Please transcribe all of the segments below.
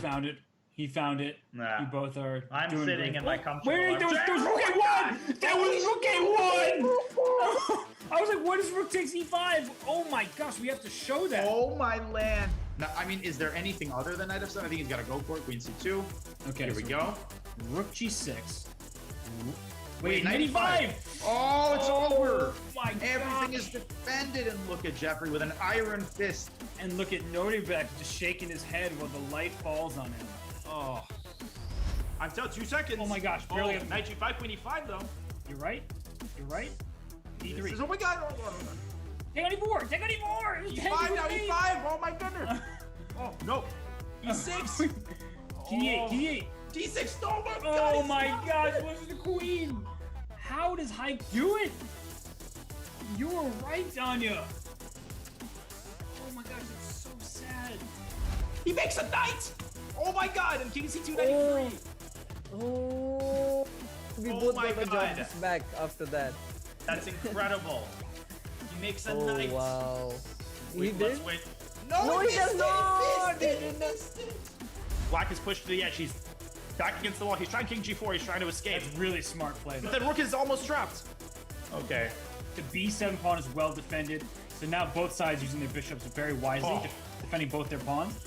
found it. He found it. Nah. You both are I'm doing sitting great. in my comfortable. Wait, there was rook a1! That was rook a1! I was like, what is rook takes e5? Oh my gosh, we have to show that. Oh my land. Now, I mean, is there anything other than knight f7? I think he's got to go for it. Queen c2. Okay, here we go. Rook g6. Wait, knight e5! Oh, it's over. My Everything gosh. is defended, and look at Jeffrey with an iron fist. And look at Nordebek just shaking his head while the light falls on him. Oh. I'm still 2 seconds. Oh my gosh, barely. Knight g5, queen e5 though. You're right. You're right. E3. Oh my god. Take on e4. Take on e4. E5 now, e5. Oh my goodness. Oh no. E6. D8. D8. D6. Oh my god. Oh my gosh. What's the queen? How does Hike do it? You were right, Danya. Oh my gosh, that's so sad. He makes a knight. Oh my god. And king c2, knight e3. Oh, we both my got the God. jumps back after that. That's incredible. He makes a Oh knight. wow. Wait, He let's did? wait. No, he does not. He missed it. Black is pushed to the edge. He's back against the wall. He's trying king g4. He's trying to escape. That's really smart play. But the rook is almost trapped. Okay. The b7 pawn is well defended. So now both sides using their bishops very wisely, defending both their pawns.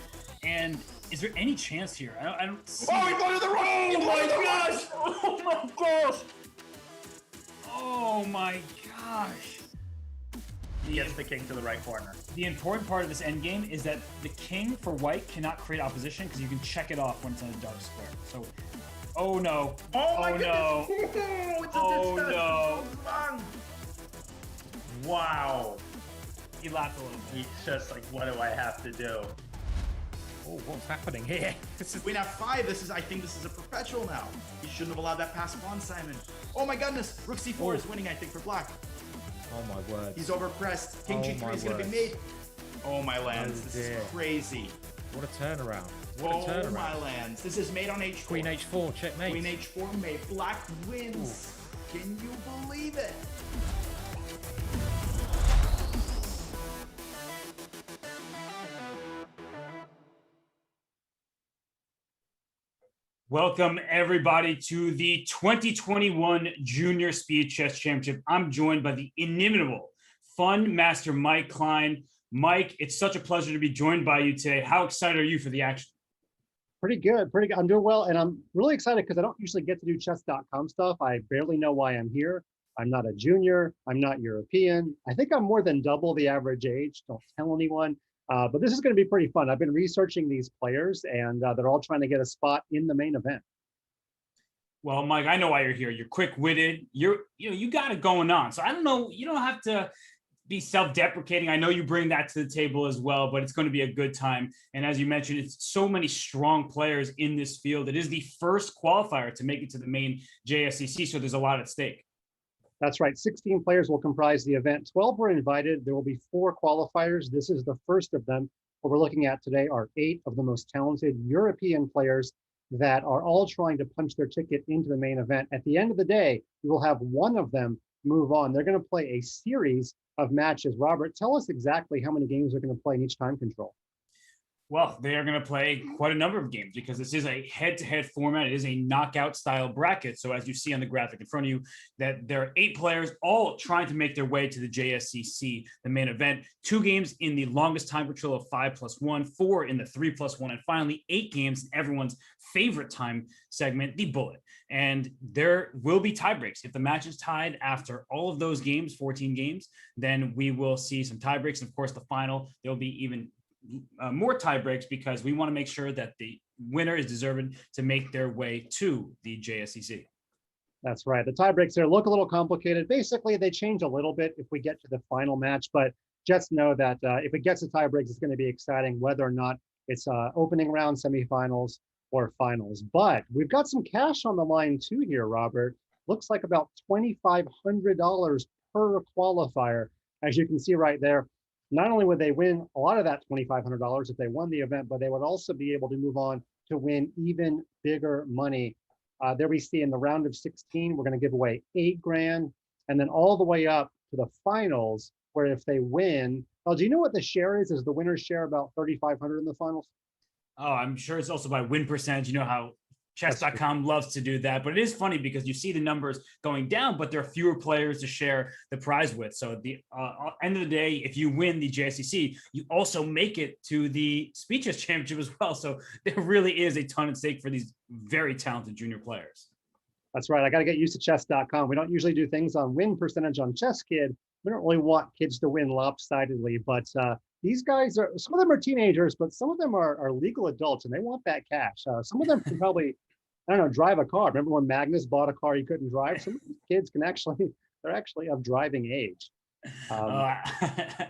And is there any chance here? I don't see. Oh, he blundered the rook! Oh my gosh! Oh my gosh! Oh my gosh! He gets the king to the right corner. The important part of this endgame is that the king for white cannot create opposition because you can check it off when it's in a dark square. So, oh no! Oh my no! goodness! It's a Oh, ditch no. test. Wow. He laughed a little bit. He's just like, what do I have to do? Oh, what's happening here? Queen f5. I think this is a perpetual now. He shouldn't have allowed that pass pawn, Simon. Oh my goodness. Rook c4 is winning, I think, for black. Oh my word. He's overpressed. King Oh g3 my is going to be word. made. Oh my lands. Oh This dear. is crazy. What a turnaround. What Oh a turnaround. my lands. This is made on h4. Queen h4, checkmate. Queen h4 made. Black wins. Can you believe it? Welcome, everybody, to the 2021 Junior Speed Chess Championship. I'm joined by the inimitable Fun Master Mike Klein. Mike, it's such a pleasure to be joined by you today. How excited are you for the action? Pretty good, pretty good. I'm doing well, and I'm really excited because I don't usually get to do Chess.com stuff. I barely know why I'm here. I'm not a junior. I'm not European. I think I'm more than double the average age. Don't tell anyone. But this is going to be pretty fun. I've been researching these players, and they're all trying to get a spot in the main event. Well, Mike, I know why you're here. You're quick-witted. You got it going on. So I don't know. You don't have to be self-deprecating. I know you bring that to the table as well, but it's going to be a good time. And as you mentioned, it's so many strong players in this field. It is the first qualifier to make it to the main JSCC, so there's a lot at stake. That's right. 16 players will comprise the event. 12 were invited. There will be 4 qualifiers. This is the first of them. What we're looking at today are 8 of the most talented European players that are all trying to punch their ticket into the main event. At the end of the day, we will have one of them move on. They're going to play a series of matches. Robert, tell us exactly how many games they're going to play in each time control. Well, they are going to play quite a number of games because this is a head-to-head format. It is a knockout-style bracket. So as you see on the graphic in front of you, that there are 8 players all trying to make their way to the JSCC, the main event. 2 games in the longest time control of 5+1, 4 in the 3+1, and finally 8 games in everyone's favorite time segment, the bullet. And there will be tie breaks. If the match is tied after all of those games, 14 games, then we will see some tie breaks. And of course, the final, there'll be even more tie breaks because we want to make sure that the winner is deserving to make their way to the JSCC. That's right. The tie breaks there look a little complicated. Basically, they change a little bit if we get to the final match, but just know that if it gets to tie breaks, it's going to be exciting whether or not it's opening round, semifinals, or finals. But we've got some cash on the line too here, Robert. Looks like about $2,500 per qualifier. As you can see right there, not only would they win a lot of that $2,500 if they won the event, but they would also be able to move on to win even bigger money. There we see in the round of 16, we're going to give away $8 grand, and then all the way up to the finals, where if they win, well, do you know what the share is? Is the winner's share about $3,500 in the finals? Oh, I'm sure it's also by win percentage. You know how That's true. chess.com loves to do that, but it is funny because you see the numbers going down, but there are fewer players to share the prize with. So at the end of the day, if you win the JSCC, you also make it to the Speeches Championship as well. So there really is a ton at stake for these very talented junior players. That's right. I got to get used to chess.com. We don't usually do things on win percentage on ChessKid. We don't really want kids to win lopsidedly, but these guys are, some of them are teenagers, but some of them are legal adults and they want that cash. Some of them can probably, I don't know, drive a car. Remember when Magnus bought a car he couldn't drive? Some of these kids can actually, they're actually of driving age.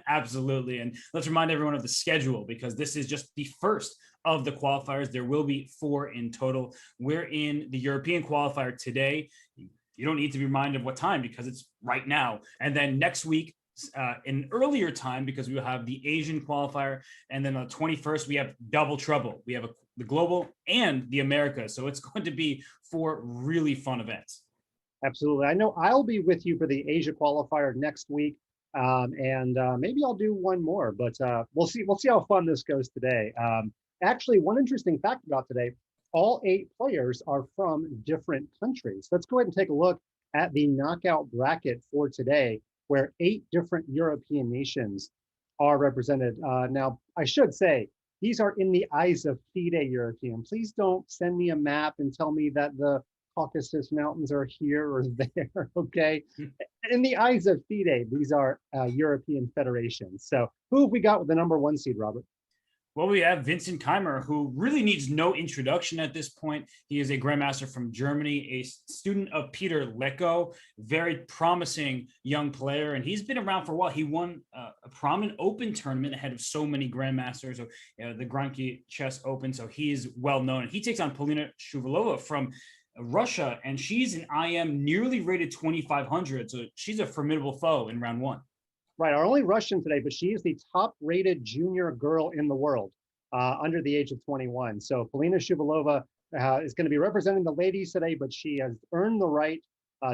Absolutely. And let's remind everyone of the schedule because this is just the first of the qualifiers. There will be 4 in total. We're in the European qualifier today. You don't need to be reminded of what time because it's right now. And then next week, in earlier time, because we will have the Asian qualifier. And then on the 21st, we have double trouble. We have the global and the Americas. So it's going to be 4 really fun events. Absolutely. I know I'll be with you for the Asia qualifier next week. And maybe I'll do one more, but we'll see. We'll see how fun this goes today. Actually, one interesting fact about today, all 8 players are from different countries. Let's go ahead and take a look at the knockout bracket for today, where 8 different European nations are represented. Now, I should say, these are in the eyes of FIDE European. Please don't send me a map and tell me that the Caucasus Mountains are here or there, okay? In the eyes of FIDE, these are European federations. So who have we got with the #1 seed, Robert? Well, we have Vincent Kymer, who really needs no introduction at this point. He is a grandmaster from Germany, a student of Peter Lecko, very promising young player, and he's been around for a while. He won a prominent open tournament ahead of so many grandmasters, or the Granki Chess Open, so he is well known. And he takes on Polina Shuvalova from Russia, and she's an IM nearly rated 2,500, so she's a formidable foe in round 1. Right, our only Russian today, but she is the top-rated junior girl in the world under the age of 21. So Polina Shuvalova is going to be representing the ladies today, but she has earned the right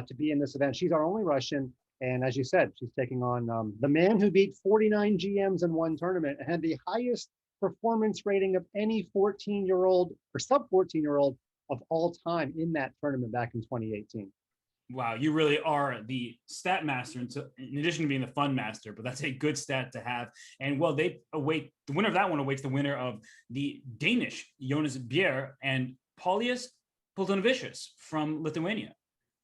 to be in this event. She's our only Russian, and as you said, she's taking on the man who beat 49 GMs in one tournament and had the highest performance rating of any 14-year-old or sub-14-year-old of all time in that tournament back in 2018. Wow, you really are the stat master in addition to being the fun master, but that's a good stat to have. And well, they await the winner of that one awaits the winner of the Danish Jonas Bjerre and Paulius Poltonovicius from Lithuania.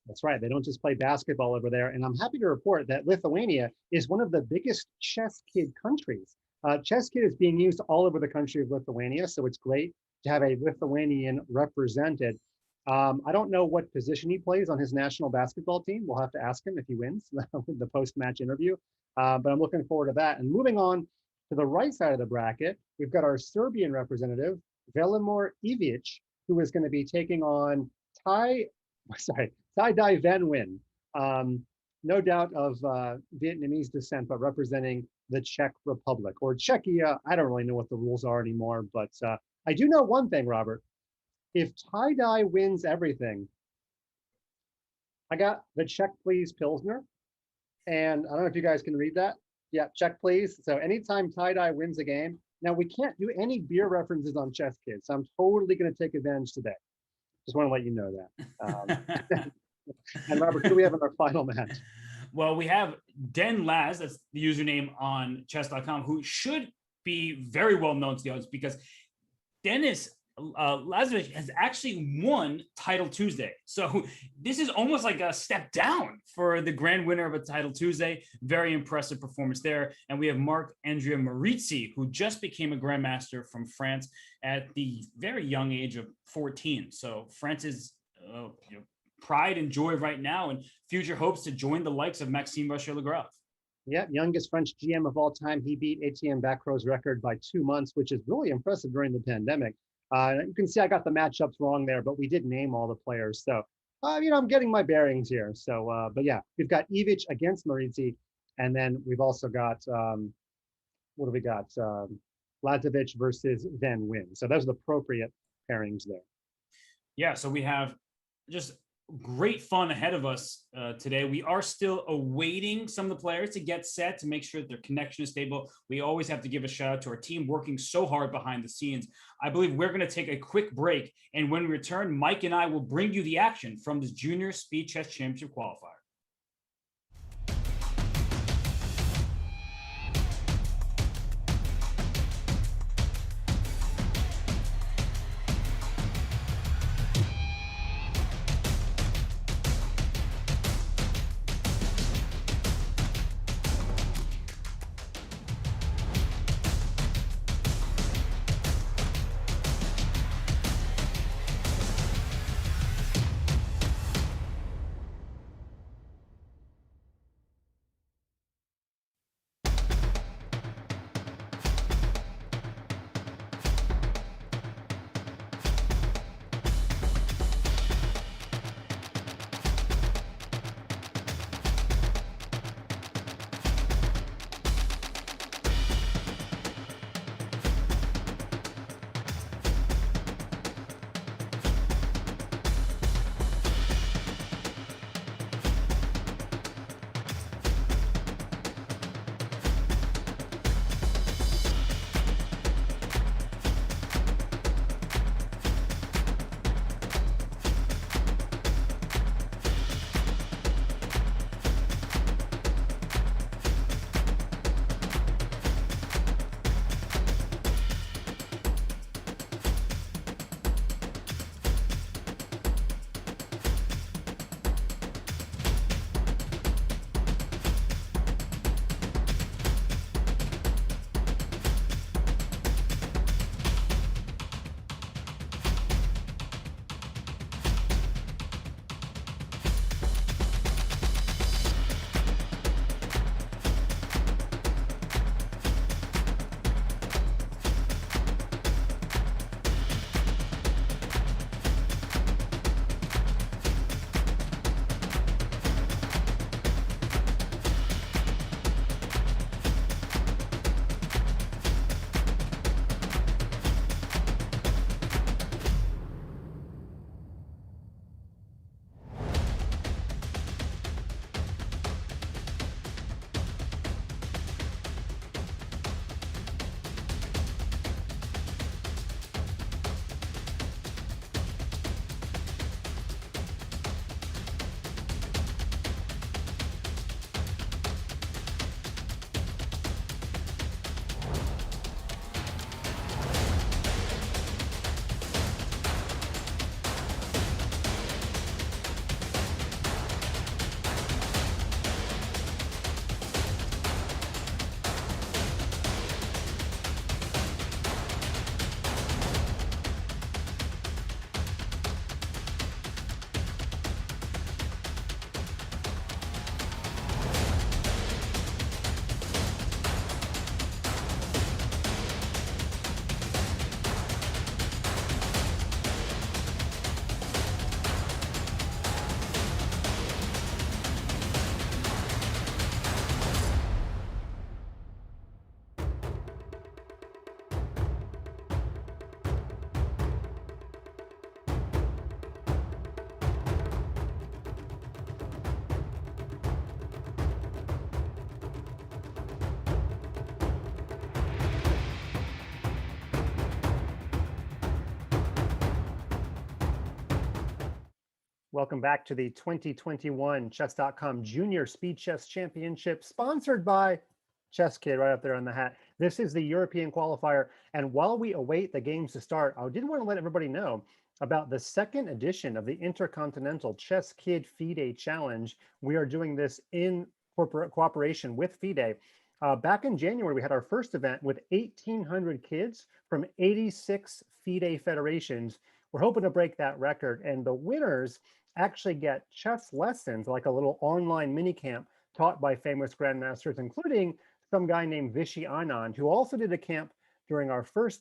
That's right. They don't just play basketball over there. And I'm happy to report that Lithuania is one of the biggest ChessKid countries. ChessKid is being used all over the country of Lithuania, so it's great to have a Lithuanian represented. I don't know what position he plays on his national basketball team. We'll have to ask him if he wins the post-match interview. But I'm looking forward to that. And moving on to the right side of the bracket, we've got our Serbian representative, Velimir Ivic, who is going to be taking on Tai Dai Van Nguyen, no doubt of Vietnamese descent, but representing the Czech Republic or Czechia. I don't really know what the rules are anymore, but I do know one thing, Robert. If Tie-Dye wins everything, I got the Check Please Pilsner. And I don't know if you guys can read that. Yeah, check please. So anytime Tie-Dye wins a game, now we can't do any beer references on ChessKid, so I'm totally going to take advantage today. Just want to let you know that. And Robert, who do we have in our final match? Well, we have Den Laz, that's the username on chess.com, who should be very well known to the audience because Dennis Lazovic has actually won Title Tuesday. So this is almost like a step down for the grand winner of a Title Tuesday. Very impressive performance there. And we have Marc-Andrea Marizzi, who just became a grandmaster from France at the very young age of 14. So France's pride and joy right now and future hopes to join the likes of Maxime Vachier-Lagrave. Yeah, youngest French GM of all time. He beat Etienne Bacrot's record by 2 months, which is really impressive during the pandemic. You can see I got the matchups wrong there, but we did name all the players. So, I'm getting my bearings here. So, but yeah, we've got Ivic against Marizzi. And then we've also got, what do we got? Lazovic versus Van Nguyen. So those are the appropriate pairings there. Yeah, so we have just great fun ahead of us today. We are still awaiting some of the players to get set to make sure that their connection is stable. We always have to give a shout out to our team working so hard behind the scenes. I believe we're going to take a quick break. And when we return, Mike and I will bring you the action from this Junior Speed Chess Championship qualifier. Welcome back to the 2021 Chess.com Junior Speed Chess Championship, sponsored by ChessKid, right up there on the hat. This is the European qualifier. And while we await the games to start, I did want to let everybody know about the second edition of the Intercontinental ChessKid FIDE Challenge. We are doing this in cooperation with FIDE. Back in January, we had our first event with 1,800 kids from 86 FIDE federations. We're hoping to break that record, and the winners actually get chess lessons, like a little online mini camp taught by famous grandmasters, including some guy named Vishy Anand, who also did a camp during our first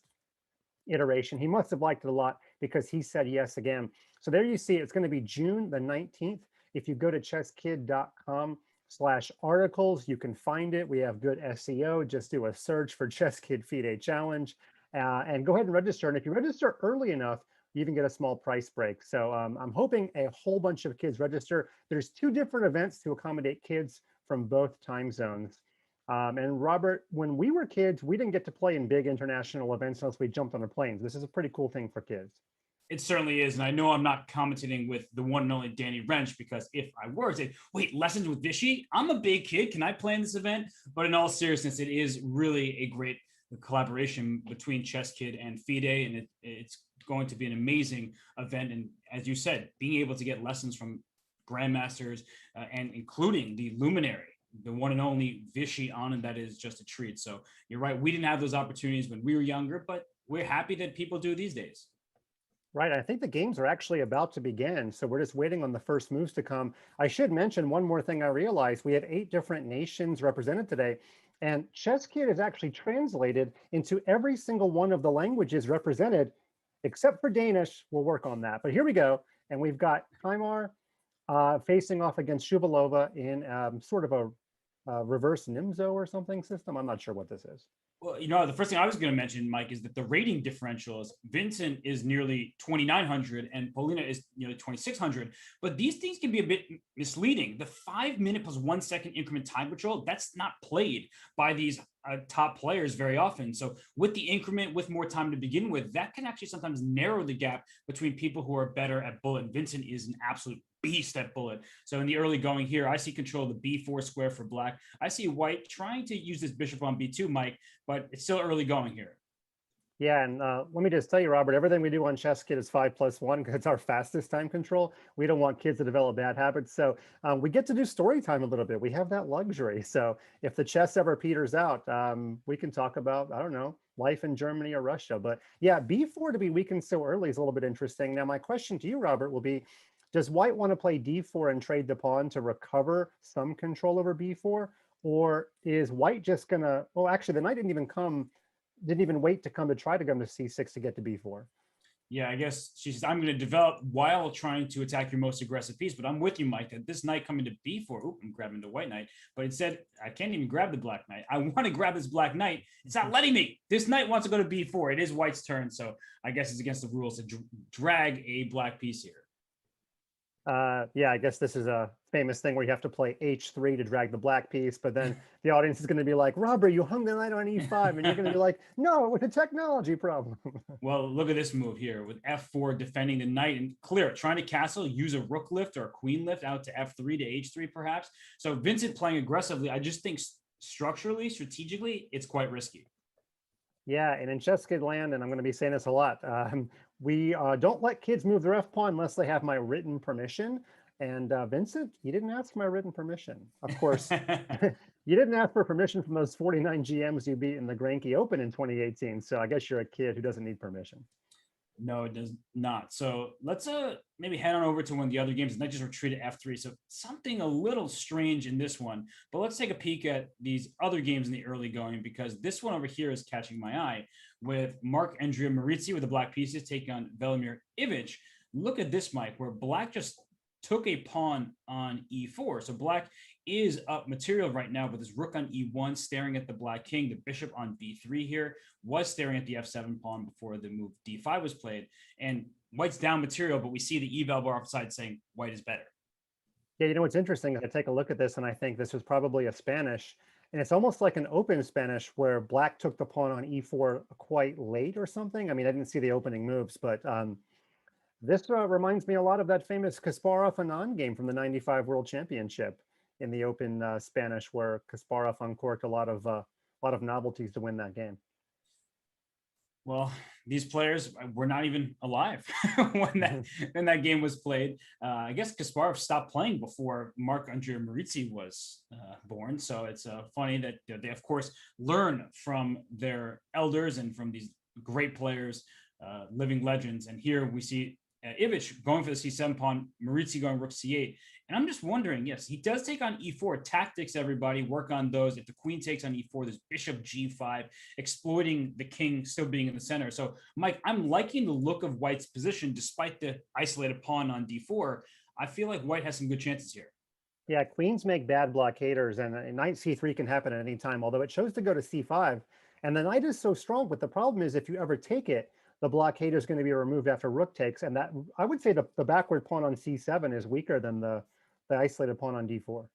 iteration. He must have liked it a lot because he said yes again. So there you see, it's going to be June the 19th. If you go to chesskid.com/articles, you can find it. We have good SEO. Just do a search for ChessKid FIDE Challenge and go ahead and register. And if you register early enough, you even get a small price break. So I'm hoping a whole bunch of kids register. There's 2 different events to accommodate kids from both time zones. And Robert, when we were kids, we didn't get to play in big international events unless we jumped on the planes. This is a pretty cool thing for kids. It certainly is. And I know I'm not commentating with the one and only Danny Wrench, because if I were to say, wait, lessons with Vichy, I'm a big kid. Can I play in this event? But in all seriousness, it is really a great collaboration between ChessKid and FIDE. And it's going to be an amazing event. And as you said, being able to get lessons from grandmasters and including the luminary, the one and only Vichy Anand, that is just a treat. So you're right. We didn't have those opportunities when we were younger, but we're happy that people do these days. Right. I think the games are actually about to begin. So we're just waiting on the first moves to come. I should mention one more thing I realized. We have 8 different nations represented today. And ChessKid is actually translated into every single one of the languages represented, except for Danish. We'll work on that. But here we go. And we've got Kymer facing off against Shuvalova in sort of a reverse Nimzo or something system. I'm not sure what this is. Well, the first thing I was going to mention, Mike, is that the rating differential is Vincent is nearly 2,900 and Polina is nearly 2,600. But these things can be a bit misleading. The 5-minute plus 1 second increment time control, that's not played by these top players very often. So with the increment, with more time to begin with, that can actually sometimes narrow the gap between people who are better at bullet. And Vincent is an absolute beast at bullet. So in the early going here, I see control of the b4 square for black. I see white trying to use this bishop on b2, Mike, but it's still early going here. Yeah, and let me just tell you, Robert, everything we do on ChessKid is 5+1 because it's our fastest time control. We don't want kids to develop bad habits. So we get to do story time a little bit. We have that luxury. So if the chess ever peters out, we can talk about, I don't know, life in Germany or Russia. But yeah, b4 to be weakened so early is a little bit interesting. Now, my question to you, Robert, will be, does white want to play d4 and trade the pawn to recover some control over b4? Or is white just going to, well, actually, the knight didn't even wait to come to try to come to c6 to get to b4. Yeah, I guess she says, I'm going to develop while trying to attack your most aggressive piece. But I'm with you, Mike, that this knight coming to b4, oop, I'm grabbing the white knight. But instead, I can't even grab the black knight. I want to grab this black knight. It's not letting me. This knight wants to go to b4. It is white's turn. So I guess it's against the rules to drag a black piece here. Yeah, I guess this is a famous thing where you have to play h3 to drag the black piece, but then the audience is going to be like, Robert, you hung the knight on e5, and you're going to be like, no, it was a technology problem. Well, look at this move here with f4 defending the knight and clear, trying to castle, use a rook lift or a queen lift out to f3 to h3 perhaps. So Vincent playing aggressively, I just think structurally, strategically, it's quite risky. Yeah, and in ChessKid land, and I'm going to be saying this a lot, we don't let kids move their f-pawn unless they have my written permission. And Vincent, you didn't ask for my written permission. Of course, you didn't ask for permission from those 49 GMs you beat in the Granke Open in 2018. So I guess you're a kid who doesn't need permission. No, it does not. So let's maybe head on over to one of the other games. The knight just retreated f3. So something a little strange in this one. But let's take a peek at these other games in the early going, because this one over here is catching my eye with Marc-Andrea Maurizi with the black pieces taking on Velimir Ivic. Look at this, Mike, where black just took a pawn on e4. So black is up material right now with his rook on e1 staring at the black king. The bishop on b3 here was staring at the f7 pawn before the move d5 was played. And white's down material, but we see the eval bar offside saying white is better. Yeah, you know what's interesting? I take a look at this and I think this was probably a Spanish. And it's almost like an open Spanish where black took the pawn on e4 quite late or something. I mean, I didn't see the opening moves, but this reminds me a lot of that famous Kasparov-Anand game from the '95 World Championship in the open Spanish, where Kasparov uncorked a lot of novelties to win that game. Well, these players were not even alive when that game was played. I guess Kasparov stopped playing before Marc-Andrea Maurizi was born. So it's funny that they, of course, learn from their elders and from these great players, living legends. And here we see Ivic going for the c7 pawn, Maurizi going rook c8. And I'm just wondering, yes, he does take on e4. Tactics, everybody, work on those. If the queen takes on e4, there's bishop g5, exploiting the king still being in the center. So, Mike, I'm liking the look of white's position despite the isolated pawn on d4. I feel like white has some good chances here. Yeah, queens make bad blockaders, and knight c3 can happen at any time, although it chose to go to c5. And the knight is so strong, but the problem is if you ever take it, the blockade is going to be removed after rook takes, and that I would say the backward pawn on c7 is weaker than the isolated pawn on d4.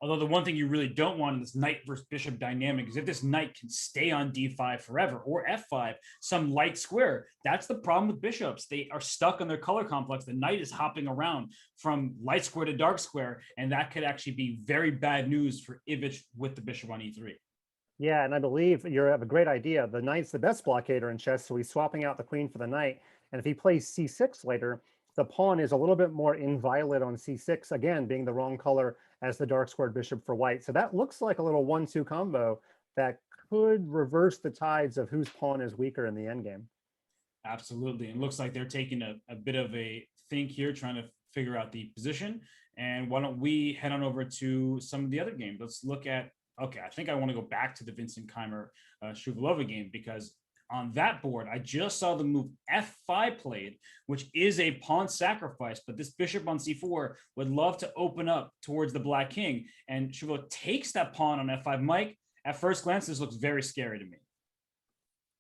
Although the one thing you really don't want in this knight versus bishop dynamic is if this knight can stay on d5 forever or f5, some light square. That's the problem with bishops. They are stuck on their color complex. The knight is hopping around from light square to dark square, and that could actually be very bad news for Ivic with the bishop on e3. Yeah, and I believe you have a great idea. The knight's the best blockader in chess, so he's swapping out the queen for the knight. And if he plays c6 later, the pawn is a little bit more inviolate on c6, again, being the wrong color as the dark squared bishop for white. So that looks like a little 1-2 combo that could reverse the tides of whose pawn is weaker in the endgame. Absolutely. And looks like they're taking a bit of a think here, trying to figure out the position. And why don't we head on over to some of the other games? Let's look at, okay, I think I want to go back to the Vincent Kymer Shuvalova game, because on that board, I just saw the move f5 played, which is a pawn sacrifice, but this bishop on c4 would love to open up towards the black king, and Shuvalova takes that pawn on f5. Mike, at first glance, this looks very scary to me.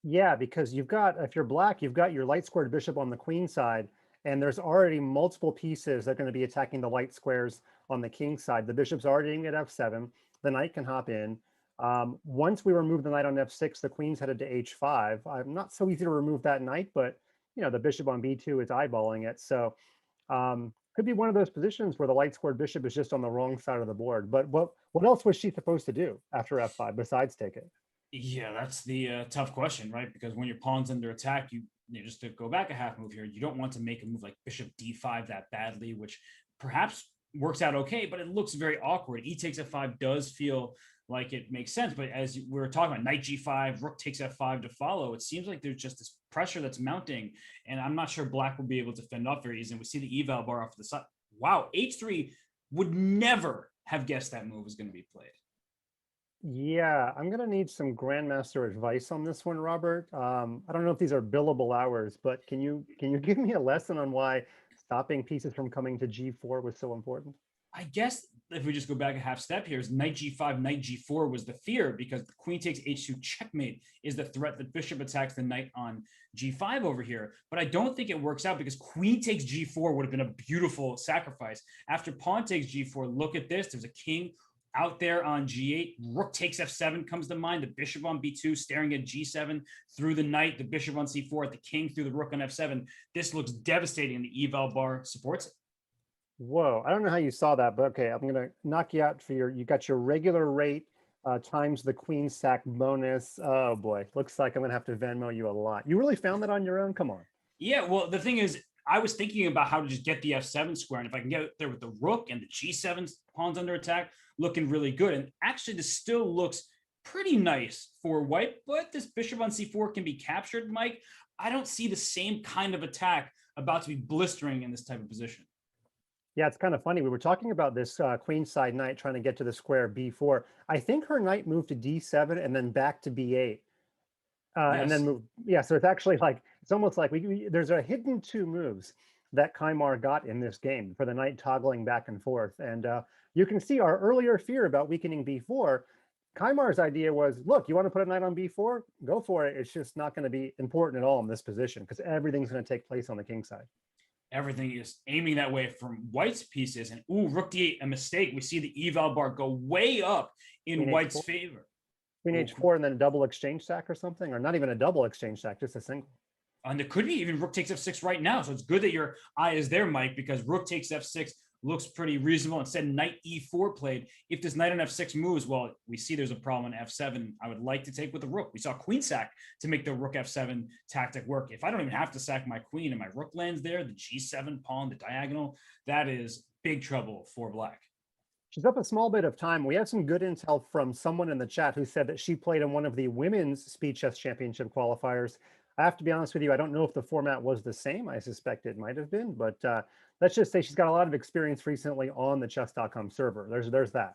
Yeah, because you've got, if you're black, you've got your light squared bishop on the queen side, and there's already multiple pieces that are going to be attacking the light squares on the king side. The bishop's already aiming at f7. The knight can hop in. Once we remove the knight on f6, the queen's headed to h5. Not so easy to remove that knight, but the bishop on b2 is eyeballing it. So could be one of those positions where the light squared bishop is just on the wrong side of the board. But what else was she supposed to do after f5 besides take it? Yeah, that's the tough question, right? Because when your pawn's under attack, you just to go back a half move here, you don't want to make a move like bishop d5 that badly, which perhaps works out okay, but it looks very awkward. E takes f5 does feel like it makes sense, but as we were talking about, knight g5, rook takes f5 to follow, it seems like there's just this pressure that's mounting, and I'm not sure black will be able to fend off very easily. We see the eval bar off to the side. Wow, h3 would never have guessed that move was going to be played. Yeah, I'm going to need some grandmaster advice on this one, Robert. I don't know if these are billable hours, but can you give me a lesson on why stopping pieces from coming to g4 was so important? I guess if we just go back a half step here, is knight g5, knight g4 was the fear, because the queen takes h2 checkmate is the threat that bishop attacks the knight on g5 over here. But I don't think it works out, because queen takes g4 would have been a beautiful sacrifice. After pawn takes g4, look at this. There's a king out there on g8. Rook takes f7 comes to mind. The bishop on b2 staring at g7 through the knight. The bishop on c4 at the king through the rook on f7. This looks devastating. The eval bar supports it. Whoa, I don't know how you saw that, but okay, I'm going to knock you out for you got your regular rate times the queen sack bonus. Oh boy, looks like I'm going to have to Venmo you a lot. You really found that on your own? Come on. Yeah, well, the thing is, I was thinking about how to just get the f7 square, and if I can get there with the rook and the g7 pawns under attack, looking really good. And actually, this still looks pretty nice for white, but this bishop on c4 can be captured, Mike. I don't see the same kind of attack about to be blistering in this type of position. Yeah, it's kind of funny. We were talking about this queenside knight trying to get to the square b4. I think her knight moved to d7 and then back to b8. And then moved. Yeah, so it's actually like, it's almost like there's a hidden two moves that Kymer got in this game for the knight toggling back and forth. And you can see our earlier fear about weakening b4. Kymer's idea was, look, you want to put a knight on b4? Go for it. It's just not going to be important at all in this position because everything's going to take place on the king side. Everything is aiming that way from white's pieces. And ooh, rook d8, a mistake. We see the eval bar go way up in Queen white's H4. favor. Queen h4 and then a double exchange sack or something, or not even a double exchange sack, just a single. And there could be even rook takes f6 right now. So it's good that your eye is there, Mike, because rook takes f6 looks pretty reasonable. Instead, knight e4 played. If this knight on f6 moves, well, we see there's a problem on f7. I would like to take with the rook. We saw queen sack to make the rook f7 tactic work. If I don't even have to sack my queen and my rook lands there, the g7 pawn, the diagonal, that is big trouble for black. She's up a small bit of time. We had some good intel from someone in the chat who said that she played in one of the women's Speed Chess Championship qualifiers. I have to be honest with you, I don't know if the format was the same. I suspect it might have been, but let's just say she's got a lot of experience recently on the Chess.com server. There's that.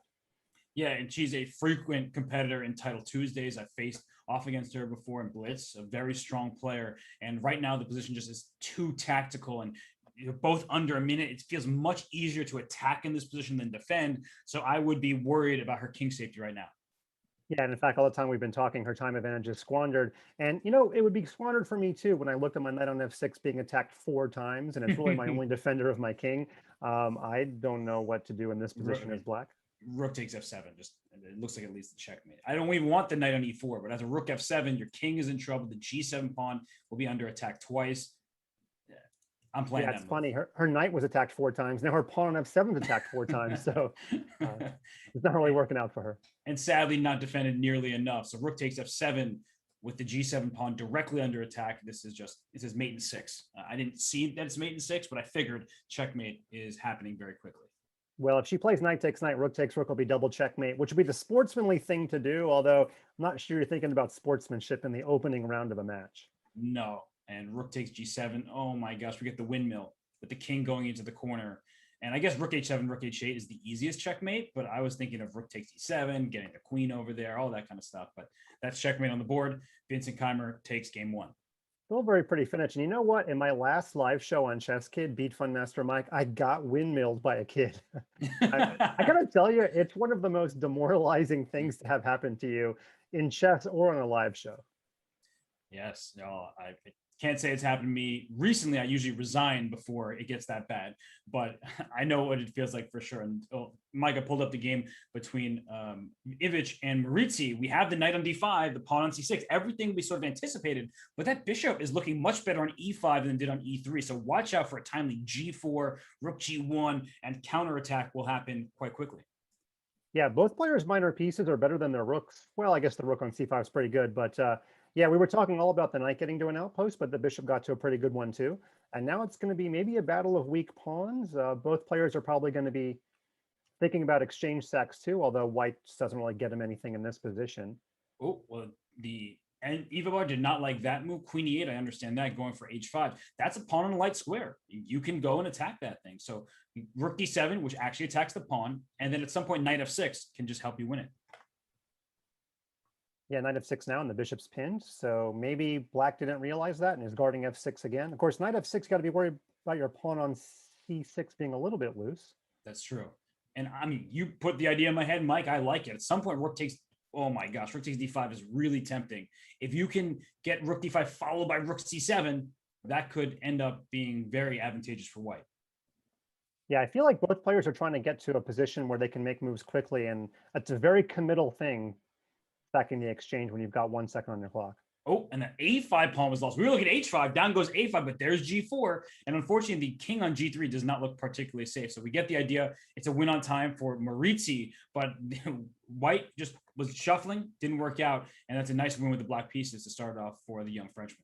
Yeah, and she's a frequent competitor in Title Tuesdays. I faced off against her before in Blitz, a very strong player. And right now the position just is too tactical, and you're both under a minute. It feels much easier to attack in this position than defend. So I would be worried about her king safety right now. Yeah, and in fact, all the time we've been talking, her time advantage is squandered. And you know, it would be squandered for me too when I looked at my knight on f6 being attacked 4 times, and it's really my only defender of my king. I don't know what to do in this position as black. Rook takes f7. Just it looks like it leads to checkmate. I don't even want the knight on e4, but as a rook f7, your king is in trouble. The g7 pawn will be under attack twice. Yeah, I'm playing. Yeah, it's funny. Her knight was attacked 4 times. Now her pawn on f7 is attacked 4 times. So it's not really working out for her. And sadly, not defended nearly enough. So rook takes f7 with the g7 pawn directly under attack. This is mate in 6. I didn't see that it's mate in 6, but I figured checkmate is happening very quickly. Well, if she plays knight takes knight, rook takes rook will be double checkmate, which would be the sportsmanly thing to do, although I'm not sure you're thinking about sportsmanship in the opening round of a match. No. And rook takes g7. Oh my gosh, we get the windmill with the king going into the corner. And I guess rook h7, rook h8 is the easiest checkmate, but I was thinking of rook takes e7, getting the queen over there, all that kind of stuff. But that's checkmate on the board. Vincent Kymer takes game 1. Still very pretty finish. And you know what? In my last live show on ChessKid, Beat Fun Master Mike, I got windmilled by a kid. I gotta tell you, it's one of the most demoralizing things to have happen to you in chess or on a live show. Yes, no, I can't say it's happened to me recently. I usually resign before it gets that bad, but I know what it feels like for sure. And Micah pulled up the game between Ivic and Maritzi. We have the knight on d5, the pawn on c6, everything we sort of anticipated, but that bishop is looking much better on e5 than it did on e3. So watch out for a timely g4, rook g1, and counterattack will happen quite quickly. Yeah, both players' minor pieces are better than their rooks. Well, I guess the rook on c5 is pretty good, but yeah, we were talking all about the knight getting to an outpost, but the bishop got to a pretty good one too. And now it's going to be maybe a battle of weak pawns. Both players are probably going to be thinking about exchange sacks too, although white just doesn't really get him anything in this position. Oh, well, and Ivabar did not like that move. Queen e8, I understand that, going for h5. That's a pawn on a light square. You can go and attack that thing. So rook d7, which actually attacks the pawn, and then at some point knight f6 can just help you win it. Yeah, knight f6 now, and the bishop's pinned. So maybe black didn't realize that and is guarding f6 again. Of course, knight f6, got to be worried about your pawn on c6 being a little bit loose. That's true. And I mean, you put the idea in my head, Mike. I like it. At some point, rook takes, oh my gosh, rook takes d5 is really tempting. If you can get rook d5 followed by rook c7, that could end up being very advantageous for white. Yeah, I feel like both players are trying to get to a position where they can make moves quickly, and it's a very committal thing, stacking the exchange when you've got 1 second on your clock. Oh, and the a5 pawn was lost. We were looking at h5, down goes a5, but there's g4. And unfortunately, the king on g3 does not look particularly safe. So we get the idea. It's a win on time for Maritzi, but white just was shuffling, didn't work out. And that's a nice win with the black pieces to start off for the young Frenchman.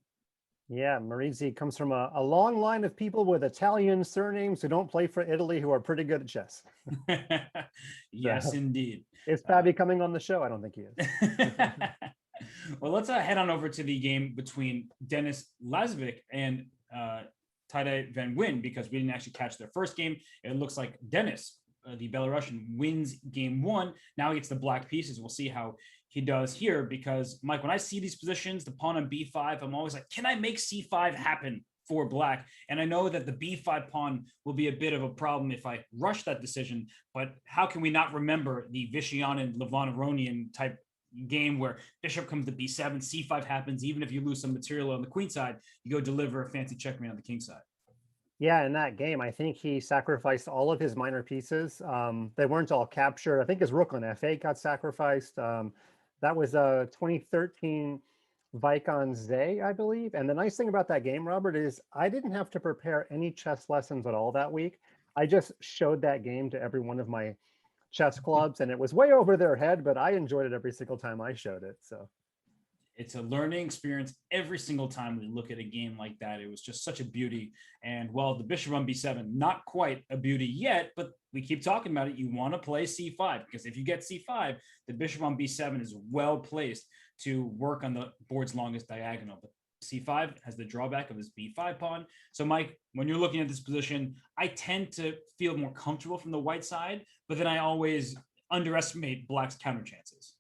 Yeah, Maritzi comes from a long line of people with Italian surnames who don't play for Italy who are pretty good at chess. Yes, indeed. Is Fabi coming on the show? I don't think he is. Well, let's head on over to the game between Denis Lazovic and Tadej Van Wyn, because we didn't actually catch their first game. It looks like Denis, the Belarusian, wins game 1. Now he gets the black pieces. We'll see how he does here, because Mike, when I see these positions, the pawn on b5, I'm always like, can I make c5 happen for black? And I know that the b5 pawn will be a bit of a problem if I rush that decision, but how can we not remember the Vishyanin, Levanaronian type game where bishop comes to b7, c5 happens. Even if you lose some material on the queen side, you go deliver a fancy checkmate on the king side. Yeah, in that game, I think he sacrificed all of his minor pieces. They weren't all captured. I think his rook on f8 got sacrificed. That was a 2013 Vicon Zay, I believe. And the nice thing about that game, Robert, is I didn't have to prepare any chess lessons at all that week. I just showed that game to every one of my chess clubs, and it was way over their head, but I enjoyed it every single time I showed it. So it's a learning experience every single time we look at a game like that. It was just such a beauty. And well, the bishop on b7, not quite a beauty yet, but we keep talking about it. You want to play c5, because if you get c5, the bishop on b7 is well placed to work on the board's longest diagonal. But c5 has the drawback of his b5 pawn. So Mike, when you're looking at this position, I tend to feel more comfortable from the white side, but then I always underestimate black's counter chances.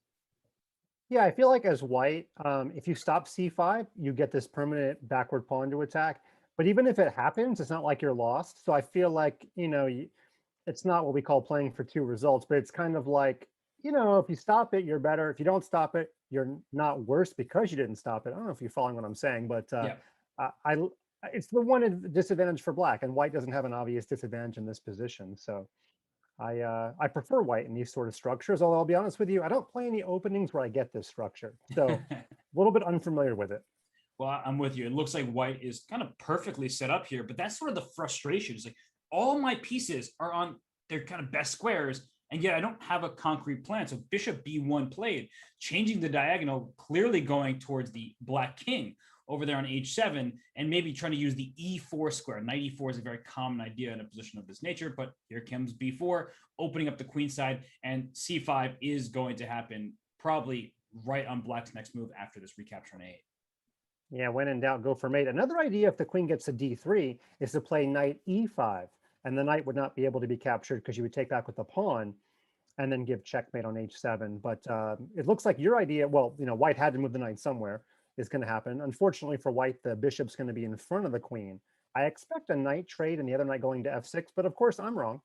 yeah, I feel like as white, if you stop c5, you get this permanent backward pawn to attack. But even if it happens, it's not like you're lost. So I feel like, it's not what we call playing for 2 results, but it's kind of like, you know, if you stop it, you're better. If you don't stop it, you're not worse because you didn't stop it. I don't know if you're following what I'm saying, but Yeah. I it's the one disadvantage for black, and white doesn't have an obvious disadvantage in this position. So I prefer white in these sort of structures. Although I'll be honest with you, I don't play any openings where I get this structure, so a little bit unfamiliar with it. Well, I'm with you. It looks like white is kind of perfectly set up here, but that's sort of the frustration. It's like all my pieces are on their kind of best squares, and yet I don't have a concrete plan. So bishop b1 played, changing the diagonal, clearly going towards the black king over there on h7, and maybe trying to use the e4 square. Knight e4 is a very common idea in a position of this nature, but here comes b4, opening up the queen side, and c5 is going to happen probably right on black's next move after this recapture on a8. Yeah, when in doubt, go for mate. Another idea, if the queen gets to d3, is to play knight e5, and the knight would not be able to be captured because you would take back with the pawn and then give checkmate on h7. But it looks like your idea, well, you know, white had to move the knight somewhere, is going to happen. Unfortunately for white, the bishop's going to be in front of the queen. I expect a knight trade and the other knight going to f6, but of course I'm wrong.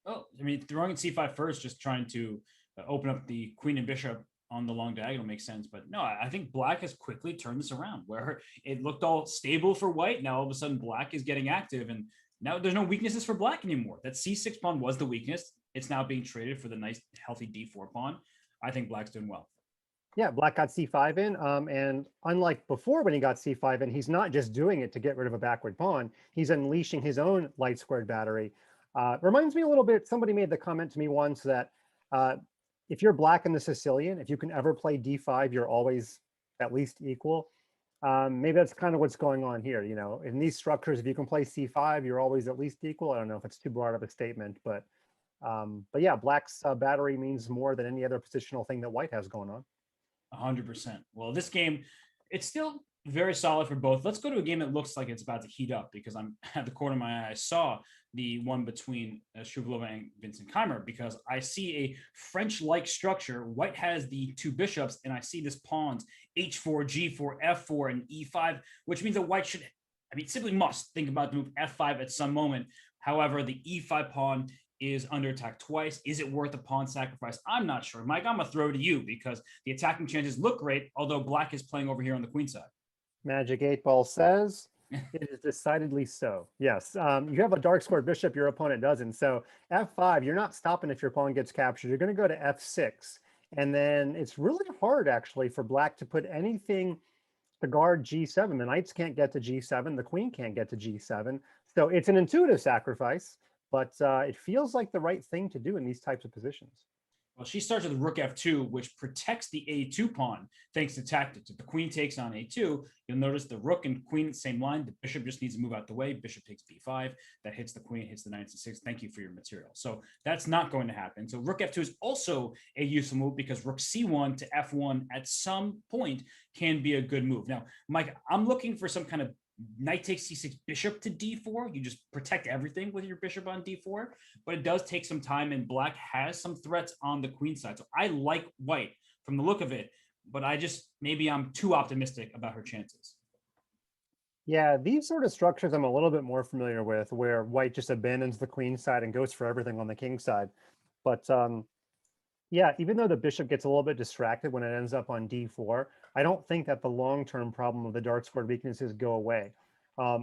Well, I mean, throwing in c5 first, just trying to open up the queen and bishop on the long diagonal makes sense. But no, I think black has quickly turned this around where it looked all stable for white. Now all of a sudden black is getting active, and now there's no weaknesses for black anymore. That c6 pawn was the weakness. It's now being traded for the nice healthy d4 pawn. I think black's doing well. Yeah, black got c5 in, and unlike before when he got c5 in, he's not just doing it to get rid of a backward pawn. He's unleashing his own light squared battery. Reminds me a little bit, somebody made the comment to me once that if you're black in the Sicilian, if you can ever play d5, you're always at least equal. Maybe that's kind of what's going on here. You know, in these structures, if you can play c5, you're always at least equal. I don't know if it's too broad of a statement, but yeah, black's battery means more than any other positional thing that white has going on. 100%. Well, this game, it's still very solid for both. Let's go to a game that looks like it's about to heat up, because I'm at the corner of my eye. I saw the one between Shuvalova and Vincent Kymer, because I see a French-like structure. White has the two bishops, and I see this pawns h4, g4, f4, and e5, which means that white should, I mean, simply must think about the move f5 at some moment. However, the e5 pawn is under attack twice. Is it worth a pawn sacrifice? I'm not sure. Mike, I'm going to throw to you because the attacking chances look great, although black is playing over here on the queen side. Magic 8-Ball says it is decidedly so. Yes, you have a dark squared bishop, your opponent doesn't. So f5, you're not stopping if your pawn gets captured. You're going to go to f6. And then it's really hard, actually, for black to put anything to guard g7. The knights can't get to g7. The queen can't get to g7. So it's an intuitive sacrifice, but it feels like the right thing to do in these types of positions. Well, she starts with rook f2, which protects the a2 pawn thanks to tactics. If the queen takes on a2, you'll notice the rook and queen at the same line. The bishop just needs to move out the way. Bishop takes b5. That hits the queen, hits the knight c6. Thank you for your material. So that's not going to happen. So rook f2 is also a useful move because rook c1 to f1 at some point can be a good move. Now, Mike, I'm looking for some kind of knight takes c6, bishop to d4. You just protect everything with your bishop on d4, but it does take some time, and black has some threats on the queen side. So I like white from the look of it, but maybe I'm too optimistic about her chances. Yeah, these sort of structures I'm a little bit more familiar with, where white just abandons the queen side and goes for everything on the king side. But yeah, even though the bishop gets a little bit distracted when it ends up on d4, I don't think that the long-term problem of the dark squared weaknesses go away.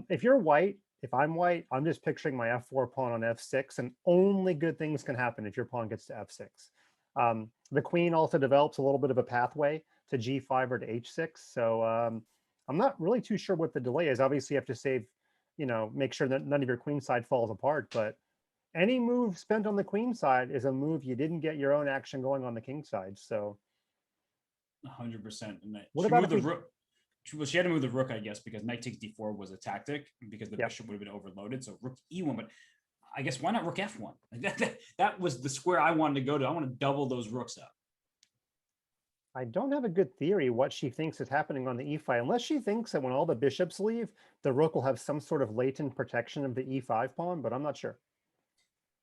If you're white, if I'm white, I'm just picturing my f4 pawn on f6, and only good things can happen if your pawn gets to f6. The queen also develops a little bit of a pathway to g5 or to h6. So I'm not really too sure what the delay is. Obviously, you have to save, you know, make sure that none of your queen side falls apart, but any move spent on the queen side is a move you didn't get your own action going on the king side. So 100%. What about the rook? Well, she had to move the rook, I guess, because knight takes d4 was a tactic because the bishop would have been overloaded. So rook e1, but I guess why not rook f1? Like that was the square I wanted to go to. I want to double those rooks up. I don't have a good theory what she thinks is happening on the e5, unless she thinks that when all the bishops leave, the rook will have some sort of latent protection of the e5 pawn, but I'm not sure.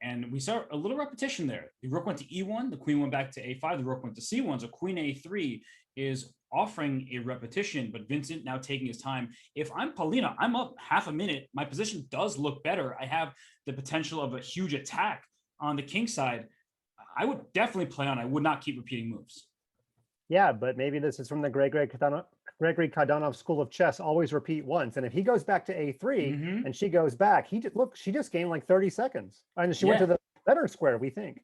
And we saw a little repetition there. The rook went to e1, the queen went back to a5, the rook went to c1. So queen a3 is offering a repetition, but Vincent now taking his time. If I'm Paulina, I'm up half a minute. My position does look better. I have the potential of a huge attack on the king side. I would definitely play on. I would not keep repeating moves. Yeah, but maybe this is from the Gregory Kardashev School of Chess. Always repeat once, and if he goes back to A3 Mhm. and she goes back, she just gained like 30 seconds, and she went Yeah. to the better square, we think.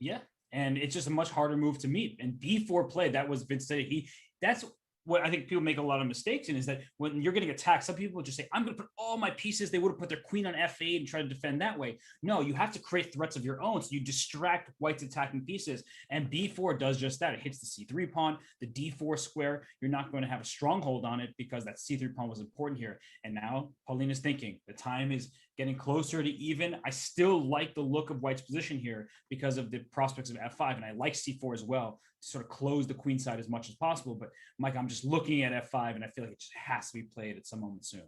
Yeah, and it's just a much harder move to meet. And B4 play, that was Vincent. That's what I think people make a lot of mistakes in, is that when you're getting attacked, some people just say, I'm going to put all my pieces. They would have put their queen on F8 and try to defend that way. No, you have to create threats of your own. So you distract White's attacking pieces. And B4 does just that. It hits the C3 pawn, the D4 square. You're not going to have a stronghold on it because that C3 pawn was important here. And now Paulina's thinking the time is getting closer to even. I still like the look of White's position here because of the prospects of F5. And I like C4 as well to sort of close the queen side as much as possible. But Mike, I'm just looking at F5 and I feel like it just has to be played at some moment soon.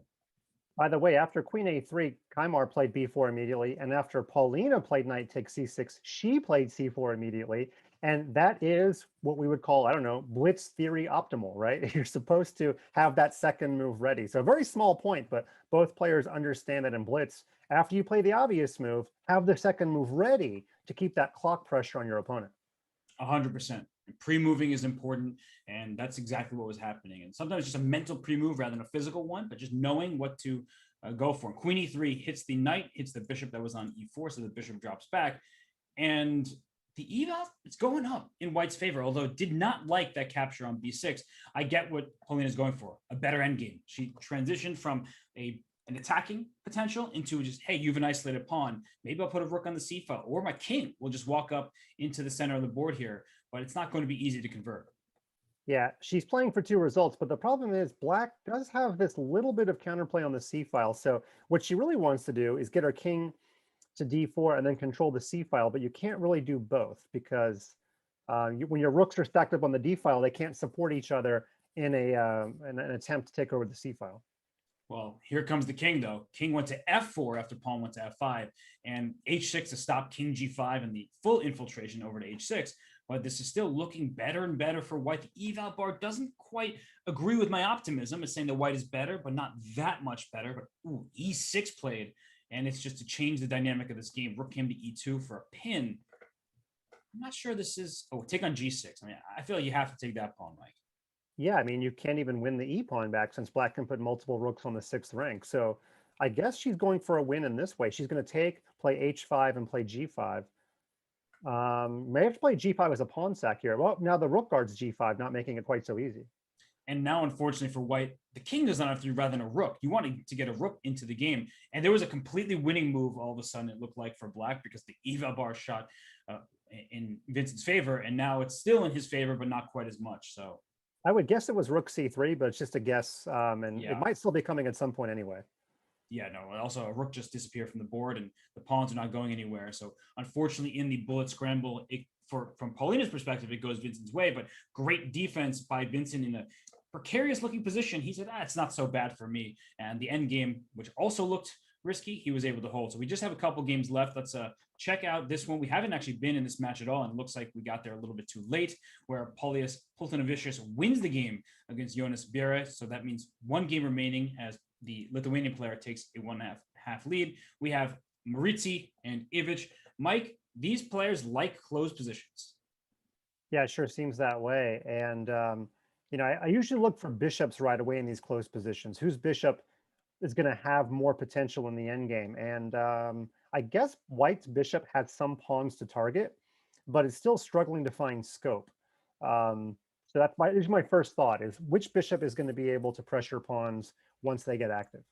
By the way, after Queen A3, Kymer played B4 immediately. And after Paulina played knight takes C6, she played C4 immediately. And that is what we would call, I don't know, blitz theory optimal, right? You're supposed to have that second move ready. So a very small point, but both players understand that in blitz, after you play the obvious move, have the second move ready to keep that clock pressure on your opponent. 100%. Pre-moving is important, and that's exactly what was happening. And sometimes just a mental pre-move rather than a physical one, but just knowing what to go for. Queen E3 hits the knight, hits the bishop that was on E4, so the bishop drops back. And the eval, it's going up in White's favor, although it did not like that capture on B6. I get what Paulina's going for, a better endgame. She transitioned from an attacking potential into just, hey, you've an isolated pawn. Maybe I'll put a rook on the C file, or my king will just walk up into the center of the board here, but it's not going to be easy to convert. Yeah, she's playing for 2 results, but the problem is Black does have this little bit of counterplay on the C file. So what she really wants to do is get her king to D4 and then control the C file, but you can't really do both because when your rooks are stacked up on the D file, they can't support each other in an attempt to take over the C file. Well, here comes the king, though. King went to F4 after pawn went to F5, and H6 to stop King G5 and the full infiltration over to H6. But this is still looking better and better for White. The eval bar doesn't quite agree with my optimism. It's saying that White is better, but not that much better. But ooh, E6 played, and it's just to change the dynamic of this game. Rook came to E2 for a pin. I'm not sure this is... Oh, take on G6. I mean, I feel like you have to take that pawn, Mike. Yeah, I mean, you can't even win the E pawn back since Black can put multiple rooks on the 6th rank. So I guess she's going for a win in this way. She's going to play H5 and play G5. May have to play G5 as a pawn sack here. Well, now the rook guards G5, not making it quite so easy. And now, unfortunately for White, the king does not have to rather than a rook. You want to get a rook into the game. And there was a completely winning move all of a sudden, it looked like, for Black, because the eval bar shot in Vincent's favor. And now it's still in his favor, but not quite as much. So I would guess it was rook C3, but it's just a guess. And yeah. It might still be coming at some point anyway. Yeah, no, also a rook just disappeared from the board and the pawns are not going anywhere. So unfortunately in the bullet scramble, from Paulina's perspective, it goes Vincent's way, but great defense by Vincent in a precarious looking position. He said, it's not so bad for me. And the end game, which also looked risky, he was able to hold. So we just have a couple games left. Let's check out this one. We haven't actually been in this match at all, and it looks like we got there a little bit too late, where Paulius Pultinavicius wins the game against Jonas Bierre. So that means one game remaining as the Lithuanian player takes a 1.5 lead. We have Maurizi and Ivic. Mike, these players like closed positions. Yeah, it sure seems that way. And, I usually look for bishops right away in these closed positions. Whose bishop is going to have more potential in the endgame? And I guess White's bishop had some pawns to target, but it's still struggling to find scope. So that's my first thought is which bishop is going to be able to pressure pawns once they get active.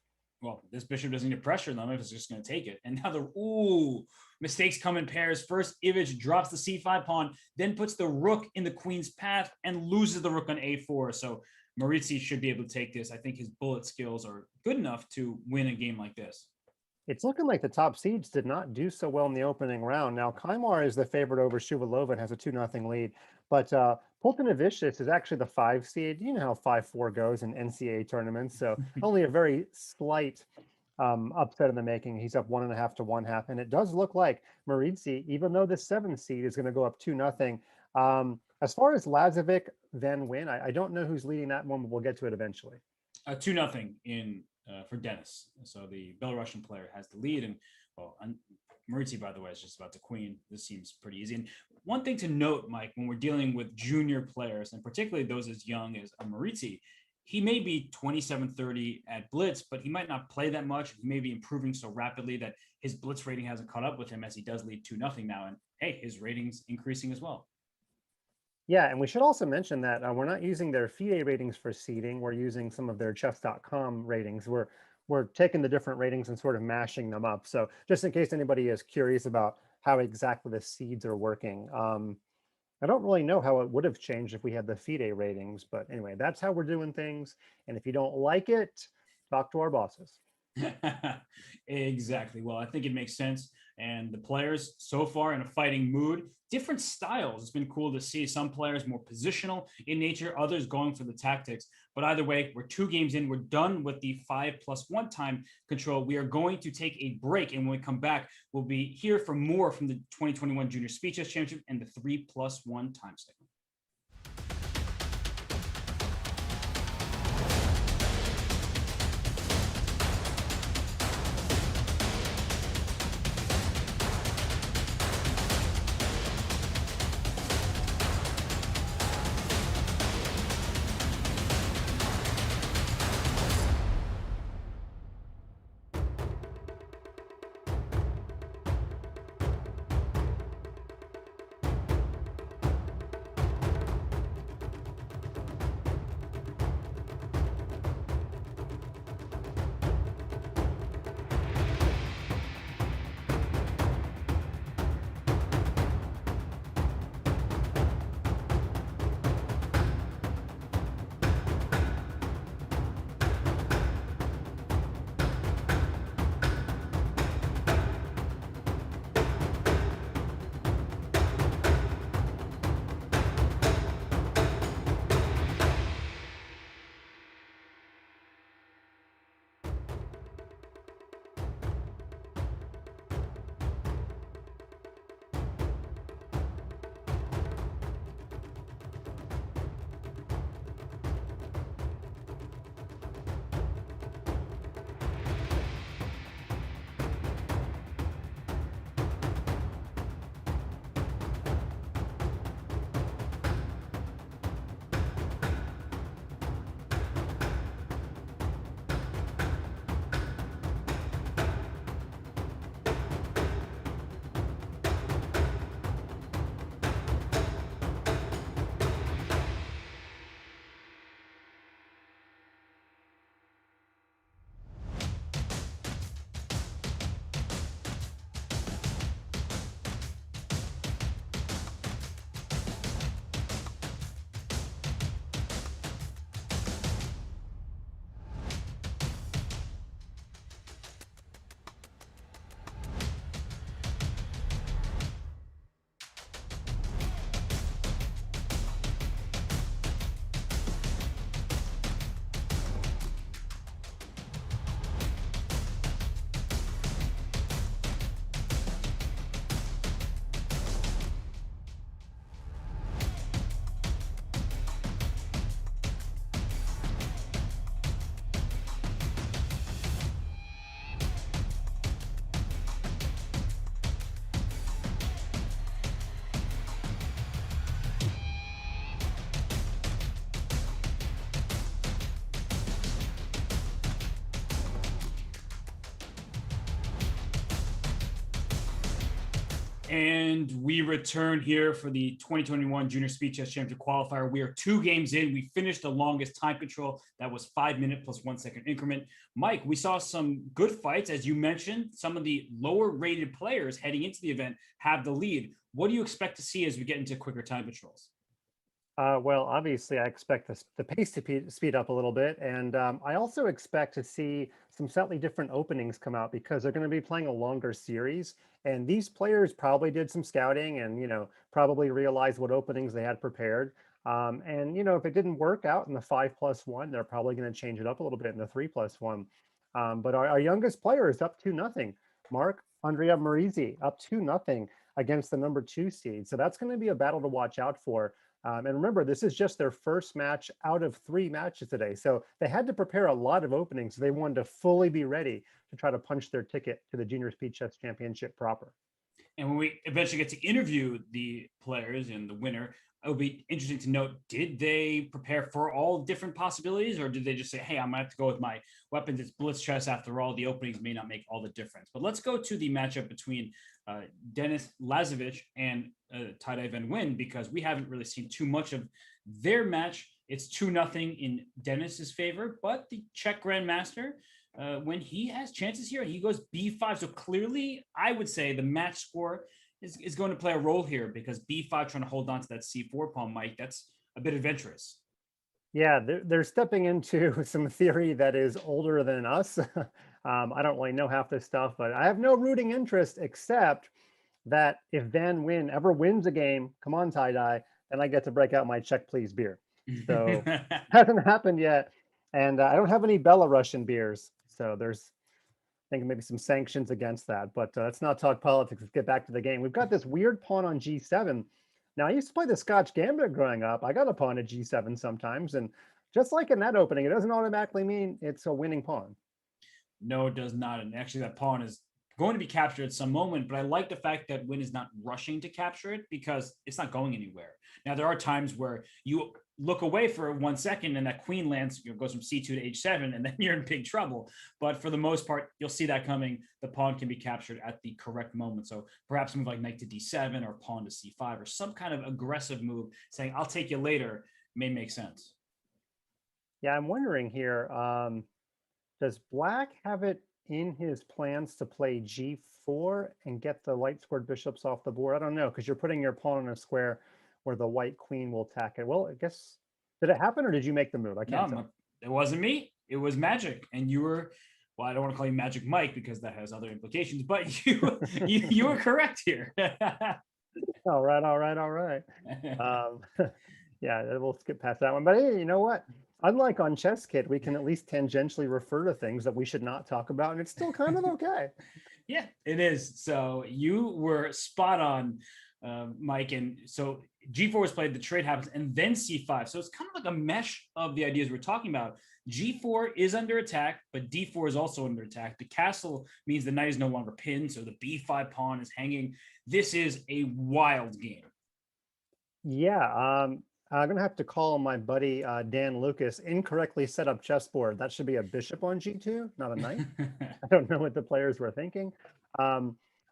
Well, this bishop doesn't need to pressure them if it's just going to take it. And now mistakes come in pairs. First, Ivic drops the C5 pawn, then puts the rook in the queen's path and loses the rook on A4. So Maurizi should be able to take this. I think his bullet skills are good enough to win a game like this. It's looking like the top seeds did not do so well in the opening round. Now, Kymer is the favorite over Shuvalova and has a 2-0 lead. But Pultinavicius is actually the 5 seed. You know how 5-4 goes in NCAA tournaments. So only a very slight upset in the making. He's up 1.5 to 1/2. And it does look like Maurizi, even though the 7th seed is going to go up 2-0. As far as Lazovic, Van Wyn, I don't know who's leading that one, but we'll get to it eventually. 2-0 in for Dennis. So the Belarusian player has the lead, and well, Maritzi, by the way, is just about to queen. This seems pretty easy. And one thing to note, Mike, when we're dealing with junior players, and particularly those as young as Maritzi, he may be 27-30 at Blitz, but he might not play that much. He may be improving so rapidly that his Blitz rating hasn't caught up with him, as he does lead 2-0 now. And hey, his rating's increasing as well. Yeah, and we should also mention that we're not using their FIDE ratings for seeding. We're using some of their Chess.com ratings. We're taking the different ratings and sort of mashing them up. So just in case anybody is curious about how exactly the seeds are working, I don't really know how it would have changed if we had the FIDE ratings. But anyway, that's how we're doing things. And if you don't like it, talk to our bosses. Exactly. Well, I think it makes sense. And the players so far in a fighting mood, different styles. It's been cool to see some players more positional in nature, others going for the tactics. But either way, we're 2 games in. We're done with the 5+1 time control. We are going to take a break. And when we come back, we'll be here for more from the 2021 Junior Speed Chess Championship and the 3+1 time segment. And we return here for the 2021 Junior Speed Chess Championship Qualifier. We are 2 games in. We finished the longest time control. That was 5 minute plus 1 second increment. Mike, we saw some good fights. As you mentioned, some of the lower rated players heading into the event have the lead. What do you expect to see as we get into quicker time controls? Well, obviously, I expect the pace to speed up a little bit. And I also expect to see some slightly different openings come out because they're going to be playing a longer series. And these players probably did some scouting and, probably realized what openings they had prepared. And, if it didn't work out in the 5+1, they're probably going to change it up a little bit in the 3+1. But our youngest player is up 2-0. Mark Andrea Marizzi up 2-0 against the number 2 seed. So that's going to be a battle to watch out for. And remember, this is just their first match out of 3 matches today. So they had to prepare a lot of openings. They wanted to fully be ready to try to punch their ticket to the Junior Speed Chess Championship proper. And when we eventually get to interview the players and the winner, it'll be interesting to note, did they prepare for all different possibilities, or did they just say, hey, I'm gonna have to go with my weapons? It's blitz chess after all. The openings may not make all the difference. But let's go to the matchup between Denis Lazovic and Tadej Van Wyn, because we haven't really seen too much of their match. It's 2-0 in Denis's favor, but the Czech Grandmaster, when he has chances here, he goes b5. So clearly, I would say the match score is going to play a role here, because b5 trying to hold on to that c4 pawn, Mike, that's a bit adventurous. Yeah, they're stepping into some theory that is older than us. I don't really know half this stuff, but I have no rooting interest except that if Van Wyn ever wins a game, come on, tie-dye, then I get to break out my Czech Please beer. So hasn't happened yet. And I don't have any Belarusian beers. So there's, I think, maybe some sanctions against that. But let's not talk politics. Let's get back to the game. We've got this weird pawn on g7. Now, I used to play the Scotch Gambit growing up. I got a pawn at g7 sometimes. And just like in that opening, it doesn't automatically mean it's a winning pawn. No, it does not. And actually, that pawn is going to be captured at some moment. But I like the fact that Wyn is not rushing to capture it, because it's not going anywhere. Now, there are times where you look away for 1 second and that queen lands, goes from c2 to h7, and then you're in big trouble. But for the most part, you'll see that coming. The pawn can be captured at the correct moment. So perhaps a move like knight to d7 or pawn to c5 or some kind of aggressive move saying, I'll take you later, may make sense. Yeah, I'm wondering here, does Black have it in his plans to play g4 and get the light squared bishops off the board? I don't know, because you're putting your pawn in a square where the white queen will attack it. Well, I guess, did it happen or did you make the move? I can't tell. It wasn't me. It was Magic. And you were, well, I don't want to call you Magic Mike because that has other implications, but you were correct here. All right. Yeah, we'll skip past that one. But hey, you know what? Unlike on ChessKid, we can at least tangentially refer to things that we should not talk about, and it's still kind of okay. Yeah, it is. So you were spot on, Mike. And so g4 was played, the trade happens, and then c5. So it's kind of like a mesh of the ideas we're talking about. g4 is under attack, but d4 is also under attack. The castle means the knight is no longer pinned, so the b5 pawn is hanging. This is a wild game. Yeah, I'm going to have to call my buddy Dan Lucas incorrectly set up chessboard. That should be a bishop on g2, not a knight. I don't know what the players were thinking.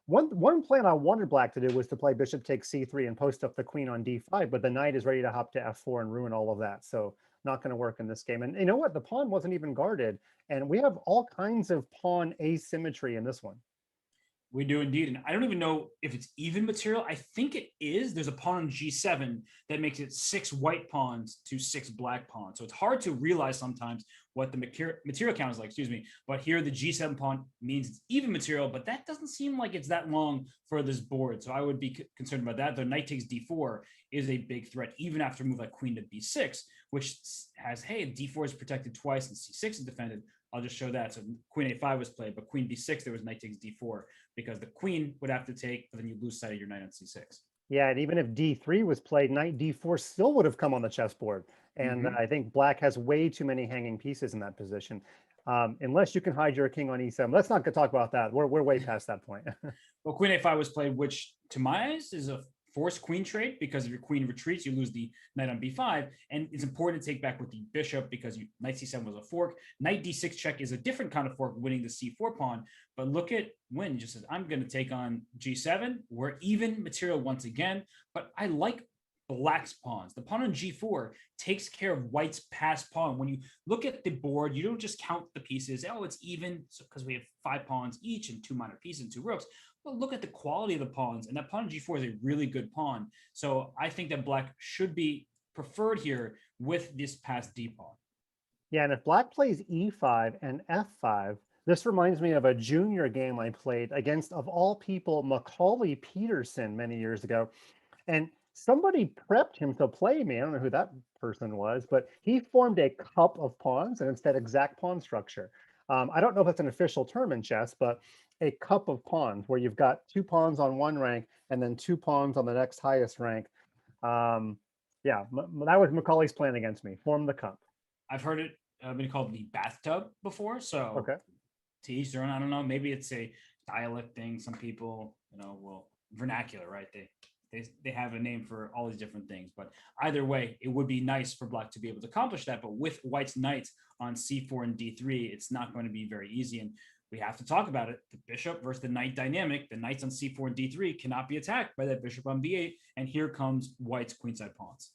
One plan I wanted Black to do was to play bishop takes c3 and post up the queen on d5, but the knight is ready to hop to f4 and ruin all of that. So not going to work in this game. And you know what? The pawn wasn't even guarded. And we have all kinds of pawn asymmetry in this one. We do indeed. And I don't even know if it's even material. I think it is. There's a pawn on g7 that makes it 6 white pawns to 6 black pawns. So it's hard to realize sometimes what the material count is like, excuse me. But here the g7 pawn means it's even material, but that doesn't seem like it's that long for this board. So I would be concerned about that. The knight takes d4 is a big threat, even after a move like queen to b6, which has, hey, d4 is protected twice and c6 is defended. I'll just show that. So queen a5 was played, but queen b6, there was knight takes d4, because the queen would have to take, but then you lose sight of your knight on c6. Yeah, and even if d3 was played, knight d4 still would have come on the chessboard. And I think Black has way too many hanging pieces in that position. Unless you can hide your king on e7. Let's not talk about that. We're way past that point. Well, queen a5 was played, which to my eyes is a forced queen trade, because if your queen retreats, you lose the knight on b5, and it's important to take back with the bishop because knight c7 was a fork. Knight d6 check is a different kind of fork, winning the c4 pawn. But look at Wyn, just says, I'm going to take on g7. We're even material once again, but I like Black's pawns. The pawn on g4 takes care of White's passed pawn. When you look at the board, you don't just count the pieces. Oh, it's even, so because we have 5 pawns each and 2 minor pieces and 2 rooks. Well, look at the quality of the pawns, and that pawn on g4 is a really good pawn. So I think that Black should be preferred here with this passed d pawn. Yeah, and if Black plays e5 and f5, this reminds me of a junior game I played against, of all people, Macaulay Peterson many years ago. And somebody prepped him to play me. I don't know who that person was, but he formed a cup of pawns and instead exact pawn structure. I don't know if that's an official term in chess, but a cup of pawns where you've got 2 pawns on one rank and then 2 pawns on the next highest rank. Yeah, that was Macaulay's plan against me. Form the cup. I've heard it been called the bathtub before. So Okay. to each their own. I don't know. Maybe it's a dialect thing. Some people, will vernacular, right? They have a name for all these different things. But either way, it would be nice for Black to be able to accomplish that. But with White's knights on c4 and d3, it's not going to be very easy. And we have to talk about it. The bishop versus the knight dynamic. The knights on c4 and d3 cannot be attacked by that bishop on b8. And here comes White's queenside pawns.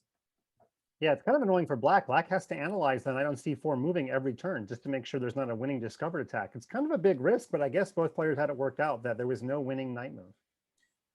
Yeah, it's kind of annoying for Black. Black has to analyze the knight on c4 moving every turn just to make sure there's not a winning discovered attack. It's kind of a big risk, but I guess both players had it worked out that there was no winning knight move.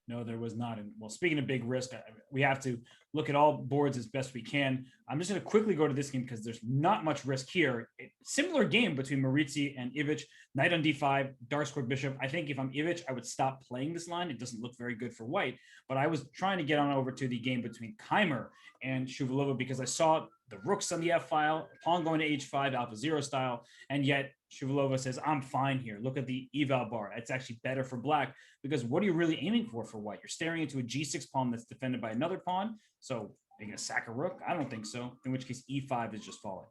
No, there was not. And well, speaking of big risk, we have to look at all boards as best we can. I'm just going to quickly go to this game because there's not much risk here. Similar game between Maurizi and Ivic. Knight on d5, dark square bishop. I think if I'm Ivic, I would stop playing this line. It doesn't look very good for White. But I was trying to get on over to the game between Kymer and Shuvalova because I saw the rooks on the F file, pawn going to h5, alpha 0 style, and yet Shuvalova says, I'm fine here. Look at the eval bar. It's actually better for Black because what are you really aiming for White? You're staring into a g6 pawn that's defended by another pawn. So are you going to sack a rook? I don't think so. In which case, e5 is just falling.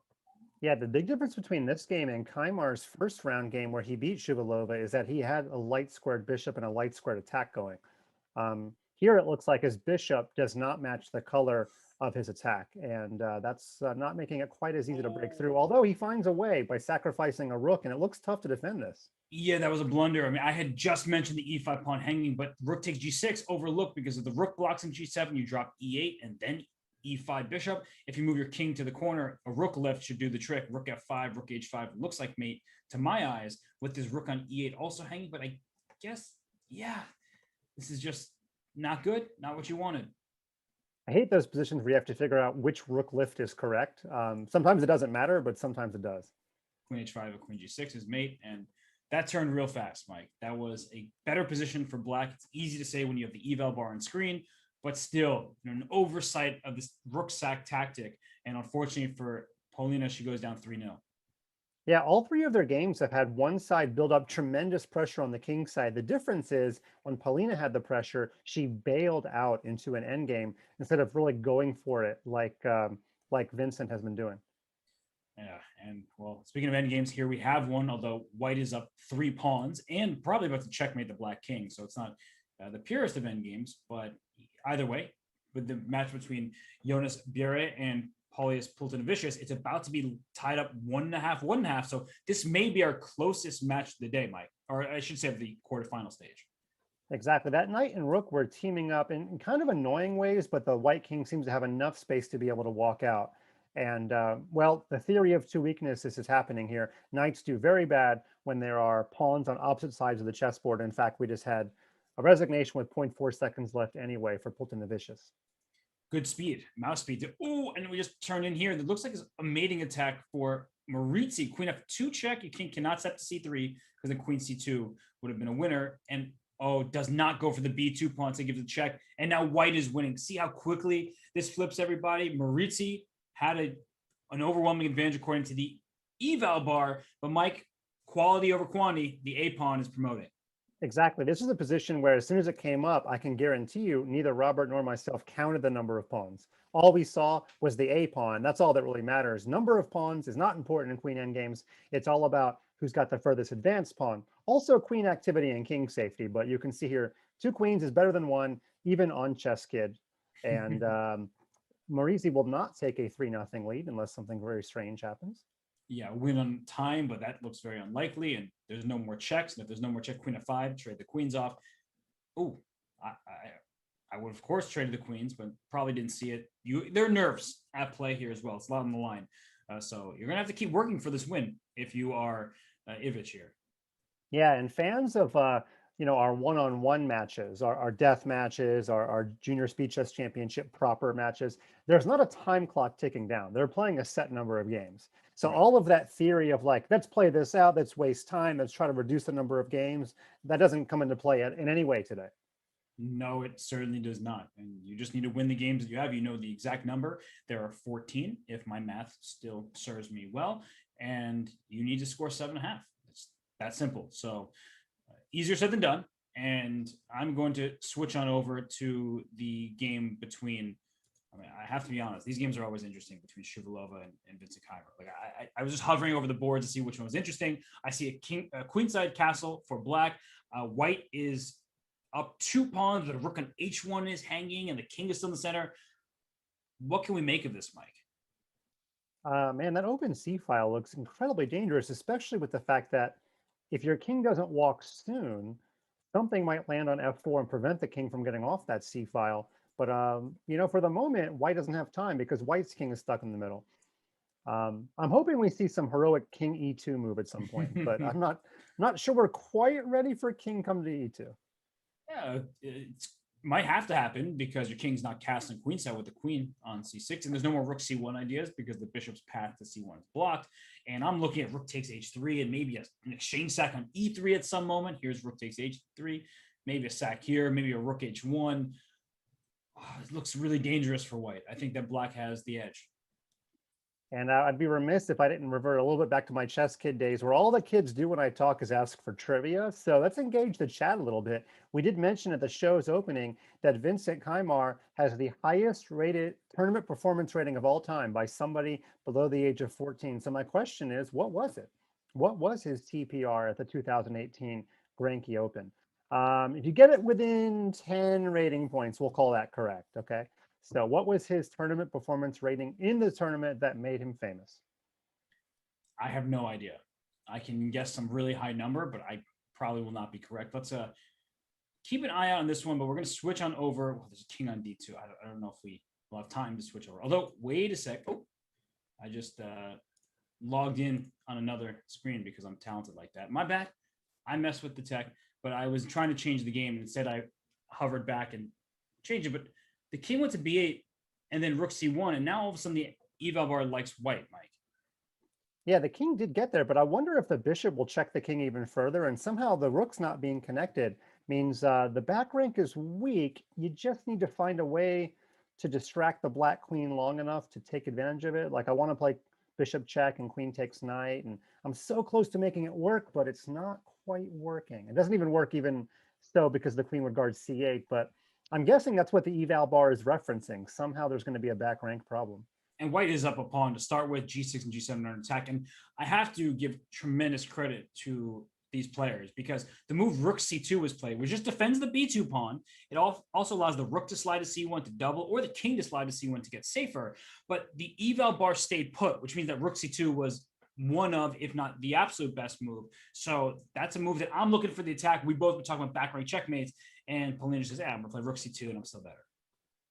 Yeah, the big difference between this game and Kymar's first round game where he beat Shuvalova is that he had a light squared bishop and a light squared attack going. Here it looks like his bishop does not match the color of his attack, and that's not making it quite as easy to break through, although he finds a way by sacrificing a rook, and it looks tough to defend this. Yeah, that was a blunder. I mean, I had just mentioned the e5 pawn hanging, but rook takes g6 overlooked because if the rook blocks in g7, you drop e8 and then e5 bishop. If you move your king to the corner, a rook left should do the trick. Rook f5, rook h5 looks like mate to my eyes with this rook on e8 also hanging, but I guess, yeah, this is just not good, not what you wanted. I hate those positions where you have to figure out which rook lift is correct. Sometimes it doesn't matter, but sometimes it does. Queen h5 or queen g6 is mate, and that turned real fast, Mike. That was a better position for Black. It's easy to say when you have the eval bar on screen, but still an oversight of this rook sack tactic. And unfortunately for Paulina, she goes down 3-0. Yeah, all three of their games have had one side build up tremendous pressure on the king side. The difference is when Paulina had the pressure, she bailed out into an endgame instead of really going for it like Vincent has been doing. Yeah, and well, speaking of endgames, here we have one, although White is up 3 pawns and probably about to checkmate the Black king. So it's not the purest of endgames, but either way, with the match between Jonas Bjerre and Paulius Pultinavicius, it's about to be tied up 1.5. So this may be our closest match of the day, Mike, or I should say of the quarterfinal stage. Exactly. That knight and rook were teaming up in kind of annoying ways, but the white king seems to have enough space to be able to walk out. And well, the theory of two weaknesses is happening here. Knights do very bad when there are pawns on opposite sides of the chessboard. In fact, we just had a resignation with 0.4 seconds left anyway for Pultinavicius. Good speed, mouse speed. Oh, and we just turned in here. It looks like it's a mating attack for Maurizi. Queen f2 check. Your king cannot step to c3 because then queen c2 would have been a winner. And does not go for the b2 pawn to give the check. And now White is winning. See how quickly this flips everybody. Maurizi had an overwhelming advantage according to the eval bar, but Mike, quality over quantity, the a pawn is promoting. Exactly. This is a position where as soon as it came up, I can guarantee you neither Robert nor myself counted the number of pawns. All we saw was the a pawn. That's all that really matters. Number of pawns is not important in queen endgames. It's all about who's got the furthest advanced pawn. Also queen activity and king safety, but you can see here, 2 queens is better than 1, even on ChessKid. And Maurizi will not take a 3-0 lead unless something very strange happens. Yeah, win on time, but that looks very unlikely. And there's no more checks. And if there's no more check, queen f5, trade the queens off. Oh, I would of course traded the queens, but probably didn't see it. There are nerves at play here as well. It's a lot on the line. So you're gonna have to keep working for this win if you are Ivic here. Yeah, and fans of our one-on-one matches, our death matches, our junior speed chess championship proper matches, there's not a time clock ticking down. They're playing a set number of games. So all of that theory of like, let's play this out, let's waste time, let's try to reduce the number of games, that doesn't come into play in any way today. No, it certainly does not. And you just need to win the games that you have. You know the exact number. There are 14, if my math still serves me well. And you need to score 7.5. It's that simple. So easier said than done. And I'm going to switch on over to the game between I mean, I have to be honest. These games are always interesting between Shuvalova and Vincent Kymer. Like I was just hovering over the board to see which one was interesting. I see a queenside castle for black. White is up 2 pawns. The rook on h1 is hanging, and the king is still in the center. What can we make of this, Mike? Man, that open C file looks incredibly dangerous, especially with the fact that if your king doesn't walk soon, something might land on f4 and prevent the king from getting off that C file. But for the moment, white doesn't have time because white's king is stuck in the middle. I'm hoping we see some heroic king e2 move at some point, but I'm not sure we're quite ready for king come to e2. Yeah, it might have to happen because your king's not castling queenside with the queen on c6, and there's no more rook c1 ideas because the bishop's path to c1 is blocked. And I'm looking at rook takes h3 and maybe an exchange sack on e3 at some moment. Here's rook takes h3, maybe a sack here, maybe a rook h1. It looks really dangerous for white. I think that black has the edge. And I'd be remiss if I didn't revert a little bit back to my ChessKid days where all the kids do when I talk is ask for trivia. So let's engage the chat a little bit. We did mention at the show's opening that Vincent Kymer has the highest rated tournament performance rating of all time by somebody below the age of 14. So my question is, what was it? What was his TPR at the 2018 Granky Open? If you get it within 10 rating points, we'll call that correct, okay? So what was his tournament performance rating in the tournament that made him famous? I have no idea. I can guess some really high number, but I probably will not be correct. Let's keep an eye out on this one, but we're going to switch on over. Well, there's a king on d2. I don't know if we will have time to switch over. Although, wait a sec. Oh, I just logged in on another screen because I'm talented like that. My bad. I messed with the tech, but I was trying to change the game. Instead, I hovered back and changed it, but the king went to b8 and then rook c1, and now all of a sudden the eval bar likes white, Mike. Yeah, the king did get there, but I wonder if the bishop will check the king even further, and somehow the rook's not being connected means the back rank is weak. You just need to find a way to distract the black queen long enough to take advantage of it. Like I want to play bishop check and queen takes knight, and I'm so close to making it work, but it's not quite working. It doesn't even work even so because the queen would guard c8, but I'm guessing that's what the eval bar is referencing. Somehow there's going to be a back rank problem. And white is up a pawn to start with. G6 and G7 are an attack. And I have to give tremendous credit to these players because the move rook c2 was played, which just defends the b2 pawn. It also allows the rook to slide to c1 to double or the king to slide to c1 to get safer. But the eval bar stayed put, which means that rook c2 was one of, if not the absolute best move. So that's a move that I'm looking for the attack. We both were talking about back rank checkmates. And Polina says, I'm going to play rook c2 and I'm still better.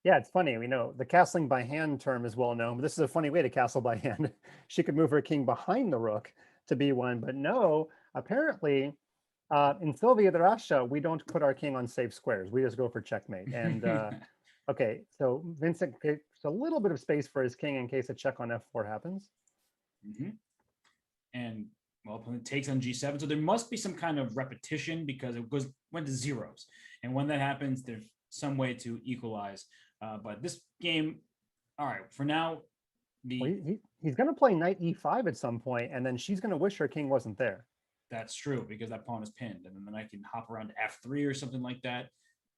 Yeah, it's funny. We know the castling by hand term is well known, but this is a funny way to castle by hand. She could move her king behind the rook to b1, but no, apparently in Sylvia de Rasha, we don't put our king on safe squares. We just go for checkmate. And okay, so Vincent takes a little bit of space for his king in case a check on f4 happens. Mm-hmm. And well, opponent takes on g7, so there must be some kind of repetition because it went to zeros, and when that happens, there's some way to equalize. But this game, all right, for now, he's going to play knight e5 at some point, and then she's going to wish her king wasn't there. That's true because that pawn is pinned, and then the knight can hop around to f3 or something like that.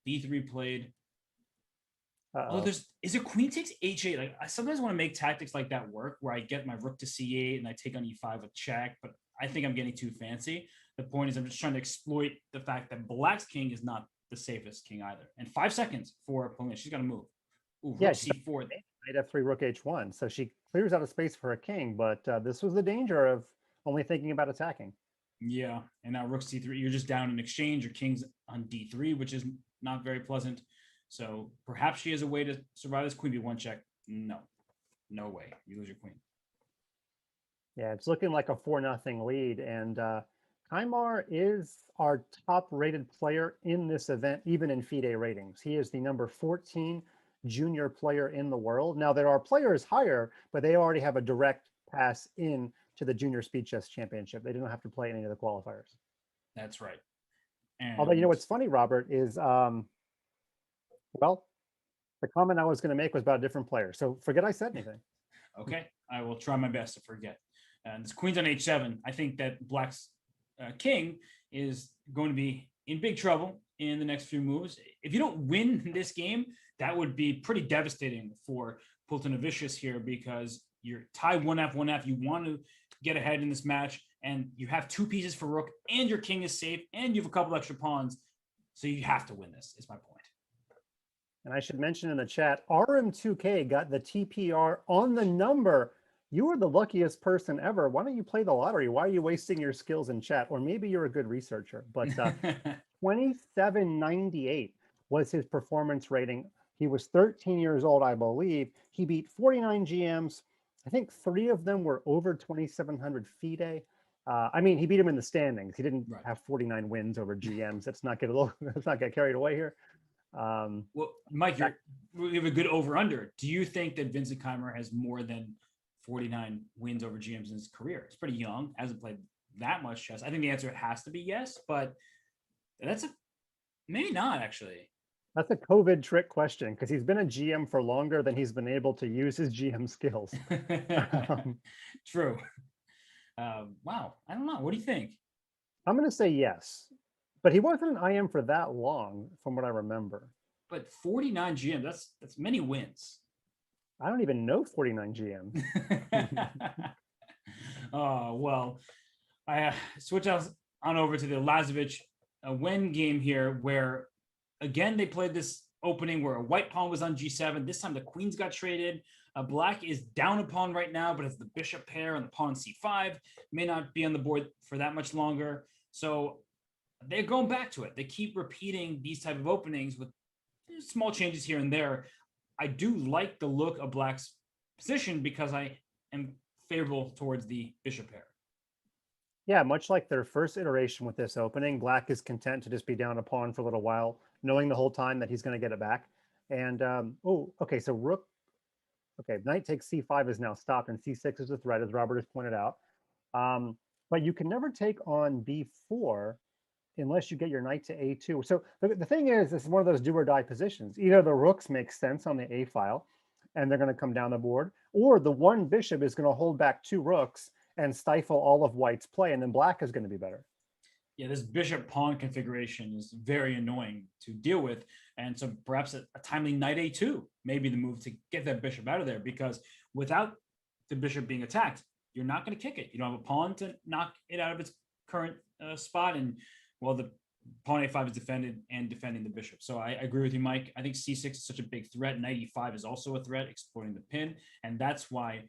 b3 played. Oh, is it queen takes h8? Like I sometimes want to make tactics like that work, where I get my rook to c8 and I take on e5 with check, but I think I'm getting too fancy. The point is I'm just trying to exploit the fact that black's king is not the safest king either. And 5 seconds for Polina. She's got to move. Ooh, yeah, rook c4. Knight f3, rook h1. So she clears out of space for a king, but this was the danger of only thinking about attacking. Yeah, and now rook c3. You're just down in exchange. Your king's on d3, which is not very pleasant. So perhaps she has a way to survive this queen b1 check. No way. You lose your queen. Yeah, it's looking like a 4-0 lead, and Kymer is our top-rated player in this event, even in FIDE ratings. He is the number 14 junior player in the world. Now, there are players higher, but they already have a direct pass in to the Junior Speed Chess Championship. They don't have to play any of the qualifiers. That's right. And although, you know what's funny, Robert, is, well, the comment I was going to make was about a different player. So forget I said anything. Okay, I will try my best to forget. And this queen's on h7. I think that black's king is going to be in big trouble in the next few moves. If you don't win this game, that would be pretty devastating for Pultonovicius here, because you're tied 1F. You want to get ahead in this match, and you have 2 pieces for rook, and your king is safe, and you have a couple extra pawns. So you have to win this, is my point. And I should mention in the chat, RM2K got the TPR on the number. You are the luckiest person ever. Why don't you play the lottery? Why are you wasting your skills in chat? Or maybe you're a good researcher. But 2798 was his performance rating. He was 13 years old, I believe. He beat 49 GMs. I think 3 of them were over 2,700 FIDE. I mean, he beat him in the standings. He didn't have 49 wins over GMs. Let's not get carried away here. Well, Mike, we have a good over-under. Do you think that Vincent Kymer has more than 49 wins over GMs in his career? He's pretty young, hasn't played that much chess. I think the answer has to be yes, but that's maybe not, actually. That's a COVID trick question, because he's been a GM for longer than he's been able to use his GM skills. True. Wow. I don't know. What do you think? I'm going to say yes, but he wasn't an IM for that long, from what I remember. But 49 GM, that's many wins. I don't even know 49 GMs. Oh, well, I switch on over to the Lazovic Wen game here, where again they played this opening where a white pawn was on G7. This time the queens got traded. Black is down a pawn right now, but it's the bishop pair and the pawn C5 may not be on the board for that much longer. So they're going back to it. They keep repeating these type of openings with small changes here and there. I do like the look of Black's position because I am favorable towards the bishop pair. Yeah, much like their first iteration with this opening, Black is content to just be down a pawn for a little while, knowing the whole time that he's going to get it back. And, okay, so rook, okay, knight takes C5 is now stopped, and C6 is a threat, as Robert has pointed out. But you can never take on B4 unless you get your knight to A2. So the thing is, this is one of those do or die positions. Either the rooks make sense on the A file, and they're going to come down the board, or the one bishop is going to hold back 2 rooks and stifle all of white's play, and then Black is going to be better. Yeah, this bishop pawn configuration is very annoying to deal with. And so perhaps a timely knight A2 may be the move to get that bishop out of there, because without the bishop being attacked, you're not going to kick it. You don't have a pawn to knock it out of its current spot. And well, the pawn A5 is defending the bishop. So I agree with you, Mike. I think C6 is such a big threat. Knight E5 is also a threat, exploiting the pin. And that's why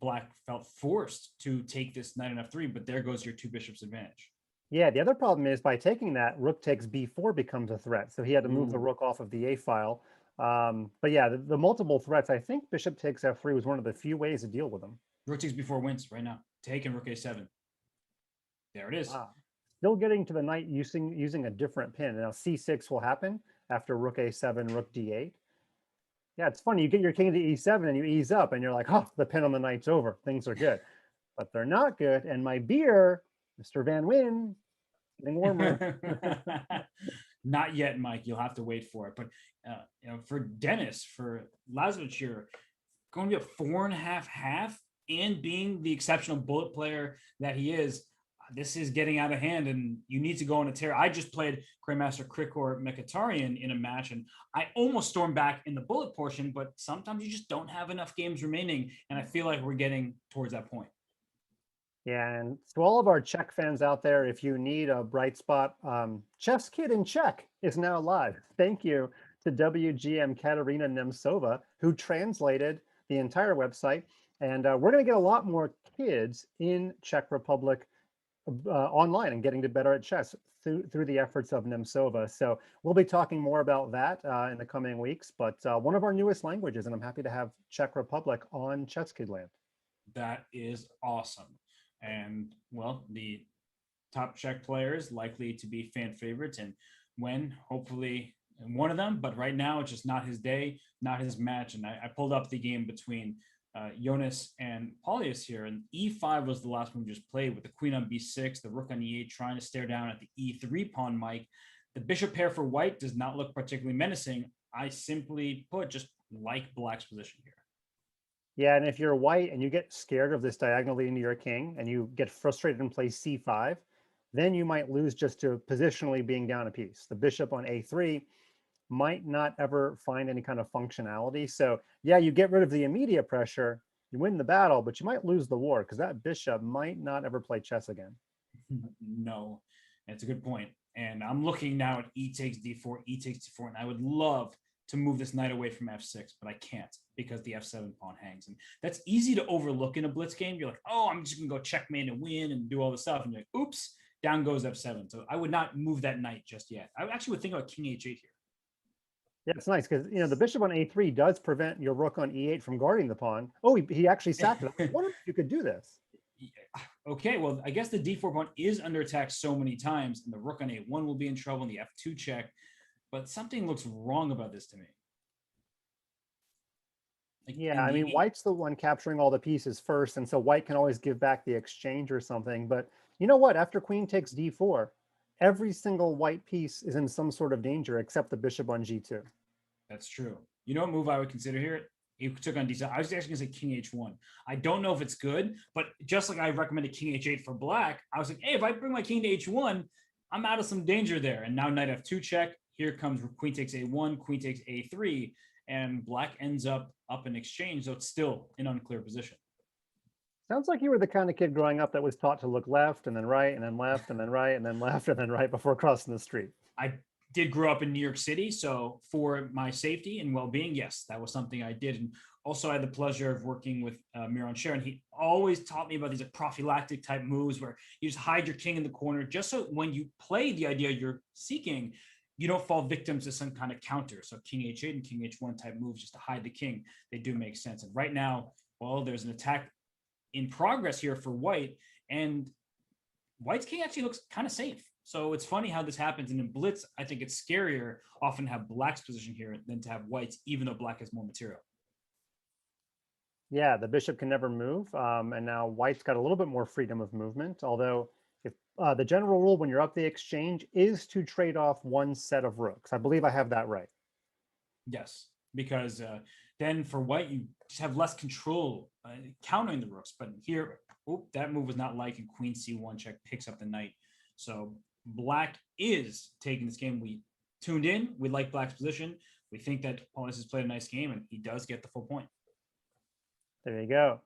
Black felt forced to take this knight on F3, but there goes your 2 bishops advantage. Yeah, the other problem is by taking that, rook takes B4 becomes a threat. So he had to move the rook off of the A file. But yeah, the multiple threats, I think bishop takes F3 was one of the few ways to deal with them. Rook takes B4 wins right now. Take and rook A7. There it is. Wow. Still getting to the knight using a different pin. Now C6 will happen after rook A7, rook D8. Yeah, it's funny. You get your king to E7 and you ease up and you're like, oh, the pin on the knight's over. Things are good. But they're not good. And my beer, Mr. Van Wyn, getting warmer. Not yet, Mike. You'll have to wait for it. But for Dennis, for Lazovic here, going to be a 4.5/2 and being the exceptional bullet player that he is, this is getting out of hand, and you need to go on a tear. I just played Grandmaster Krikor Mkhitaryan in a match, and I almost stormed back in the bullet portion, but sometimes you just don't have enough games remaining, and I feel like we're getting towards that point. Yeah, and to all of our Czech fans out there, if you need a bright spot, ChessKid in Czech is now live. Thank you to WGM Katarina Nemcova, who translated the entire website. And we're going to get a lot more kids in Czech Republic online and getting to better at chess through the efforts of Nemcova. So we'll be talking more about that in the coming weeks. But one of our newest languages, and I'm happy to have Czech Republic on ChessKid land. That is awesome. And well, the top Czech players likely to be fan favorites, and when hopefully one of them, but right now it's just not his day, not his match. And I pulled up the game between Jonas and Paulius here, and E5 was the last move just played with the queen on B6, the rook on E8, trying to stare down at the E3 pawn, Mike. The bishop pair for white does not look particularly menacing. I simply put just like Black's position here. Yeah, and if you're white and you get scared of this diagonal leading to your king and you get frustrated and play C5, then you might lose just to positionally being down a piece. The bishop on a3 might not ever find any kind of functionality. So yeah, you get rid of the immediate pressure, you win the battle, but you might lose the war because that bishop might not ever play chess again. No, that's a good point. And I'm looking now at e takes d4, e takes d4, and I would love to move this knight away from f6, but I can't because the f7 pawn hangs. And that's easy to overlook in a blitz game. You're like, oh, I'm just going to go checkmate and win and do all this stuff. And you're like, oops, down goes f7. So I would not move that knight just yet. I actually would think about king h8 here. Yeah, it's nice because, you know, the bishop on a3 does prevent your rook on e8 from guarding the pawn. Oh, he actually sacked it. I wonder if you could do this. Okay, well, I guess the d4 pawn is under attack so many times, and the rook on a1 will be in trouble in the f2 check, but something looks wrong about this to me. Like, Yeah, I mean, white's the one capturing all the pieces first, and so white can always give back the exchange or something. But you know what? After queen takes d4, every single white piece is in some sort of danger except the bishop on g2. That's true. You know what move I would consider here? He took on d7. I was actually going to say king h1. I don't know if it's good, but just like I recommended king h8 for black, I was like, hey, if I bring my king to h1, I'm out of some danger there. And now knight f2 check. Here comes queen takes a1, queen takes a3, and black ends up in exchange, so it's still an unclear position. Sounds like you were the kind of kid growing up that was taught to look left and then right and then left and then right and then left and then right before crossing the street. I did grow up in New York City, so for my safety and well-being, yes, that was something I did. And also I had the pleasure of working with Miron Sharon. He always taught me about these prophylactic type moves where you just hide your king in the corner just so when you play the idea you're seeking, you don't fall victim to some kind of counter. So king h8 and king h1 type moves just to hide the king, they do make sense. And right now, well, there's an attack in progress here for white, and white's king actually looks kind of safe. So it's funny how this happens. And in blitz, I think it's scarier often have black's position here than to have white's, even though black has more material. Yeah, the bishop can never move. And now white's got a little bit more freedom of movement, although if the general rule when you're up the exchange is to trade off one set of rooks. I believe I have that right. Yes, because then for white, you just have less control countering the rooks. But here, that move was not like in queen c1 check picks up the knight. So black is taking this game. We tuned in. We like black's position. We think that Paulus has played a nice game, and he does get the full point. There you go.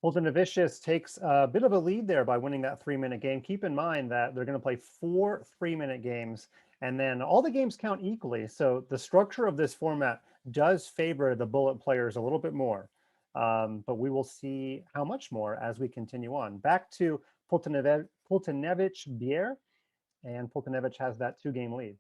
Poltavicius takes a bit of a lead there by winning that 3-minute game. Keep in mind that they're going to play 4 3-minute games, and then all the games count equally. So the structure of this format does favor the bullet players a little bit more. But we will see how much more as we continue on. Back to Poltavicius-Bier, and Poltavicius has that 2-game lead.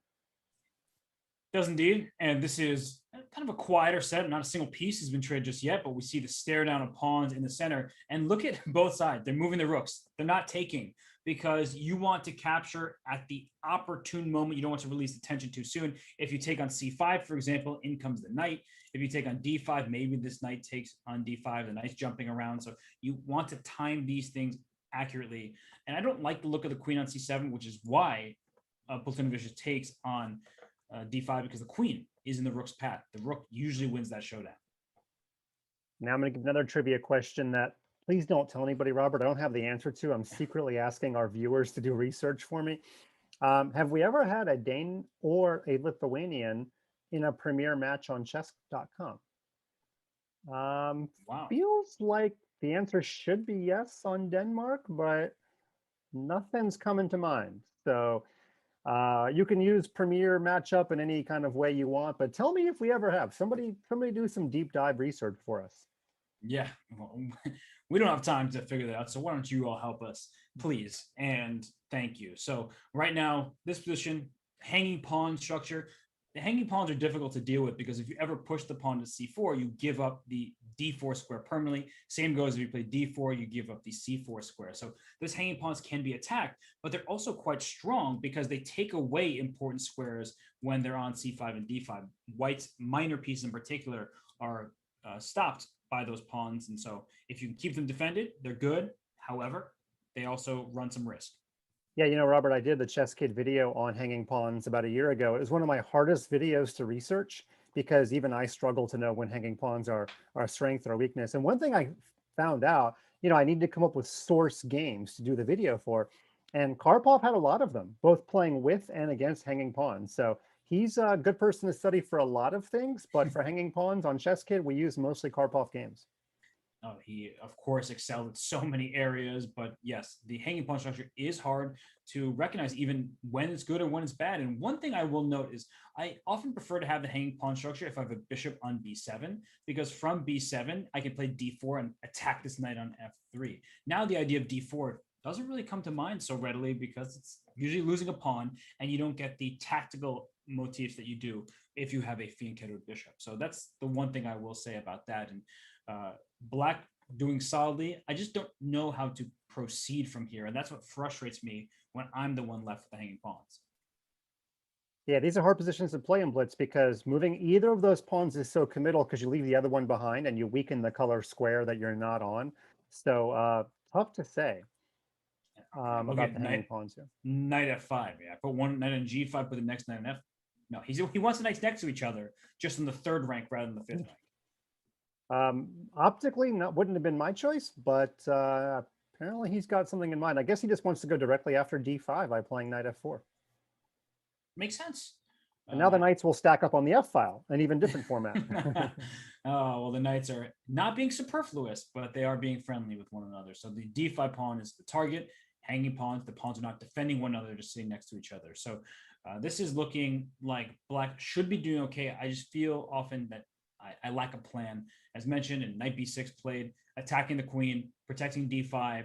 Does indeed. And this is kind of a quieter set. Not a single piece has been traded just yet, but we see the stare down of pawns in the center. And look at both sides. They're moving the rooks. They're not taking because you want to capture at the opportune moment. You don't want to release the tension too soon. If you take on c5, for example, in comes the knight. If you take on d5, maybe this knight takes on d5. The knight's jumping around. So you want to time these things accurately. And I don't like the look of the queen on c7, which is why Poltavicius takes on d5, because the queen is in the rook's path. The rook usually wins that showdown. Now I'm going to give another trivia question that please don't tell anybody, Robert. I don't have the answer to. I'm secretly asking our viewers to do research for me. Have we ever had a Dane or a Lithuanian in a premier match on Chess.com? Wow. Feels like the answer should be yes on Denmark, but nothing's coming to mind. So you can use Premier Matchup in any kind of way you want, but tell me if we ever have. Somebody do some deep dive research for us. Yeah, well, we don't have time to figure that out. So why don't you all help us, please? And thank you. So right now, this position, hanging pawn structure, the hanging pawns are difficult to deal with because if you ever push the pawn to c4, you give up the d4 square permanently. Same goes if you play d4, you give up the c4 square. So those hanging pawns can be attacked, but they're also quite strong because they take away important squares when they're on c5 and d5. White's minor pieces in particular are stopped by those pawns. And so if you can keep them defended, they're good. However, they also run some risk. Yeah, you know, Robert, I did the ChessKid video on hanging pawns about a year ago. It was one of my hardest videos to research because even I struggle to know when hanging pawns are a strength or a weakness. And one thing I found out, you know, I need to come up with source games to do the video for. And Karpov had a lot of them, both playing with and against hanging pawns. So he's a good person to study for a lot of things, but for hanging pawns on ChessKid, we use mostly Karpov games. He, of course, excelled in so many areas, but yes, the hanging pawn structure is hard to recognize even when it's good or when it's bad. And one thing I will note is I often prefer to have the hanging pawn structure if I have a bishop on b7, because from b7, I can play d4 and attack this knight on f3. Now the idea of d4 doesn't really come to mind so readily because it's usually losing a pawn and you don't get the tactical motifs that you do if you have a fianchettoed bishop. So that's the one thing I will say about that. And Black doing solidly. I just don't know how to proceed from here. And that's what frustrates me when I'm the one left with the hanging pawns. Yeah, these are hard positions to play in Blitz because moving either of those pawns is so committal because you leave the other one behind and you weaken the color square that you're not on. So tough to say about the hanging pawns here. Knight f5. Yeah, put one knight on g5, put the next knight on f. No, he wants the knights next to each other, just in the third rank rather than the fifth rank. Optically, wouldn't have been my choice, but apparently he's got something in mind. I guess he just wants to go directly after d5 by playing knight f4. Makes sense. And now the knights will stack up on the f file, an even different format. Oh, well, the knights are not being superfluous, but they are being friendly with one another. So the d5 pawn is the target. Hanging pawns, the pawns are not defending one another, just sitting next to each other. So this is looking like Black should be doing okay. I just feel often that I lack a plan. As mentioned, in knight b6 played, attacking the queen, protecting d5,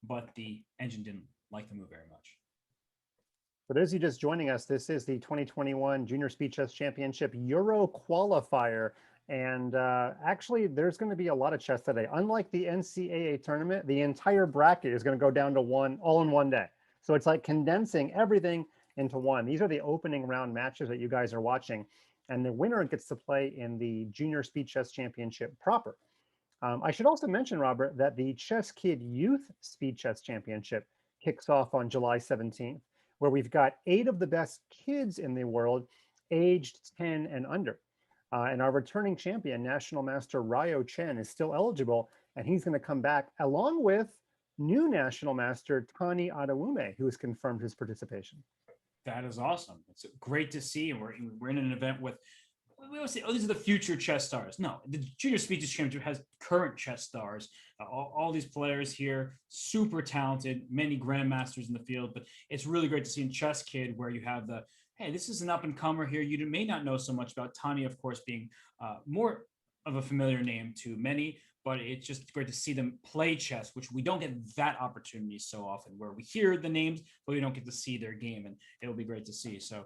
but the engine didn't like the move very much. For those of you just joining us, this is the 2021 Junior Speed Chess Championship Euro Qualifier. And actually, there's going to be a lot of chess today. Unlike the NCAA tournament, the entire bracket is going to go down to one, all in one day. So it's like condensing everything into one. These are the opening round matches that you guys are watching. And the winner gets to play in the Junior Speed Chess Championship proper. I should also mention, Robert, that the ChessKid Youth Speed Chess Championship kicks off on July 17th, where we've got 8 of the best kids in the world aged 10 and under. And our returning champion, National Master Ryo Chen, is still eligible, and he's going to come back along with new National Master Tani Adewume, who has confirmed his participation. That is awesome. It's great to see. And we're in an event with, we always say, oh, these are the future chess stars. No, the Junior Speed Chess Championship has current chess stars. All these players here, super talented, many grandmasters in the field. But it's really great to see in ChessKid where you have the, hey, this is an up-and-comer here. You may not know so much about Tani, of course, being more of a familiar name to many, but it's just great to see them play chess, which we don't get that opportunity so often, where we hear the names, but we don't get to see their game, and it'll be great to see. So,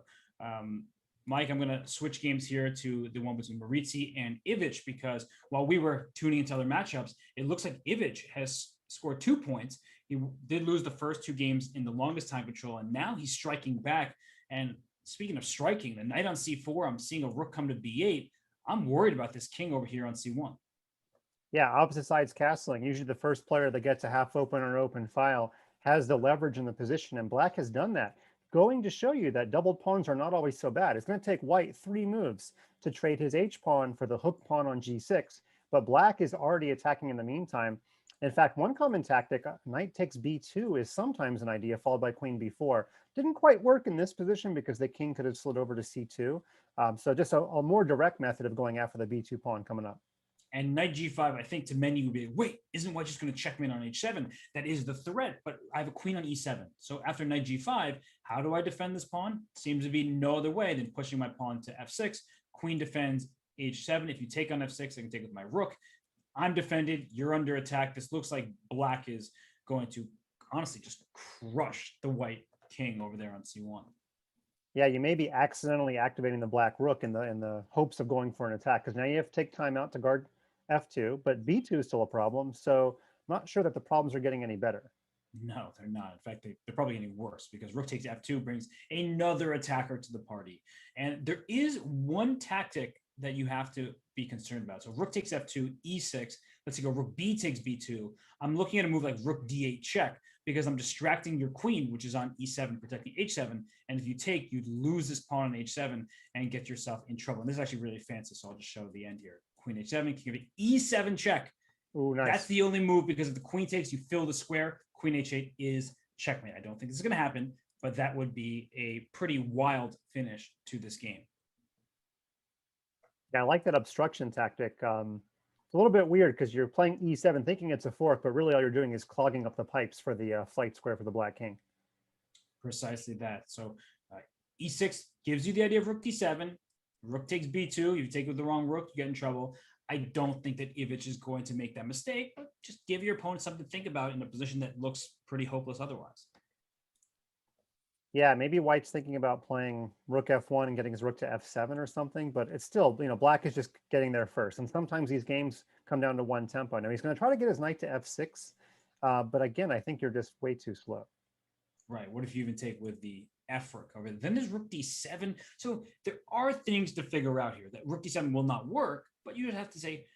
Mike, I'm going to switch games here to the one between Maurizi and Ivic, because while we were tuning into other matchups, it looks like Ivic has scored 2 points. He did lose the first 2 games in the longest time control, and now he's striking back. And speaking of striking, the knight on c4, I'm seeing a rook come to b8. I'm worried about this king over here on c1. Yeah, opposite sides castling. Usually the first player that gets a half open or open file has the leverage in the position, and Black has done that. Going to show you that doubled pawns are not always so bad. It's going to take White 3 moves to trade his h-pawn for the hook pawn on g6, but Black is already attacking in the meantime. In fact, one common tactic, knight takes b2, is sometimes an idea, followed by queen b4. Didn't quite work in this position because the king could have slid over to c2. So just a more direct method of going after the b2 pawn coming up. And knight g5, I think to many would be like, wait, isn't White just going to checkmate on h7? That is the threat, but I have a queen on e7. So after knight g5, how do I defend this pawn? Seems to be no other way than pushing my pawn to f6. Queen defends h7. If you take on f6, I can take with my rook. I'm defended. You're under attack. This looks like Black is going to honestly just crush the White king over there on c1. Yeah, you may be accidentally activating the Black rook in the hopes of going for an attack, because now you have to take time out to guard f2, but b2 is still a problem. So I'm not sure that the problems are getting any better. No, they're not. In fact, they're probably getting worse, because rook takes f2 brings another attacker to the party. And there is one tactic that you have to be concerned about. So rook takes f2, e6. Let's say go rook b takes b2. I'm looking at a move like rook d8 check, because I'm distracting your queen, which is on e7, protecting h7. And if you take, you'd lose this pawn on h7 and get yourself in trouble. And this is actually really fancy, so I'll just show the end here. Queen h7, king of e7 check. Ooh, nice. That's the only move, because if the queen takes, you fill the square. Queen h8 is checkmate. I don't think this is going to happen, but that would be a pretty wild finish to this game. Yeah, I like that obstruction tactic. It's a little bit weird because you're playing e7 thinking it's a fork, but really all you're doing is clogging up the pipes for the flight square for the black king. Precisely that. So e6 gives you the idea of rook d7. Rook takes b2. If you take it with the wrong rook, you get in trouble. I don't think that Ivic is going to make that mistake, but just give your opponent something to think about in a position that looks pretty hopeless otherwise. Yeah, maybe White's thinking about playing rook f1 and getting his rook to f7 or something, but it's still, black is just getting there first. And sometimes these games come down to one tempo. Now he's going to try to get his knight to f6, but again, I think you're just way too slow. Right. What if you even take with the F rook over there? Then there's rook d7. So there are things to figure out here that rook d7 will not work, but you would have to say,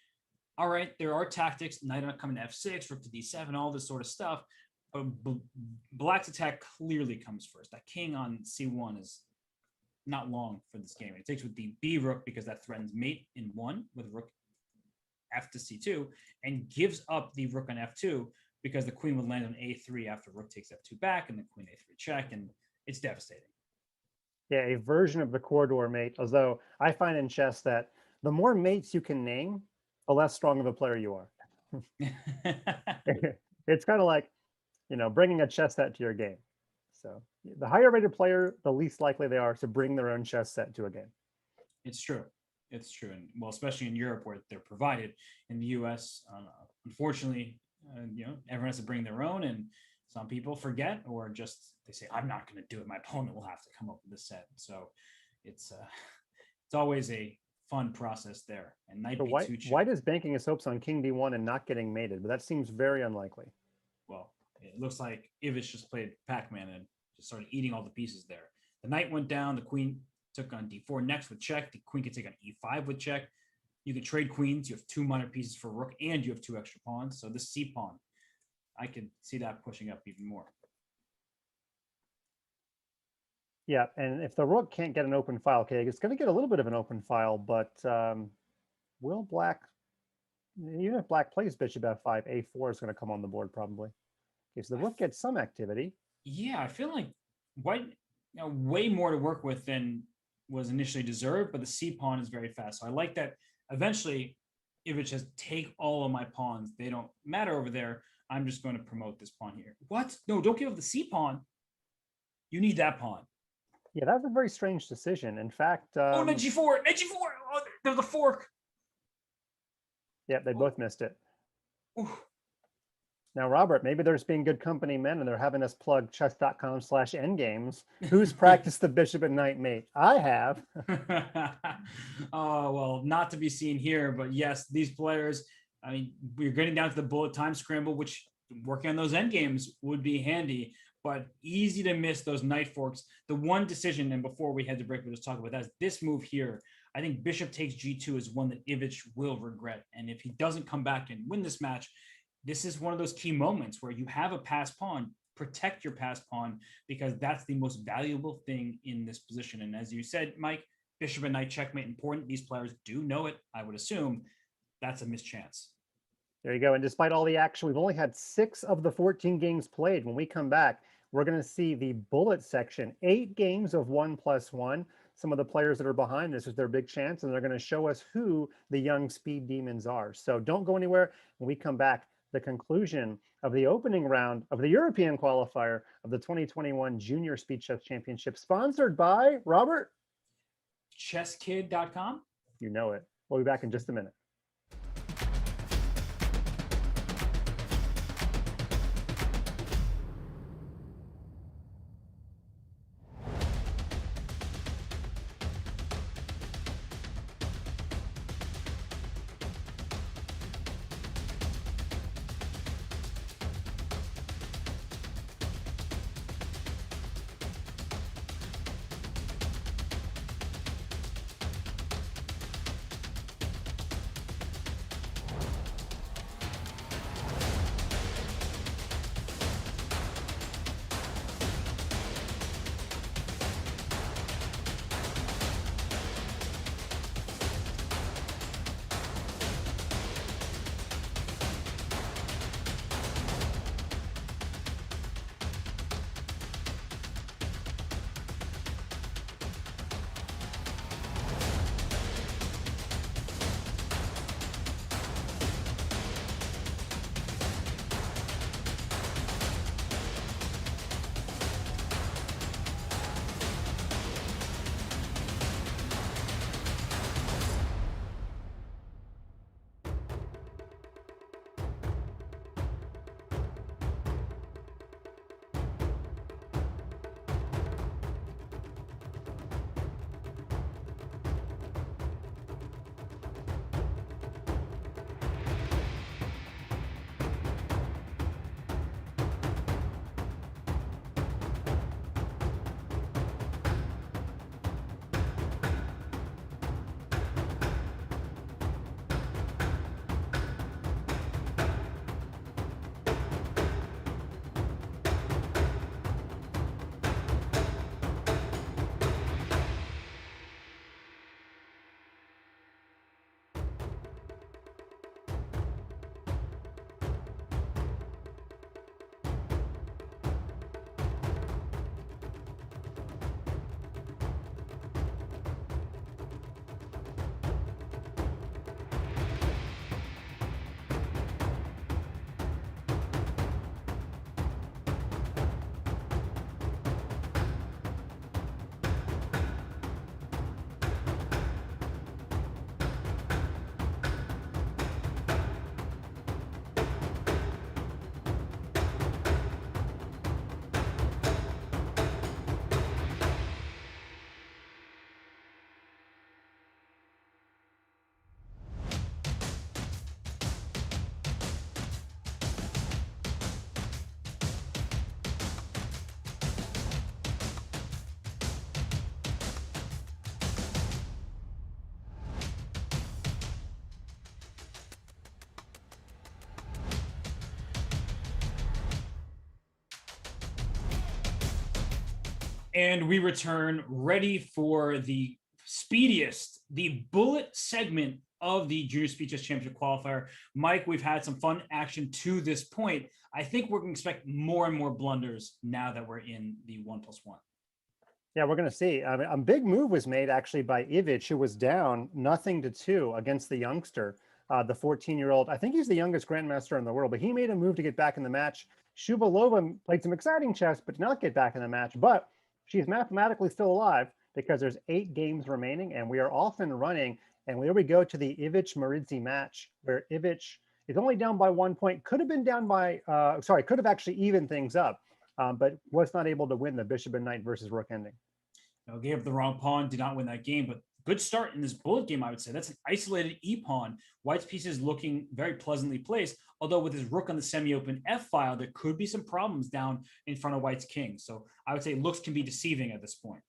all right, there are tactics, knight not coming to f6, rook to d7, all this sort of stuff. But black's attack clearly comes first. That king on c1 is not long for this game. It takes with the b rook because that threatens mate in 1 with rook f to c2 and gives up the rook on f2 because the queen would land on a3 after rook takes f2 back and the queen a3 check, and it's devastating. Yeah, a version of the corridor mate, although I find in chess that the more mates you can name, the less strong of a player you are. It's kind of like, bringing a chess set to your game. So the higher rated player, the least likely they are to bring their own chess set to a game. It's true. It's true. And well, especially in Europe where they're provided. In the US, unfortunately, everyone has to bring their own, and some people forget or just they say, I'm not going to do it. My opponent will have to come up with this set. So it's always a fun process there. And knight so b2 White is banking his hopes on king d1 and not getting mated, but that seems very unlikely. Well, it looks like Ivic just played Pac-Man and just started eating all the pieces there. The knight went down. The queen took on d4 next with check. The queen could take on e5 with check. You could trade queens. You have 2 minor pieces for rook, and you have 2 extra pawns. So this c pawn, I could see that pushing up even more. Yeah, and if the rook can't get an open file, okay, it's going to get a little bit of an open file, but will black, even if black plays bishop f5, a4 is going to come on the board probably. Okay, so the rook gets some activity. Yeah, I feel like White, way more to work with than was initially deserved, but the c pawn is very fast. So I like that. Eventually, Ivic says, take all of my pawns. They don't matter over there. I'm just going to promote this pawn here. What? No, don't give up the c pawn. You need that pawn. Yeah, that's a very strange decision. In fact, knight g4, knight g4. Oh, there's a fork. Yeah, they both missed it. Ooh. Now, Robert, maybe they're just being good company men and they're having us plug chess.com/endgames. Who's practiced the bishop and knight mate? I have. Oh, well, not to be seen here, but yes, these players, I mean, we're getting down to the bullet time scramble, which working on those endgames would be handy, but easy to miss those knight forks. The one decision, and before we head to break, we'll just talk about that, is this move here. I think bishop takes g2 is one that Ivic will regret. And if he doesn't come back and win this match, this is one of those key moments where you have a passed pawn, protect your passed pawn, because that's the most valuable thing in this position. And as you said, Mike, bishop and knight checkmate important. These players do know it, I would assume. That's a missed chance. There you go. And despite all the action, we've only had 6 of the 14 games played. When we come back, we're going to see the bullet section, 8 games of 1+1. Some of the players that are behind this is their big chance, and they're going to show us who the young speed demons are. So don't go anywhere. When we come back, the conclusion of the opening round of the European qualifier of the 2021 Junior Speed Chess Championship, sponsored by, Robert? ChessKid.com. You know it. We'll be back in just a minute. And we return ready for the speediest, the bullet segment of the Junior Speed Chess Championship qualifier. Mike, we've had some fun action to this point. I think we're going to expect more and more blunders now that we're in the 1+1. Yeah, we're going to see. I mean, a big move was made actually by Ivic, who was down 0-2 against the youngster, the 14-year-old. I think he's the youngest grandmaster in the world, but he made a move to get back in the match. Shuvalova played some exciting chess, but did not get back in the match. But she's mathematically still alive because there's 8 games remaining, and we are off and running. And here we go to the Ivic-Maridze match, where Ivic is only down by 1 point. Could have been down by, could have actually evened things up, but was not able to win the bishop and knight versus rook ending. Gave up the wrong pawn, did not win that game, but good start in this bullet game, I would say. That's an isolated e-pawn. White's piece is looking very pleasantly placed, although with his rook on the semi-open f-file, there could be some problems down in front of White's king. So I would say looks can be deceiving at this point.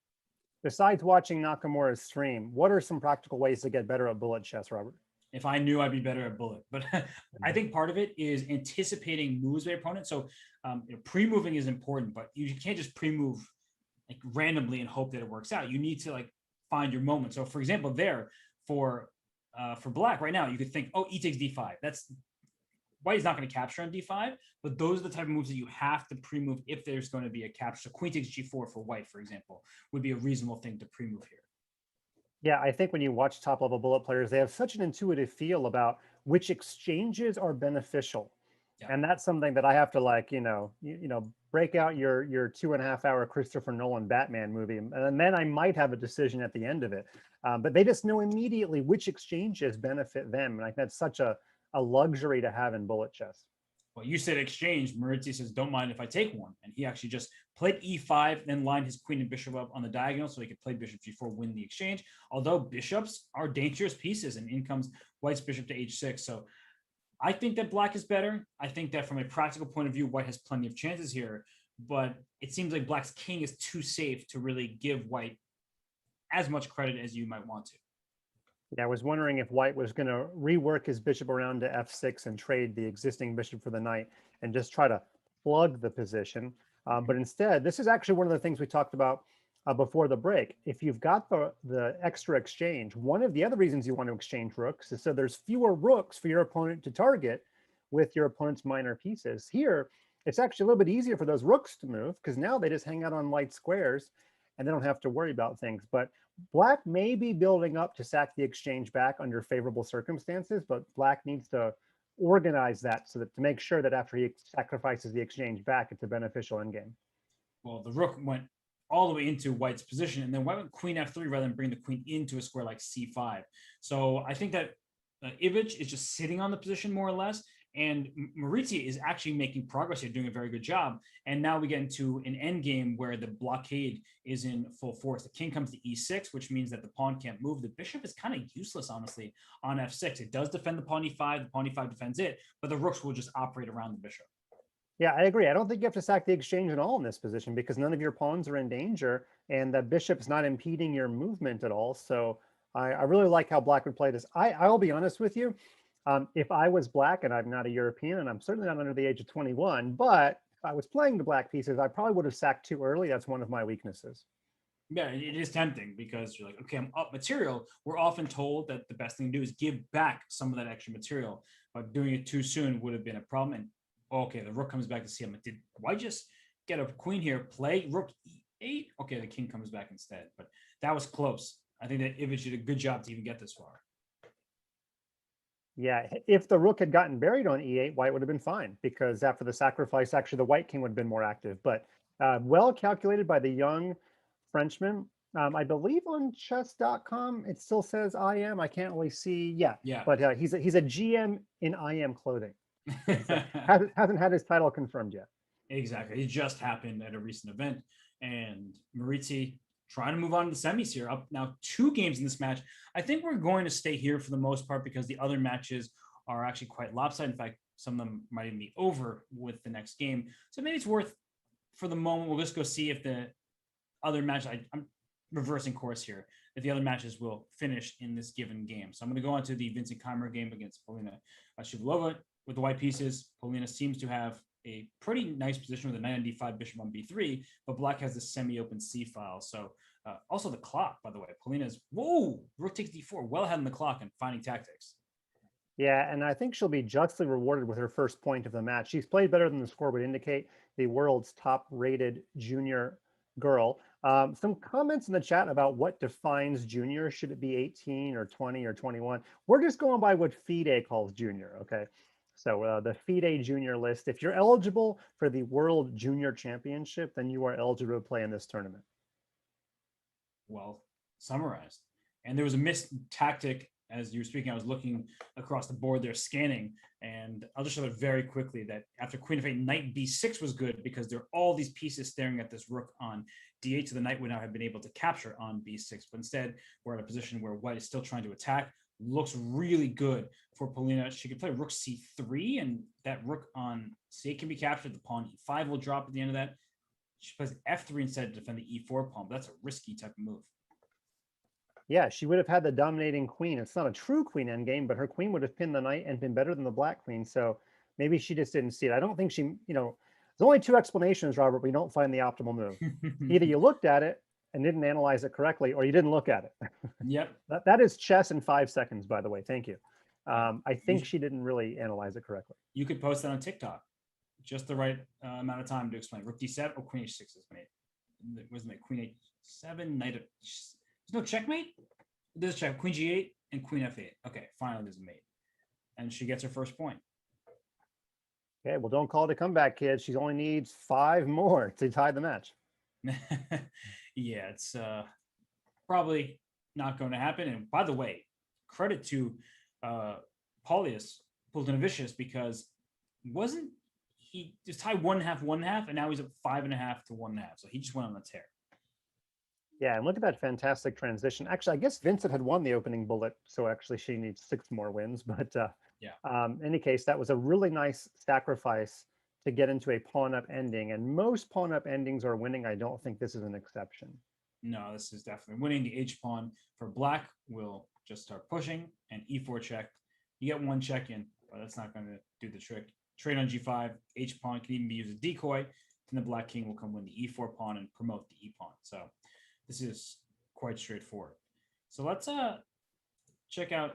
Besides watching Nakamura's stream, what are some practical ways to get better at bullet chess, Robert? If I knew, I'd be better at bullet. But I think part of it is anticipating moves by opponent. So pre-moving is important, but you can't just pre-move like randomly and hope that it works out. You need to like find your moment. So for example, there for black right now, you could think, oh, e takes d5. That's White is not going to capture on d5, but those are the type of moves that you have to pre-move if there's going to be a capture. So queen takes g4 for White, for example, would be a reasonable thing to pre-move here. Yeah, I think when you watch top level bullet players, they have such an intuitive feel about which exchanges are beneficial. Yeah. And that's something that I have to like, break out your 2.5 hour Christopher Nolan Batman movie. And then I might have a decision at the end of it. But they just know immediately which exchanges benefit them. And I think that's such a luxury to have in bullet chess. Well, you said exchange. Maridze says, don't mind if I take one. And he actually just played e5, then lined his queen and bishop up on the diagonal so he could play bishop g4, win the exchange. Although bishops are dangerous pieces, and in comes White's bishop to h6. So I think that black is better. I think that from a practical point of view, White has plenty of chances here. But it seems like black's king is too safe to really give White as much credit as you might want to. Yeah, I was wondering if White was going to rework his bishop around to f6 and trade the existing bishop for the knight and just try to plug the position. But instead, this is actually one of the things we talked about before the break. If you've got the extra exchange, one of the other reasons you want to exchange rooks is so there's fewer rooks for your opponent to target with your opponent's minor pieces. Here, it's actually a little bit easier for those rooks to move because now they just hang out on light squares and they don't have to worry about things. But black may be building up to sack the exchange back under favorable circumstances, but black needs to organize that so that to make sure that after he sacrifices the exchange back, it's a beneficial endgame. Well, the rook went all the way into White's position, and then White went queen f3 rather than bring the queen into a square like c5. So I think that Ivic is just sitting on the position more or less, and Maridze is actually making progress here, doing a very good job. And now we get into an end game where the blockade is in full force. The king comes to e6, which means that the pawn can't move. The bishop is kind of useless, honestly, on f6. It does defend the pawn e5. The pawn e5 defends it, but the rooks will just operate around the bishop. Yeah, I agree. I don't think you have to sack the exchange at all in this position because none of your pawns are in danger and the bishop's not impeding your movement at all. So I really like how black would play this. I'll be honest with you. If I was black, and I'm not a European, and I'm certainly not under the age of 21, but if I was playing the black pieces, I probably would have sacked too early. That's one of my weaknesses. Yeah, it is tempting because you're like, okay, I'm up material. We're often told that the best thing to do is give back some of that extra material, but doing it too soon would have been a problem. And okay, the rook comes back to see him. Did White just get a queen here, play rook e8? Okay, the king comes back instead, but that was close. I think that Ivic did a good job to even get this far. Yeah, if the rook had gotten buried on e8, White would have been fine because after the sacrifice, actually the White king would have been more active. But well calculated by the young Frenchman. I believe on Chess.com it still says I am. I can't really see. Yeah. But he's a GM in I am clothing. So hasn't had his title confirmed yet. Exactly. It just happened at a recent event, and Maridze trying to move on to the semis here. Up now 2 games in this match. I think we're going to stay here for the most part because the other matches are actually quite lopsided. In fact, some of them might even be over with the next game. So maybe it's worth, for the moment, we'll just go see if the other match, I'm reversing course here, if the other matches will finish in this given game. So I'm going to go on to the Vincent Kymer game against Polina Shuvalova with the white pieces. Polina seems to have a pretty nice position with a knight on d5, bishop on b3, but black has the semi-open c file. So also the clock, by the way, Polina's, whoa, rook takes d4, well ahead on the clock and finding tactics. Yeah, and I think she'll be justly rewarded with her first point of the match. She's played better than the score would indicate, the world's top-rated junior girl. Some comments in the chat about what defines junior. Should it be 18 or 20 or 21? We're just going by what FIDE calls junior, okay? So the FIDE junior list, if you're eligible for the World Junior Championship, then you are eligible to play in this tournament. Well summarized. And there was a missed tactic as you were speaking. I was looking across the board there, scanning, and I'll just show it very quickly that after queen of 8, knight b6 was good because there are all these pieces staring at this rook on d8, so the knight would now have been able to capture on b6. But instead, we're in a position where white is still trying to attack. Looks really good for Polina. She could play rook c3, and that rook on c8 can be captured. The pawn e5 will drop at the end of that. She plays f3 instead to defend the e4 pawn, but that's a risky type of move. Yeah, she would have had the dominating queen. It's not a true queen endgame, but her queen would have pinned the knight and been better than the black queen. So maybe she just didn't see it. I don't think she, there's only two explanations, Robert. We don't find the optimal move. Either you looked at it and didn't analyze it correctly, or you didn't look at it. Yep. That is chess in 5 seconds, by the way. Thank you. I think she didn't really analyze it correctly. You could post that on TikTok. Just the right amount of time to explain. Rook d7 or queen h6 is made. Wasn't it queen h7, knight of... There's no checkmate? There's a check. Queen g8 and queen f8. Okay, finally there's a mate. And she gets her first point. Okay, well, don't call it a comeback, kids. She only needs 5 more to tie the match. Yeah, it's probably not going to happen. And by the way, credit to Paulius Pultonovicius, because wasn't he just tied 1.5, and now he's at 5.5 to 1.5. So he just went on the tear. Yeah, and look at that fantastic transition. Actually, I guess Vincent had won the opening bullet, so actually she needs 6 more wins. But in any case, that was a really nice sacrifice to get into a pawn-up ending. And most pawn-up endings are winning. I don't think this is an exception. No, this is definitely winning. The h-pawn for black will just start pushing, and e4 check. You get 1 check in, but that's not going to do the trick. Trade on g5, h-pawn can even be used as decoy, and the black king will come win the e4 pawn and promote the e-pawn. So this is quite straightforward. So let's check out.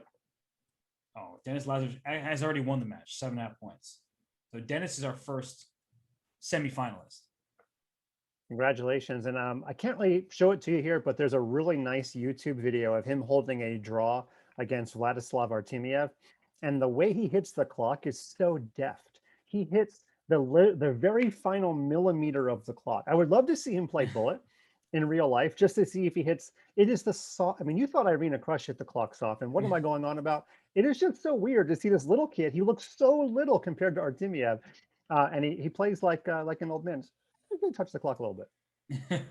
Oh, Dennis Lazarus has already won the match, 7.5 points. So Dennis is our first semifinalist. Congratulations. And I can't really show it to you here, but there's a really nice YouTube video of him holding a draw against Vladislav Artemiev. And the way he hits the clock is so deft. He hits the very final millimeter of the clock. I would love to see him play bullet in real life, just to see if he hits. It is the soft. I mean, you thought Irina Krush hit the clock soft, and what am I going on about? It is just so weird to see this little kid. He looks so little compared to Artemiev, and he plays like an old man. He can touch the clock a little bit.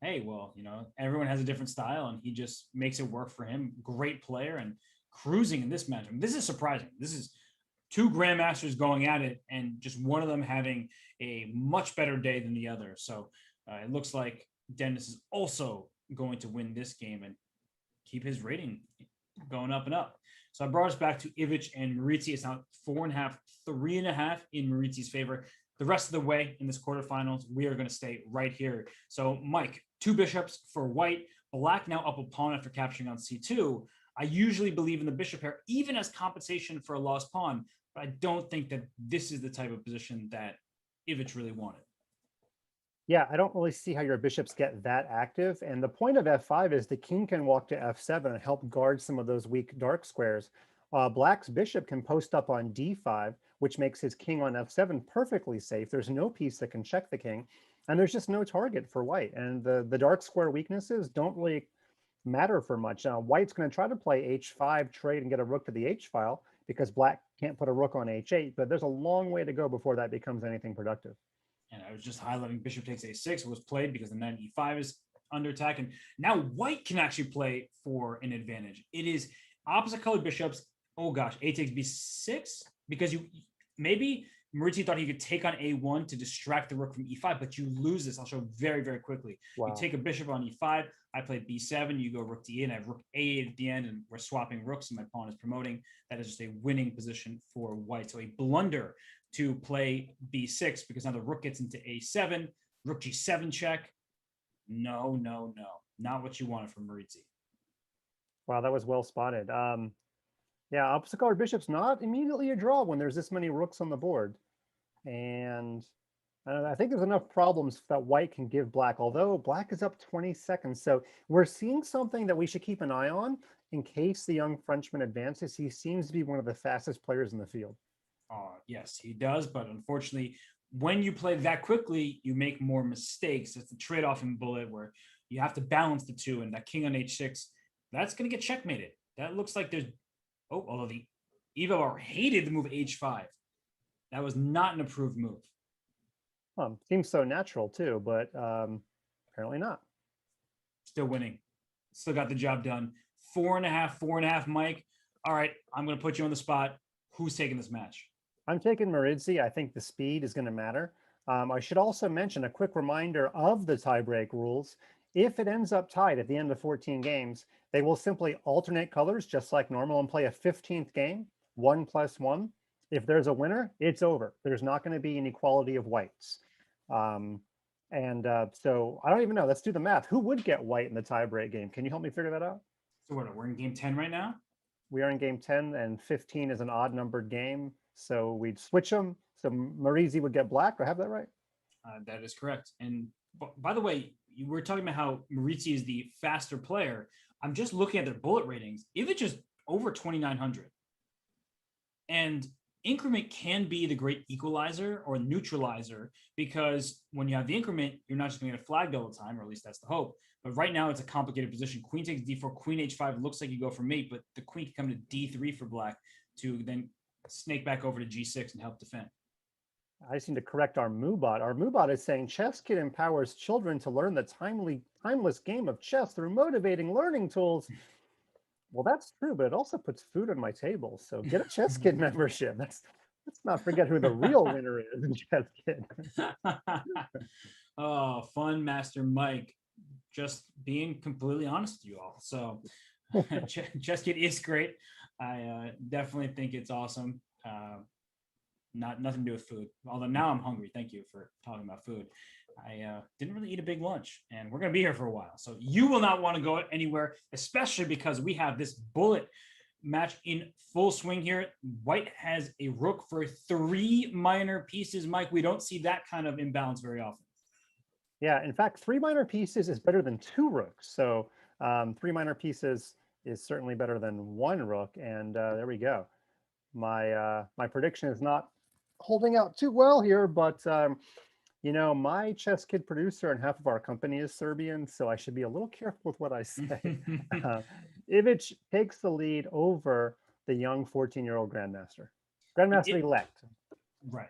Hey, well, everyone has a different style, and he just makes it work for him. Great player and cruising in this match. I mean, this is surprising. This is 2 grandmasters going at it, and just one of them having a much better day than the other. So it looks like Dennis is also going to win this game and keep his rating going up and up. So I brought us back to Ivic and Maurizi. It's now 4.5, 3.5 in Maurizi's favor. The rest of the way in this quarterfinals, we are going to stay right here. So Mike, 2 bishops for white. Black now up a pawn after capturing on c2. I usually believe in the bishop pair, even as compensation for a lost pawn, but I don't think that this is the type of position that Ivic really wanted. Yeah, I don't really see how your bishops get that active. And the point of f5 is the king can walk to f7 and help guard some of those weak dark squares. Black's bishop can post up on d5, which makes his king on f7 perfectly safe. There's no piece that can check the king, and there's just no target for white. And the dark square weaknesses don't really matter for much. White's going to try to play h5 trade and get a rook to the h file because black can't put a rook on h8, but there's a long way to go before that becomes anything productive. And I was just highlighting bishop takes a6 was played because the knight e5 is under attack. And now white can actually play for an advantage. It is opposite colored bishops. Oh gosh, a takes b6, because maybe Maurizi thought he could take on a1 to distract the rook from e5, but you lose this. I'll show very, very quickly. Wow. You take a bishop on e5. I played b7. You go rook d8, and I have rook a8 at the end, and we're swapping rooks, and my pawn is promoting. That is just a winning position for white. So a blunder to play b6 because now the rook gets into a7, rook g7 check. No, not what you wanted from Maurizi. Wow, that was well spotted. Yeah, opposite colored bishop's not immediately a draw when there's this many rooks on the board. And I think there's enough problems that white can give black, although black is up 20 seconds. So we're seeing something that we should keep an eye on in case the young Frenchman advances. He seems to be one of the fastest players in the field. Yes, he does. But unfortunately, when you play that quickly, you make more mistakes. It's the trade-off in bullet where you have to balance the two. And that king on h6, that's going to get checkmated. That looks like there's... Oh, although the Evo hated the move h5. That was not an approved move. Seems so natural too, but apparently not. Still winning. Still got the job done. 4.5, Mike. All right, I'm going to put you on the spot. Who's taking this match? I'm taking Maurizi. I think the speed is going to matter. I should also mention a quick reminder of the tiebreak rules. If it ends up tied at the end of 14 games, they will simply alternate colors just like normal and play a 15th game, 1+1. If there's a winner, it's over. There's not going to be an equality of whites. So I don't even know. Let's do the math. Who would get white in the tiebreak game? Can you help me figure that out? So we're in game 10 right now? We are in game 10, and 15 is an odd numbered game. So we'd switch them. So Maurizi would get black. Do I have that right? That is correct. And by the way, you were talking about how Maurizi is the faster player. I'm just looking at their bullet ratings. Ivic is over 2,900. And increment can be the great equalizer or neutralizer, because when you have the increment, you're not just going to get flagged all the time, or at least that's the hope. But right now it's a complicated position. Queen takes d4, queen h5. Looks like you go for mate, but the queen can come to d3 for black to then snake back over to g6 and help defend. I just need to correct our MooBot. Our MooBot is saying ChessKid empowers children to learn the timeless game of chess through motivating learning tools. Well, that's true, but it also puts food on my table. So get a ChessKid membership. Let's not forget who the real winner is in ChessKid. Oh, fun, Master Mike. Just being completely honest with you all. So ChessKid is great. I definitely think it's awesome. Nothing to do with food. Although now I'm hungry. Thank you for talking about food. I didn't really eat a big lunch, and we're going to be here for a while. So you will not want to go anywhere, especially because we have this bullet match in full swing here. White has a rook for 3 minor pieces. Mike, we don't see that kind of imbalance very often. Yeah, in fact, 3 minor pieces is better than 2 rooks. So 3 minor pieces is certainly better than 1 rook. And there we go. My prediction is not holding out too well here, but you know, my ChessKid producer and half of our company is Serbian, so I should be a little careful with what I say. Ivic takes the lead over the young 14-year-old Grandmaster elect. Right.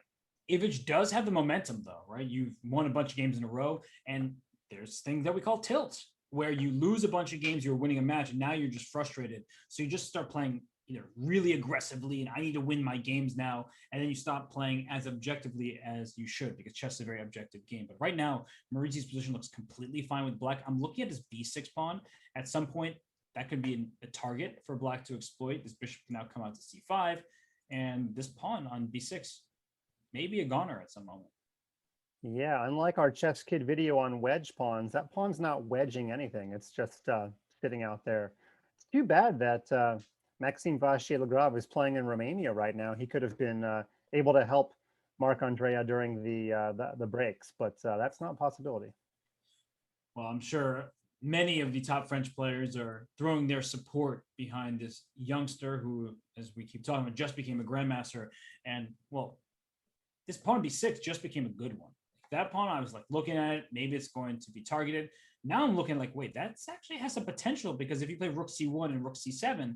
Ivic does have the momentum, though, right? You've won a bunch of games in a row, and there's things that we call tilts, where you lose a bunch of games, you're winning a match, and now you're just frustrated. So you just start playing either really aggressively and I need to win my games now, and then you stop playing as objectively as you should, because chess is a very objective game. But right now, Maurizi's position looks completely fine with black. I'm looking at this b6 pawn. At some point, that could be a target for black to exploit. This bishop can now come out to c5, and this pawn on b6 may be a goner at some moment. Yeah, unlike our ChessKid video on wedge pawns, that pawn's not wedging anything. It's just sitting out there. It's too bad that Maxime Vachier-Lagrave is playing in Romania right now. He could have been able to help Marc Andrea during the breaks, but that's not a possibility. Well, I'm sure many of the top French players are throwing their support behind this youngster who, as we keep talking about, just became a grandmaster. And, well, this pawn b6 just became a good one. That pawn, I was like looking at it, maybe it's going to be targeted. Now I'm looking like, wait, that actually has some potential, because if you play rook c1 and rook c7,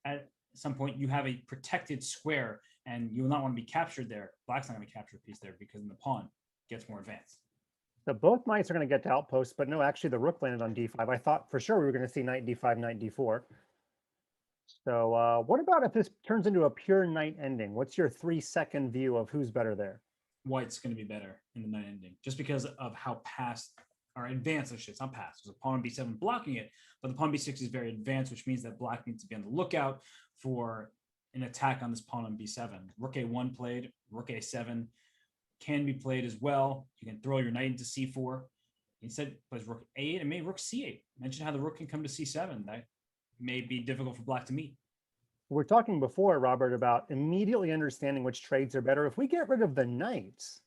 at some point you have a protected square and you will not want to be captured there. Black's not going to capture a piece there because then the pawn gets more advanced. So both knights are going to get to outposts, but no, actually the rook landed on d5. I thought for sure we were going to see knight d5, knight d4. So what about if this turns into a pure knight ending? What's your 3-second view of who's better there? White's going to be better in the knight ending, just because of how past or advanced, it's not past. There's a pawn on b7 blocking it, but the pawn b6 is very advanced, which means that black needs to be on the lookout for an attack on this pawn on b7. Rook a1 played, rook a7 can be played as well. You can throw your knight into c4. Instead, plays rook a8 and maybe rook c8. Mention how the rook can come to c7. That may be difficult for black to meet. We're talking before, Robert, about immediately understanding which trades are better. If we get rid of the knights,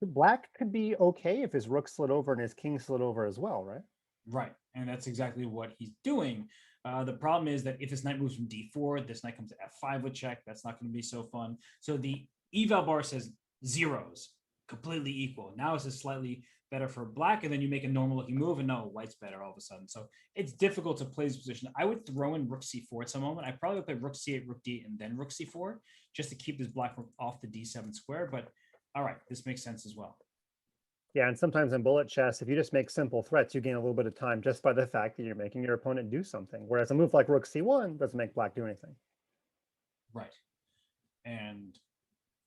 black could be okay if his rook slid over and his king slid over as well, right? Right, and that's exactly what he's doing. The problem is that if this knight moves from d4, this knight comes to f5 with check. That's not going to be so fun. So the eval bar says zeros, completely equal. Now it's just slightly better for black, and then you make a normal looking move, and no, white's better all of a sudden. So it's difficult to play this position. I would throw in rook c4 at some moment. I probably would play rook c8, rook d, and then rook c4, just to keep this black off the d7 square. But all right, this makes sense as well. Yeah, and sometimes in bullet chess, if you just make simple threats, you gain a little bit of time just by the fact that you're making your opponent do something. Whereas a move like rook c1 doesn't make black do anything. Right. And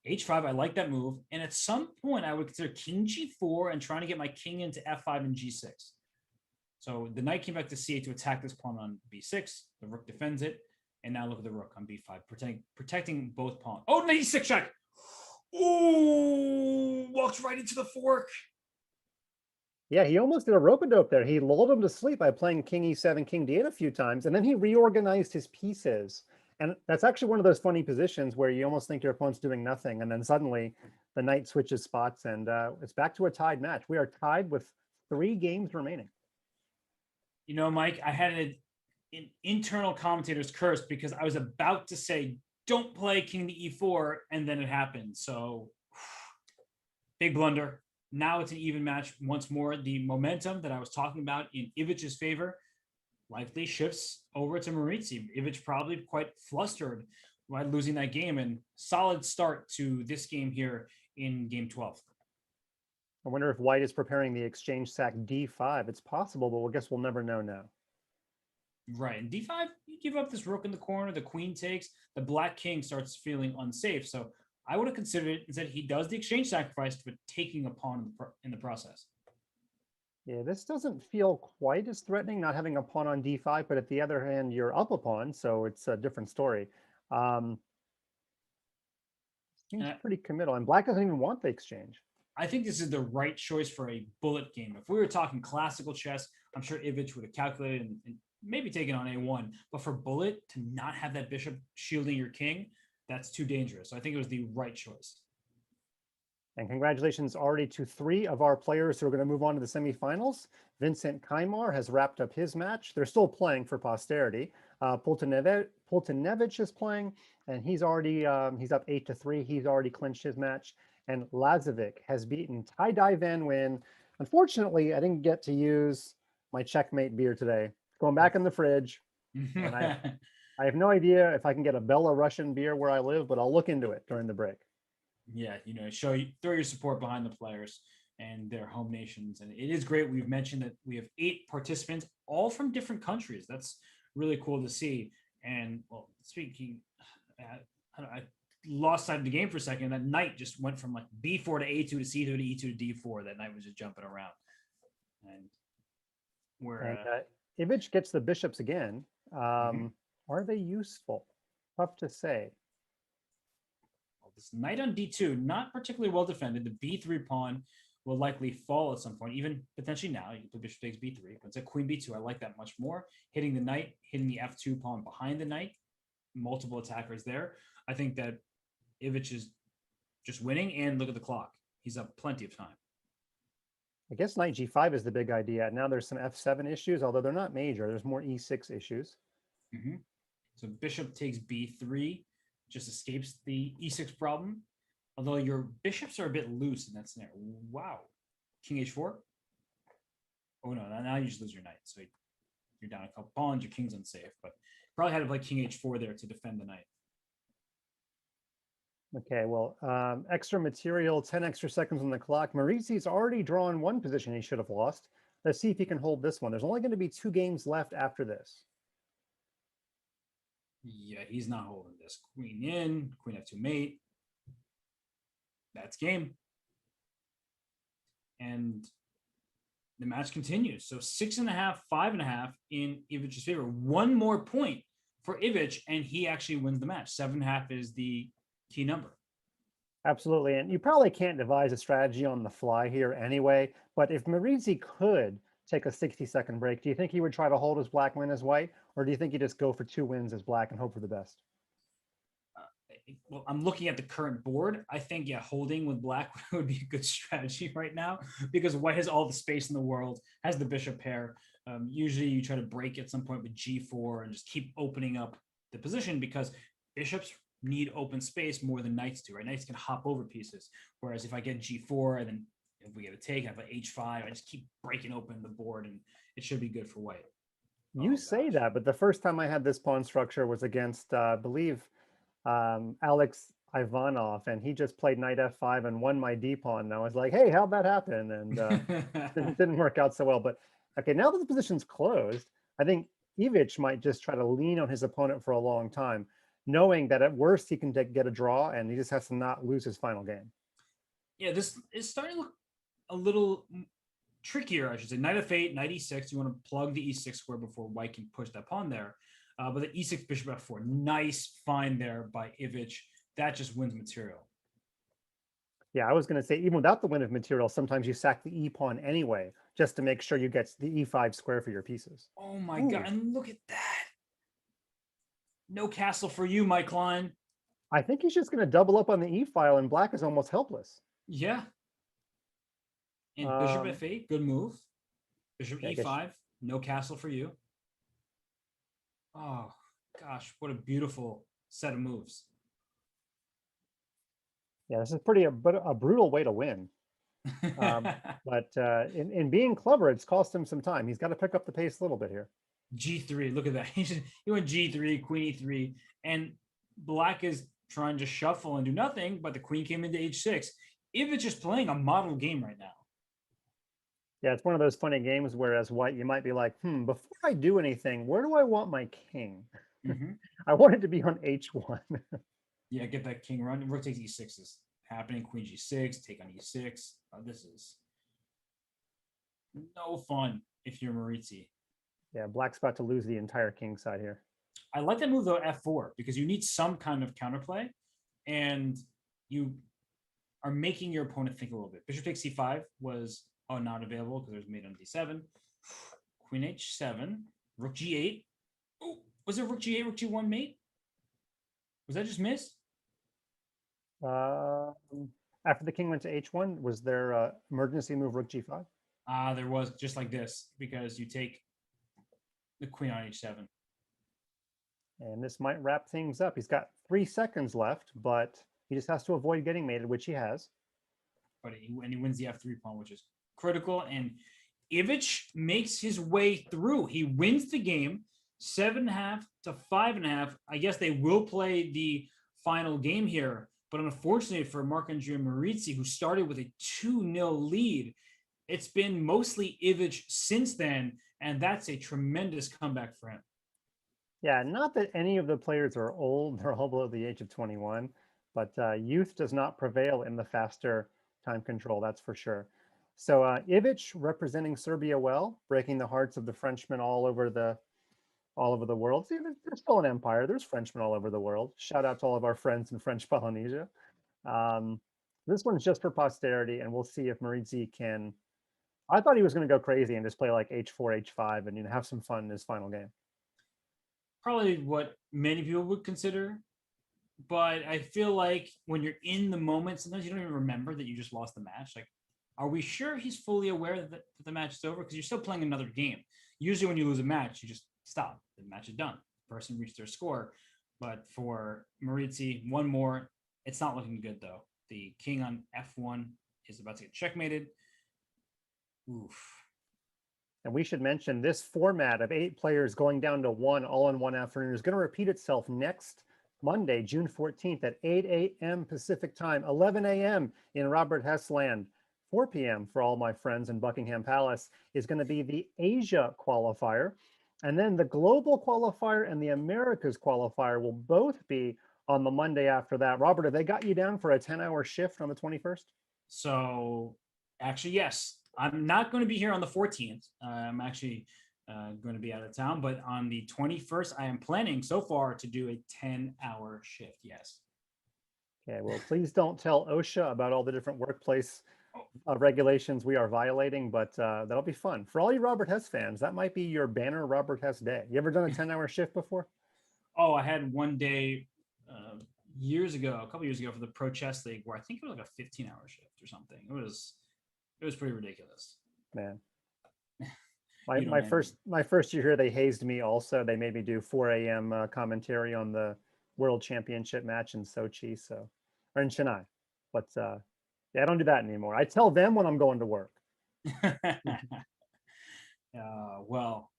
h5, I like that move. And at some point, I would consider king g4 and trying to get my king into f5 and g6. So the knight came back to c8 to attack this pawn on b6. The rook defends it. And now look at the rook on b5, protecting both pawns. Oh, knight e6 check. Ooh, walks right into the fork. Yeah, he almost did a rope-a-dope there. He lulled him to sleep by playing king e7, king d8 a few times, and then he reorganized his pieces. And that's actually one of those funny positions where you almost think your opponent's doing nothing, and then suddenly the knight switches spots, and it's back to a tied match. We are tied with 3 games remaining. You know, Mike, I had an internal commentator's curse because I was about to say, don't play king to e4, and then it happened. So, big blunder. Now it's an even match once more. The momentum that I was talking about in Ivic's favor likely shifts over to Maurizi. Ivic probably quite flustered by losing that game, and solid start to this game here in game 12. I wonder if white is preparing the exchange sack d5. It's possible, but I guess we'll never know now. Right. And d5, you give up this rook in the corner, the queen takes, the black king starts feeling unsafe. So I would have considered it instead he does the exchange sacrifice, but taking a pawn in the process. Yeah, this doesn't feel quite as threatening, not having a pawn on d5, but at the other hand, you're up a pawn, so it's a different story. Seems pretty committal, and black doesn't even want the exchange. I think this is the right choice for a bullet game. If we were talking classical chess, I'm sure Ivic would have calculated and maybe taken on a1. But for bullet, to not have that bishop shielding your king, that's too dangerous. So I think it was the right choice. And congratulations already to 3 of our players who are going to move on to the semifinals. Vincent Kymer has wrapped up his match. They're still playing for posterity. Poltanevich is playing, and he's already he's up 8-3. He's already clinched his match. And Lazovic has beaten Tie-Dye Van Wyn. Unfortunately, I didn't get to use my checkmate beer today. It's going back in the fridge. And I have no idea if I can get a Belarusian beer where I live, but I'll look into it during the break. Yeah, you know, throw your support behind the players and their home nations. And it is great. We've mentioned that we have 8 participants, all from different countries. That's really cool to see. And well, speaking, I lost sight of the game for a second. That knight just went from like b4 to a2 to c2 to e2 to d4. That knight was just jumping around. And Ivic gets the bishops again. Are they useful? Tough to say. This knight on d2, not particularly well defended. The b3 pawn will likely fall at some point, even potentially now. You can play bishop takes b3, but it's a queen b2. I like that much more. Hitting the knight, hitting the f2 pawn behind the knight, multiple attackers there. I think that Ivic is just winning, and look at the clock. He's up plenty of time. I guess knight g5 is the big idea. Now there's some f7 issues, although they're not major. There's more e6 issues. So bishop takes b3. Just escapes the e6 problem. Although your bishops are a bit loose in that scenario. Wow. King h4. Oh no, now you just lose your knight. So you're down a couple pawns, your king's unsafe. But probably had to play king h4 there to defend the knight. Okay, well, extra material, 10 extra seconds on the clock. Maurizi's already drawn one position he should have lost. Let's see if he can hold this one. There's only going to be 2 games left after this. Yeah, he's not holding this. Queen in, queen f2 mate. That's game. And the match continues. So 6.5, 5.5 in Ivic's favor. 1 more point for Ivic, and he actually wins the match. 7.5 is the key number. Absolutely. And you probably can't devise a strategy on the fly here anyway. But if Marizzi could take a 60-second break, do you think he would try to hold his black win as white? Or do you think he'd just go for 2 wins as black and hope for the best? Well, I'm looking at the current board. I think, yeah, holding with black would be a good strategy right now because white has all the space in the world, has the bishop pair. Usually you try to break at some point with g4 and just keep opening up the position because bishops need open space more than knights do, right? Knights can hop over pieces. Whereas if I get g4 and then if we get a take, I have an h5, I just keep breaking open the board and it should be good for white. You say that, but the first time I had this pawn structure was against, I believe, Alex Ivanov, and he just played knight f5 and won my d pawn. And I was like, hey, how'd that happen? And didn't work out so well. But okay, now that the position's closed, I think Ivic might just try to lean on his opponent for a long time, knowing that at worst he can get a draw and he just has to not lose his final game. Yeah, this is starting to look a little trickier, I should say. Knight f8, knight e6. You want to plug the e6 square before white can push that pawn there. But the e6 bishop f4, nice find there by Ivic. That just wins material. Yeah, I was going to say, even without the win of material, sometimes you sack the e pawn anyway, just to make sure you get the e5 square for your pieces. Oh my God, and look at that. No castle for you, Mike Klein. I think he's just going to double up on the e file, and black is almost helpless. Yeah. And bishop f8, good move. Bishop e5, no castle for you. Oh, gosh, what a beautiful set of moves. Yeah, this is a brutal way to win. But in being clever, it's cost him some time. He's got to pick up the pace a little bit here. G3, look at that. He went G3, queen e3, and black is trying to shuffle and do nothing, but the queen came into h6. Ivic is playing a model game right now. Yeah, it's one of those funny games where as white, you might be like, before I do anything, where do I want my king? I want it to be on h1. Yeah, get that king run. Rook takes e6 is happening. Queen g6, take on e6. This is no fun if you're Marizzi. Yeah, black's about to lose the entire king side here. I like that move though, f4, because you need some kind of counterplay, and you are making your opponent think a little bit. Bishop takes c5 was not available because there's mate on d7. Queen h7, rook g8. Oh, was it rook g8, rook g1 mate? Was that just missed? After the king went to h1, was there emergency move rook g5? There was, just like this, because you take the queen on h7. And this might wrap things up. He's got 3 seconds left, but he just has to avoid getting mated, which he has. But he wins the f3 pawn, which is critical. And Ivic makes his way through. He wins the game 7.5 to 5.5. I guess they will play the final game here. But unfortunately for Marc-Andrea Marizzi, who started with a 2-0 lead, it's been mostly Ivic since then. And that's a tremendous comeback for him. Yeah, not that any of the players are old. They're all below the age of 21. But youth does not prevail in the faster time control, that's for sure. So Ivic representing Serbia well, breaking the hearts of the Frenchmen all over the world. See, there's still an empire. There's Frenchmen all over the world. Shout out to all of our friends in French Polynesia. This one's just for posterity, and we'll see if Marizzi can. I thought he was going to go crazy and just play like h4, h5, and have some fun in his final game. Probably what many people would consider, but I feel like when you're in the moment, sometimes you don't even remember that you just lost the match. Like, are we sure he's fully aware that the match is over? Because you're still playing another game. Usually when you lose a match, you just stop. The match is done. The person reached their score. But for Marizzi, one more. It's not looking good, though. The king on f1 is about to get checkmated. Oof. And we should mention this format of 8 players going down to 1 all in one afternoon is going to repeat itself next Monday, June 14th at 8 a.m. Pacific time, 11 a.m. in Robert Hess land. 4 p.m. for all my friends in Buckingham Palace is going to be the Asia qualifier. And then the global qualifier and the Americas qualifier will both be on the Monday after that. Robert, have they got you down for a 10-hour shift on the 21st? So actually, yes. I'm not going to be here on the 14th. I'm actually going to be out of town. But on the 21st, I am planning so far to do a 10-hour shift. Yes. Okay, well, please don't tell OSHA about all the different workplace regulations we are violating, but that'll be fun. For all you Robert Hess fans, that might be your banner Robert Hess day. You ever done a 10-hour shift before? Oh, I had one day years ago, a couple years ago for the Pro Chess League where I think it was like a 15-hour shift or something. It was pretty ridiculous. Man. You know, My first year here, they hazed me also. They made me do 4 a.m. Commentary on the World Championship match in Sochi, or in Chennai. But yeah, I don't do that anymore. I tell them when I'm going to work. Well,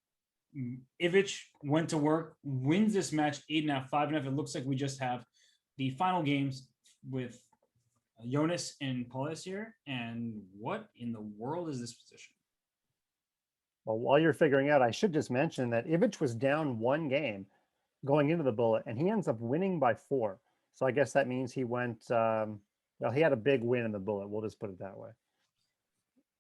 Ivic went to work, wins this match 8.5, 5.5. It looks like we just have the final games with Jonas and Paulus here. And what in the world is this position? Well, while you're figuring out, I should just mention that Ivic was down 1 game going into the bullet, and he ends up winning by 4. So I guess that means he went, well, he had a big win in the bullet. We'll just put it that way.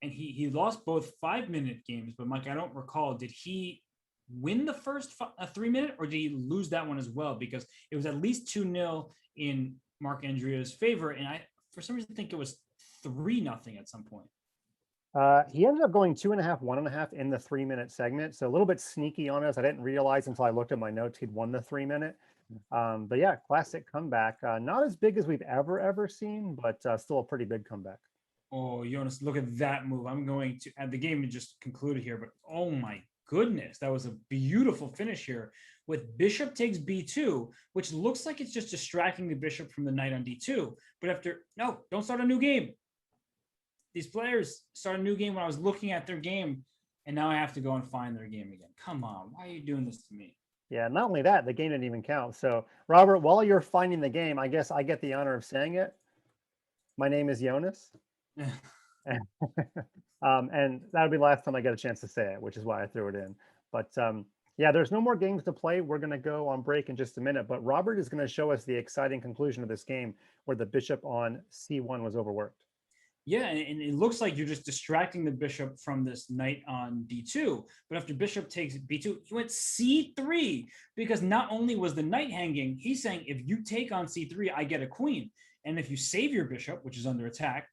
And he lost both 5-minute games, but Mike, I don't recall, did he win the first 3-minute or did he lose that one as well? Because it was at least 2-0 in Mark Andrea's favor. And I, for some reason, think it was 3-0 at some point. He ended up going 2.5, 1.5 in the 3-minute segment. So a little bit sneaky on us. I didn't realize until I looked at my notes he'd won the 3-minute. But yeah, classic comeback. Not as big as we've ever seen, but still a pretty big comeback. Oh, Jonas, look at that move. I'm going to, and the game just concluded here, but oh my goodness, that was a beautiful finish here with bishop takes b2, which looks like it's just distracting the bishop from the knight on d2. But after, no, don't start a new game. These players start a new game when I was looking at their game, and now I have to go and find their game again. Come on, why are you doing this to me? Yeah, not only that, the game didn't even count. So, Robert, while you're finding the game, I guess I get the honor of saying it. My name is Jonas. And that'll be the last time I get a chance to say it, which is why I threw it in. But yeah, there's no more games to play. We're going to go on break in just a minute. But Robert is going to show us the exciting conclusion of this game where the bishop on c1 was overworked. Yeah, and it looks like you're just distracting the bishop from this knight on d2. But after bishop takes b2, he went c3 because not only was the knight hanging, he's saying if you take on c3, I get a queen. And if you save your bishop, which is under attack,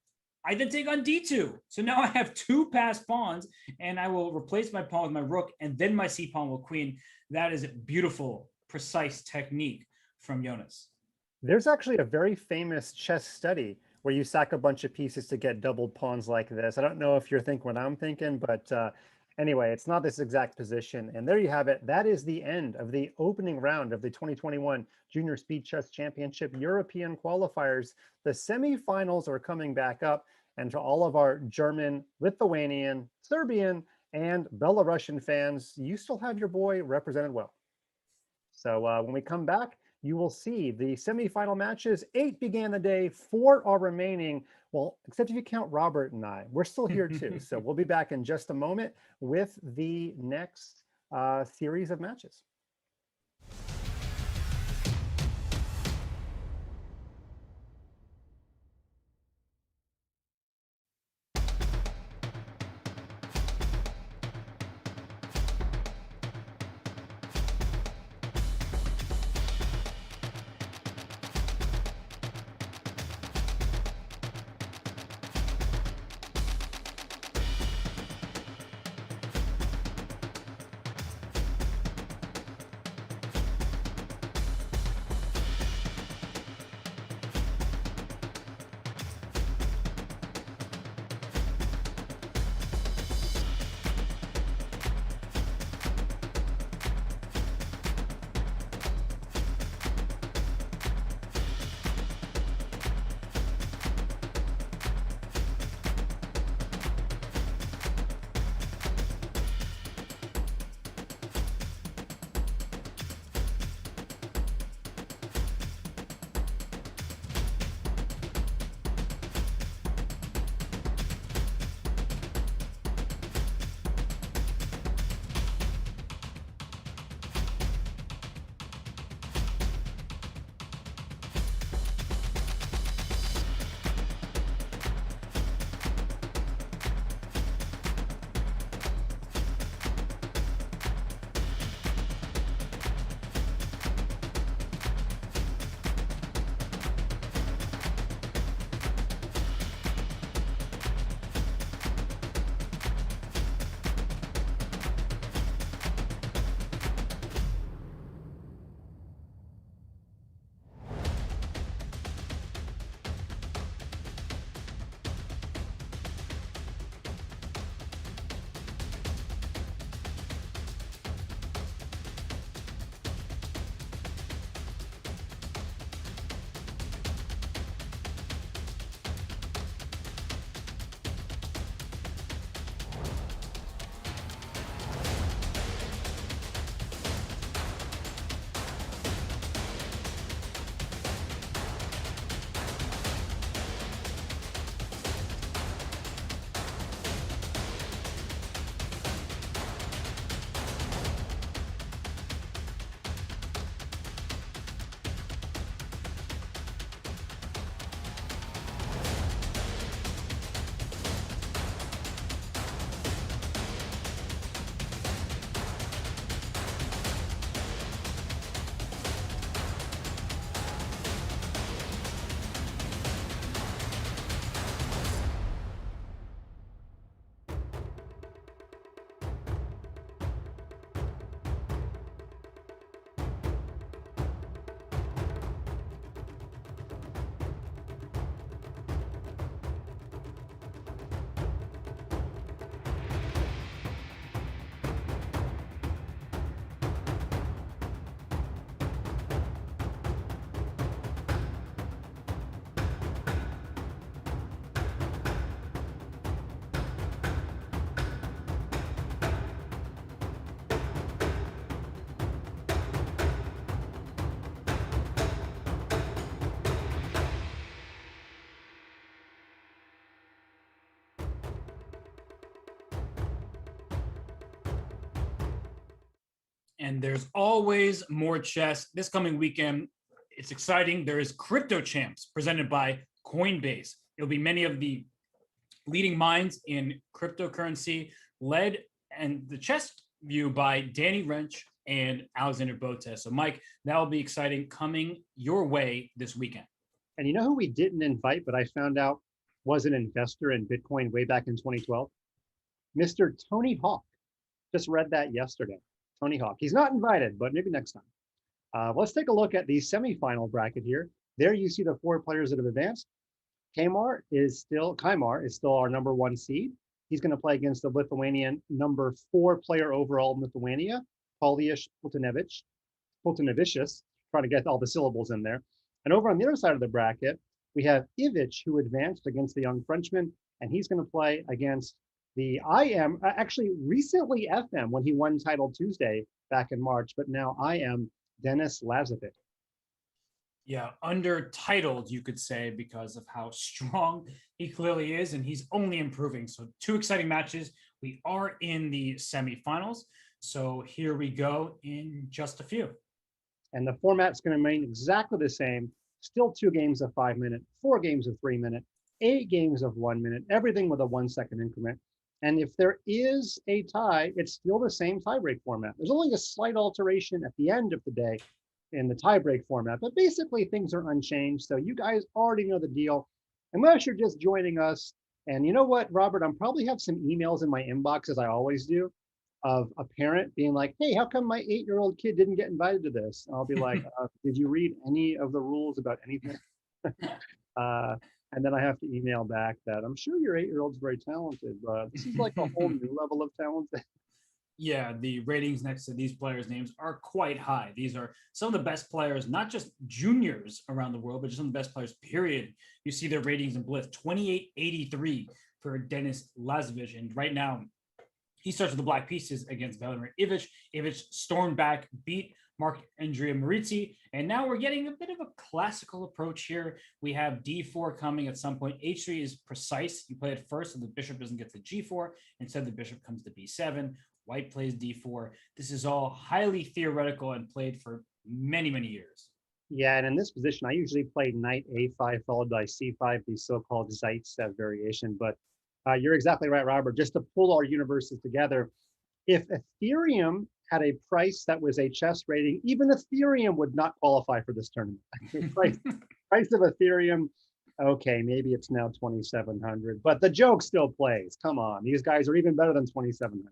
I then take on d2. So now I have 2 passed pawns, and I will replace my pawn with my rook, and then my c pawn will queen. That is a beautiful, precise technique from Jonas. There's actually a very famous chess study where you sack a bunch of pieces to get doubled pawns like this. I don't know if you're thinking what I'm thinking, but anyway, it's not this exact position. And there you have it. That is the end of the opening round of the 2021 Junior Speed Chess Championship European qualifiers. The semifinals are coming back up. And to all of our German, Lithuanian, Serbian, and Belarusian fans, you still have your boy represented well. So when we come back, you will see the semifinal matches. 8 began the day, 4 are remaining. Well, except if you count Robert and I, we're still here too. So we'll be back in just a moment with the next series of matches. And there's always more chess this coming weekend. It's exciting. There is Crypto Champs presented by Coinbase. It'll be many of the leading minds in cryptocurrency, led and the chess view by Danny Wrench and Alexander Botes. So, Mike, that will be exciting coming your way this weekend. And you know who we didn't invite, but I found out was an investor in Bitcoin way back in 2012? Mr. Tony Hawk. Just read that yesterday. Tony Hawk. He's not invited, but maybe next time. Let's take a look at the semifinal bracket here. There you see the 4 players that have advanced. Kymer is still our number 1 seed. He's going to play against the Lithuanian number 4 player overall in Lithuania, Paulius Pultinevicius, trying to get all the syllables in there. And over on the other side of the bracket, we have Ivic, who advanced against the young Frenchman, and he's going to play against the actually recently FM when he won Title Tuesday back in March, but now Denis Lazovic. Yeah, undertitled, you could say, because of how strong he clearly is, and he's only improving. So 2 exciting matches. We are in the semifinals. So here we go in just a few. And the format's going to remain exactly the same. Still 2 games of 5 minutes, 4 games of 3 minutes, 8 games of 1 minute, everything with a 1-second increment. And if there is a tie, it's still the same tiebreak format. There's only a slight alteration at the end of the day in the tiebreak format, but basically things are unchanged. So you guys already know the deal, unless you're just joining us. And you know what, Robert, I'm probably have some emails in my inbox, as I always do, of a parent being like, hey, how come my 8-year-old kid didn't get invited to this? And I'll be like, did you read any of the rules about anything? And then I have to email back that I'm sure your 8-year-old's very talented, but this is like a whole new level of talent. Yeah, the ratings next to these players' names are quite high. These are some of the best players, not just juniors around the world, but just some of the best players, period. You see their ratings in Blitz, 2883 for Denis Lazovic. And right now, he starts with the black pieces against Velimir Ivic. Ivic stormed back, beat Marc-Andrea Maurizi. And now we're getting a bit of a classical approach here. We have d4 coming at some point. h3 is precise. You play it first, so the bishop doesn't get to g4. Instead, the bishop comes to b7. White plays d4. This is all highly theoretical and played for many, many years. Yeah, and in this position, I usually play knight a5 followed by c5, the so-called Zaitsev variation. But you're exactly right, Robert. Just to pull our universes together, if Ethereum had a price that was a chess rating, even Ethereum would not qualify for this tournament. price of Ethereum, okay, maybe it's now 2,700, but the joke still plays. Come on, these guys are even better than 2,700.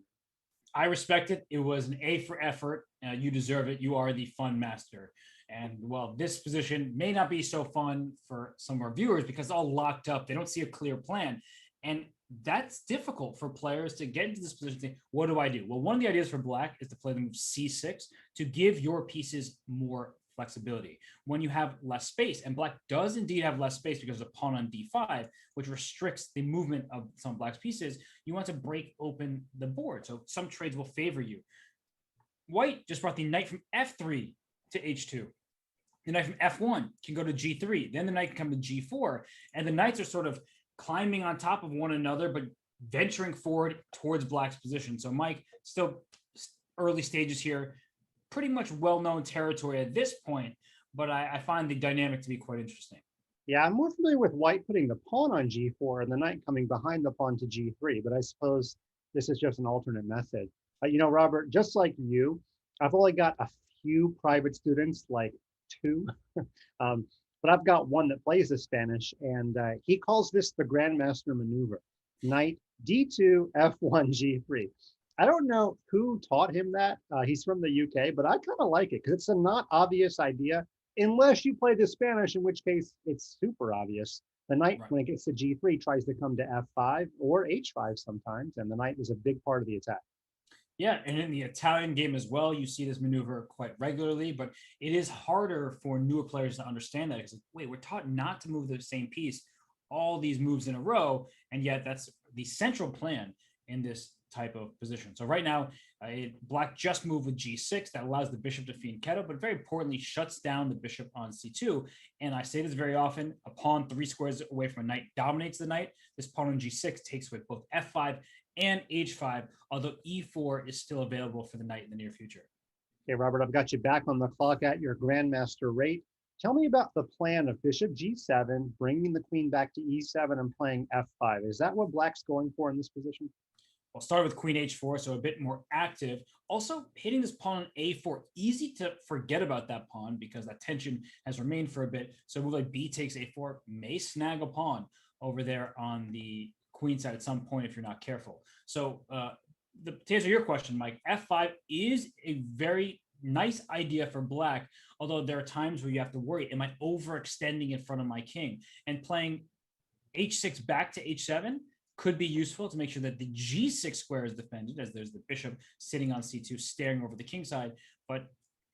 I respect it. It was an A for effort. You deserve it. You are the fun master. And well, this position may not be so fun for some of our viewers because it's all locked up. They don't see a clear plan. And that's difficult for players to get into this position. Say, what do I do? Well, one of the ideas for black is to play the move c6 to give your pieces more flexibility when you have less space. And black does indeed have less space because of pawn on d5, which restricts the movement of some of black's pieces. You want to break open the board. So some trades will favor you. White just brought the knight from f3 to h2. The knight from f1 can go to g3. Then the knight can come to g4. And the knights are sort of climbing on top of one another, but venturing forward towards black's position. So Mike, still early stages here, pretty much well-known territory at this point, but I find the dynamic to be quite interesting. Yeah, I'm more familiar with white putting the pawn on g4 and the knight coming behind the pawn to g3, but I suppose this is just an alternate method. You know, Robert, just like you, I've only got a few private students, like 2, but I've got one that plays the Spanish, and he calls this the grandmaster maneuver, knight d2, f1, g3. I don't know who taught him that. He's from the UK, but I kind of like it because it's a not obvious idea unless you play the Spanish, in which case it's super obvious. The knight, when it gets to g3, tries to come to f5 or h5 sometimes, and the knight is a big part of the attack. Yeah, and in the Italian game as well, you see this maneuver quite regularly, but it is harder for newer players to understand that because, wait, we're taught not to move the same piece all these moves in a row, and yet that's the central plan in this type of position. So right now, black just moved with g6. That allows the bishop to fianchetto, but very importantly, shuts down the bishop on c2. And I say this very often, a pawn 3 squares away from a knight dominates the knight. This pawn on g6 takes with both f5 and h5, although e4 is still available for the knight in the near future. Okay, Robert, I've got you back on the clock at your grandmaster rate. Tell me about the plan of bishop g7, bringing the queen back to e7 and playing f5. Is that what black's going for in this position? We'll start with queen h4, so a bit more active. Also, hitting this pawn on a4, easy to forget about that pawn because that tension has remained for a bit. So a move like b takes a4 may snag a pawn over there on the queen side at some point if you're not careful. So to answer your question, Mike, f5 is a very nice idea for black, although there are times where you have to worry, am I overextending in front of my king? And playing h6 back to h7 could be useful to make sure that the g6 square is defended, as there's the bishop sitting on c2 staring over the king side. But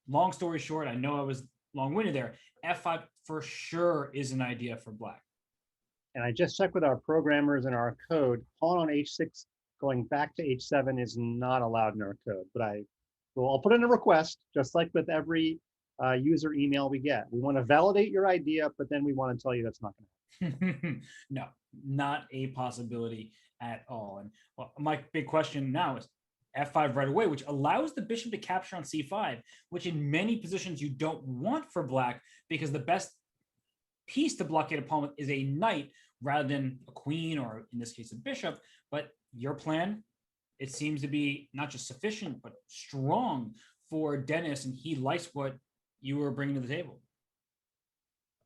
long story short, I know I was long-winded there, f5 for sure is an idea for black. And I just checked with our programmers and our code. Pawn on h6 going back to h7 is not allowed in our code, but I'll put in a request, just like with every user email we get. We want to validate your idea, but then we want to tell you that's not going to happen. No, not a possibility at all. And well, my big question now is f5 right away, which allows the bishop to capture on c5, which in many positions you don't want for black, because the best piece to blockade a pawn with is a knight rather than a queen, or in this case a bishop. But your plan, it seems to be not just sufficient but strong for Dennis, and he likes what you were bringing to the table.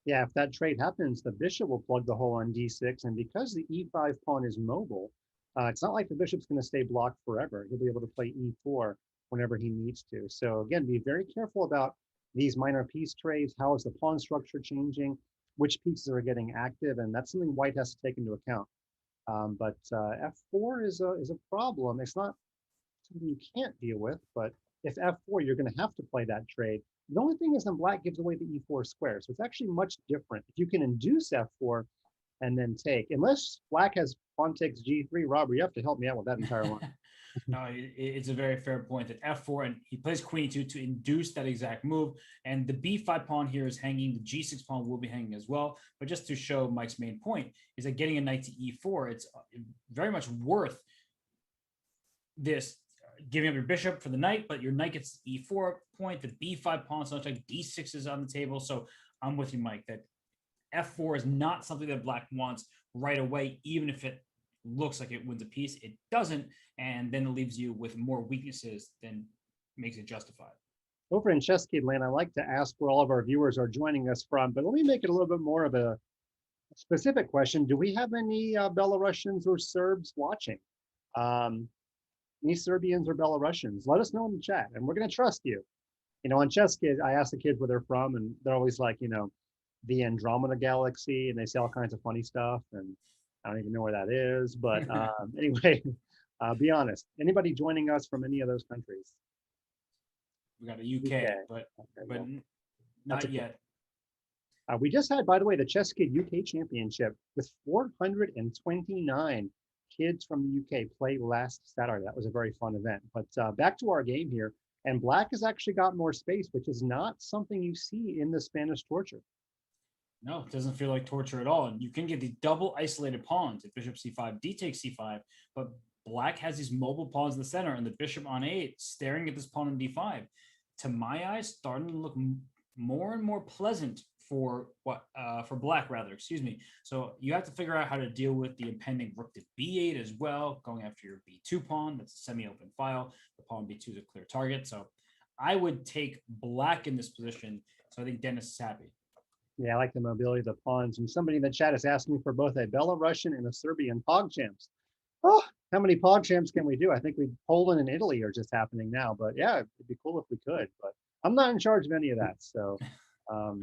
Yeah, if that trade happens, the bishop will plug the hole on d6, and because the e5 pawn is mobile, it's not like the bishop's going to stay blocked forever. He'll be able to play e4 whenever he needs to. So again, be very careful about these minor piece trades. How is the pawn structure changing? Which pieces are getting active? And that's something white has to take into account. But f4 is a problem. It's not something you can't deal with, but if f4, you're going to have to play that trade. The only thing is then black gives away the e4 square. So it's actually much different. If you can induce f4 and then take, unless black has pawn takes g3, Robert, you have to help me out with that entire line. No, it's a very fair point that f4, and he plays queen e2 to induce that exact move. And the b5 pawn here is hanging. The g6 pawn will be hanging as well. But just to show Mike's main point is that getting a knight to e4, it's very much worth this, giving up your bishop for the knight, but your knight gets the e4 point, the b5 pawn, so it's like d6 is on the table. So I'm with you, Mike, that f4 is not something that black wants right away, even if it looks like it wins a piece. It doesn't, and then it leaves you with more weaknesses than makes it justified. Over in ChessKid land, I like to ask where all of our viewers are joining us from, but let me make it a little bit more of a specific question. Do we have any Belarusians or Serbs watching? Any Serbians or Belarusians? Let us know in the chat, and we're going to trust you. You know, on ChessKid, I ask the kids where they're from, and they're always like, you know, the Andromeda Galaxy, and they say all kinds of funny stuff, and I don't even know where that is. But anyway, be honest. Anybody joining us from any of those countries? We got a UK, but not yet. We just had, by the way, the ChessKid UK Championship with 429 kids from the UK play last Saturday. That was a very fun event. But back to our game here, and black has actually got more space, which is not something you see in the Spanish torture. No, it doesn't feel like torture at all. And you can get the double isolated pawns at bishop c5, d takes c5, but black has these mobile pawns in the center, and the bishop on a8 staring at this pawn in d5. To my eyes, starting to look more and more pleasant for black, rather, excuse me. So you have to figure out how to deal with the impending rook to b8 as well, going after your b2 pawn. That's a semi-open file. The pawn b2 is a clear target. So I would take black in this position. So I think Dennis is happy. Yeah, I like the mobility of the pawns. And somebody in the chat is asking for both a Belarusian and a Serbian PogChamps. Oh, how many PogChamps can we do? I think Poland and Italy are just happening now. But yeah, it'd be cool if we could. But I'm not in charge of any of that. So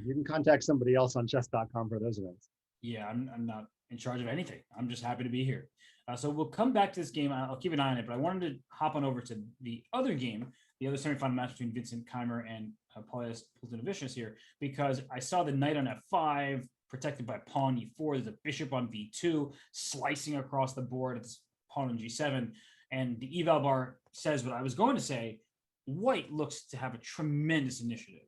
you can contact somebody else on Chess.com for those events. Yeah, I'm not in charge of anything. I'm just happy to be here. So we'll come back to this game. I'll keep an eye on it, but I wanted to hop on over to the other game, the other semifinal match between Vincent Kymer and Paulius Pultinovicius here, because I saw the knight on f5 protected by pawn e4. There's a bishop on b2 slicing across the board. It's pawn on g7, and the eval bar says what I was going to say. White looks to have a tremendous initiative.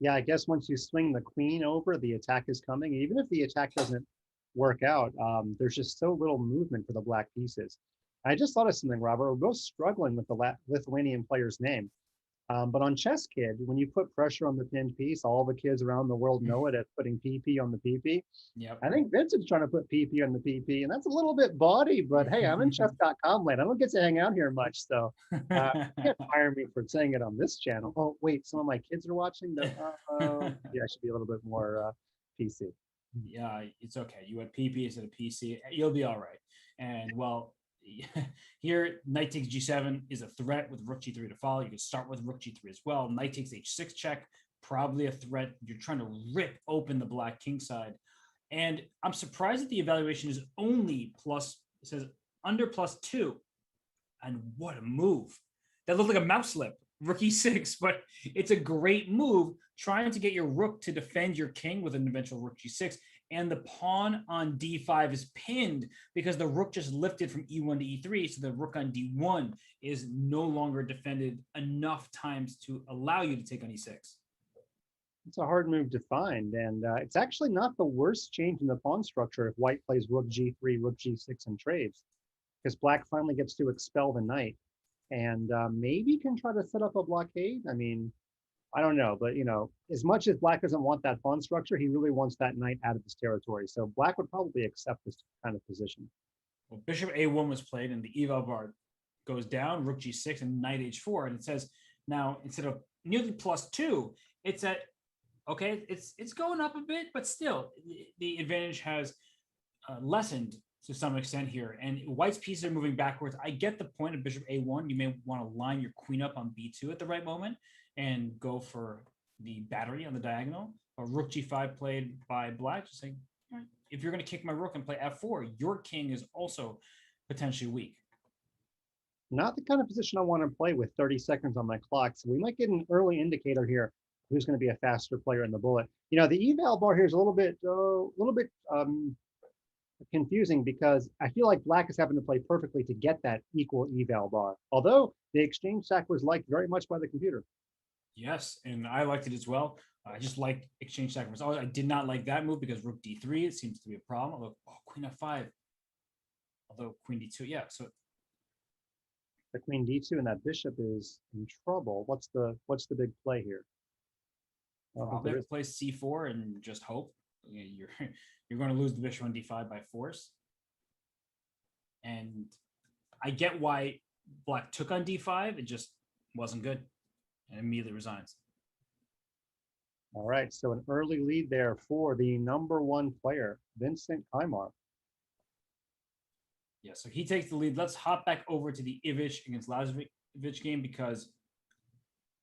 Yeah, I guess once you swing the queen over, the attack is coming. Even if the attack doesn't work out, there's just so little movement for the black pieces. I just thought of something, Robert. We're both struggling with the Lithuanian player's name. But on ChessKid, when you put pressure on the pinned piece, all the kids around the world know it as putting PP on the PP. Yep. I think Vincent's trying to put PP on the PP, and that's a little bit bawdy, but hey, I'm in Chess.com land. I don't get to hang out here much, so you can't fire me for saying it on this channel. Oh, wait, some of my kids are watching? Yeah, I should be a little bit more PC. Yeah, it's okay. You had PP instead of PC. You'll be all right. And well, here, knight takes g7 is a threat with rook g3 to follow. You can start with rook g3 as well. Knight takes h6 check, probably a threat. You're trying to rip open the black king side. And I'm surprised that the evaluation is only plus, it says under +2. And what a move. That looked like a mouse slip, rook e6, but it's a great move trying to get your rook to defend your king with an eventual rook g6. And the pawn on d5 is pinned because the rook just lifted from e1 to e3. So the rook on d1 is no longer defended enough times to allow you to take on e6. It's a hard move to find, and it's actually not the worst change in the pawn structure if white plays rook g3, rook g6, and trades, because black finally gets to expel the knight, and maybe can try to set up a blockade. I mean, I don't know, but as much as black doesn't want that pawn structure, he really wants that knight out of his territory. So black would probably accept this kind of position. Well, bishop a1 was played, and the eval bar goes down, rook g6, and knight h4, and it says now instead of nearly +2, it's at okay, it's going up a bit, but still the advantage has lessened to some extent here. And white's pieces are moving backwards. I get the point of bishop a1. You may want to line your queen up on b2 at the right moment and go for the battery on the diagonal. Or rook g5 played by black, just saying, all right, if you're going to kick my rook and play f4, your king is also potentially weak. Not the kind of position I want to play with 30 seconds on my clock. So we might get an early indicator here who's going to be a faster player in the bullet. The eval bar here is a little bit confusing because I feel like black is having to play perfectly to get that equal eval bar. Although the exchange sack was liked very much by the computer. Yes, and I liked it as well. I just like exchange sacrifice. I did not like that move because rook d3, it seems to be a problem. Although queen f5, although queen d2, yeah. So the queen d2 and that bishop is in trouble. What's the big play here? Probably have to play c4 and just hope. You're going to lose the bishop on d5 by force. And I get why black took on d5. It just wasn't good. And immediately resigns. All right, so an early lead there for the #1 player, Vincent Kymer. Yeah, so he takes the lead. Let's hop back over to the Ivic against Lazovic game because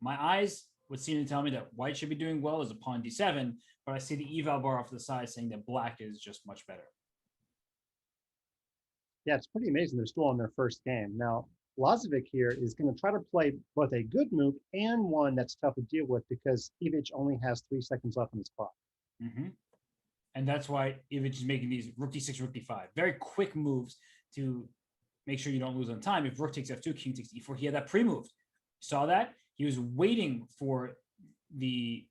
my eyes would seem to tell me that white should be doing well as a pawn d7, but I see the eval bar off to the side saying that black is just much better. Yeah, it's pretty amazing. They're still on their first game. Now, Lazovic here is going to try to play both a good move and one that's tough to deal with because Ivic only has 3 seconds left on his clock. Mm-hmm. And that's why Ivic is making these rook d6, rook d5. Very quick moves to make sure you don't lose on time. If rook takes f2, king takes e4, he had that pre-moved. Saw that? He was waiting for the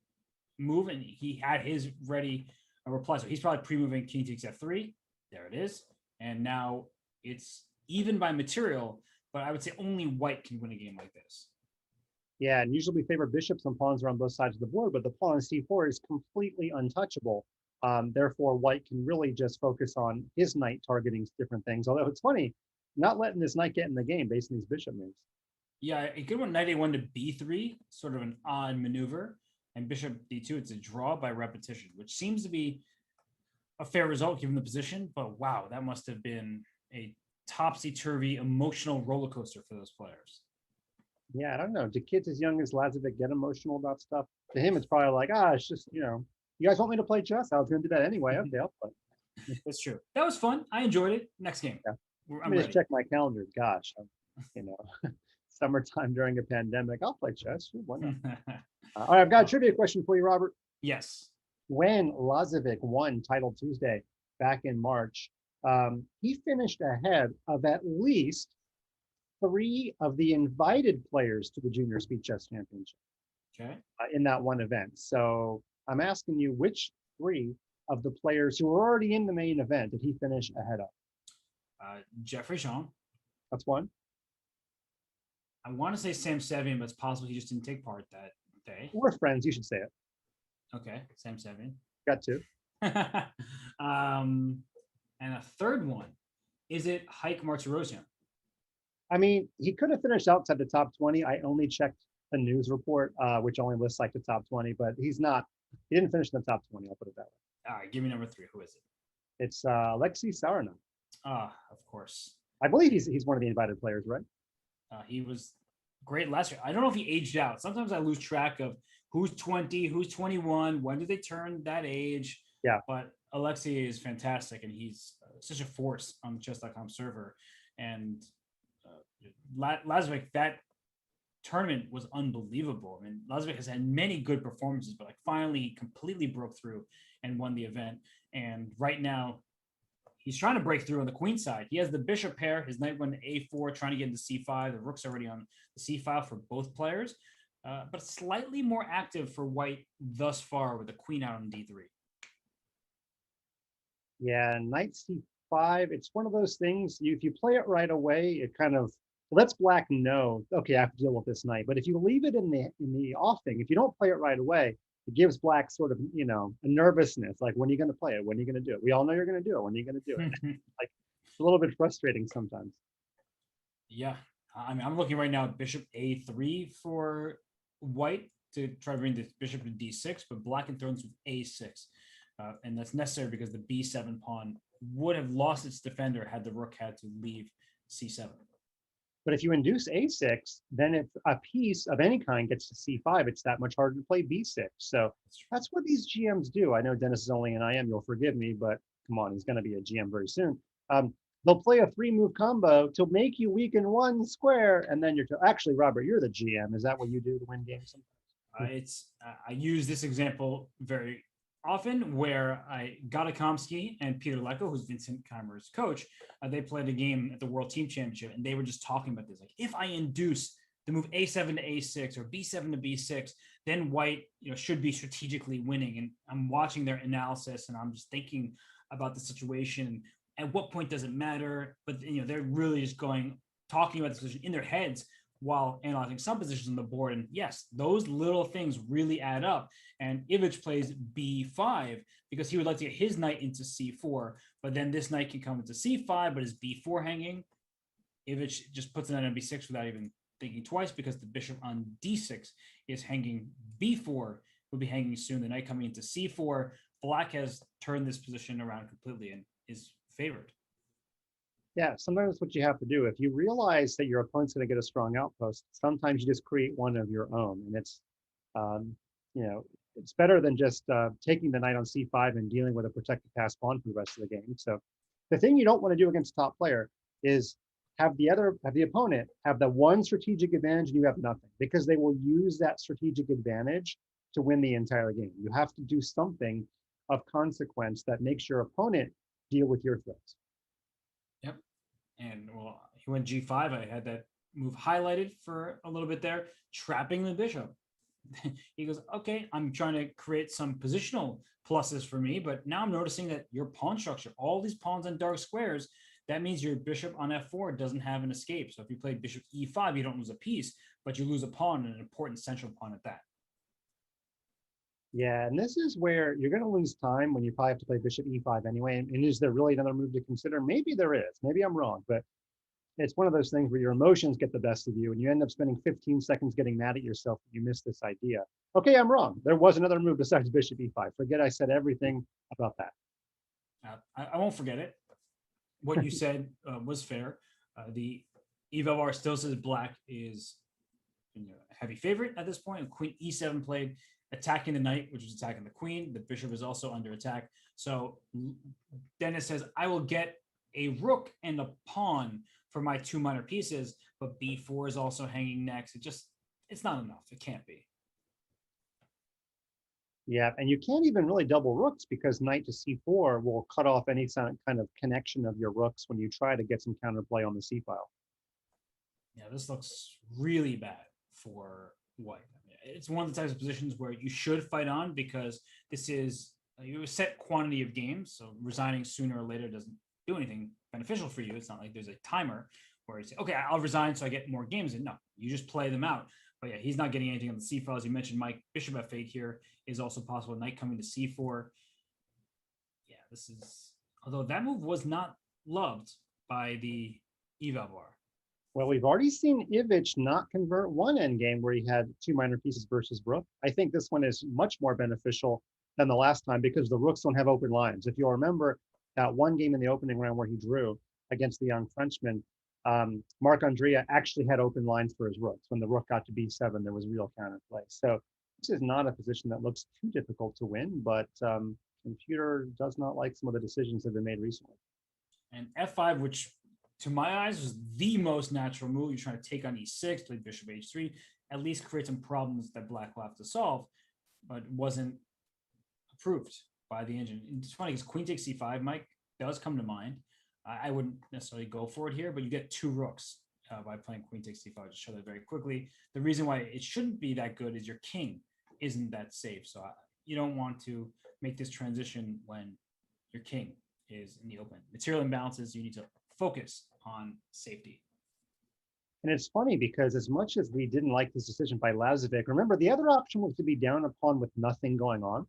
move, and he had his ready reply. So he's probably pre-moving king takes f3. There it is. And now it's even by material, but I would say only white can win a game like this. Yeah, and usually we favor bishops and pawns are on both sides of the board, but the pawn on c4 is completely untouchable. Therefore, white can really just focus on his knight targeting different things. Although it's funny, not letting this knight get in the game based on these bishop moves. Yeah, a good one, knight a1 to b3, sort of an odd maneuver. And bishop d2, it's a draw by repetition, which seems to be a fair result given the position. But wow, that must have been a topsy-turvy emotional roller coaster for those players. Yeah, I don't know. Do kids as young as Lazovic get emotional about stuff? To him, it's probably like, it's just, you guys want me to play chess? I was going to do that anyway. Okay, I'll play. That's true. That was fun. I enjoyed it. Next game. Yeah. I'm Let me ready. just check my calendar. Gosh, summertime during a pandemic. I'll play chess. Sure, why not? All right, I've got a trivia question for you, Robert. Yes. When Lazovic won Title Tuesday back in March, he finished ahead of at least 3 of the invited players to the Junior Speed Chess Championship. Okay. In that one event. So I'm asking you, which 3 of the players who were already in the main event did he finish ahead of? Jeffrey Jean. That's one. I want to say Sam Sevian, but it's possible he just didn't take part that day. We're friends. You should say it. Okay, Sam Sevian. Got to. And a third one, is it Hike Martirosyan? I mean, he could have finished outside the top 20. I only checked a news report, which only lists like the top 20, but he's not. He didn't finish in the top 20. I'll put it that way. All right, give me number 3. Who is it? It's Alexei Saarinen. Of course. I believe he's one of the invited players, right? He was great last year. I don't know if he aged out. Sometimes I lose track of who's 20, who's 21, when did they turn that age? Yeah. But Alexei is fantastic, and he's such a force on the Chess.com server. And Lazovic, that tournament was unbelievable. I mean, Lazovic has had many good performances, but like finally completely broke through and won the event. And right now, he's trying to break through on the queen side. He has the bishop pair. His knight went to a4, trying to get into c5. The rook's already on the c file for both players, but slightly more active for white thus far with the queen out on d3. Yeah, knight c5. It's one of those things. If you play it right away, it kind of lets black know, okay, I have to deal with this knight. But if you leave it in the offing, if you don't play it right away, it gives black sort of, a nervousness. Like, when are you going to play it? When are you going to do it? We all know you're going to do it. When are you going to do it? Like, it's a little bit frustrating sometimes. Yeah. I mean, I'm looking right now at bishop a3 for white to try to bring the bishop to d6, but black can throw this with a6. And that's necessary because the b7 pawn would have lost its defender had the rook had to leave c7. But if you induce a6, then if a piece of any kind gets to c5, it's that much harder to play b6. So that's what these GMs do. I know Dennis is only an IM, you'll forgive me, but come on, he's going to be a GM very soon. They'll play a 3-move combo to make you weaken one square, and then actually, Robert, you're the GM. Is that what you do to win games sometimes? I use this example very often where Gadakomsky and Peter Lecko, who's Vincent Kymer's coach, they played a game at the World Team Championship, and they were just talking about this. Like, if I induce the move a7 to a6 or b7 to b6, then white, should be strategically winning. And I'm watching their analysis, and I'm just thinking about the situation. At what point does it matter? But they're really just talking about this position in their heads while analyzing some positions on the board. And yes, those little things really add up. And Ivic plays b5 because he would like to get his knight into c4, but then this knight can come into c5, but is b4 hanging. Ivic just puts the knight on b6 without even thinking twice, because the bishop on d6 is hanging b4, will be hanging soon. The knight coming into c4. Black has turned this position around completely and is favored. Yeah, sometimes what you have to do, if you realize that your opponent's going to get a strong outpost, sometimes you just create one of your own. And it's, it's better than just taking the knight on c5 and dealing with a protected pass pawn for the rest of the game. So the thing you don't want to do against a top player is have the opponent have the one strategic advantage and you have nothing, because they will use that strategic advantage to win the entire game. You have to do something of consequence that makes your opponent deal with your threats. Yep. And well, he went g5. I had that move highlighted for a little bit there, trapping the bishop. He goes, okay, I'm trying to create some positional pluses for me, but now I'm noticing that your pawn structure, all these pawns on dark squares, that means your bishop on f4 doesn't have an escape. So if you play bishop e5, you don't lose a piece, but you lose a pawn, and an important central pawn at that. Yeah, and this is where you're going to lose time when you probably have to play bishop e5 anyway. And is there really another move to consider? Maybe there is. Maybe I'm wrong, but it's one of those things where your emotions get the best of you and you end up spending 15 seconds getting mad at yourself that you missed this idea. Okay, I'm wrong. There was another move besides bishop e5. Forget I said everything about that. I won't forget it. What you said was fair. The Evelvar still says black is a heavy favorite at this point. And queen e7 played, attacking the knight, which is attacking the queen. The bishop is also under attack. So Dennis says, I will get a rook and a pawn for my two minor pieces, but b4 is also hanging next. It's not enough. It can't be. Yeah, and you can't even really double rooks, because knight to c4 will cut off any kind of connection of your rooks when you try to get some counterplay on the c file. Yeah, this looks really bad for white. It's one of the types of positions where you should fight on, because this is a set quantity of games. So resigning sooner or later doesn't do anything beneficial for you. It's not like there's a timer, where he said, okay, I'll resign so I get more games in. No, you just play them out. But yeah, he's not getting anything on the c file. As you mentioned, Mike, bishop f8 here is also possible. Knight coming to c4. Yeah, this is, although that move was not loved by the eval bar. Well, we've already seen Ivic not convert one endgame where he had 2 minor pieces versus rook. I think this one is much more beneficial than the last time because the rooks don't have open lines. If you'll remember that one game in the opening round where he drew against the young Frenchman, Marc-Andrea actually had open lines for his rooks. When the rook got to b7, there was real counterplay. So this is not a position that looks too difficult to win, but computer does not like some of the decisions that have been made recently. And f5, which to my eyes was the most natural move. You're trying to take on e6, play bishop h3, at least create some problems that black will have to solve, but wasn't approved by the engine. It's funny because queen takes c5, Mike, does come to mind. I wouldn't necessarily go for it here, but you get 2 rooks by playing queen takes c5. Just show that very quickly. The reason why it shouldn't be that good is your king isn't that safe. So you don't want to make this transition when your king is in the open. Material imbalances, you need to focus on safety. And it's funny because as much as we didn't like this decision by Lazovic, remember the other option was to be down a pawn with nothing going on.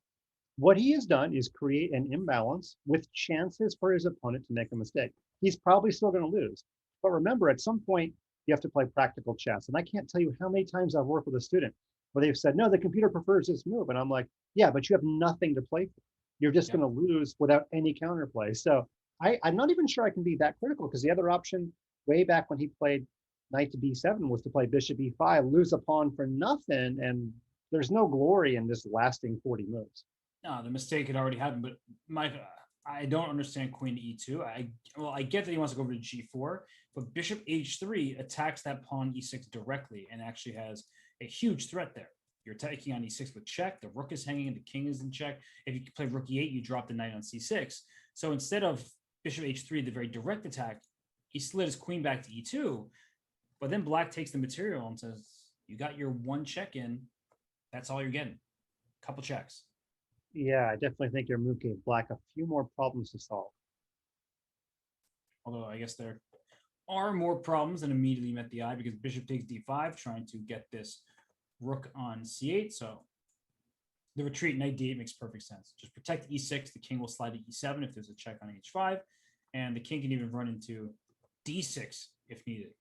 What he has done is create an imbalance with chances for his opponent to make a mistake. He's probably still going to lose. But remember, at some point, you have to play practical chess. And I can't tell you how many times I've worked with a student where they've said, no, the computer prefers this move. And I'm like, yeah, but you have nothing to play for. You're just going to lose without any counterplay. So I'm not even sure I can be that critical because the other option way back when he played knight to b7 was to play bishop e5, lose a pawn for nothing. And there's no glory in this lasting 40 moves. No, the mistake had already happened, but Mike, I don't understand queen to e2. I get that he wants to go over to g4, but bishop h3 attacks that pawn e6 directly and actually has a huge threat there. You're taking on e6 with check. The rook is hanging and the king is in check. If you play rook e8, you drop the knight on c6. So instead of bishop h3, the very direct attack, he slid his queen back to e2. But then black takes the material and says, you got your one check in. That's all you're getting. Couple checks. Yeah, I definitely think your move gave black a few more problems to solve. Although I guess there are more problems than immediately met the eye because bishop takes d5, trying to get this rook on c8. So the retreat knight d8 makes perfect sense. Just protect e6. The king will slide to e7 if there's a check on h5. And the king can even run into d6 if needed.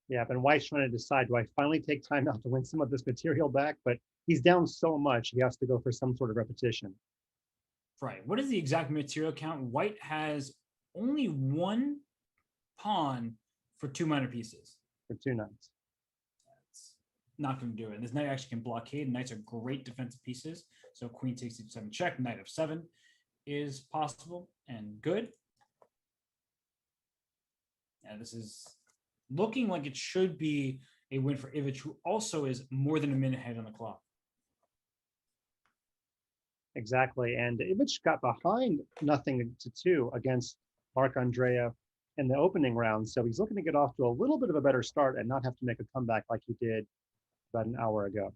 Yeah, but White's trying to decide, do I finally take time out to win some of this material back? But he's down so much, he has to go for some sort of repetition. Right. What is the exact material count? White has only 1 pawn for 2 minor pieces. For 2 knights. That's not going to do it. And this knight actually can blockade. Knights are great defensive pieces. So queen takes e7 check. Knight f7 is possible and good. And this is looking like it should be a win for Ivic, who also is more than a minute ahead on the clock. Exactly. And Ivic got behind 0-2 against Marc-Andrea in the opening round. So he's looking to get off to a little bit of a better start and not have to make a comeback like he did about an hour ago.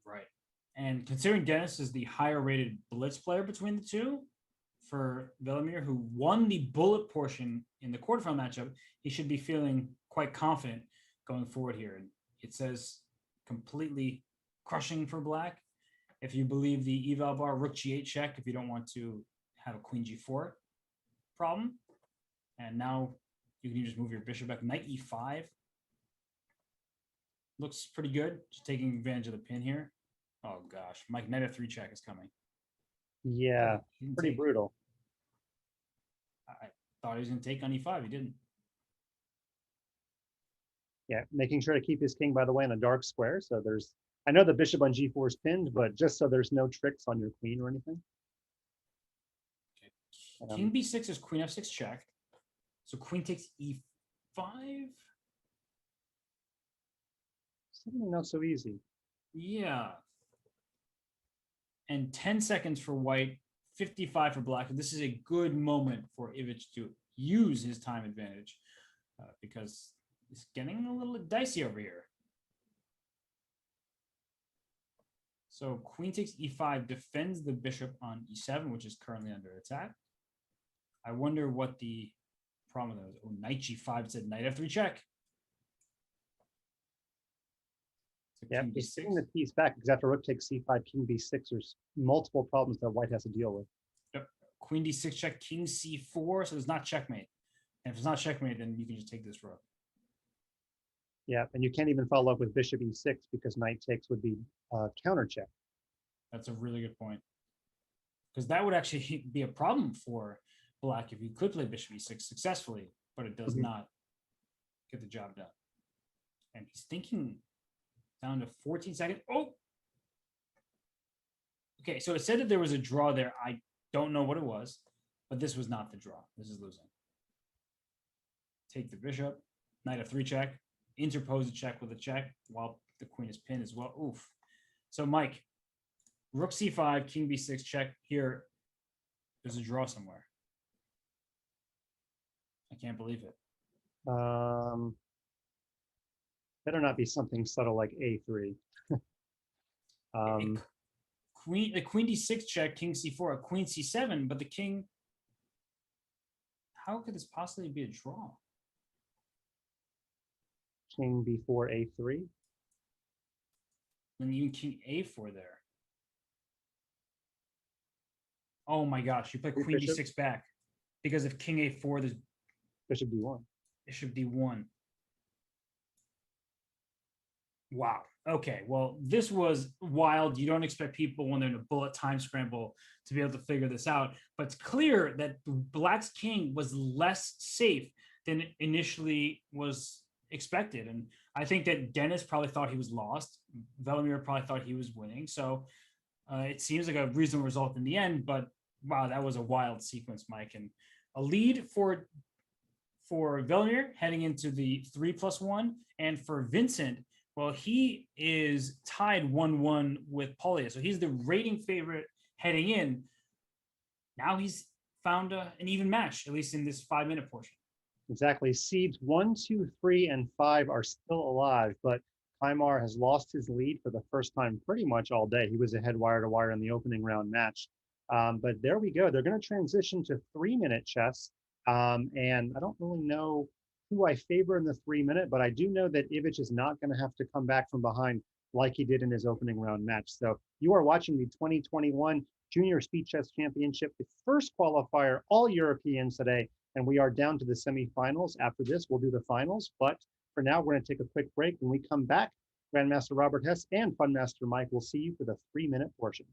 Right. And considering Dennis is the higher rated blitz player between the two, for Velimir, who won the bullet portion in the quarterfinal matchup, he should be feeling quite confident going forward here. And it says completely crushing for black. If you believe the eval bar, rook g8 check if you don't want to have a queen g4 problem. And now you can just move your bishop back. Knight e5 looks pretty good. Just taking advantage of the pin here. Oh gosh, Mike, knight f3 check is coming. Yeah, pretty brutal. I thought he was going to take on e5. He didn't. Yeah, making sure to keep his king, by the way, in a dark square. So there's, I know the bishop on g4 is pinned, but just so there's no tricks on your queen or anything. Okay. King b6 is queen f6 check. So queen takes e5. Suddenly not so easy. Yeah. And 10 seconds for white, 55 for black. And this is a good moment for Ivic to use his time advantage because it's getting a little dicey over here. So queen takes e5 defends the bishop on e7, which is currently under attack. I wonder what the problem with those. Oh, knight g5 said knight f3 check. So Yeah, king he's b6. taking the piece back because after rook takes c5, king b6, there's multiple problems that white has to deal with. Yep. Queen d6 check, king c4. So it's not checkmate. And if it's not checkmate, then you can just take this rook. Yeah, and you can't even follow up with bishop e6 because knight takes would be counter check. That's a really good point. Because that would actually be a problem for black if you could play bishop e6 successfully, but it does not get the job done. And he's thinking down to 14 seconds. Oh! Okay, so it said that there was a draw there. I don't know what it was, but this was not the draw. This is losing. Take the bishop, knight f3 check, interpose a check with a check while the queen is pinned as well. Oof. So Mike, rook c5, king b6 check here. There's a draw somewhere. I can't believe it. Better not be something subtle like a3. The queen d6 check, king c4, a queen c7, but the king. How could this possibly be a draw? King b4, a3. And even king a4 there. Oh my gosh, you play queen Bishop. d6 back. Because if king a4, there's Bishop d1. bishop d1. Wow. Okay. Well, this was wild. You don't expect people when they're in a bullet time scramble to be able to figure this out. But it's clear that black's king was less safe than initially was expected. And I think that Dennis probably thought he was lost. Velimir probably thought he was winning. So it seems like a reasonable result in the end. But wow, that was a wild sequence, Mike. And a lead for Velimir heading into the 3+1. And for Vincent, well, he is tied 1-1 with Polya. So he's the rating favorite heading in. Now he's found an even match, at least in this 5-minute portion. Exactly. Seeds 1, 2, 3, and 5 are still alive, but Kymer has lost his lead for the first time pretty much all day. He was ahead wire to wire in the opening round match. But there we go. They're going to transition to 3-minute chess. And I don't really know who I favor in the 3-minute, but I do know that Ivic is not going to have to come back from behind like he did in his opening round match. So you are watching the 2021 Junior Speed Chess Championship, the first qualifier, all Europeans today, and we are down to the semifinals. After this, we'll do the finals. But for now, we're going to take a quick break. When we come back, Grandmaster Robert Hess and Funmaster Mike will see you for the 3-minute portion.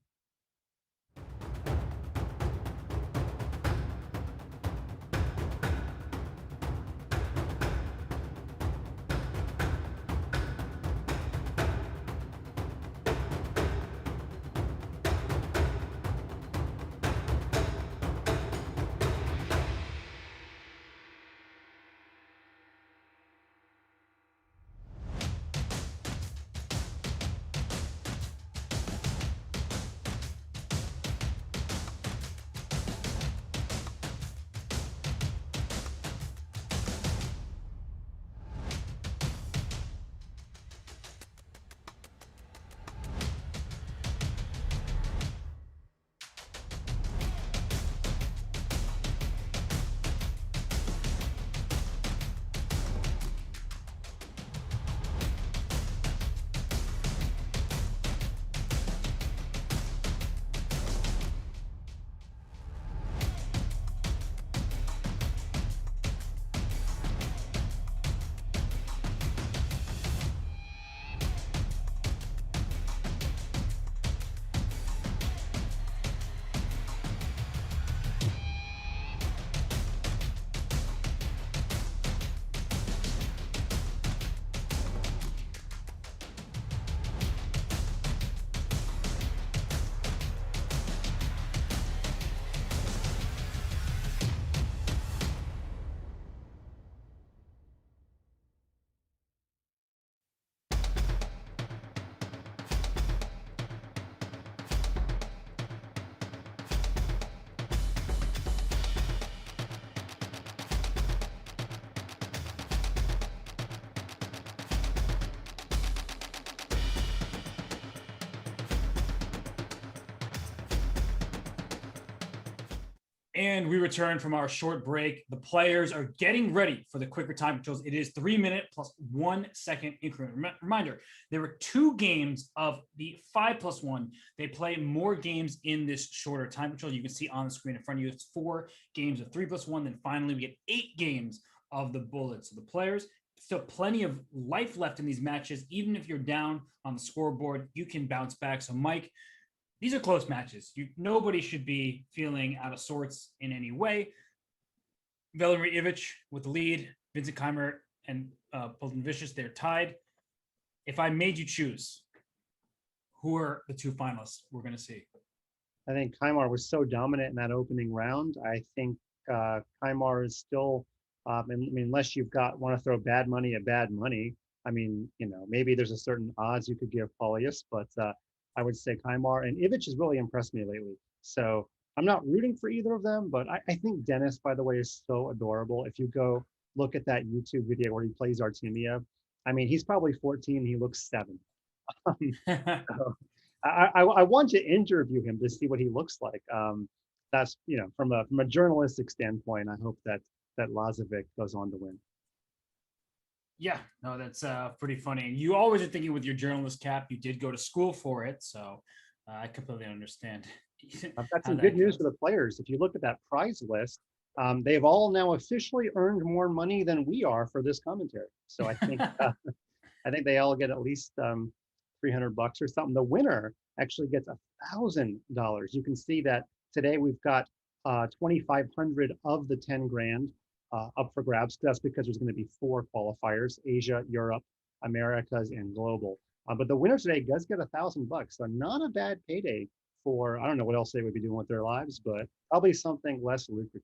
And we return from our short break. The players are getting ready for the quicker time controls. It is 3 minute plus 1 second increment. Reminder, there were 2 games of the 5+1. They play more games in this shorter time control. You can see on the screen in front of you, it's 4 games of 3+1. Then finally we get 8 games of the bullets. So the players still plenty of life left in these matches. Even if you're down on the scoreboard, you can bounce back. So Mike, these are close matches. Nobody should be feeling out of sorts in any way. Vladimir Ivic with the lead, Vincent Kymer and Polton Vicious, they're tied. If I made you choose, who are the 2 finalists we're going to see? I think Kymar was so dominant in that opening round. I think Kymar is still, I mean, unless you've want to throw bad money at bad money, I mean, maybe there's a certain odds you could give Paulius, but I would say Kymar, and Ivic has really impressed me lately. So I'm not rooting for either of them, but I think Dennis, by the way, is so adorable. If you go look at that YouTube video where he plays Artemiev, I mean, he's probably 14, he looks 7. So I want to interview him to see what he looks like. That's, from a journalistic standpoint, I hope that Lazovic goes on to win. Yeah, no, that's pretty funny. And you always are thinking with your journalist cap, you did go to school for it. So I completely understand. I've got some good news for the players. If you look at that prize list, they've all now officially earned more money than we are for this commentary. So I think I think they all get at least $300 or something. The winner actually gets $1,000. You can see that today we've got 2,500 of the 10 grand. Up for grabs. That's because there's going to be 4 qualifiers: Asia, Europe, Americas, and global. But the winner today does get $1,000. So not a bad payday for, I don't know what else they would be doing with their lives, but probably something less lucrative.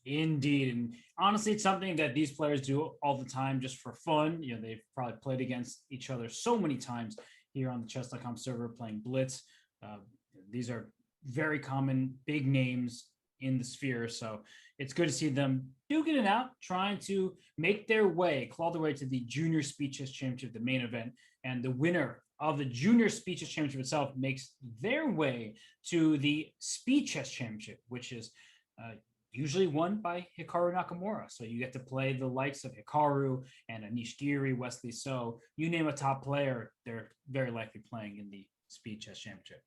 Indeed. And honestly, it's something that these players do all the time just for fun. They've probably played against each other so many times here on the Chess.com server playing Blitz. These are very common big names in the sphere. So it's good to see them duking it out, trying to make their way, claw their way to the Junior Speed Chess Championship, the main event. And the winner of the Junior Speed Chess Championship itself makes their way to the Speed Chess Championship, which is usually won by Hikaru Nakamura. So you get to play the likes of Hikaru and Anish Giri, Wesley So. You name a top player, they're very likely playing in the Speed Chess Championship.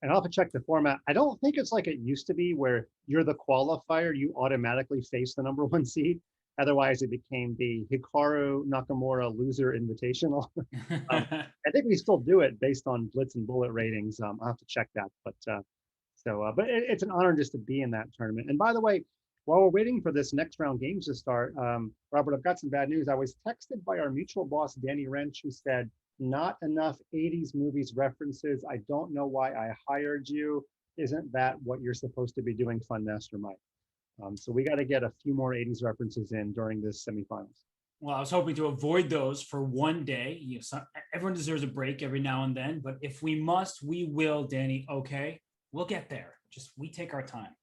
And I'll have to check the format. I don't think it's like it used to be where you're the qualifier, you automatically face the #1 seed. Otherwise, it became the Hikaru Nakamura Loser Invitational. I think we still do it based on Blitz and Bullet ratings. I'll have to check that. But it's an honor just to be in that tournament. And by the way, while we're waiting for this next round games to start, Robert, I've got some bad news. I was texted by our mutual boss, Danny Wrench, who said, not enough 80s movies references. I don't know why I hired you. Isn't that what you're supposed to be doing, Fun Master Mike? So we got to get a few more 80s references in during this semifinals. Well, I was hoping to avoid those for one day. Everyone deserves a break every now and then, but if we must, we will, Danny. Okay, we'll get there. We take our time.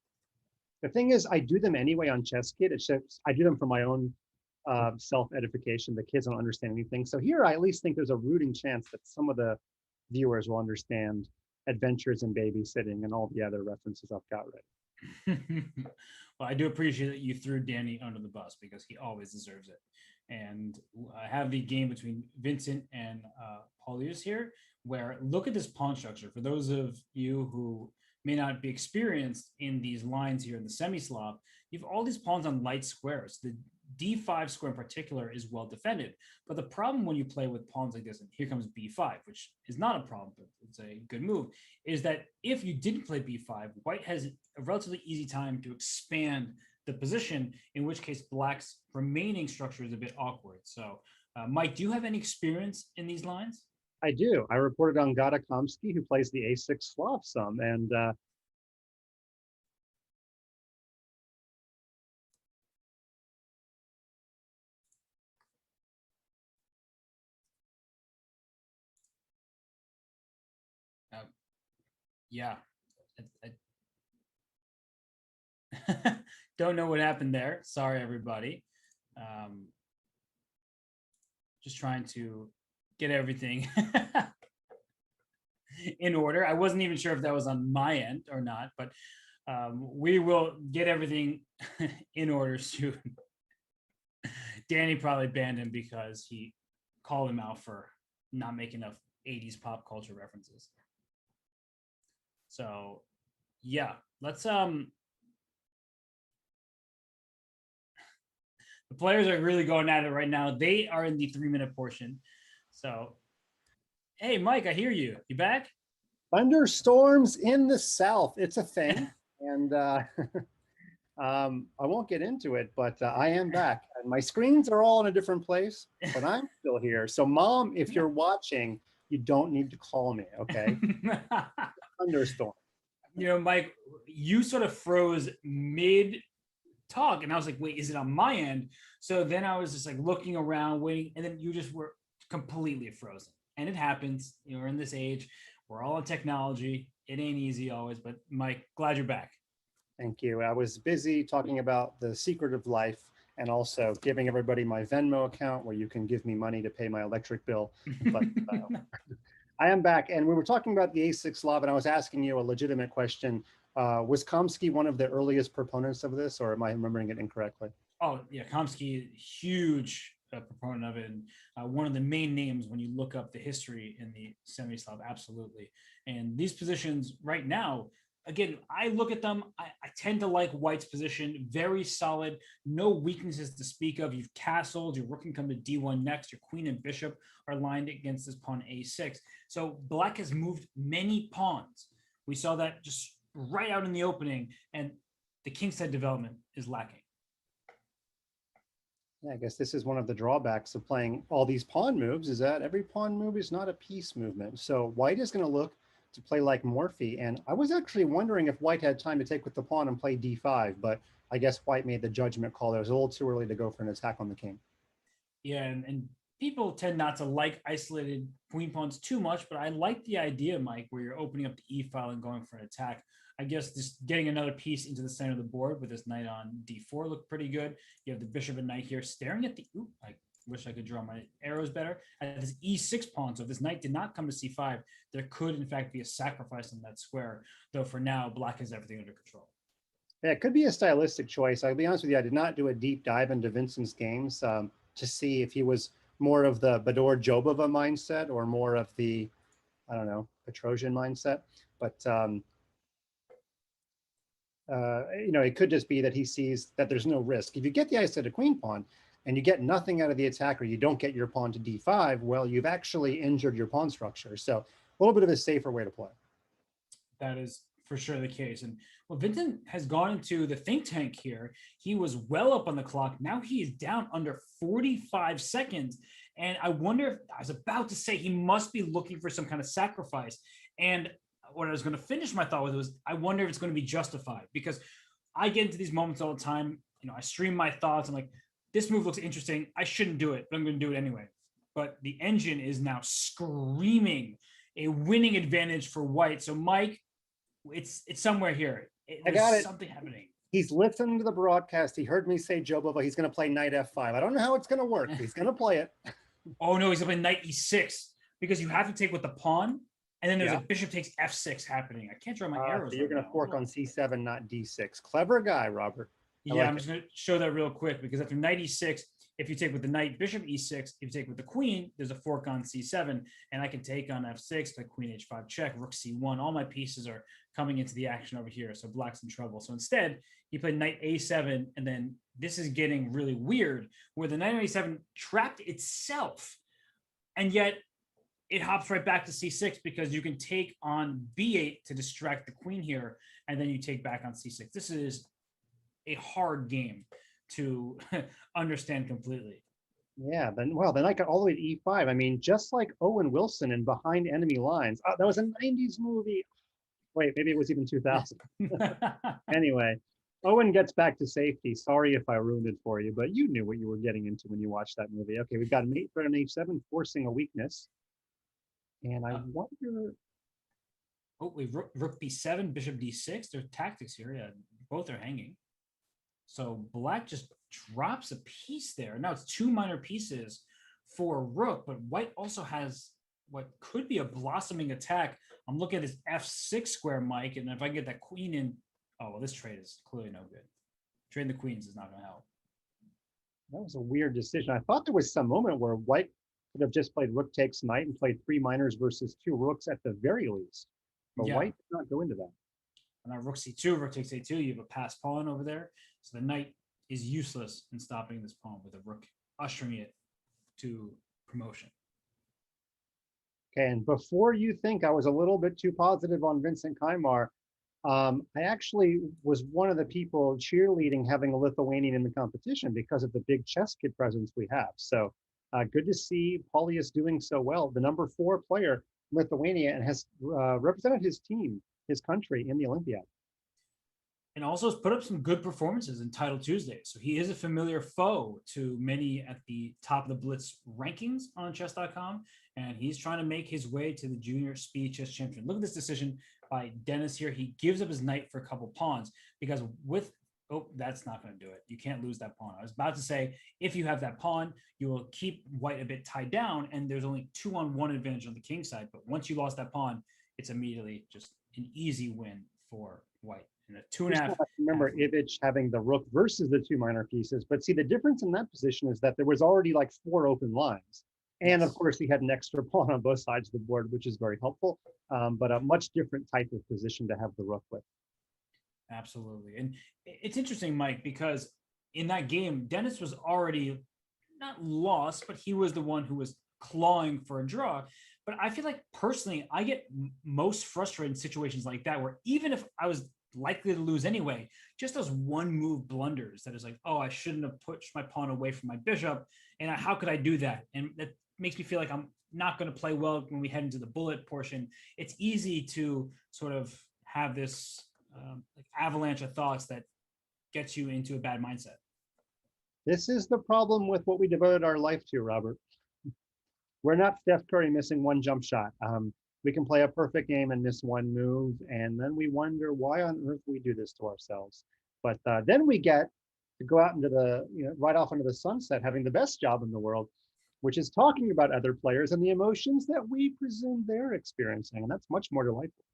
The thing is, I do them anyway on ChessKid. It's just, I do them for my own self-edification. The kids don't understand anything. So here, I at least think there's a rooting chance that some of the viewers will understand Adventures in Babysitting and all the other references I've got ready. Well, I do appreciate that you threw Danny under the bus because he always deserves it. And I have the game between Vincent and Paulius here, where look at this pawn structure. For those of you who may not be experienced in these lines here in the semi-Slav, you have all these pawns on light squares. The D5 square in particular is well defended. But the problem when you play with pawns like this, and here comes B5, which is not a problem, but it's a good move, is that if you didn't play B5, white has a relatively easy time to expand the position, in which case black's remaining structure is a bit awkward. So, Mike, do you have any experience in these lines? I do. I reported on Gada Kamsky, who plays the A6 Slav some, and yeah. I don't know what happened there. Sorry, everybody. Just trying to get everything in order. I wasn't even sure if that was on my end or not, but We will get everything in order soon. Danny probably banned him because he called him out for not making enough 80s pop culture references. So yeah, let's the players are really going at it right now. They are in the 3-minute portion. So hey Mike, I hear you. You back? Thunderstorms in the south. It's a thing. And I won't get into it, but I am back. And my screens are all in a different place, but I'm still here. So Mom, if you're watching, you don't need to call me, okay? Thunderstorm. You know, Mike, you sort of froze mid talk, and I was like, wait, is it on my end? So then I was just like looking around, waiting, and then you just were completely frozen. And it happens. You know, we're in this age. We're all in technology. It ain't easy always, but Mike, glad you're back. Thank you. I was busy talking about the secret of life and also giving everybody my Venmo account where you can give me money to pay my electric bill. But I am back, and we were talking about the A6 Slav, and I was asking you a legitimate question. Was Kamsky one of the earliest proponents of this, or am I remembering it incorrectly? Oh yeah, Kamsky, huge proponent of it, and one of the main names when you look up the history in the semi-Slav, absolutely. And these positions right now, again, I look at them, I tend to like White's position, very solid, no weaknesses to speak of. You've castled, your rook can come to D1 next, your queen and bishop are lined against this pawn A6. So Black has moved many pawns. We saw that just right out in the opening, and the kingside development is lacking. Yeah, I guess this is one of the drawbacks of playing all these pawn moves, is that every pawn move is not a piece movement. So White is going to look to play like Morphy. And I was actually wondering if White had time to take with the pawn and play D5, but I guess White made the judgment call. It was a little too early to go for an attack on the king. Yeah, and people tend not to like isolated queen pawns too much, but I like the idea, Mike, where you're opening up the E file and going for an attack. I guess just getting another piece into the center of the board with this knight on D4 looked pretty good. You have the bishop and knight here staring at the, I wish I could draw my arrows better, at this E6 pawn. So if this knight did not come to C5, there could in fact be a sacrifice on that square, though for now, Black has everything under control. Yeah, it could be a stylistic choice. I'll be honest with you, I did not do a deep dive into Vincent's games to see if he was more of the Bador Jobova mindset or more of the, I don't know, Petrosian mindset. But you know, it could just be that he sees that there's no risk. If you get the isolated queen pawn and you get nothing out of the attack, or you don't get your pawn to D5, well, you've actually injured your pawn structure. So a little bit of a safer way to play. That is for sure the case. And well, Vincent has gone into the think tank here. He was well up on the clock. Now he is down under 45 seconds. And I wonder if, I was about to say, he must be looking for some kind of sacrifice. And what I was going to finish my thought with was, I wonder if it's going to be justified, because I get into these moments all the time. You know, I stream my thoughts. I'm like, this move looks interesting. I shouldn't do it, but I'm going to do it anyway. But the engine is now screaming a winning advantage for White. So Mike, it's somewhere here. I got it. Something happening. He's listening to the broadcast. He heard me say Jobova. He's going to play knight F5. I don't know how it's going to work. He's going to play it. Oh no, he's going to play knight E6, because you have to take with the pawn. And then there's a bishop takes F6 happening. I can't draw my arrows. So you're going to fork on C7, not D6. Clever guy, Robert. Yeah, I'm just going to show that real quick, because after knight E6, if you take with the knight, bishop E6, if you take with the queen, there's a fork on C7, and I can take on F6, like queen H5 check, rook C1. All my pieces are coming into the action over here, so Black's in trouble. So instead, he played knight A7, and then this is getting really weird, where the knight on A7 trapped itself, and yet it hops right back to C6, because you can take on B8 to distract the queen here, and then you take back on C6. This is a hard game to understand completely. Yeah, then well, then I got all the way to E5. I mean, just like Owen Wilson in Behind Enemy Lines. That was a 90s movie. Wait, maybe it was even 2000. Anyway, Owen gets back to safety. Sorry if I ruined it for you, but you knew what you were getting into when you watched that movie. Okay, we've got mate threat on H7, forcing a weakness. And I wonder. Oh, we rook B7, bishop D6. There's tactics here. Yeah, both are hanging. So Black just drops a piece there. Now it's two minor pieces for Rook, but White also has what could be a blossoming attack. I'm looking at this F6 square, Mike, and if I get that queen in Oh, well, this trade is clearly no good. Trading the queens is not going to help. That was a weird decision. I thought there was some moment where white could have just played rook takes knight and played 3 minors versus 2 rooks at the very least. But Yeah. white did not go into that. And now rook c2, rook takes a2. You have a passed pawn over there. So the knight is useless in stopping this pawn with a rook ushering it to promotion. Okay, and before you think I was a little bit too positive on Vincent Kymer, I actually was one of the people cheerleading having a Lithuanian in the competition because of the big ChessKid presence we have. So good to see Paulius doing so well. The number 4 player in Lithuania and has represented his team, his country in the Olympiad. And also has put up some good performances in Title Tuesday. So he is a familiar foe to many at the top of the Blitz rankings on Chess.com. And he's trying to make his way to the Junior Speed Chess Champion. Look at this decision by Dennis here. He gives up his knight for a couple pawns because with, oh, that's not going to do it. You can't lose that pawn. I was about to say, if you have that pawn, you will keep white a bit tied down. And there's only 2-on-1 advantage on the king side. But once you lost that pawn, it's immediately just an easy win for white. And a 2.5. Remember Ivic having the rook versus the 2 minor pieces, but see the difference in that position is that there was already like 4 open lines. And of course he had an extra pawn on both sides of the board, which is very helpful, but a much different type of position to have the rook with. Absolutely. And it's interesting, Mike, because in that game, Dennis was already not lost, but he was the one who was clawing for a draw. But I feel like personally, I get most frustrated in situations like that, where even if I was likely to lose anyway, just those 1-move blunders that is like, oh, I shouldn't have pushed my pawn away from my bishop. And how could I do that? And that makes me feel like I'm not going to play well when we head into the bullet portion. It's easy to sort of have this like avalanche of thoughts that gets you into a bad mindset. This is the problem with what we devoted our life to, Robert. We're not Steph Curry missing 1 jump shot. We can play a perfect game and miss 1 move, and then we wonder why on earth we do this to ourselves. But then we get to go out into the, right off into the sunset, having the best job in the world, which is talking about other players and the emotions that we presume they're experiencing, and that's much more delightful.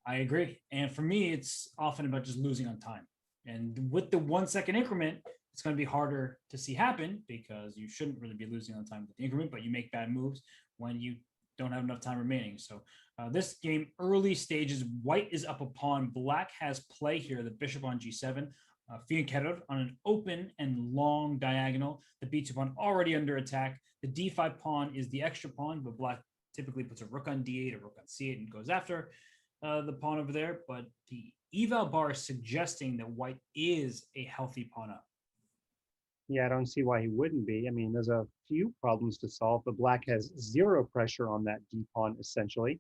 I agree. And for me, it's often about just losing on time. And with the 1 second increment, it's going to be harder to see happen because you shouldn't really be losing on time with the increment, but you make bad moves when you don't have enough time remaining. So this game, early stages, white is up a pawn. Black has play here, the bishop on g7. Fianchetto on an open and long diagonal. The b2 pawn already under attack. The d5 pawn is the extra pawn, but black typically puts a rook on d8, a rook on c8, and goes after the pawn over there. But the eval bar is suggesting that white is a healthy pawn up. Yeah, I don't see why he wouldn't be. I mean, there's a few problems to solve, but black has 0 pressure on that d pawn, essentially.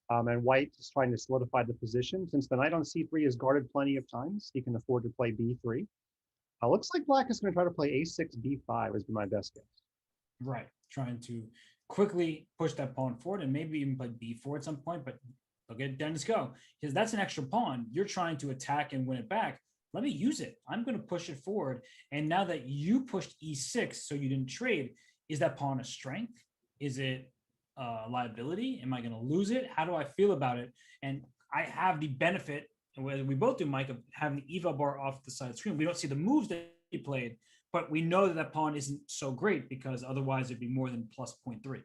And white is trying to solidify the position. Since the knight on c3 is guarded plenty of times, he can afford to play b3. Looks like black is going to try to play a6, b5 is my best guess. Right, trying to quickly push that pawn forward and maybe even play b4 at some point, but look at Dennis go. Because that's an extra pawn. You're trying to attack and win it back. Let me use it. I'm going to push it forward. And now that you pushed e6, so you didn't trade, is that pawn a strength? Is it a liability? Am I going to lose it? How do I feel about it? And I have the benefit, and we both do, Mike, of having the eval bar off the side of the screen. We don't see the moves that he played, but we know that that pawn isn't so great because otherwise it'd be more than plus 0.3.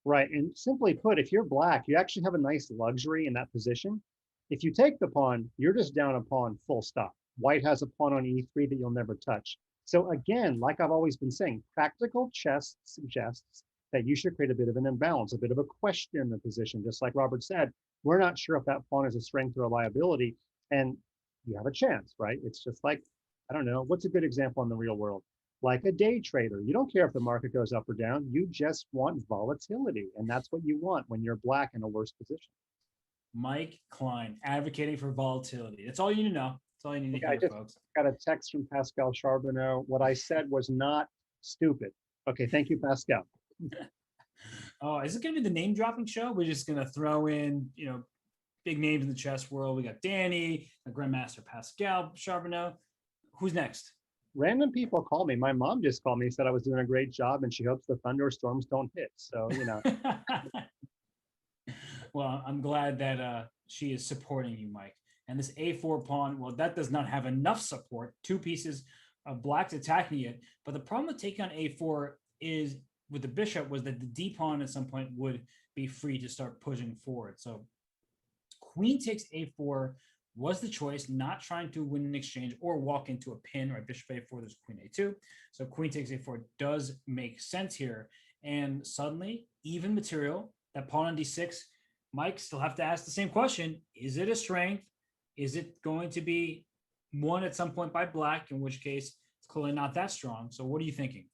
Right. And simply put, if you're black, you actually have a nice luxury in that position. If you take the pawn, you're just down a pawn, full stop. White has a pawn on e3 that you'll never touch. So again, like I've always been saying, practical chess suggests that you should create a bit of an imbalance, a bit of a question in the position. Just like Robert said, we're not sure if that pawn is a strength or a liability, and you have a chance, right? It's just like, I don't know, what's a good example in the real world? Like a day trader. You don't care if the market goes up or down. You just want volatility, and that's what you want when you're black in a worse position. Mike Klein, advocating for volatility. That's all you need to know. That's all you need to hear, folks. Got a text from Pascal Charbonneau. What I said was not stupid. Okay, thank you, Pascal. Oh, is it going to be the name dropping show? We're just going to throw in, big names in the chess world. We got Danny, the Grandmaster Pascal Charbonneau. Who's next? Random people call me. My mom just called me, said I was doing a great job, and she hopes the thunderstorms don't hit. So, Well, I'm glad that she is supporting you, Mike. And this a4 pawn, well, that does not have enough support. Two pieces of black's attacking it. But the problem with taking on a4 is with the bishop was that the d pawn at some point would be free to start pushing forward. So queen takes a4 was the choice, not trying to win an exchange or walk into a pin, right? Bishop a4, there's queen a2. So queen takes a4 does make sense here. And suddenly, even material, that pawn on d6, Mike still have to ask the same question. Is it a strength? Is it going to be won at some point by black, in which case it's clearly not that strong? So what are you thinking?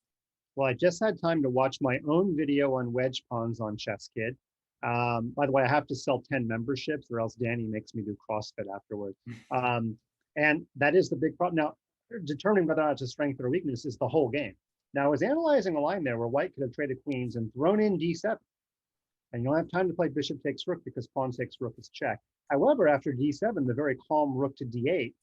Well, I just had time to watch my own video on wedge pawns on ChessKid. By the way, I have to sell 10 memberships or else Danny makes me do CrossFit afterwards. And that is the big problem. Now, determining whether or not it's a strength or a weakness is the whole game. Now, I was analyzing a line there where white could have traded queens and thrown in d7. And you don't have time to play bishop takes rook because pawn takes rook is check. However, after d7, the very calm rook to d8,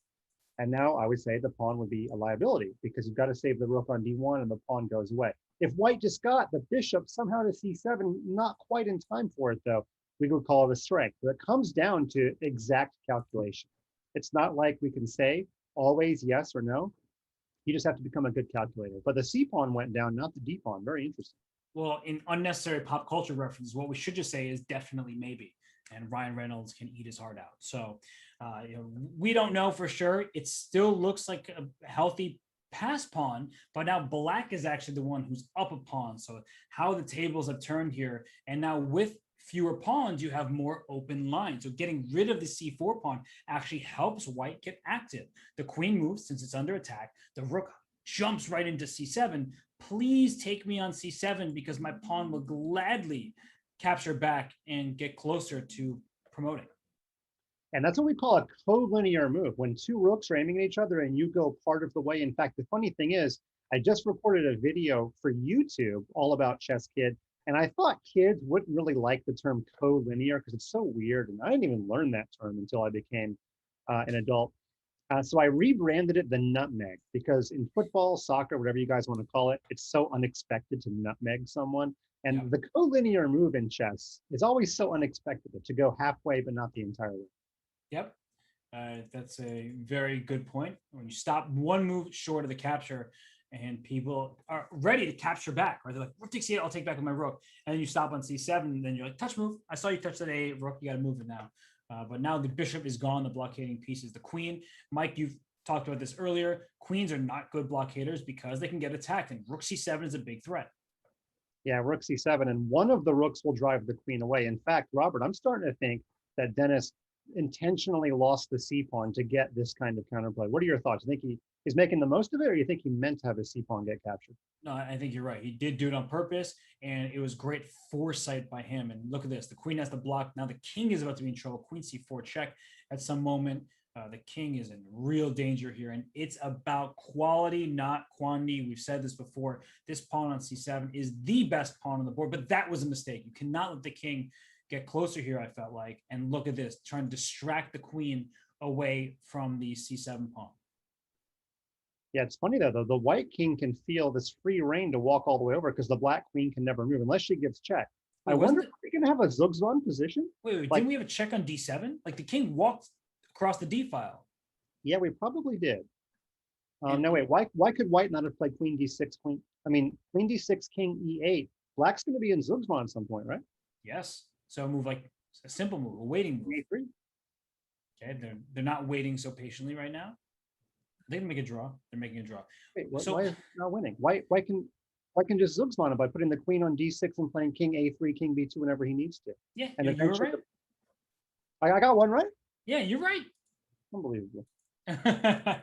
and now I would say the pawn would be a liability because you've got to save the rook on d1 and the pawn goes away. If white just got the bishop somehow to c7, not quite in time for it though, we would call it a strength. But it comes down to exact calculation. It's not like we can say always yes or no. You just have to become a good calculator. But the c pawn went down, not the d pawn. Very interesting. Well, in unnecessary pop culture references, what we should just say is definitely maybe. And Ryan Reynolds can eat his heart out. So, we don't know for sure. It still looks like a healthy pass pawn, but now black is actually the one who's up a pawn. So how the tables have turned here. And now with fewer pawns, you have more open lines. So getting rid of the c4 pawn actually helps white get active. The queen moves since it's under attack. The rook jumps right into c7. Please take me on c7 because my pawn will gladly capture back and get closer to promoting. And that's what we call a collinear move. When two rooks are aiming at each other and you go part of the way. In fact, the funny thing is, I just recorded a video for YouTube all about ChessKid. And I thought kids wouldn't really like the term collinear because it's so weird. And I didn't even learn that term until I became an adult. So I rebranded it the nutmeg because in football, soccer, whatever you guys want to call it, it's so unexpected to nutmeg someone. And the collinear move in chess is always so unexpected to go halfway, but not the entire way. Yep. That's a very good point. When you stop one move short of the capture and people are ready to capture back, right? They're like, rook takes c8, I'll take back with my rook. And then you stop on c7, and then you're like, touch move. I saw you touch that a rook, you got to move it now. But now the bishop is gone, the blockading piece is the queen. Mike, you've talked about this earlier. Queens are not good blockaders because they can get attacked, and rook c7 is a big threat. Yeah, rook c7, and one of the rooks will drive the queen away. In fact, Robert, I'm starting to think that Dennis intentionally lost the c pawn to get this kind of counterplay. What are your thoughts? You think he's making the most of it, or you think he meant to have his c pawn get captured? No, I think you're right. He did do it on purpose, and it was great foresight by him. And look at this. The queen has to block. Now the king is about to be in trouble. Queen c4 check at some moment. The king is in real danger here, and it's about quality, not quantity. We've said this before. This pawn on c7 is the best pawn on the board, but that was a mistake. You cannot let the king get closer here, I felt like. And look at this, trying to distract the queen away from the c7 pawn. Yeah, it's funny though, the white king can feel this free reign to walk all the way over because the black queen can never move unless she gives check. Wait, I wonder if we can have a Zugzwang position. Wait, didn't we have a check on d7? Like the king walked across the d file. Yeah, we probably did. No, wait, why could white not have played queen d6, queen d6, king e8? Black's going to be in Zugzwang at some point, right? Yes. So a move like a simple move, a waiting move. A3. Okay, they're not waiting so patiently right now. They can make a draw. They're making a draw. Wait, why is it not winning? Why can just Zugzwang it by putting the queen on d6 and playing king a3, king b2 whenever he needs to? Yeah, and you were right. I got one right? Yeah, you're right. Unbelievable. I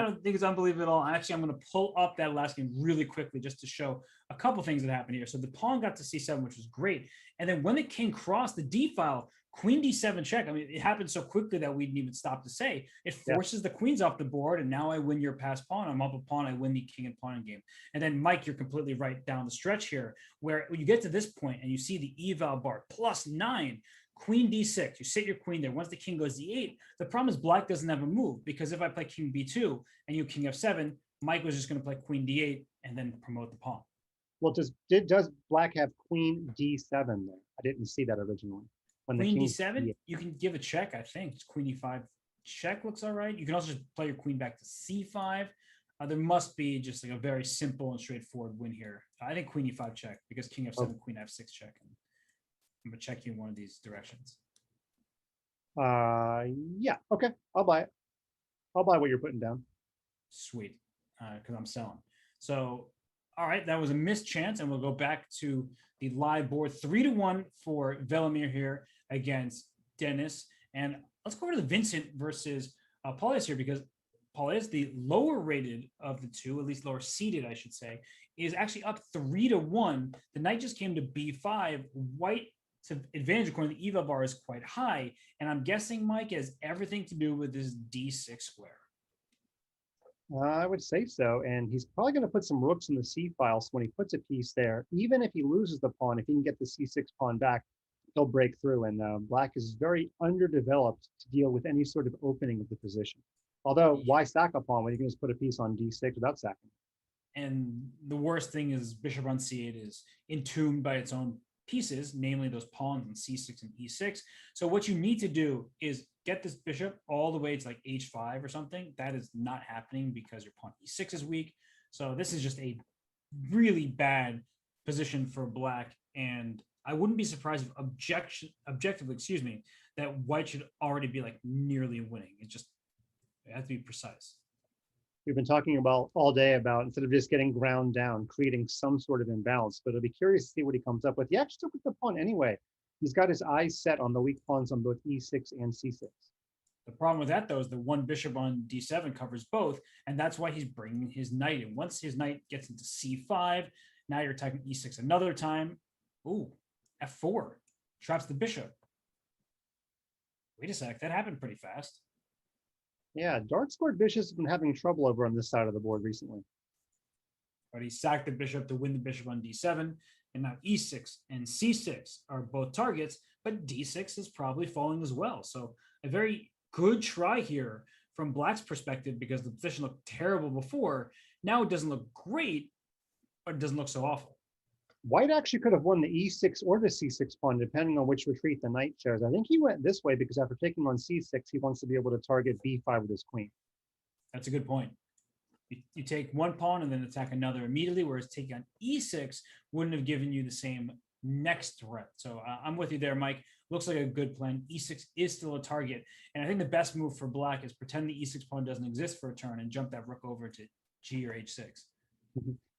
don't think it's unbelievable at all. Actually, I'm going to pull up that last game really quickly just to show a couple things that happened here. So the pawn got to c7, which was great. And then when the king crossed the d file, queen d7 check. I mean, it happened so quickly that we didn't even stop to say. It forces the queens off the board, and now I win your passed pawn. I'm up a pawn. I win the king and pawn game. And then, Mike, you're completely right down the stretch here, where when you get to this point and you see the eval bar +9, queen d6, you sit your queen there. Once the king goes d8, the problem is black doesn't have a move, because if I play king b2 and you king f7, Mike was just going to play queen d8 and then promote the pawn. Well, does black have queen d7 there? I didn't see that originally. When queen d7, you can give a check, I think. It's queen e5 check looks all right. You can also just play your queen back to c5. There must be just like a very simple and straightforward win here. I think queen e5 check because king f7, queen f6 check. And I'm gonna check you in one of these directions. Yeah, okay, I'll buy it. I'll buy what you're putting down. Sweet, because I'm selling. So, all right, that was a missed chance, and we'll go back to the live board. 3-1 for Velimir here against Dennis. And let's go over to the Vincent versus Paulius here, because Paulius, the lower rated of the two, at least lower seeded, I should say, is actually up 3-1. The knight just came to b5. White's advantage according to the eval bar is quite high, and I'm guessing, Mike, has everything to do with this d6 square. I would say so, and he's probably going to put some rooks in the c file. So when he puts a piece there, even if he loses the pawn, if he can get the c6 pawn back, he'll break through. And Black is very underdeveloped to deal with any sort of opening of the position. Although, why sack a pawn when you can just put a piece on d6 without sacking? And the worst thing is bishop on c8 is entombed by its own pieces, namely those pawns on c6 and e6. So what you need to do is get this bishop all the way to like h5 or something. That is not happening because your pawn e6 is weak. So this is just a really bad position for Black. And I wouldn't be surprised if objectively, that White should already be like nearly winning. It has to be precise. We've been talking about all day about, instead of just getting ground down, creating some sort of imbalance, but it'll be curious to see what he comes up with. He actually took with the pawn anyway. He's got his eyes set on the weak pawns on both e6 and c6. The problem with that, though, is the one bishop on d7 covers both, and that's why he's bringing his knight in. Once his knight gets into c5, now you're attacking e6 another time. Ooh, f4 traps the bishop. Wait a sec, that happened pretty fast. Yeah, dark squared bishops have been having trouble over on this side of the board recently. But he sacked the bishop to win the bishop on d7, and now e6 and c6 are both targets, but d6 is probably falling as well. So a very good try here from Black's perspective, because the position looked terrible before. Now it doesn't look great, but it doesn't look so awful. White actually could have won the e6 or the c6 pawn, depending on which retreat the knight chose. I think he went this way because after taking on c6, he wants to be able to target b5 with his queen. That's a good point. You take one pawn and then attack another immediately, whereas taking on e6 wouldn't have given you the same next threat. So I'm with you there, Mike. Looks like a good plan. e6 is still a target. And I think the best move for Black is pretend the e6 pawn doesn't exist for a turn and jump that rook over to g or h6.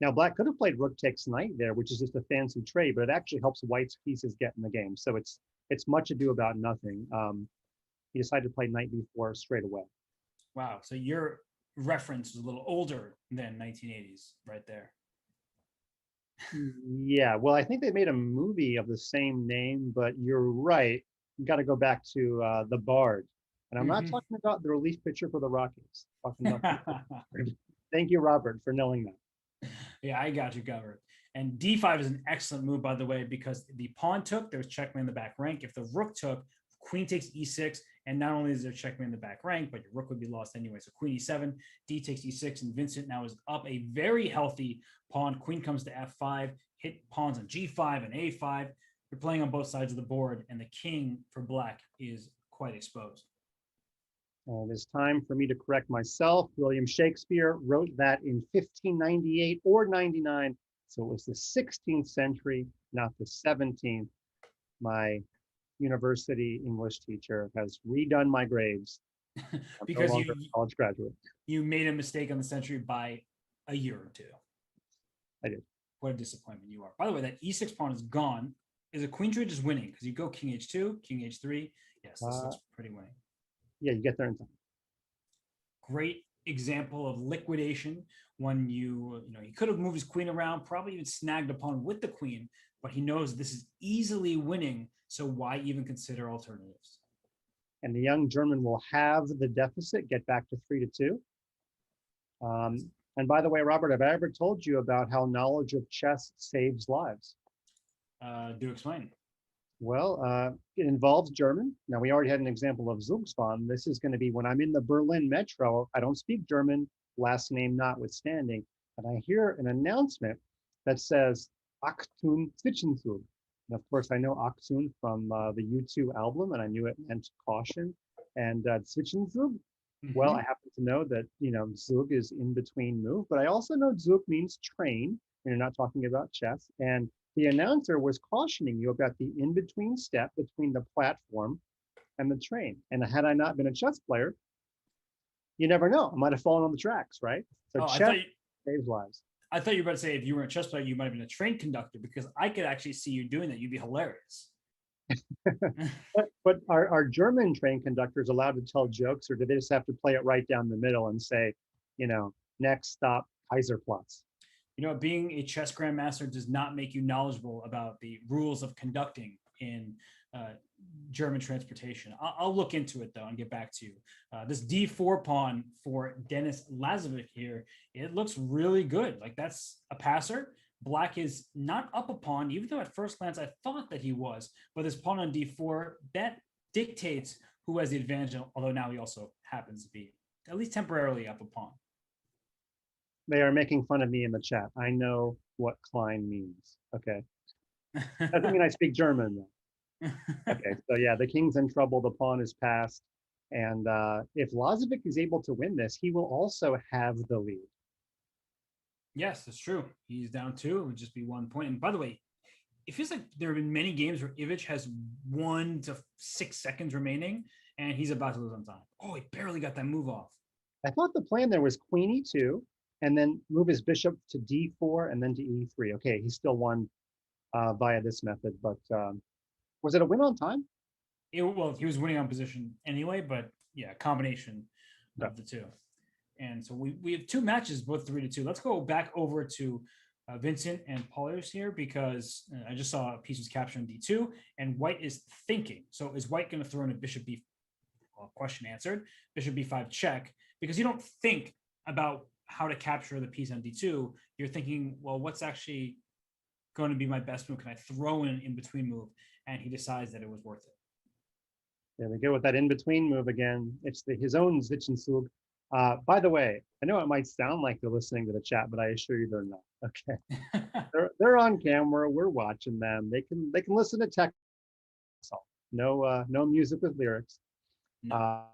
Now, Black could have played rook takes knight there, which is just a fancy trade, but it actually helps White's pieces get in the game. So it's much ado about nothing. He decided to play knight b4 straight away. Wow. So your reference was a little older than 1980s right there. Yeah, well, I think they made a movie of the same name, but you're right. You got to go back to The Bard. And I'm not talking about the relief pitcher for the Rockies. Talking about Thank you, Robert, for knowing that. Yeah, I got you covered. And d5 is an excellent move, by the way, because the pawn took, there's checkmate in the back rank. If the rook took, queen takes e6, and not only is there checkmate in the back rank, but your rook would be lost anyway. So queen e7, d takes e6, and Vincent now is up a very healthy pawn. Queen comes to f5, hit pawns on g5 and a5. You're playing on both sides of the board, and the king for Black is quite exposed. It is time for me to correct myself. William Shakespeare wrote that in 1598 or 99. So it was the 16th century, not the 17th. My university English teacher has redone my grades. Because no longer a college graduate. You made a mistake on the century by a year or two. I did. What a disappointment you are. By the way, that e6 pawn is gone. Is a queen trade just winning? Because you go king h2, king h3. Yes, this looks pretty winning. Yeah, you get there in time. Great example of liquidation when he could have moved his queen around, probably even snagged a pawn with the queen, but he knows this is easily winning, so why even consider alternatives? And the young German will have the deficit, get back to 3-2. And by the way, Robert, have I ever told you about how knowledge of chess saves lives? Do explain. Well, it involves German. Now, we already had an example of Zugzwang. This is going to be when I'm in the Berlin metro. I don't speak German, last name notwithstanding, and I hear an announcement that says Achtung Zwischenzug. And of course, I know Achtung from the U2 album, and I knew it meant caution. And Zwischenzug, well, Mhm. I happen to know that, Zug is in between move, but I also know Zug means train, and you're not talking about chess. And the announcer was cautioning you about the in-between step between the platform and the train. And had I not been a chess player, you never know. I might have fallen on the tracks, right? So Oh, chess saves lives. I thought you were about to say if you were a chess player, you might have been a train conductor because I could actually see you doing that. You'd be hilarious. But are German train conductors allowed to tell jokes, or do they just have to play it right down the middle and say, next stop, Kaiserplatz? Being a chess grandmaster does not make you knowledgeable about the rules of conducting in German transportation. I'll look into it though and get back to you. This D4 pawn for Denis Lazovic here, it looks really good. Like that's a passer. Black is not up a pawn, even though at first glance I thought that he was. But this pawn on D4, that dictates who has the advantage, although now he also happens to be at least temporarily up a pawn. They are making fun of me in the chat. I know what Klein means. Okay. Doesn't mean I speak German though. Okay, so yeah, the king's in trouble. The pawn is passed. And if Lazovic is able to win this, he will also have the lead. Yes, that's true. He's down 2. It would just be 1 point. And by the way, it feels like there have been many games where Ivic has 1 to 6 seconds remaining and he's about to lose on time. Oh, he barely got that move off. I thought the plan there was queen e2 and then move his bishop to d4 and then to e3. Okay, he still won via this method, but was it a win on time? Well, he was winning on position anyway, but yeah, combination Yeah. of the two. And so we have 2 matches, both 3-2. Let's go back over to Vincent and Paulers here because I just saw a piece was captured on D2 and White is thinking. So is White going to throw in a bishop B? Well, question answered. Bishop B5 check, because you don't think about how to capture the piece on D2. You're thinking, well, what's actually going to be my best move? Can I throw in an in-between move? And he decides that it was worth it. There we go with that in-between move again. It's his own Zwischenzug. By the way, I know it might sound like they're listening to the chat, but I assure you they're not. Okay, they're on camera. We're watching them. They can listen to text. No music with lyrics. No.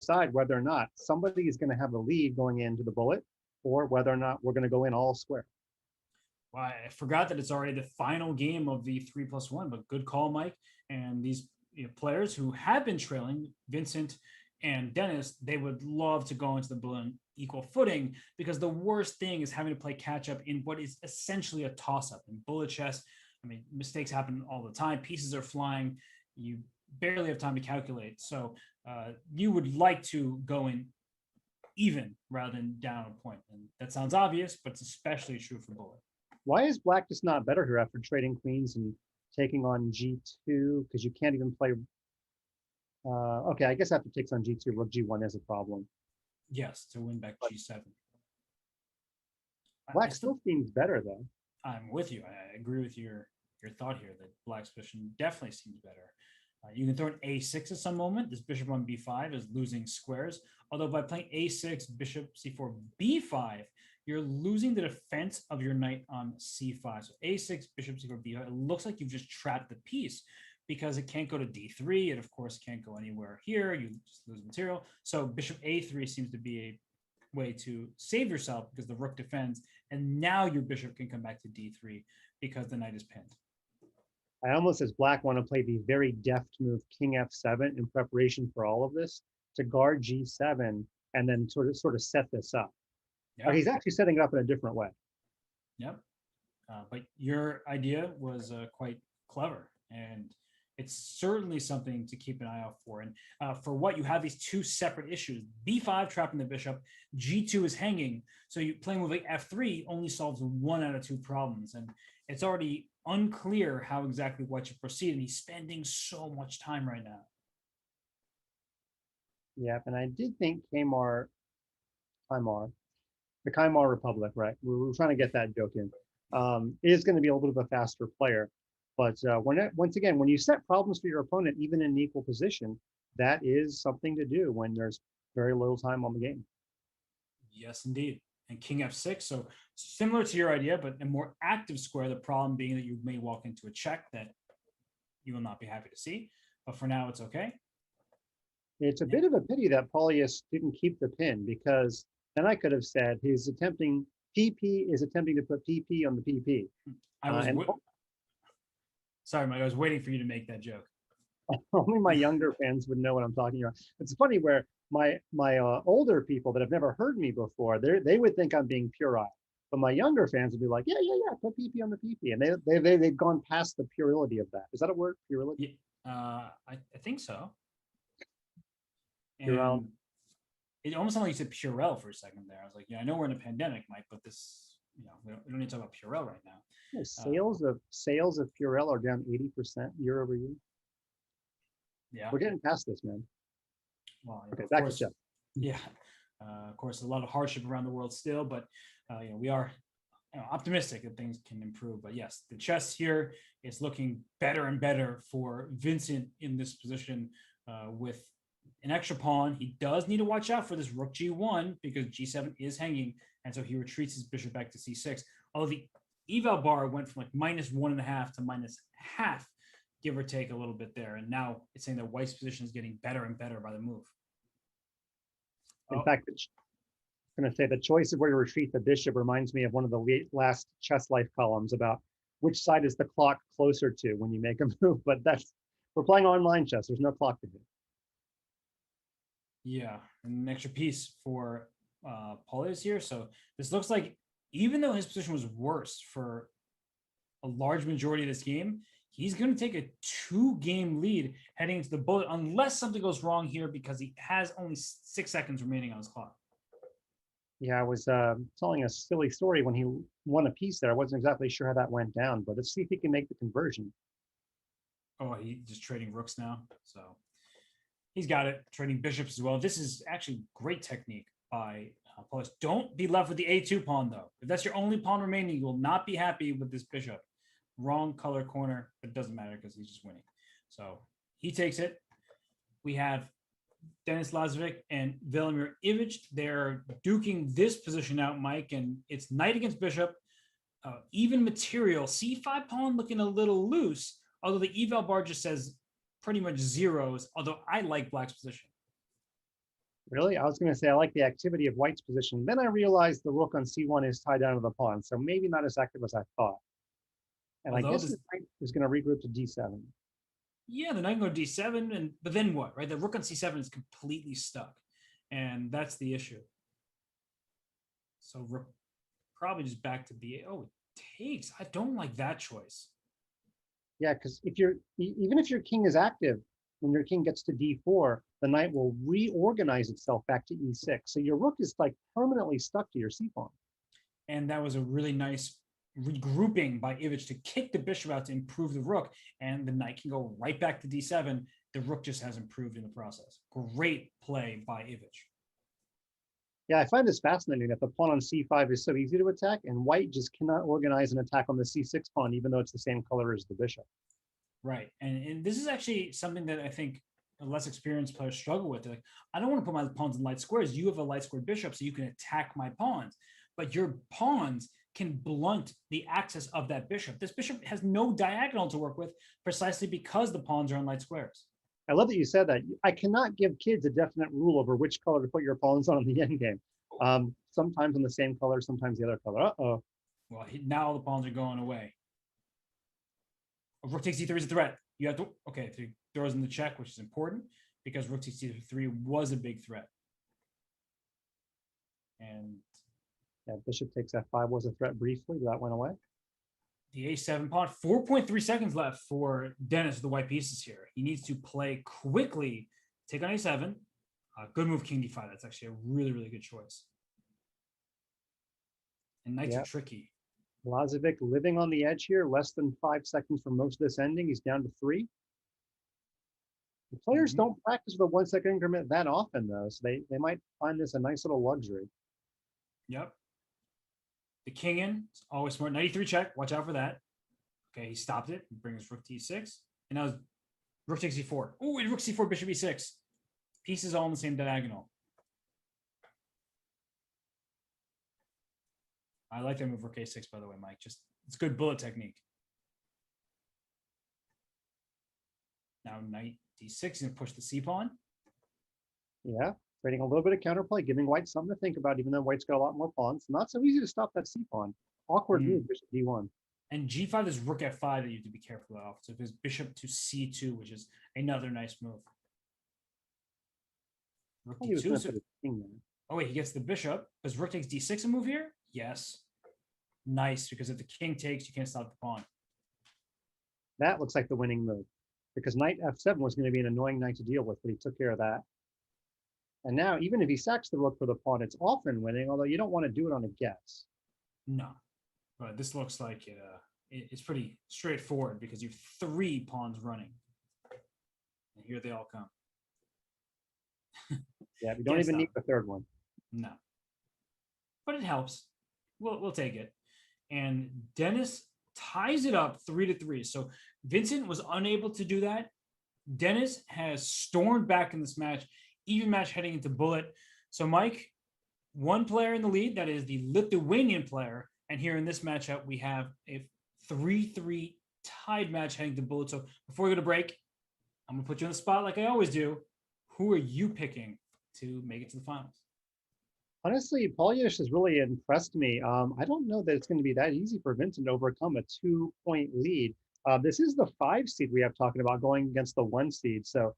Decide whether or not somebody is going to have the lead going into the bullet, or whether or not we're going to go in all square. Well, I forgot that it's already the final game of the 3+1, but good call, Mike. And these players who have been trailing, Vincent and Dennis, they would love to go into the bullet on equal footing, because the worst thing is having to play catch up in what is essentially a toss up. In bullet chess, I mean, mistakes happen all the time. Pieces are flying. You barely have time to calculate. So you would like to go in even rather than down a point. And that sounds obvious, but it's especially true for bullet. Why is Black just not better here after trading queens and taking on G2? Because you can't even play. Okay, I guess after takes on G2, Rook G1 is a problem. Yes, to win back G7. Black still seems better though. I'm with you. I agree with your thought here that Black's position definitely seems better. You can throw an A6 at some moment. This bishop on B5 is losing squares. Although by playing A6, bishop C4, B5, you're losing the defense of your knight on C5. So A6, bishop C4, B5. It looks like you've just trapped the piece because it can't go to D3. It, of course, can't go anywhere here. You just lose material. So bishop A3 seems to be a way to save yourself because the rook defends. And now your bishop can come back to D3 because the knight is pinned. I almost, as Black, want to play the very deft move King F7 in preparation for all of this to guard G7 and then sort of set this up. Yeah. He's actually setting it up in a different way. Yep. But your idea was quite clever, and it's certainly something to keep an eye out for. And for what you have these 2 separate issues: B5 trapping the bishop, G2 is hanging. So you playing with like F3 only solves 1 out of 2 problems, and it's already unclear how exactly White should proceed. And he's spending so much time right now. Yeah, and I did think Kymer, the Kymer Republic, right? We were trying to get that joke in. Is going to be a little bit of a faster player. But once again, when you set problems for your opponent, even in an equal position, that is something to do when there's very little time on the game. Yes, indeed. And King F6. So similar to your idea, but a more active square. The problem being that you may walk into a check that you will not be happy to see. But for now, it's okay. It's a bit of a pity that Paulius didn't keep the pin, because then I could have said he's attempting, PP is attempting to put PP on the PP. I was And sorry, Mike. I was waiting for you to make that joke. only my younger fans would know what I'm talking about. It's funny where my older people that have never heard me before, they would think I'm being puerile. But my younger fans would be like, yeah, put PP on the PP. And they've gone past the puerility of that. Is that a word, puerility? Yeah, I think so. Puerile. And it almost sounded like you said Purell for a second there. I was like, yeah, I know we're in a pandemic, Mike, but this, we don't need to talk about Purell right now. Yeah, sales of Purell are down 80% year over year. Yeah. We're getting past this, man. Well, Okay, of back course, to Jeff. yeah. Of course, a lot of hardship around the world still, but we are optimistic that things can improve. But yes, the chess here is looking better and better for Vincent in this position with an extra pawn. He does need to watch out for this rook g1 because g7 is hanging, and so he retreats his bishop back to c6. Although the eval bar went from like -1.5 to -0.5, give or take a little bit there, and now it's saying that White's position is getting better and better by the move. In fact, I'm going to say the choice of where to retreat the bishop reminds me of one of the last Chess Life columns about which side is the clock closer to when you make a move. But we're playing online chess. There's no clock to hit. Yeah, and an extra piece for Paulius here. So this looks like, even though his position was worse for a large majority of this game, he's going to take a 2-game lead heading into the bullet, unless something goes wrong here, because he has only 6 seconds remaining on his clock. Yeah, I was telling a silly story when he won a piece there. I wasn't exactly sure how that went down, but let's see if he can make the conversion. Oh, he's just trading rooks now. So he's got it, trading bishops as well. This is actually great technique by Paulius. Don't be left with the a2 pawn, though. If that's your only pawn remaining, you will not be happy with this bishop. Wrong color corner, but it doesn't matter because he's just winning. So he takes it. We have Denis Lazovic and Velimir Ivic. They're duking this position out, Mike, and it's knight against bishop. Even material. C5 pawn looking a little loose, although the eval bar just says pretty much zeros, although I like Black's position. Really? I was going to say I like the activity of White's position. Then I realized the rook on c1 is tied down to the pawn, so maybe not as active as I thought. And although I guess the knight is going to regroup to d7. Yeah, the knight can go to d7, but then what, right? The rook on c7 is completely stuck, and that's the issue. So rook probably just back to b8. Oh, it takes. I don't like that choice. Yeah, because even if your king is active, when your king gets to d4, the knight will reorganize itself back to e6. So your rook is like permanently stuck to your c pawn. And that was a really nice regrouping by Ivic to kick the bishop out to improve the rook, and the knight can go right back to d7. The rook just has improved in the process. Great play by Ivic. Yeah, I find this fascinating that the pawn on c5 is so easy to attack, and White just cannot organize an attack on the c6 pawn, even though it's the same color as the bishop. Right, and this is actually something that I think less experienced players struggle with. They're like, I don't want to put my pawns in light squares. You have a light square bishop, so you can attack my pawns, but your pawns can blunt the access of that bishop. This bishop has no diagonal to work with precisely because the pawns are on light squares. I love that you said that. I cannot give kids a definite rule over which color to put your pawns on in the endgame. Sometimes on the same color, sometimes the other color. Uh-oh. Well, now the pawns are going away. Rook takes d3 is a threat. You have to, okay, so he throws in the check, which is important because rook takes d3 was a big threat. And yeah, bishop takes f5 was a threat briefly, but that went away. The a7 pawn, 4.3 seconds left for Denis with the white pieces here. He needs to play quickly, take on a7. Good move, king d5. That's actually a really, really good choice. And knights are tricky. Lazovic living on the edge here, less than 5 seconds from most of this ending. He's down to 3. The players don't practice with a 1 second increment that often, though, so they might find this a nice little luxury. Yep. The king in, it's always smart. 93 check, watch out for that. Okay, he stopped it, brings rook to e6. And now rook takes e4. Oh, and rook c4, bishop e6. Pieces all in the same diagonal. I like that move rook a6, by the way, Mike. Just, it's good bullet technique. Now knight d6, he's going to push the c pawn. Yeah, creating a little bit of counterplay, giving white something to think about, even though white's got a lot more pawns. Not so easy to stop that c pawn. Awkward move, bishop d1. And g5 is rook f5 that you have to be careful of. So there's bishop to c2, which is another nice move. Rook He was d2. gonna So, put his king there. oh wait, he gets the bishop. Does rook takes d6 a move here? Yes. Nice, because if the king takes, you can't stop the pawn. That looks like the winning move, because knight f7 was going to be an annoying knight to deal with, but he took care of that. And now, even if he sacks the rook for the pawn, it's often winning, although you don't want to do it on a guess. No, but this looks like it's pretty straightforward because you have 3 pawns running, and here they all come. Yeah, we don't Can't even need stop. the third one. No, but it helps. We'll take it. And Dennis ties it up 3-3. So Vincent was unable to do that. Dennis has stormed back in this match, even match heading into bullet. So Mike, one player in the lead, that is the Lithuanian player. And here in this matchup, we have a 3-3 tied match heading to bullet. So before we go to break, I'm gonna put you on the spot like I always do. Who are you picking to make it to the finals? Honestly, Polyesh has really impressed me. I don't know that it's going to be that easy for Vincent to overcome a 2-point lead. This is the 5 seed we have talking about going against the 1 seed. So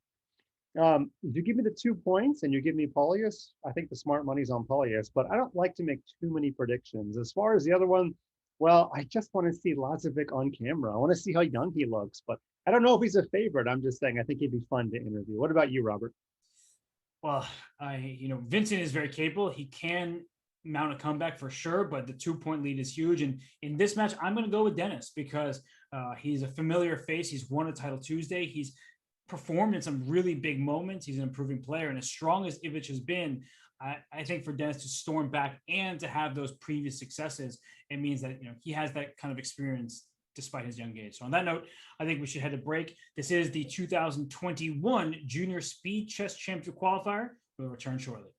if you give me the 2 points and you give me Polyesh, I think the smart money's on Polyesh, but I don't like to make too many predictions. As far as the other one, well, I just want to see Lazovic on camera. I want to see how young he looks, but I don't know if he's a favorite. I'm just saying, I think he'd be fun to interview. What about you, Robert? Well, Vincent is very capable. He can mount a comeback for sure, but the 2-point lead is huge. And in this match, I'm going to go with Dennis because he's a familiar face. He's won a title Tuesday. He's performed in some really big moments. He's an improving player. And as strong as Ivic has been, I think for Dennis to storm back and to have those previous successes, it means that he has that kind of experience despite his young age. So on that note, I think we should head to break. This is the 2021 Junior Speed Chess Championship Qualifier. We'll return shortly.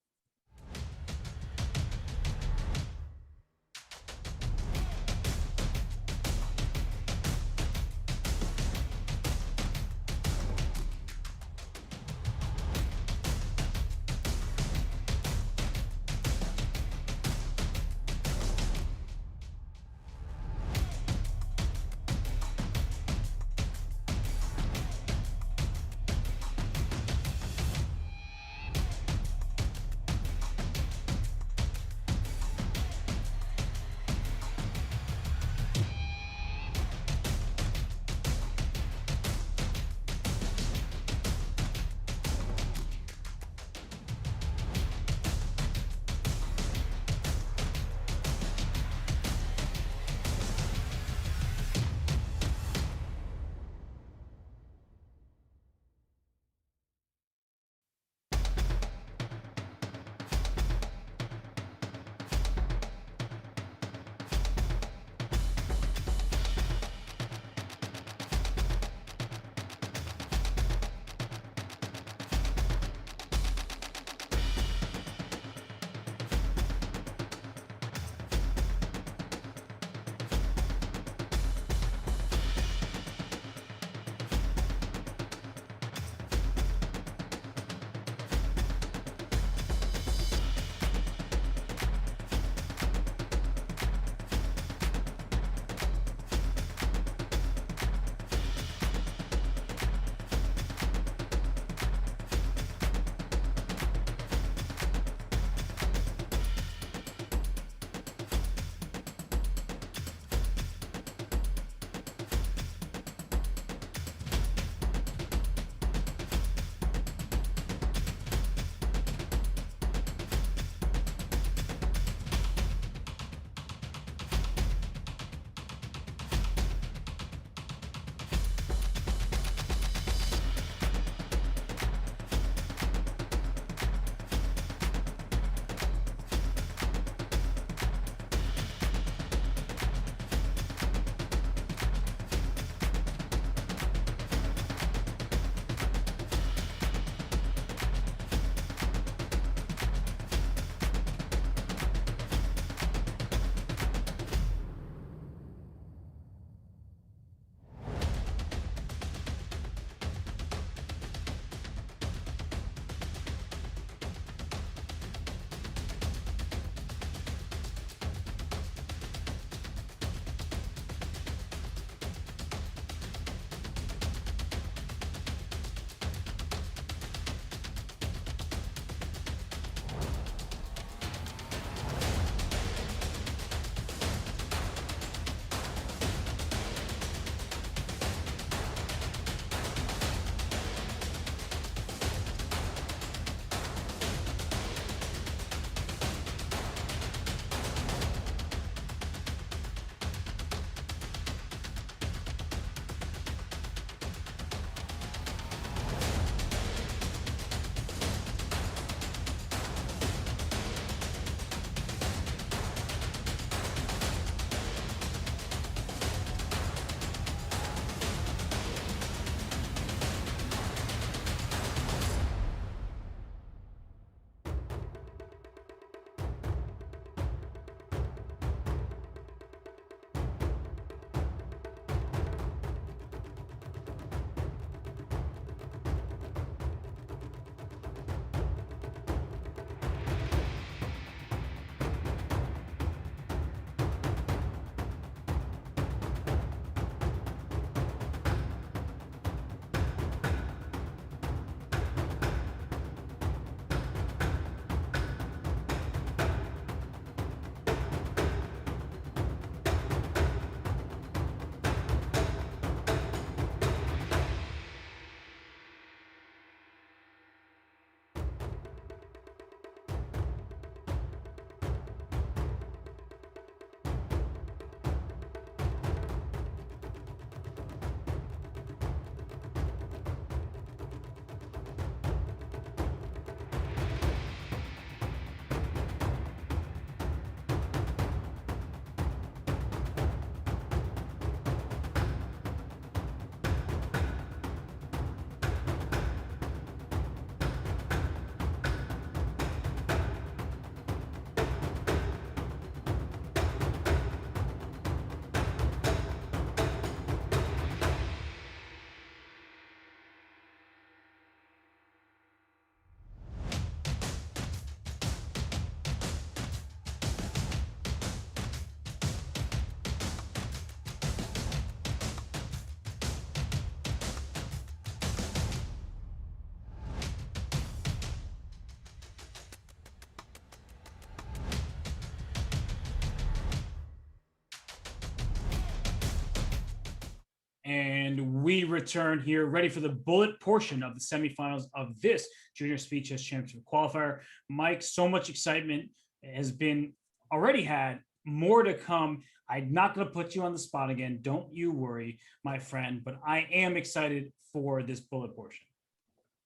And we return here, ready for the bullet portion of the semifinals of this Junior Speed Chess Championship qualifier. Mike, so much excitement has been already had, more to come. I'm not going to put you on the spot again. Don't you worry, my friend, but I am excited for this bullet portion.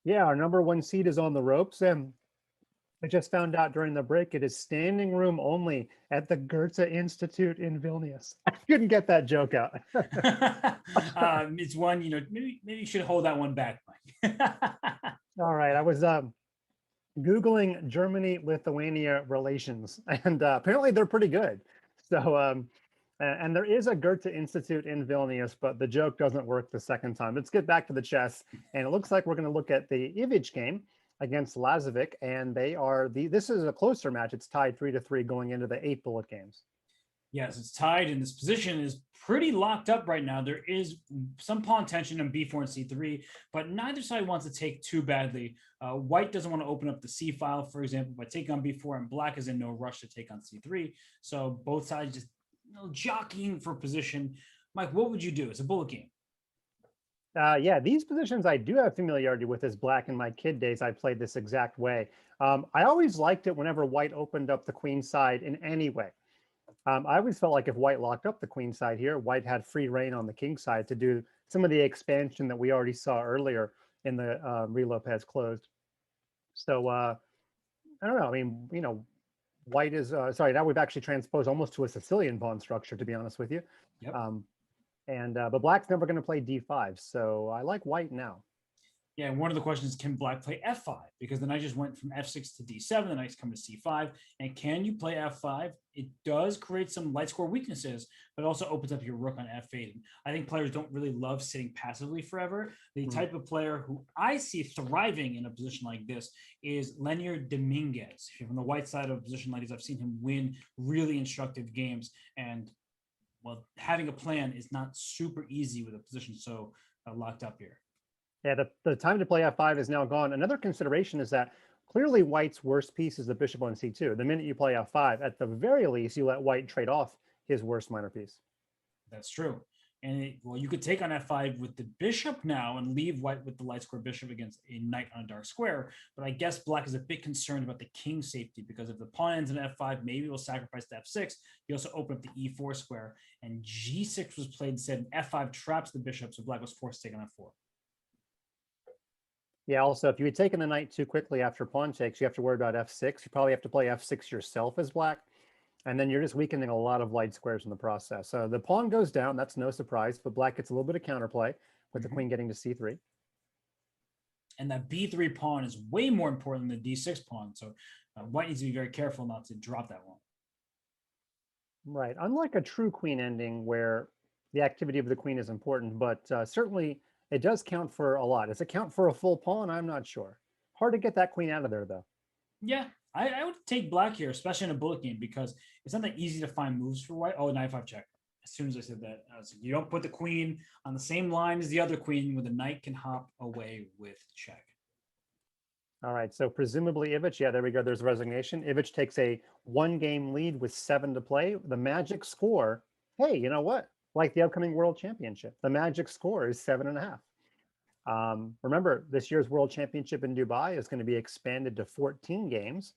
Yeah, our number one seed is on the ropes, and I just found out during the break it is standing room only at the Goethe Institute in Vilnius. I couldn't get that joke out. It's one, maybe you should hold that one back, Mike. All right, I was Googling Germany-Lithuania relations, and apparently they're pretty good. So, and there is a Goethe Institute in Vilnius, but the joke doesn't work the second time. Let's get back to the chess, and it looks like we're going to look at the Ivic game against Lazovic, and this is a closer match. It's tied 3-3 going into the 8 bullet games. Yes, it's tied, and this position is pretty locked up right now. There is some pawn tension on b4 and c3, but neither side wants to take too badly. White doesn't want to open up the c file, for example, by taking on b4, and black is in no rush to take on c3. So both sides just jockeying for position. Mike, what would you do? It's a bullet game. Yeah, these positions I do have familiarity with as black. In my kid days, I played this exact way. I always liked it whenever white opened up the queen side in any way. I always felt like if white locked up the queen side here, white had free reign on the king side to do some of the expansion that we already saw earlier in the Re Lopez closed. So I don't know. I mean, white is, sorry, now we've actually transposed almost to a Sicilian pawn structure, to be honest with you. Yep. But black's never going to play d5, so I like white now. Yeah, and one of the questions is, can black play f5? Because the knight just went from f6 to d7, the knight's come to c5. And can you play f5? It does create some light score weaknesses, but also opens up your rook on f8. And I think players don't really love sitting passively forever. The type of player who I see thriving in a position like this is Lenier Dominguez. If you're on the white side of a position like this, I've seen him win really instructive games. And, well, having a plan is not super easy with a position so locked up here. Yeah, the time to play f5 is now gone. Another consideration is that clearly white's worst piece is the bishop on c2. The minute you play f5, at the very least, you let white trade off his worst minor piece. That's true. And you could take on f5 with the bishop now and leave white with the light square bishop against a knight on a dark square. But I guess black is a bit concerned about the king safety, because if the pawn ends in f5, maybe we'll sacrifice to f6. You also open up the e4 square, and g6 was played instead, and f5 traps the bishop, so black was forced to take on f4. Yeah, also, if you had taken the knight too quickly after pawn takes, you have to worry about f6. You probably have to play f6 yourself as black, and then you're just weakening a lot of light squares in the process. So the pawn goes down, that's no surprise, but black gets a little bit of counterplay with the queen getting to c3. And that b3 pawn is way more important than the d6 pawn, so white needs to be very careful not to drop that one. Right, unlike a true queen ending where the activity of the queen is important, but certainly it does count for a lot. Does it count for a full pawn? I'm not sure. Hard to get that queen out of there, though. Yeah, I would take black here, especially in a bullet game, because it's not that easy to find moves for white. Oh, knight 5 check. As soon as I said that, I was like, you don't put the queen on the same line as the other queen, where the knight can hop away with check. All right, so presumably Ivic, yeah, there we go. There's resignation. Ivic takes a 1-game lead with 7 to play. The magic score, hey, you know what? Like the upcoming World Championship, the magic score is 7.5. Remember, this year's World Championship in Dubai is going to be expanded to 14 games.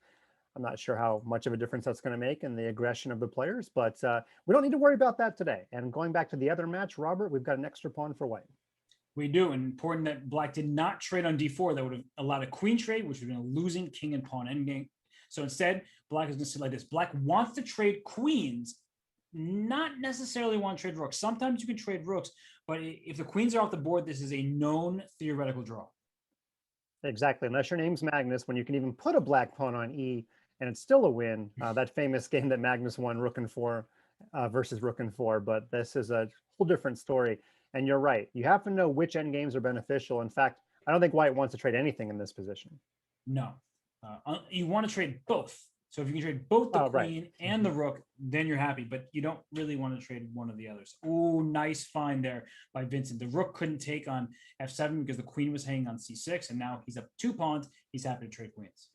I'm not sure how much of a difference that's going to make in the aggression of the players, but we don't need to worry about that today. And going back to the other match, Robert, we've got an extra pawn for white. We do, and important that black did not trade on d4. That would have allowed a queen trade, which would have been a losing king and pawn endgame. So instead, black is going to sit like this. Black wants to trade queens, not necessarily want to trade rooks. Sometimes you can trade rooks, but if the queens are off the board, this is a known theoretical draw. Exactly, unless your name's Magnus, when you can even put a black pawn on e and it's still a win. That famous game that Magnus won, rook and 4 versus rook and 4, but this is a whole different story. And you're right, you have to know which endgames are beneficial. In fact, I don't think white wants to trade anything in this position. No, you want to trade both. So if you can trade both the queen and the rook, then you're happy, but you don't really want to trade one of the others. Oh, nice find there by Vincent. The rook couldn't take on f7 because the queen was hanging on c6, and now he's up 2 pawns. He's happy to trade queens.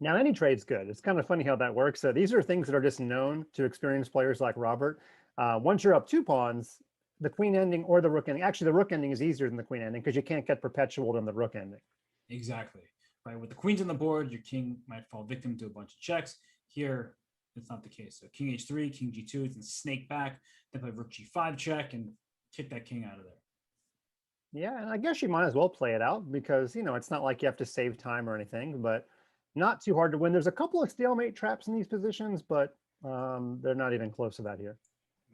Now, any trade's good. It's kind of funny how that works. So these are things that are just known to experienced players like Robert. Once you're up 2 pawns, the queen ending or the rook ending. Actually, the rook ending is easier than the queen ending because you can't get perpetual in the rook ending. Exactly. Right. With the queens on the board, your king might fall victim to a bunch of checks. Here, it's not the case. So king h3, king g2, it's a snake back, then play rook g5 check and kick that king out of there. Yeah, and I guess you might as well play it out because, it's not like you have to save time or anything, but not too hard to win. There's a couple of stalemate traps in these positions, but they're not even close to that here.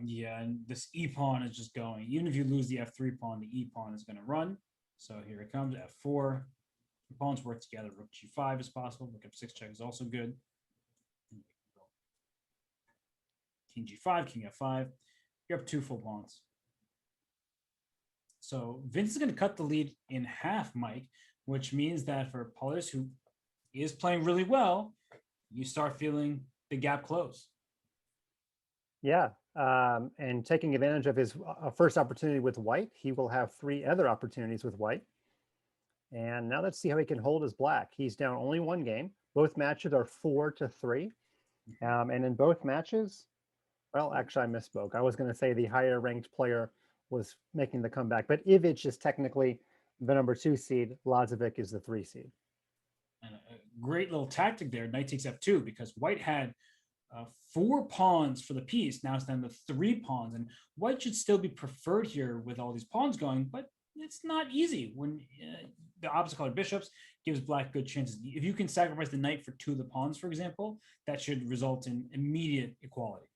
Yeah, and this e pawn is just going. Even if you lose the f3 pawn, the e pawn is going to run. So here it comes, f4. The pawns work together. Rook g5 is possible. Rook f6 check is also good. King g5, king f5. You're up 2 full pawns. So Vince is going to cut the lead in half, Mike, which means that for Paulus, who is playing really well, you start feeling the gap close. Yeah, and taking advantage of his first opportunity with white, he will have 3 other opportunities with white. And now let's see how he can hold his black. He's down only 1 game. Both matches are 4-3. And in both matches, well, actually, I misspoke. I was going to say the higher ranked player was making the comeback, but Ivic is technically the number 2 seed. Lazovic is the 3 seed. And a great little tactic there, knight takes f2, because white had 4 pawns for the piece. Now it's down to 3 pawns, and white should still be preferred here with all these pawns going, but it's not easy when the opposite color bishops gives black good chances. If you can sacrifice the knight for 2 of the pawns, for example, that should result in immediate equality.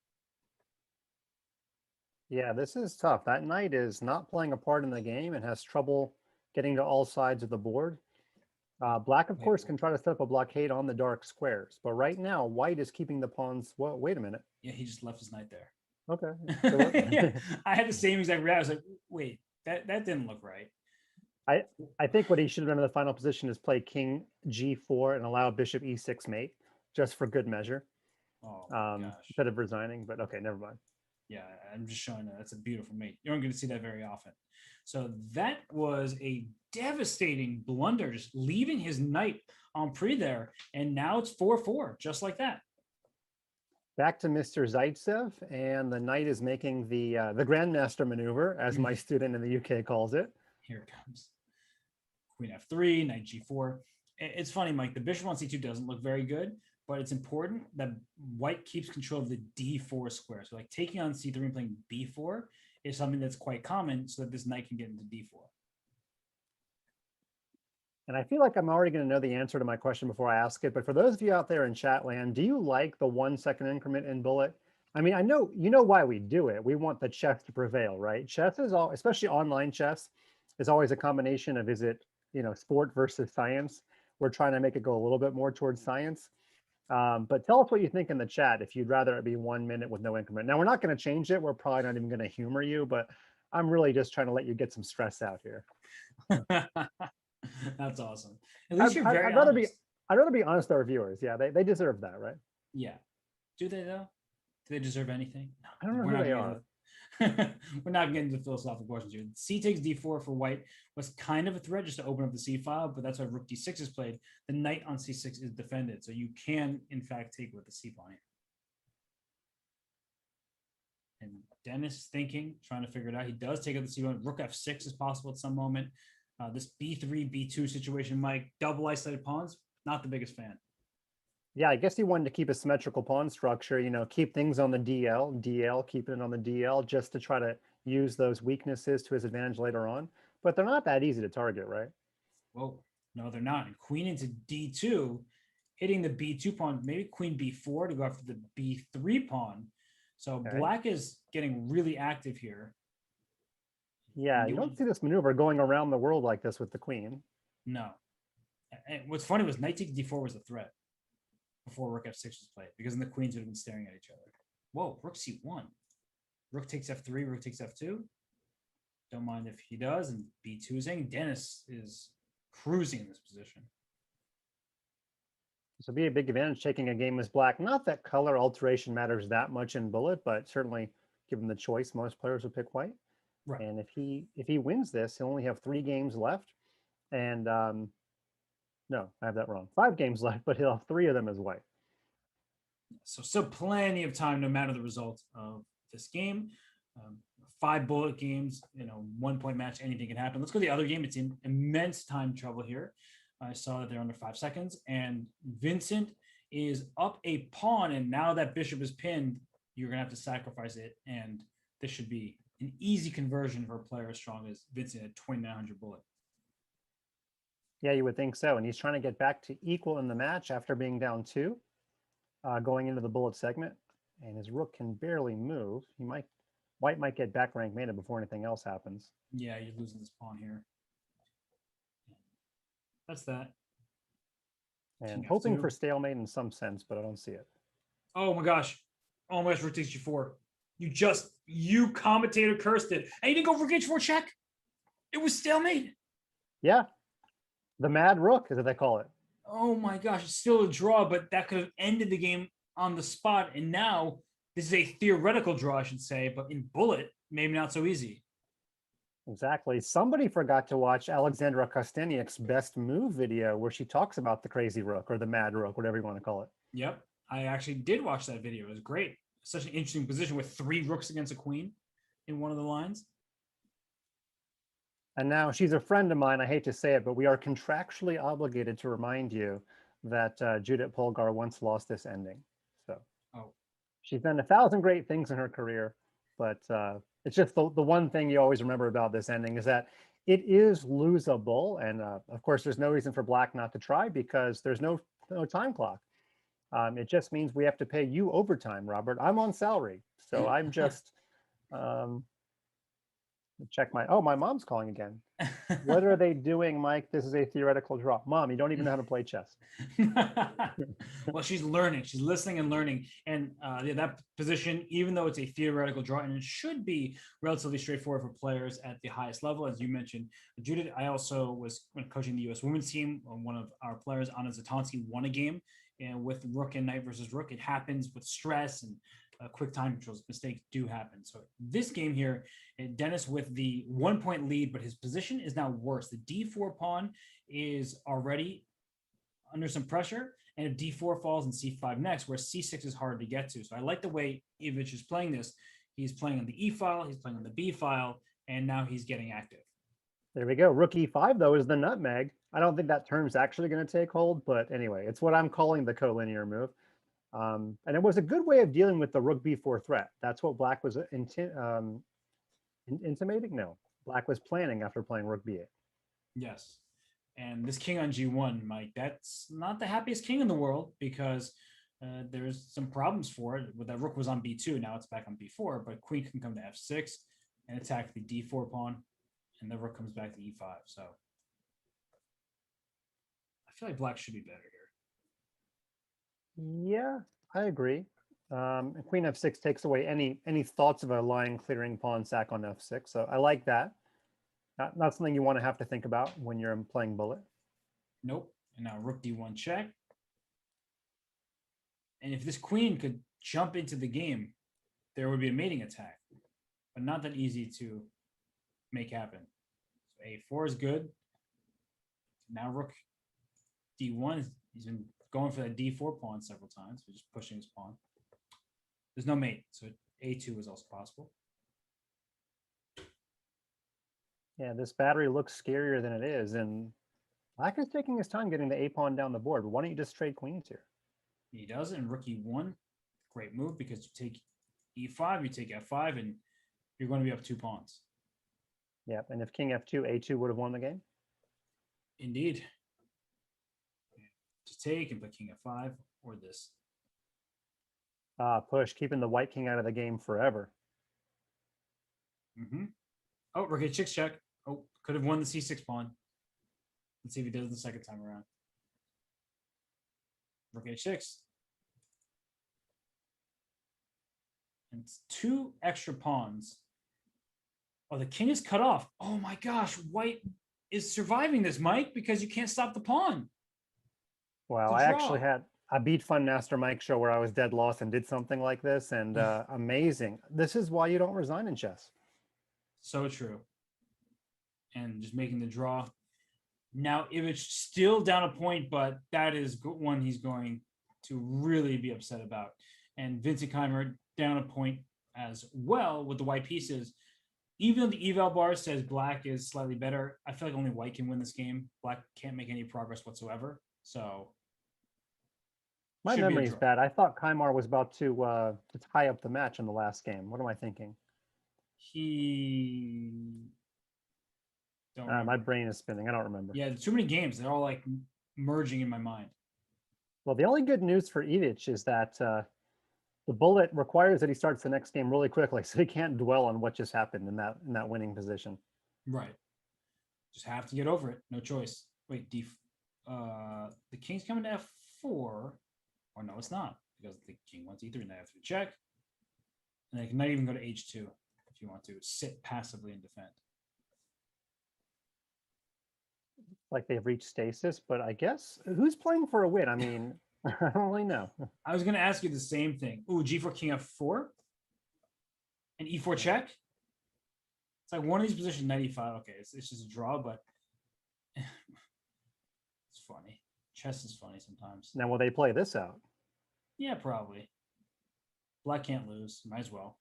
Yeah, this is tough. That knight is not playing a part in the game and has trouble getting to all sides of the board. Black, of course, can try to set up a blockade on the dark squares, but right now, white is keeping the pawns. Well, wait a minute. Yeah, he just left his knight there. Okay. Yeah, I had the same exact reaction. I was like, wait, that didn't look right. I think what he should have done in the final position is play king g4 and allow bishop e6 mate, just for good measure. Oh gosh. Instead of resigning, but okay, never mind. Yeah, I'm just showing that. That's a beautiful mate. You aren't going to see that very often. So that was a devastating blunder, just leaving his knight on pre there. And now it's 4-4, just like that. Back to Mr. Zaitsev, and the knight is making the grandmaster maneuver, as my student in the UK calls it. Here it comes. Queen f3, knight g4. It's funny, Mike, the bishop on c2 doesn't look very good, but it's important that white keeps control of the d4 square. So like taking on c3 and playing b4 is something that's quite common so that this knight can get into d4. And I feel like I'm already going to know the answer to my question before I ask it. But for those of you out there in chat land, do you like the 1 second increment in bullet? I mean, I know you know why we do it. We want the chess to prevail, right? Chess is all, especially online chess, is always a combination of, is it, sport versus science? We're trying to make it go a little bit more towards science. But tell us what you think in the chat if you'd rather it be 1 minute with no increment. Now, we're not going to change it. We're probably not even going to humor you, but I'm really just trying to let you get some stress out here. That's awesome. At least you're very I'd rather honest. I'd rather be honest with our viewers. Yeah, they deserve that, right? Yeah. Do they though? Do they deserve anything? No, I don't know who they are. We're not getting into philosophical questions here. C takes d4 for white was kind of a threat just to open up the c file, but that's why rook d6 is played. The knight on c6 is defended, so you can in fact take with the c pawn. And Dennis is thinking, trying to figure it out. He does take out the c pawn. Rook f6 is possible at some moment. This b3 b2 situation, Mike, double isolated pawns, not the biggest fan. Yeah, I guess he wanted to keep a symmetrical pawn structure, keep things on the DL, keeping it on the DL just to try to use those weaknesses to his advantage later on. But they're not that easy to target, right? Whoa, no, they're not. And queen into d2, hitting the b2 pawn, maybe queen b4 to go after the b3 pawn. So okay. Black is getting really active here. Yeah, you don't see this maneuver going around the world like this with the queen. No. And what's funny was knight takes d4 was a threat before rook f6 was played, because then the queens would have been staring at each other. Whoa, rook c1. Rook takes f3, rook takes f2. Don't mind if he does, and b2 is hanging. Dennis is cruising in this position. This will be a big advantage taking a game as black. Not that color alteration matters that much in bullet, but certainly given the choice, most players would pick white. Right. And if he wins this, he'll only have 3 games left. And no, I have that wrong. 5 games left, but he'll have 3 of them as white. So still plenty of time, no matter the result of this game. 5 bullet games, 1-point match, anything can happen. Let's go to the other game. It's in immense time trouble here. I saw that they're under 5 seconds, and Vincent is up a pawn, and now that bishop is pinned, you're gonna have to sacrifice it, and this should be an easy conversion for a player as strong as Vincent at 2,900 bullet. Yeah, you would think so. And he's trying to get back to equal in the match after being down 2, going into the bullet segment. And his rook can barely move. White might get back rank meta before anything else happens. Yeah, you're losing this pawn here. That's that. And King hoping F2. for stalemate in some sense, but I don't see it. Oh my gosh. Oh my gosh, rook takes g4. You commentator cursed it. And you didn't go for h4 check. It was stalemate. Yeah. The mad rook, as they call it. Oh my gosh, it's still a draw, but that could have ended the game on the spot. And now this is a theoretical draw, I should say, but in bullet, maybe not so easy. Exactly. Somebody forgot to watch Alexandra Kosteniuk's best move video where she talks about the crazy rook or the mad rook, whatever you want to call it. Yep. I actually did watch that video. It was great. Such an interesting position with 3 rooks against a queen in one of the lines. And now she's a friend of mine. I hate to say it, but we are contractually obligated to remind you that Judith Polgar once lost this ending. So she's done 1,000 great things in her career, but it's just the one thing you always remember about this ending is that it is losable. And of course, there's no reason for Black not to try because there's no time clock. It just means we have to pay you overtime, Robert. I'm on salary. So I'm just check my mom's calling again. What are they doing, Mike? This is a theoretical draw. Mom, you don't even know how to play chess. Well, she's learning. She's listening and learning. And that position, even though it's a theoretical draw, and it should be relatively straightforward for players at the highest level, as you mentioned, Judith, I also was coaching the U.S. women's team. One of our players, Anna Zatonski, won a game and with rook and knight versus rook. It happens with stress and quick time controls. Mistakes do happen. So this game here, Dennis with the 1-point lead, but his position is now worse. The d4 pawn is already under some pressure, and if d4 falls and c5 next, where c6 is hard to get to. So I like the way Ivic is playing this. He's playing on the e file, he's playing on the b file, and now he's getting active. There we go. Rook e5, though, is the nutmeg. I don't think that term's actually going to take hold, but anyway, it's what I'm calling the collinear move. And it was a good way of dealing with the rook b4 threat. That's what Black was intimating? No, Black was planning after playing rook b8. Yes. And this king on g1, Mike, that's not the happiest king in the world because there's some problems for it. That rook was on b2, now it's back on b4, but queen can come to f6 and attack the d4 pawn, and the rook comes back to e5. So I feel like Black should be better here. Yeah, I agree. Queen f6 takes away any thoughts of a line clearing pawn sack on f6. So I like that. Not something you want to have to think about when you're playing bullet. Nope. And now rook d1 check. And if this queen could jump into the game, there would be a mating attack, but not that easy to make happen. So a4 is good. Now rook d1, he's been going for that d4 pawn several times. We're just pushing his pawn. There's no mate, so a2 is also possible. Yeah, this battery looks scarier than it is, and Black is taking his time getting the a pawn down the board. But why don't you just trade queens here? He does it in rook e1. Great move because you take e5, you take f5, and you're going to be up 2 pawns. Yeah, and if king f2, a2 would have won the game. Indeed. To take and put king f5 or this. Push, keeping the white king out of the game forever. Oh, rook h6 check. Oh, could have won the c6 pawn. Let's see if he does it the second time around. Rook h6. And it's 2 extra pawns. Oh, the king is cut off. Oh my gosh, white is surviving this, Mike, because you can't stop the pawn. Wow, I actually had a Beat Fun Master Mike show where I was dead lost and did something like this, and amazing. This is why you don't resign in chess. So true. And just making the draw. Now, Ivic still down a point, but that is one he's going to really be upset about. And Vincent Kymer down a point as well with the white pieces. even though the eval bar says black is slightly better, I feel like only white can win this game. Black can't make any progress whatsoever. So My should be a memory is draw. bad. I thought Kymer was about to tie up the match in the last game. What am I thinking? He don't My remember. brain is spinning. I don't remember. Yeah, too many games. They're all like merging in my mind. Well, the only good news for Ivic is that the bullet requires that he starts the next game really quickly, so he can't dwell on what just happened in that winning position. Right. Just have to get over it. No choice. Wait, the king's coming to f4. Or no, it's not, because the king wants e3 and they have to check. And they can not even go to h2 if you want to sit passively and defend. Like they've reached stasis, but I guess who's playing for a win? I mean, I don't really know. I was going to ask you the same thing. Ooh, g4, king f4, and e4 check. It's like one of these positions, 95. Okay, it's just a draw, but it's funny. Chess is funny sometimes. Now, will they play this out? Yeah, probably. Black can't lose. Might as well.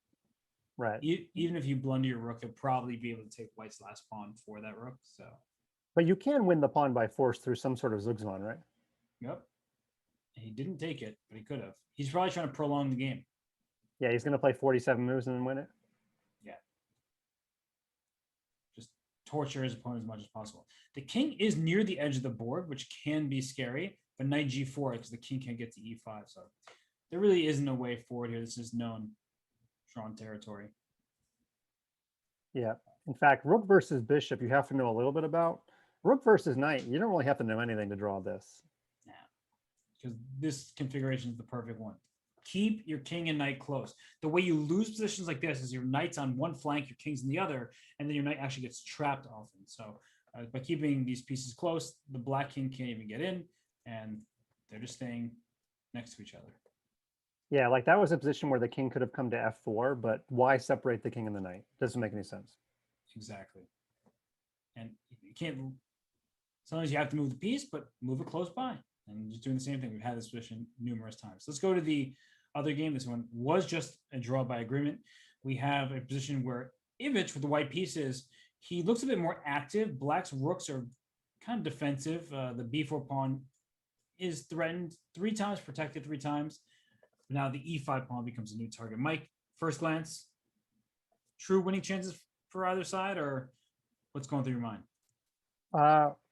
Right. Even if you blunder your rook, you'll probably be able to take white's last pawn for that rook. So, But you can win the pawn by force through some sort of Zugzwang, right? yep. He didn't take it, but he could have. He's probably trying to prolong the game. Yeah, he's going to play 47 moves and then win it. Just torture his opponent as much as possible. The king is near the edge of the board, which can be scary, but knight g4 because the king can't get to e5. So there really isn't a way forward here. This is known drawn territory. Yeah. In fact, rook versus bishop, you have to know a little bit about. Rook versus knight, you don't really have to know anything to draw this. Yeah, because this configuration is the perfect one. Keep your king and knight close. The way you lose positions like this is your knight's on one flank, your king's in the other, and then your knight actually gets trapped often. So by keeping these pieces close, the black king can't even get in, and they're just staying next to each other. Yeah, like that was a position where the king could have come to f4, but why separate the king and the knight? Doesn't make any sense. Exactly. And you can't, sometimes you have to move the piece, but move it close by. And just doing the same thing. We've had this position numerous times. Let's go to the other game. This one was just a draw by agreement. We have a position where Ivic with the white pieces, he looks a bit more active. Black's rooks are kind of defensive. The b4 pawn is threatened 3 times, protected 3 times. Now the e5 pawn becomes a new target. Mike, first glance, true winning chances for either side, or what's going through your mind?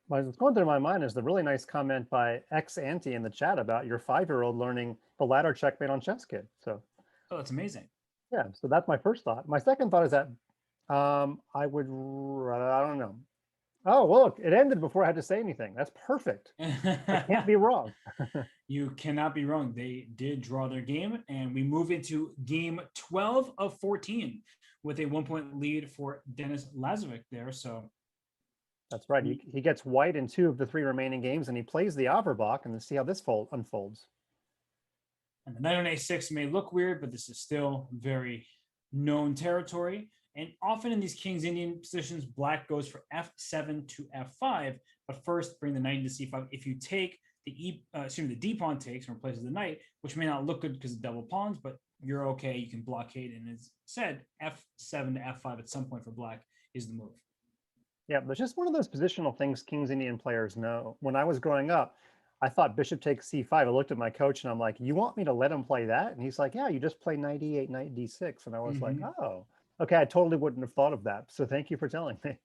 What's going through my mind is the really nice comment by X-Anti in the chat about your 5-year-old learning the ladder checkmate on ChessKid. So, Oh, that's amazing. yeah, so that's my first thought. My second thought is that I don't know. Oh, well, look, it ended before I had to say anything. That's perfect. I can't be wrong. You cannot be wrong. They did draw their game, and we move into game 12 of 14 with a 1-point lead for Denis Lazovic there. So That's right. He gets white in 2 of the 3 remaining games, and he plays the Averbach, and let's see how this unfolds. and the knight on a6 may look weird, but this is still very known territory. And often in these King's Indian positions, black goes for f7 to f5, but first bring the knight into c5. If you take the the d pawn takes and replaces the knight, which may not look good because of double pawns, but you're okay. You can blockade, and as said, f7 to f5 at some point for black is the move. Yeah, there's just one of those positional things King's Indian players know. When I was growing up, I thought bishop takes c5. I looked at my coach and I'm like, you want me to let him play that? And he's like, yeah, you just play knight e8, knight d6. And I was like, oh, okay, I totally wouldn't have thought of that. So thank you for telling me.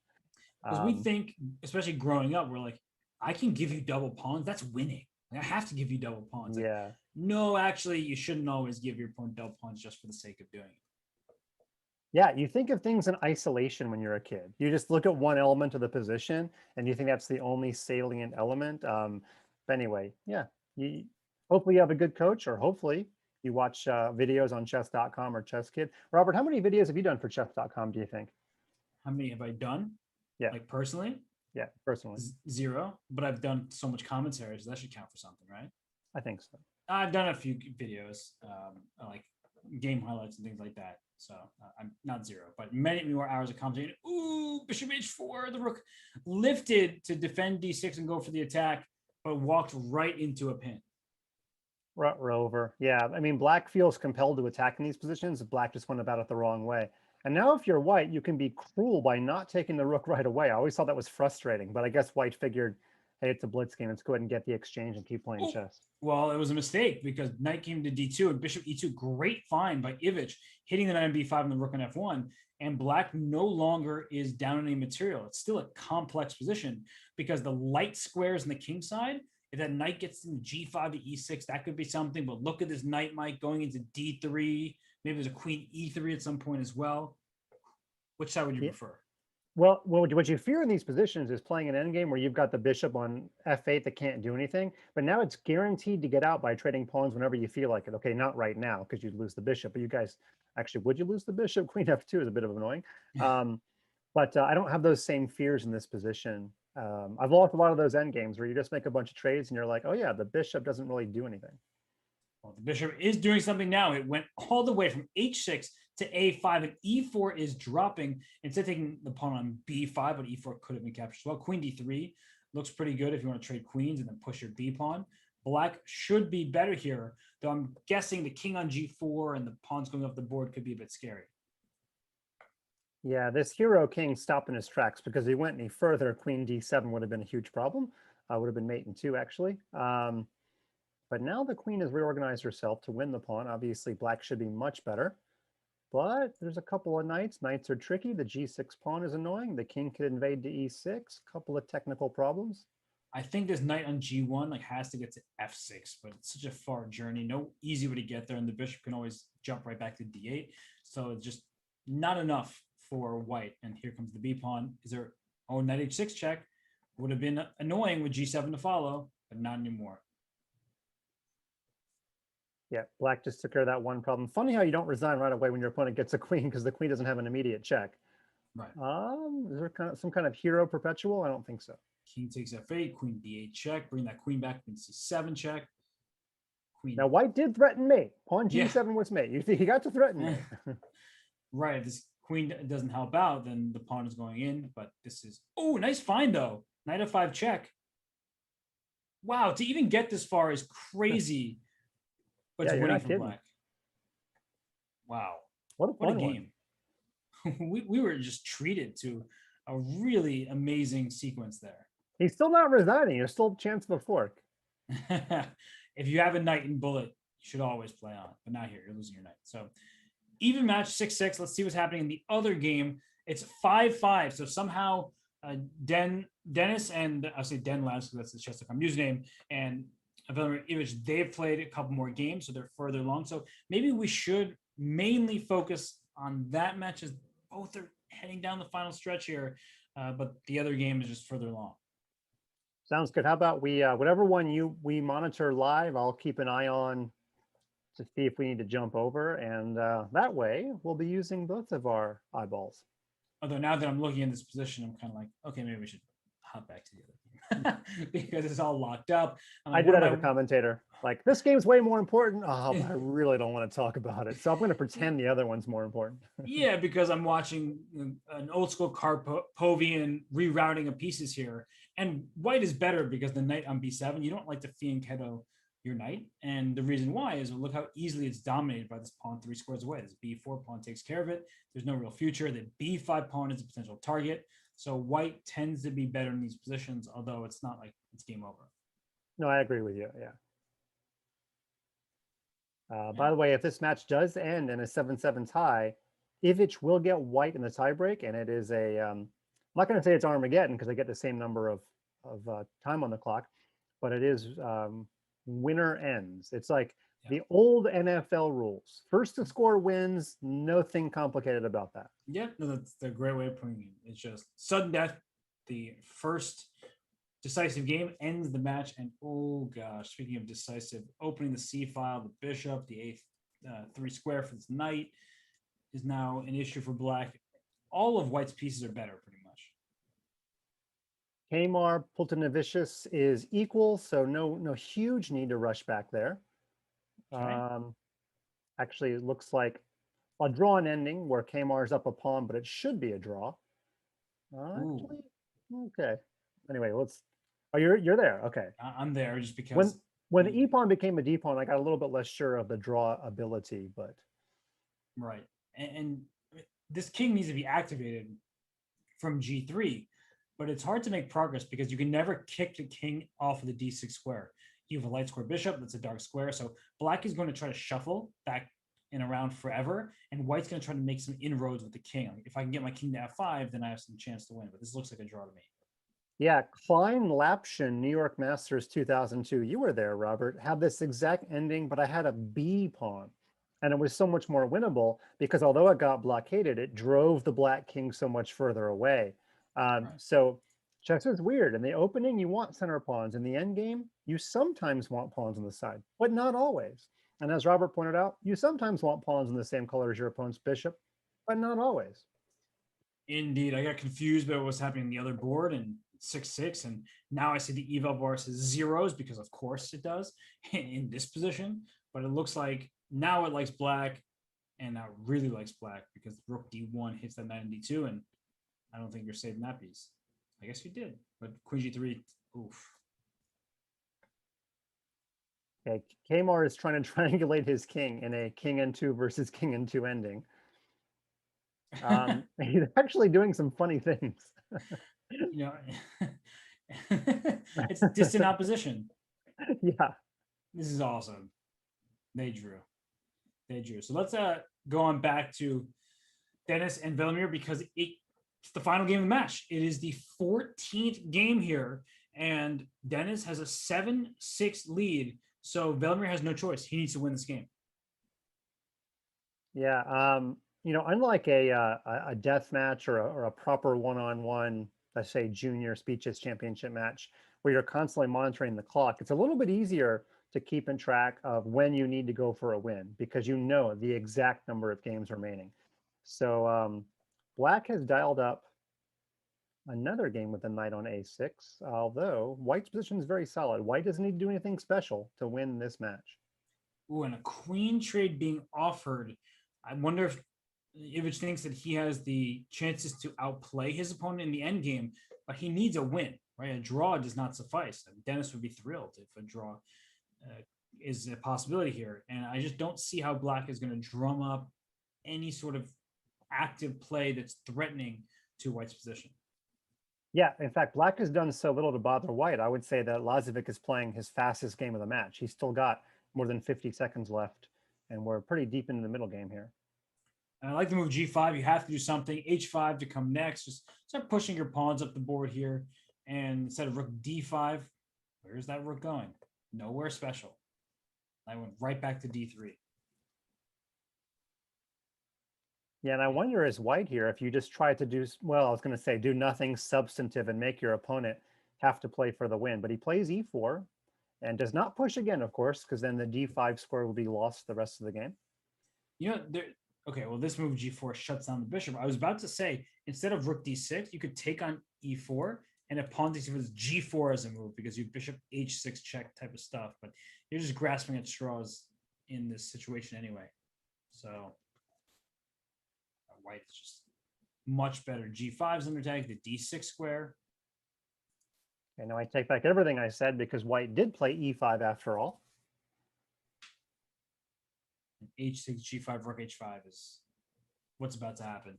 Because we think, especially growing up, we're like, I can give you double pawns. That's winning. I have to give you double pawns. Like, yeah. no, actually, you shouldn't always give your opponent double pawns just for the sake of doing it. Yeah, you think of things in isolation when you're a kid. You just look at one element of the position and you think that's the only salient element. But anyway, yeah, hopefully you have a good coach, or hopefully you watch videos on Chess.com or ChessKid. Robert, how many videos have you done for Chess.com, do you think? How many have I done? Yeah. Like personally? Yeah, personally. 0, but I've done so much commentary, so that should count for something, right? I think so. I've done a few videos, like game highlights and things like that. So I'm not 0, but many more hours of commentating. Ooh, bishop h4, the rook lifted to defend d6 and go for the attack, but walked right into a pin. Rover. Yeah, I mean, black feels compelled to attack in these positions. Black just went about it the wrong way. And now if you're white, you can be cruel by not taking the rook right away. I always thought that was frustrating, but I guess white figured, hey, it's a blitz game. Let's go ahead and get the exchange and keep playing Oh, chess. Well, it was a mistake because knight came to d2 and bishop e2. Great find by Ivic, hitting the knight on b5 and the rook on f1. And black no longer is down any material. It's still a complex position because the light squares on the king side, if that knight gets into g5 to e6, that could be something. But look at this knight, Mike, going into d3. Maybe there's a queen e3 at some point as well. Which side would you prefer? Well, what you fear in these positions is playing an endgame where you've got the bishop on f8 that can't do anything, but now it's guaranteed to get out by trading pawns whenever you feel like it. Okay, not right now because you'd lose the bishop, but you guys actually, would you lose the bishop? Queen f2 is a bit of annoying. But I don't have those same fears in this position. I've lost a lot of those endgames where you just make a bunch of trades and you're like, oh yeah, the bishop doesn't really do anything. Well, the bishop is doing something now. It went all the way from h6 to a5, and e4 is dropping. Instead of taking the pawn on b5, but e4 could have been captured as well. Queen d3 looks pretty good if you want to trade queens and then push your b pawn. Black should be better here, though I'm guessing the king on g4 and the pawns going off the board could be a bit scary. Yeah, this hero king stopped in his tracks because he went any further. Queen d7 would have been a huge problem. Would have been mate in 2, actually. But now the queen has reorganized herself to win the pawn. Obviously, black should be much better. But there's a couple of knights. Knights are tricky. The g6 pawn is annoying. The king could invade to e6. Couple of technical problems. I think this knight on g1 like has to get to f6, but it's such a far journey. No easy way to get there, and the bishop can always jump right back to d8. So it's just not enough for white. And here comes the b pawn. Is there? Oh, knight h6 check would have been annoying with g7 to follow, but not anymore. Yeah, black just took care of that one problem. Funny how you don't resign right away when your opponent gets a queen because the queen doesn't have an immediate check. Right. Is there some kind of hero perpetual? I don't think so. King takes f8, queen d8 check, bring that queen back, queen c7 check. Queen. Now white did threaten mate. Pawn g7 was mate. You think he got to threaten me? Right. If this queen doesn't help out, then the pawn is going in. But this is nice find though. Knight f5 check. Wow, to even get this far is crazy. But Yeah, it's you're winning not for kidding. black. Wow. What a What a fun game. we were just treated to a really amazing sequence there. He's still not resigning. There's still a chance of a fork. If you have a knight in bullet, you should always play on. But not here. You're losing your knight. So even match 6-6. Let's see what's happening in the other game. It's 5-5. So somehow Dennis and I'll say Den Labs because that's the Chess.com username, and Vladimir Ivic, they've played a couple more games, so they're further along. So maybe we should mainly focus on that match as both are heading down the final stretch here, but the other game is just further along. Sounds good. How about we, whatever one we monitor live, I'll keep an eye on to see if we need to jump over. And that way we'll be using both of our eyeballs. Although now that I'm looking in this position, I'm kind of like, okay, maybe we should hop back to the other game because it's all locked up. I do that as a commentator. Like, this game's way more important. Oh, but I really don't want to talk about it. So I'm going to pretend the other one's more important. Yeah, because I'm watching an old school Karpovian rerouting of pieces here. And white is better because the knight on b7, you don't like to fianchetto your knight. And the reason why is, well, look how easily it's dominated by this pawn 3 squares away. This b4 pawn takes care of it. There's no real future. The b5 pawn is a potential target. So white tends to be better in these positions, although it's not like it's game over. No, I agree with you. Yeah. By the way, if this match does end in a 7-7 tie, Ivic will get white in the tiebreak, and it is a. I'm not going to say it's Armageddon because I get the same number of time on the clock, but it is winner ends. It's like the old NFL rules. First to score wins. Nothing complicated about that. Yeah, no, that's a great way of putting it. It's just sudden death. The first decisive game ends the match. And oh gosh, speaking of decisive, opening the C file, the bishop, the a3 square for this knight is now an issue for black. All of white's pieces are better, pretty much. Kymer Pultanavicius is equal, so no huge need to rush back there. Okay. Actually, it looks like a draw and ending where Kymar's up a pawn, but it should be a draw. Actually, okay. Anyway, let's. Oh, you're there. Okay. I'm there just because when the e pawn became a d pawn, I got a little bit less sure of the draw ability, but right. And this king needs to be activated from g3, but it's hard to make progress because you can never kick the king off of the d6 square. You have a light square bishop, that's a dark square. So black is going to try to shuffle back and around forever, and white's going to try to make some inroads with the king. Like if I can get my king to f5, then I have some chance to win, but this looks like a draw to me. Yeah, Klein Lapshin, New York Masters 2002. You were there, Robert. Had this exact ending, but I had a B pawn. And it was so much more winnable because although it got blockaded, it drove the black king so much further away. So chess is weird. In the opening, you want center pawns. In the end game, you sometimes want pawns on the side, but not always. And as Robert pointed out, you sometimes want pawns in the same color as your opponent's bishop, but not always. Indeed, I got confused by what was happening on the other board and 6-6, and now I see the eval bar says zeros because of course it does in this position, but it looks like now it likes black, and now it really likes black because rook d1 hits that knight on d2, and I don't think you're saving that piece. I guess you did, but queen g3, oof. Okay, Kmar is trying to triangulate his king in a king n2 versus king n2 ending. He's actually doing some funny things. You know, it's distant opposition. Yeah. This is awesome. They drew. So let's go on back to Dennis and Velimir because it's the final game of the match. It is the 14th game here, and Dennis has a 7-6 lead. So Velimir has no choice. He needs to win this game. Yeah. You know, unlike a death match or a proper one-on-one, let's say junior speeches championship match, where you're constantly monitoring the clock, it's a little bit easier to keep in track of when you need to go for a win because you know the exact number of games remaining. So black has dialed up another game with the knight on a6, although white's position is very solid. White doesn't need to do anything special to win this match. Ooh, and a queen trade being offered. I wonder if Ivic thinks that he has the chances to outplay his opponent in the end game, but he needs a win, right? A draw does not suffice. Dennis would be thrilled if a draw is a possibility here. And I just don't see how black is going to drum up any sort of active play that's threatening to white's position. Yeah, in fact, black has done so little to bother white. I would say that Lazovic is playing his fastest game of the match. He's still got more than 50 seconds left, and we're pretty deep into the middle game here. And I like the move g5. You have to do something. h5 to come next. Just start pushing your pawns up the board here. And instead of rook d5, where's that rook going? Nowhere special. I went right back to d3. Yeah, and I wonder as white here, if you just try to do, well, I was going to say do nothing substantive and make your opponent have to play for the win. But he plays e4 and does not push again, of course, because then the d5 square will be lost the rest of the game. You know, okay, well, this move g4 shuts down the bishop. I was about to say, instead of rook d6, you could take on e4, and if pawn takes with g4 as a move, because you bishop h6 check type of stuff. But you're just grasping at straws in this situation anyway. So white is just much better. G5's under attack, the d6 square. And now I take back everything I said because white did play e5 after all. H6, G5, rook H5 is what's about to happen.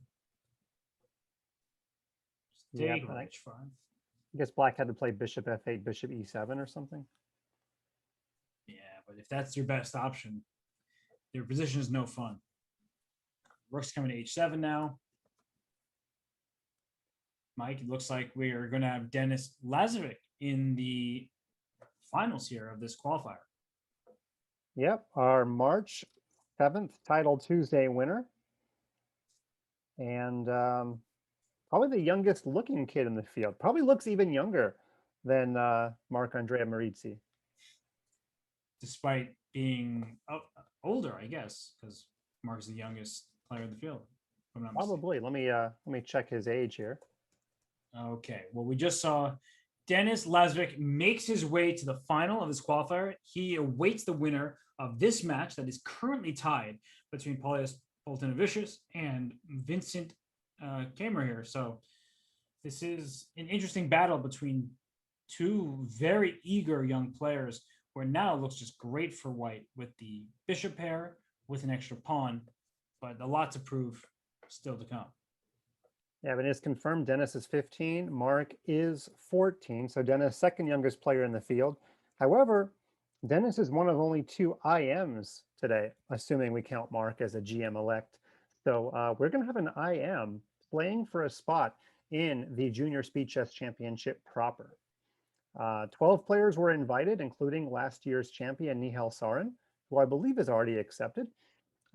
Yeah, Take rook I H5. guess black had to play bishop f8, bishop e7 or something. Yeah, but if that's your best option, their position is no fun. Rook's coming to H7 now. Mike, it looks like we are going to have Denis Lazovic in the finals here of this qualifier. Yep, our March 7th Title Tuesday winner. And probably the youngest looking kid in the field. Probably looks even younger than Marc-Andrea Marizzi. Despite being older, I guess, because Mark's the youngest player in the field. If I'm not Probably. Let me check his age here. Okay. Well, we just saw Denis Lazovic makes his way to the final of this qualifier. He awaits the winner of this match that is currently tied between Paulius Poltinovicius and Vincent Kymer here. So this is an interesting battle between two very eager young players, where now it looks just great for white with the bishop pair with an extra pawn, but a lot to prove still to come. Yeah, but it's confirmed Dennis is 15, Mark is 14. So Dennis, second youngest player in the field. However, Dennis is one of only 2 IMs today, assuming we count Mark as a GM elect. So we're going to have an IM playing for a spot in the Junior Speed Chess Championship proper. 12 players were invited, including last year's champion Nihal Sarin, who I believe is already accepted.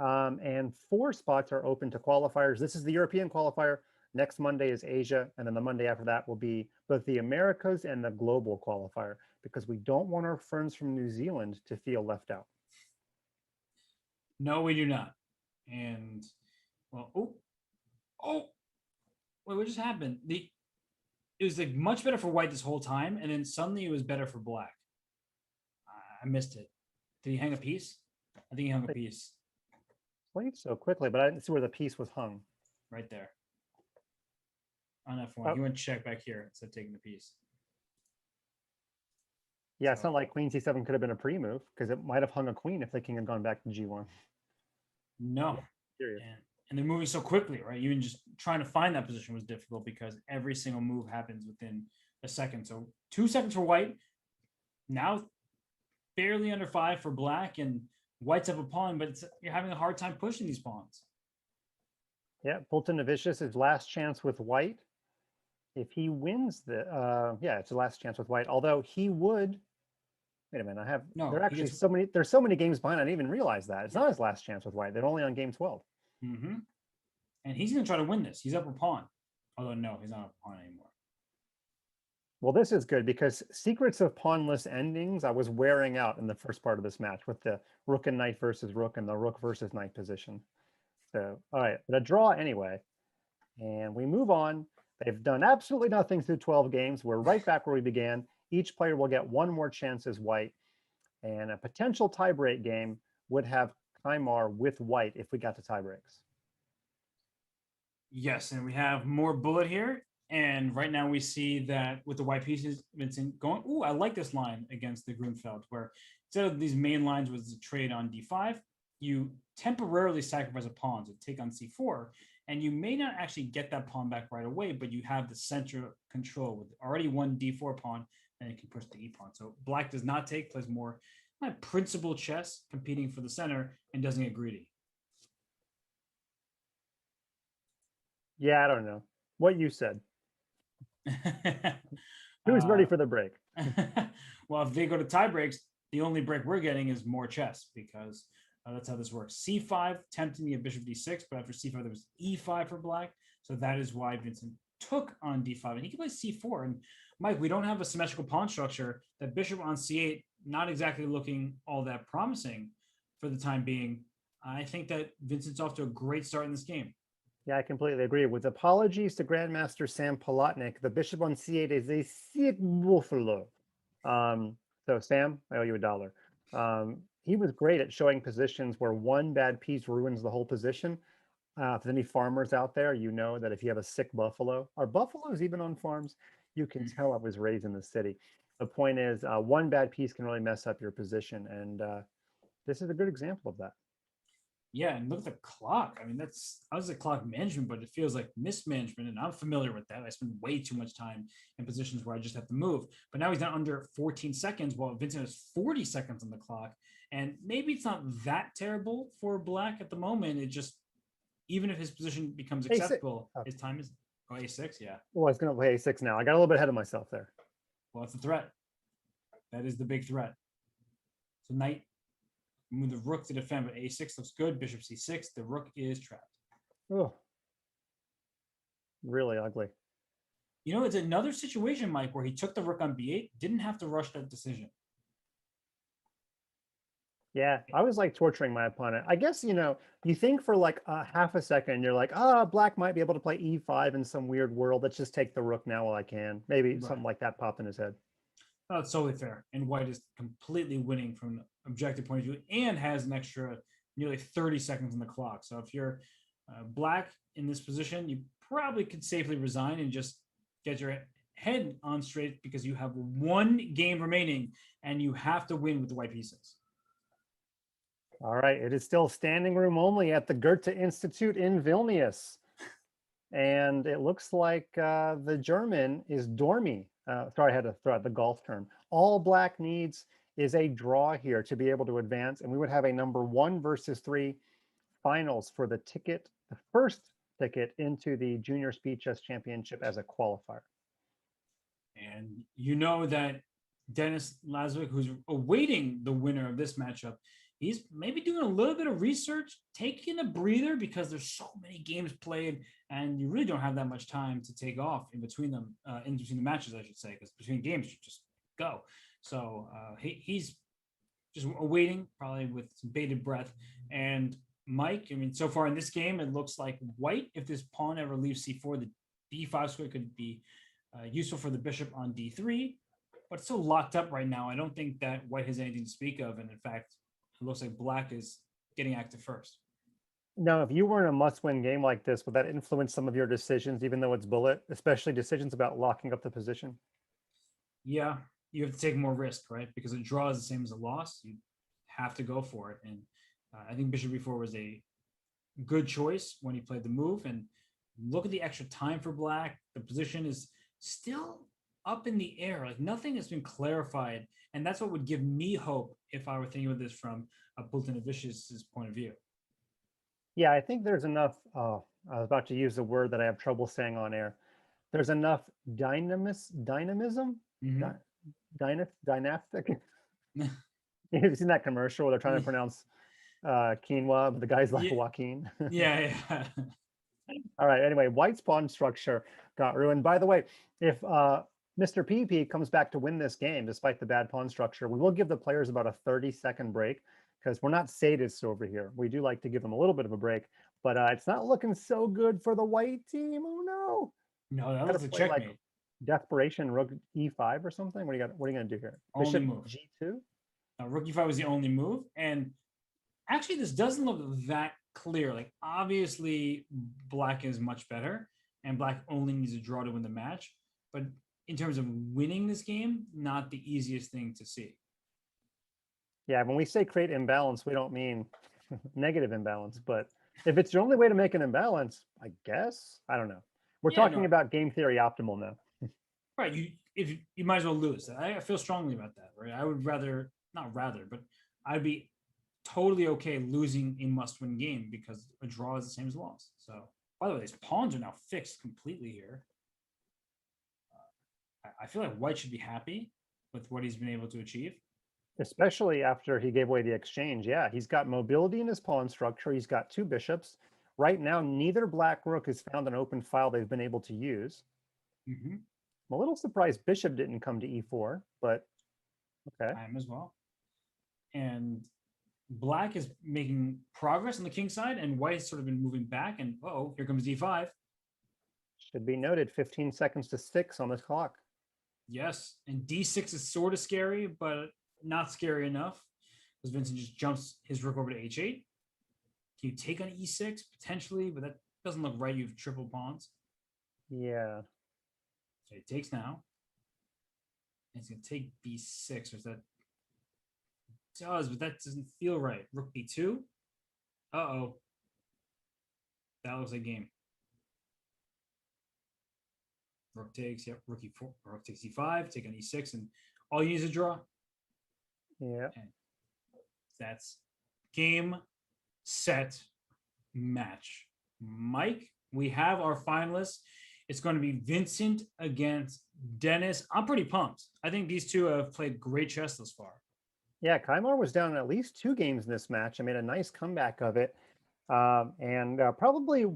And 4 spots are open to qualifiers. This is the European qualifier. Next Monday is Asia, and then the Monday after that will be both the Americas and the global qualifier, because we don't want our friends from New Zealand to feel left out. No, we do not. And well, wait, what just happened? It was like much better for white this whole time, and then suddenly it was better for black. I missed it. Did he hang a piece? I think he hung a piece Played so quickly, but I didn't see where the piece was hung. right there. On F1. He went check back here instead of taking the piece. Yeah, it's not like queen c7 could have been a pre-move, because it might have hung a queen if the king had gone back to g1. No. Serious. And they're moving so quickly, right? Even just trying to find that position was difficult because every single move happens within a second. So 2 seconds for white. Now barely under 5 for black, and white's up a pawn, but you're having a hard time pushing these pawns. Yeah, Fulton Novicius is last chance with white. If he wins the, yeah, it's the last chance with white. Although he would, wait a minute, No, there are he actually gets- there's so many games behind. I didn't even realize that. It's not his last chance with white. They're only on game 12. Mm-hmm. And he's going to try to win this. He's up a pawn. Although, no, he's not up a pawn anymore. Well, this is good because secrets of pawnless endings I was wearing out in the first part of this match with the rook and knight versus rook and the rook versus knight position. So, all right, but a draw anyway. And we move on. They've done absolutely nothing through 12 games. We're right back where we began. Each player will get 1 more chance as white. And a potential tiebreak game would have Kymer with white if we got to tiebreaks. Yes, and we have more bullet here. And right now we see that with the white pieces, Vincent going, ooh, I like this line against the Grunfeld, where instead of these main lines was the trade on d5, you temporarily sacrifice a pawn to take on c4. And you may not actually get that pawn back right away, but you have the center control with already one d4 pawn, and you can push the e pawn. So black does not take, plays more principal chess, competing for the center, and doesn't get greedy. Yeah, I don't know. What you said. Who's ready for the break? Well, if they go to tie breaks, the only break we're getting is more chess, because that's how this works. C5, tempting me at bishop d6, but after c5, there was e5 for black. So that is why Vincent took on d5. And he can play c4. And Mike, we don't have a symmetrical pawn structure. That bishop on c8, not exactly looking all that promising for the time being. I think that Vincent's off to a great start in this game. Yeah, I completely agree. With apologies to Grandmaster Sam Polotnik, the bishop on c8 is a sick buffalo. So Sam, I owe you $1. He was great at showing positions where one bad piece ruins the whole position. If there's any farmers out there, you know that if you have a sick buffalo, are buffaloes even on farms? You can tell I was raised in the city. The point is, one bad piece can really mess up your position, and this is a good example of that. Yeah, and look at the clock. I mean, I was at clock management, but it feels like mismanagement, and I'm familiar with that. I spend way too much time in positions where I just have to move. But now he's down under 14 seconds, while Vincent has 40 seconds on the clock. And maybe it's not that terrible for black at the moment. It just, even if his position becomes acceptable, his time is a6. Yeah. Well, I was going to play a6 now. I got a little bit ahead of myself there. Well, that's the threat. That is the big threat. So knight. Move the rook to defend, but a6 looks good. Bishop c6. The rook is trapped. Oh, really ugly. You know, it's another situation, Mike, where he took the rook on b8, didn't have to rush that decision. Yeah, I was like torturing my opponent. I guess, you think for like half a second, you're like, black might be able to play e5 in some weird world. Let's just take the rook now while I can. Maybe something like that popped in his head. Oh, it's totally fair. And white is completely winning from an objective point of view and has an extra nearly 30 seconds on the clock. So if you're black in this position, you probably could safely resign and just get your head on straight, because you have one game remaining and you have to win with the white pieces. All right, it is still standing room only at the Goethe Institute in Vilnius. And it looks like the German is Dormy. Sorry, I had to throw out the golf term. All Black needs is a draw here to be able to advance, and we would have a number 1 versus 3 finals for the ticket, the first ticket into the Junior Speed Chess Championship as a qualifier. And you know that Dennis Lazovic, who's awaiting the winner of this matchup, he's maybe doing a little bit of research, taking a breather because there's so many games played, and you really don't have that much time to take off in between them, in between the matches, I should say, because between games you just go. So he's just awaiting, probably with some bated breath. And Mike, I mean, so far in this game, it looks like white, if this pawn ever leaves c4, the b5 square could be useful for the bishop on d3, but it's so locked up right now. I don't think that white has anything to speak of. And in fact, it looks like black is getting active first. Now, if you were in a must-win game like this, would that influence some of your decisions, even though it's bullet, especially decisions about locking up the position? Yeah, you have to take more risk, right? Because a draw is the same as a loss. You have to go for it. And I think bishop b4 was a good choice when he played the move. And look at the extra time for black. The position is still up in the air. Like nothing has been clarified. And that's what would give me hope if I were thinking of this from a Bultinovich's point of view. Yeah, I think there's enough, I was about to use a word that I have trouble saying on air. There's enough dynamism, dynastic. You've seen that commercial where they're trying to pronounce quinoa, but the guy's like Joaquin. Yeah. All right, anyway, white's pawn structure got ruined. By the way, if Mr. PP comes back to win this game, despite the bad pawn structure, we will give the players about a 30-second break because we're not sadists over here. We do like to give them a little bit of a break, but it's not looking so good for the white team. Oh, no. No, that was a checkmate. Like desperation, rook e5 or something? What are you going to do here? Only Bishop move. g2? Rook e5 was the only move. And actually, this doesn't look that clear. Like, obviously, black is much better, and black only needs a draw to win the match. But in terms of winning this game, not the easiest thing to see. Yeah, when we say create imbalance, we don't mean negative imbalance. But if it's the only way to make an imbalance, I guess, I don't know. We're talking about game theory optimal now. Right. You might as well lose. I feel strongly about that, right? I would rather, not rather, but I'd be totally okay losing a must-win game because a draw is the same as a loss. So, by the way, these pawns are now fixed completely here. I feel like white should be happy with what he's been able to achieve. Especially after he gave away the exchange. Yeah, he's got mobility in his pawn structure. He's got 2 bishops. Right now, neither black rook has found an open file they've been able to use. I'm a little surprised bishop didn't come to e4, but okay. I am as well. And black is making progress on the king side, and white has sort of been moving back. And here comes d5. Should be noted, 15 seconds to 6 on this clock. Yes, and d6 is sort of scary, but not scary enough because Vincent just jumps his rook over to h8. Can you take on e6 potentially? But that doesn't look right. You have triple pawns. Yeah. So he takes now. And he's going to take b6. Or is that? It does, but that doesn't feel right. Rook b2. Uh-oh. That looks like game. Rook takes, rook e4, rook takes e5, take on e6, and all you need is a draw. Yeah. And that's game, set, match. Mike, we have our finalists. It's going to be Vincent against Dennis. I'm pretty pumped. I think these two have played great chess thus far. Yeah, Kymer was down at least 2 games in this match. I made a nice comeback of it. And probably,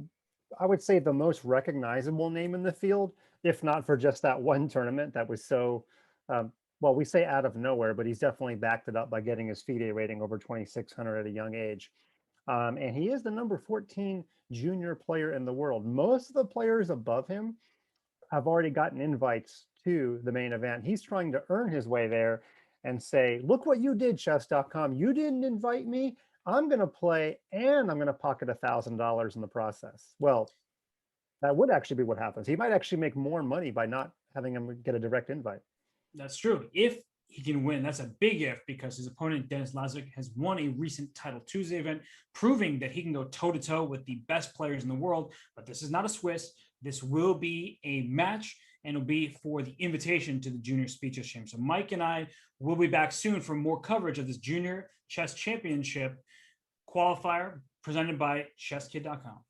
I would say, the most recognizable name in the field, if not for just that one tournament that was so, well, we say out of nowhere, but he's definitely backed it up by getting his FIDE rating over 2,600 at a young age. And he is the number 14 junior player in the world. Most of the players above him have already gotten invites to the main event. He's trying to earn his way there and say, look what you did, Chess.com. You didn't invite me. I'm going to play and I'm going to pocket $1,000 in the process. Well, that would actually be what happens. He might actually make more money by not having him get a direct invite. That's true. If he can win. That's a big if, because his opponent, Denis Lazic, has won a recent Title Tuesday event, proving that he can go toe-to-toe with the best players in the world. But this is not a Swiss. This will be a match, and it'll be for the invitation to the Junior Speed Chess Champion. So Mike and I will be back soon for more coverage of this Junior Chess Championship qualifier presented by ChessKid.com.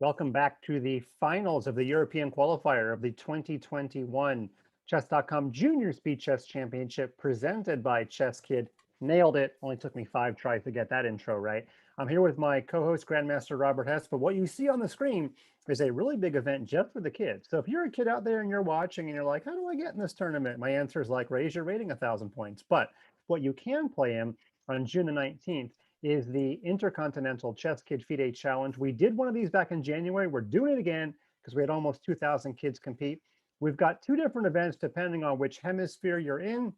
Welcome back to the finals of the European qualifier of the 2021 Chess.com Junior Speed Chess Championship presented by ChessKid. Nailed it. Only took me 5 tries to get that intro right. I'm here with my co-host Grandmaster Robert Hess, but what you see on the screen is a really big event just for the kids. So if you're a kid out there and you're watching and you're like, how do I get in this tournament? My answer is like, raise your rating 1,000 points. But what you can play in on June the 19th is the Intercontinental ChessKid FIDE Challenge. We did one of these back in January. We're doing it again because we had almost 2,000 kids compete. We've got 2 different events depending on which hemisphere you're in.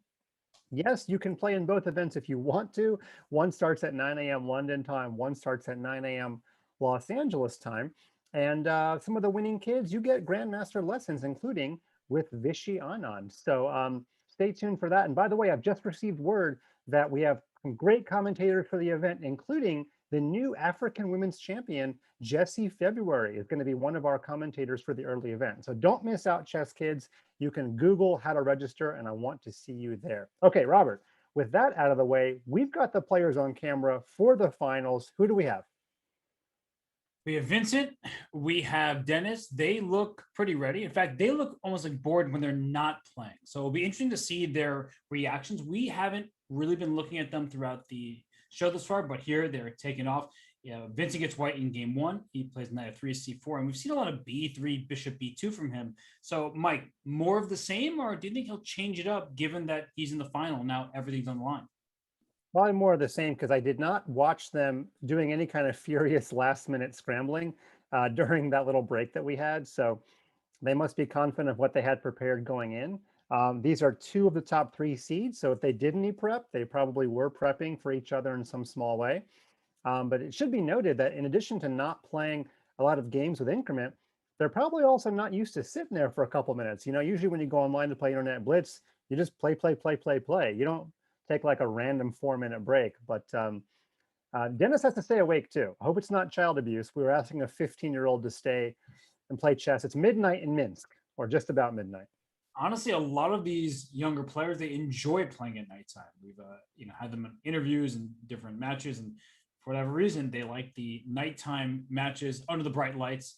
Yes, you can play in both events if you want to. One starts at 9 a.m. London time, one starts at 9 a.m. Los Angeles time. And some of the winning kids, you get Grandmaster lessons, including with Vishy Anand. So stay tuned for that. And by the way, I've just received word that we have some great commentators for the event, including the new African women's champion, Jessie February, is going to be one of our commentators for the early event. So don't miss out, chess kids. You can Google how to register, and I want to see you there. Okay, Robert, with that out of the way, we've got the players on camera for the finals. Who do we have? We have Vincent, we have Dennis. They look pretty ready. In fact, they look almost like bored when they're not playing. So it'll be interesting to see their reactions. We haven't really been looking at them throughout the show this far, but here they're taking off. Yeah, Vincent gets white in game 1. He plays knight f3, c4, and we've seen a lot of b3, bishop b2 from him. So, Mike, more of the same, or do you think he'll change it up given that he's in the final now? Everything's on the line. Probably more of the same because I did not watch them doing any kind of furious last-minute scrambling during that little break that we had. So they must be confident of what they had prepared going in. These are 2 of the top 3 seeds. So if they didn't need prep, they probably were prepping for each other in some small way. But it should be noted that in addition to not playing a lot of games with increment, they're probably also not used to sitting there for a couple minutes. You know, usually when you go online to play Internet Blitz, you just play. You don't take like a random 4-minute break. But Dennis has to stay awake too. I hope it's not child abuse. We were asking a 15-year-old to stay and play chess. It's midnight in Minsk, or just about midnight. Honestly, a lot of these younger players, they enjoy playing at nighttime. We've had them in interviews and different matches, and for whatever reason, they like the nighttime matches under the bright lights,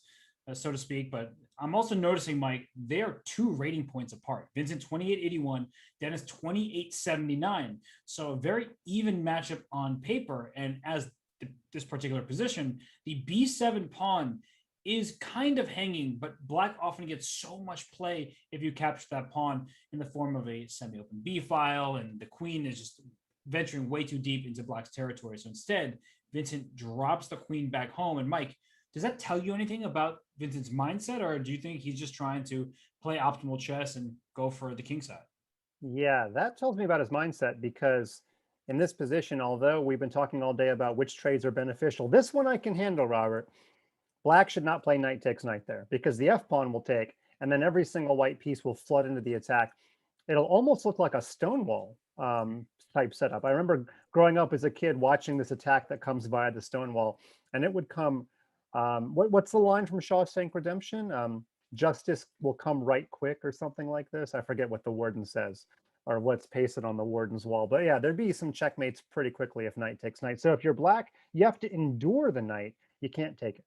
so to speak. But I'm also noticing, Mike, they are 2 rating points apart. Vincent 2881, Dennis 2879. So a very even matchup on paper. And as this particular position, the b7 pawn is kind of hanging, but black often gets so much play if you capture that pawn in the form of a semi-open b file, and the queen is just venturing way too deep into black's territory. So instead, Vincent drops the queen back home. And Mike, does that tell you anything about Vincent's mindset, or do you think he's just trying to play optimal chess and go for the king side? Yeah, that tells me about his mindset, because in this position, although we've been talking all day about which trades are beneficial, this one I can handle, Robert. Black should not play knight takes knight there, because the f-pawn will take, and then every single white piece will flood into the attack. It'll almost look like a Stonewall type setup. I remember growing up as a kid watching this attack that comes via the Stonewall, and it would come, what's the line from Shawshank Redemption? Justice will come right quick, or something like this. I forget what the warden says, or what's pasted on the warden's wall. But yeah, there'd be some checkmates pretty quickly if knight takes knight. So if you're black, you have to endure the knight. You can't take it.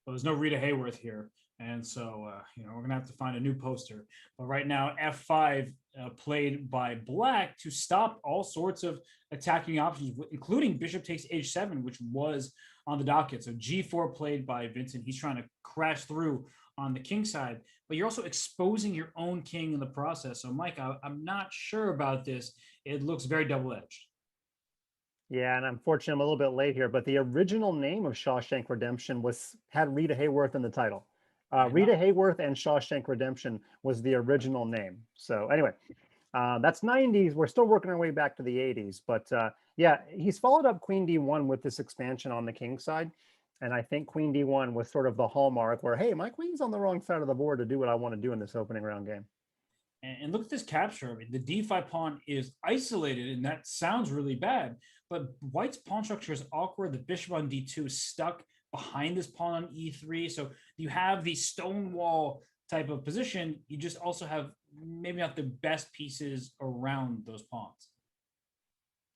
Well, there's no Rita Hayworth here. And so, we're going to have to find a new poster. But right now, f5 played by black to stop all sorts of attacking options, including bishop takes h7, which was on the docket. So g4 played by Vincent. He's trying to crash through on the king side, but you're also exposing your own king in the process. So, Mike, I'm not sure about this. It looks very double-edged. Yeah, and unfortunately, I'm a little bit late here, but the original name of Shawshank Redemption had Rita Hayworth in the title. Rita Hayworth and Shawshank Redemption was the original name. So anyway, that's 90s. We're still working our way back to the 80s. But yeah, he's followed up Queen D1 with this expansion on the king side. And I think Queen D1 was sort of the hallmark where, hey, my queen's on the wrong side of the board to do what I want to do in this opening round game. And look at this capture. I mean, the d5 pawn is isolated, and that sounds really bad. But white's pawn structure is awkward. The bishop on d2 is stuck behind this pawn on e3. So you have the stonewall type of position. You just also have maybe not the best pieces around those pawns.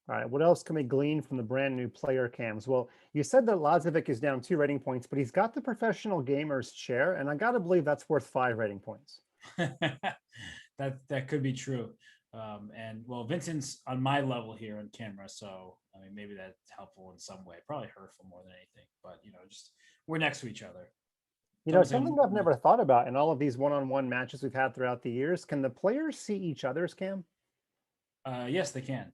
All right, what else can we glean from the brand new player cams? Well, you said that Lazovic is down 2 rating points, but he's got the professional gamer's chair, and I got to believe that's worth 5 rating points. That could be true. And well, Vincent's on my level here on camera, so I mean maybe that's helpful in some way. Probably hurtful more than anything, but just we're next to each other. You know, Someone said, something I've never thought about in all of these one-on-one matches we've had throughout the years, can the players see each other's cam? yes, they can.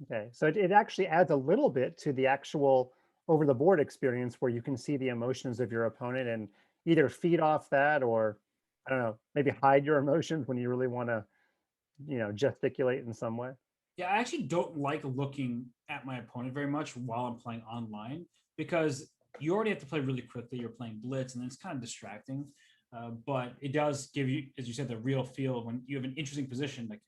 Okay, so it actually adds a little bit to the actual over-the-board experience where you can see the emotions of your opponent and either feed off that or, I don't know, maybe hide your emotions when you really want to, gesticulate in some way. Yeah, I actually don't like looking at my opponent very much while I'm playing online because you already have to play really quickly. You're playing blitz, and then it's kind of distracting. But it does give you, as you said, the real feel when you have an interesting position. Like,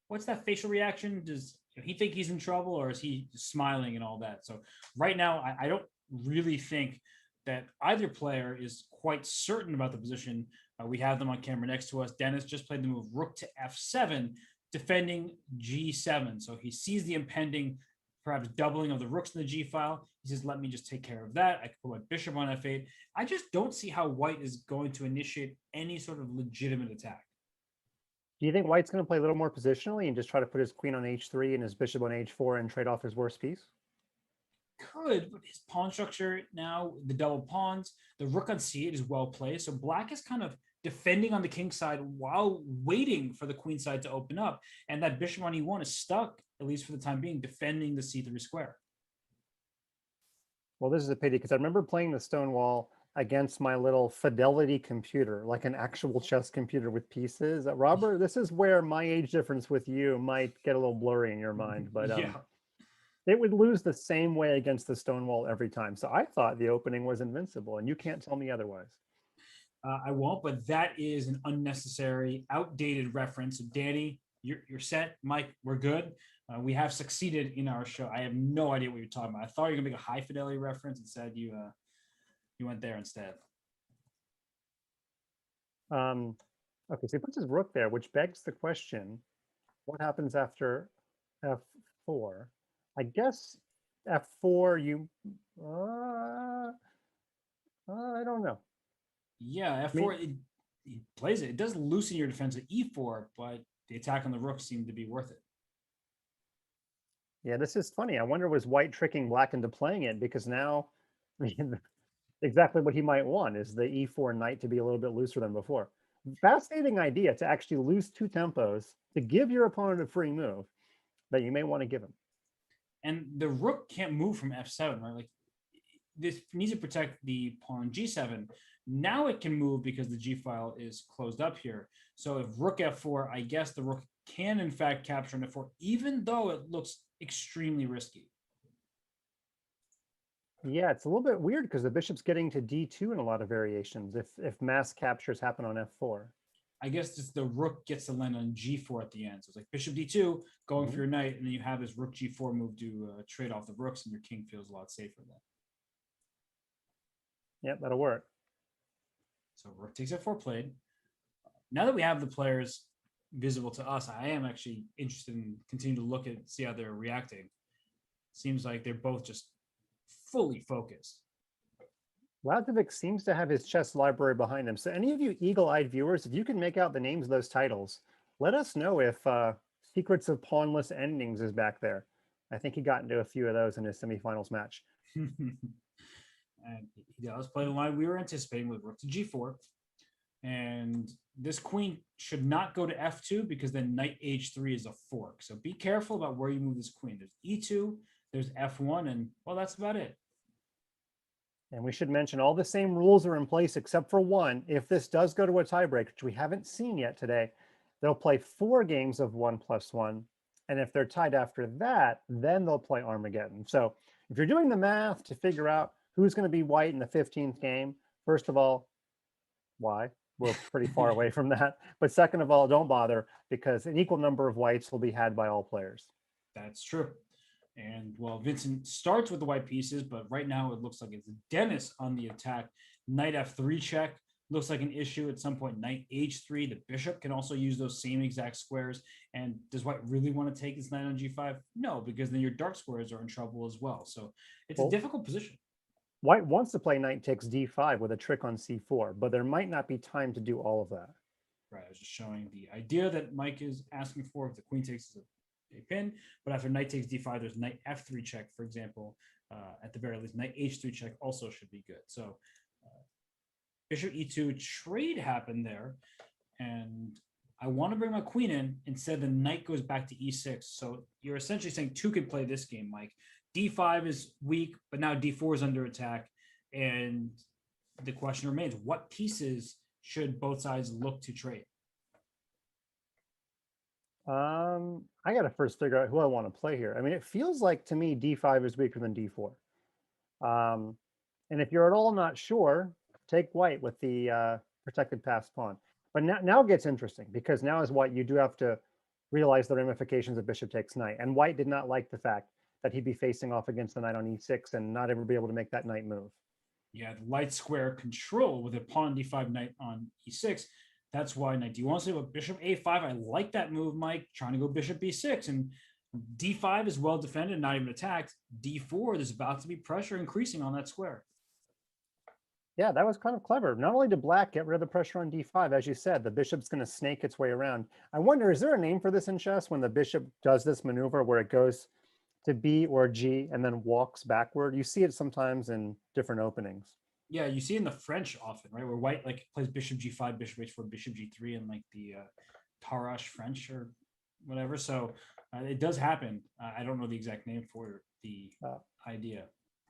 what's that facial reaction? Does he think he's in trouble, or is he smiling and all that? So right now, I don't really think that either player is quite certain about the position. We have them on camera next to us. Dennis just played the move rook to f7, defending g7. So he sees the impending, perhaps doubling of the rooks in the g file. He says, let me just take care of that. I can put my bishop on f8. I just don't see how white is going to initiate any sort of legitimate attack. Do you think White's going to play a little more positionally and just try to put his queen on h3 and his bishop on h4 and trade off his worst piece? Could, but his pawn structure now, the double pawns, the rook on c8 is well placed. So black is kind of defending on the king side while waiting for the queen side to open up. And that bishop on e1 is stuck, at least for the time being, defending the c3 square. Well, this is a pity because I remember playing the Stonewall against my little Fidelity computer, like an actual chess computer with pieces. Robert, this is where my age difference with you might get a little blurry in your mind, but Yeah. it would lose the same way against the Stonewall every time. So I thought the opening was invincible, and you can't tell me otherwise. I won't, but that is an unnecessary, outdated reference. So Danny, you're set. Mike, we're good. We have succeeded in our show. I have no idea what you're talking about. I thought you were gonna make a high fidelity reference. Instead, you went there instead. Okay, so he puts his rook there, which begs the question: what happens after f4? I guess f4. I don't know. Yeah, f4. It plays it. It does loosen your defense at e4, but the attack on the rook seemed to be worth it. Yeah, this is funny. I wonder, was White tricking Black into playing it? Because now, I mean, exactly what he might want is the e4 knight to be a little bit looser than before. Fascinating idea to actually lose 2 tempos to give your opponent a free move that you may want to give him. And the rook can't move from f7, right? Like this needs to protect the pawn g7. Now it can move because the g file is closed up here. So if rook f4, I guess the rook can in fact capture an f4, even though it looks extremely risky. Yeah, it's a little bit weird because the bishop's getting to d2 in a lot of variations if mass captures happen on f4. I guess just the rook gets to land on g4 at the end. So it's like bishop d2, going for your knight, and then you have this rook g4 move to trade off the rooks, and your king feels a lot safer then. Yep, that'll work. So rook takes f4 played. Now that we have the players visible to us, I am actually interested in continuing to look at see how they're reacting. Seems like they're both just fully focused. Lazovic seems to have his chess library behind him. So any of you eagle-eyed viewers, if you can make out the names of those titles, let us know if Secrets of Pawnless Endings is back there. I think he got into a few of those in his semifinals match. And he does play the line we were anticipating with rook to g4. And this queen should not go to f2 because then knight h3 is a fork. So be careful about where you move this queen. There's e2, there's f1, and well, that's about it. And we should mention all the same rules are in place except for one. If this does go to a tiebreak, which we haven't seen yet today, they'll play 4 games of 1+1. And if they're tied after that, then they'll play Armageddon. So if you're doing the math to figure out who's going to be white in the 15th game, first of all, why? We're pretty far away from that. But second of all, don't bother because an equal number of whites will be had by all players. That's true. And well, Vincent starts with the white pieces, but right now it looks like it's Dennis on the attack. Knight f3 check. looks like an issue at some point. Knight h3, the bishop can also use those same exact squares. And does white really want to take this knight on g5? No, because then your dark squares are in trouble as well. So it's a difficult position. White wants to play knight takes d5 with a trick on c4, but there might not be time to do all of that. Right, I was just showing the idea that Mike is asking for if the queen takes a pin, but after knight takes d5, there's knight f3 check, for example. At the very least, knight h3 check also should be good. So bishop e2 trade happened there, and I want to bring my queen in. Instead, the knight goes back to e6. So you're essentially saying two could play this game, Mike. d5 is weak, but now d4 is under attack, and the question remains: what pieces should both sides look to trade? I got to first figure out who I want to play here. I mean, it feels like to me d5 is weaker than d4. And if you're at all not sure, take white with the protected passed pawn. But now it gets interesting, because now as white, you do have to realize the ramifications of bishop takes knight. And white did not like the fact that he'd be facing off against the knight on e6 and not ever be able to make that knight move. Yeah, the light square control with a pawn d5, knight on e6. That's why knight. Do you want to say about bishop a5? I like that move, Mike. Trying to go bishop b6, and d5 is well defended, not even attacked. d4, there's about to be pressure increasing on that square. Yeah, that was kind of clever. Not only did black get rid of the pressure on d5, as you said, the bishop's going to snake its way around. I wonder, is there a name for this in chess when the bishop does this maneuver where it goes to b or g and then walks backward? You see it sometimes in different openings. Yeah, you see in the French often, right? Where white like plays bishop g5, bishop h4, bishop g3, and like the Tarrasch French or whatever. So it does happen. I don't know the exact name for the idea.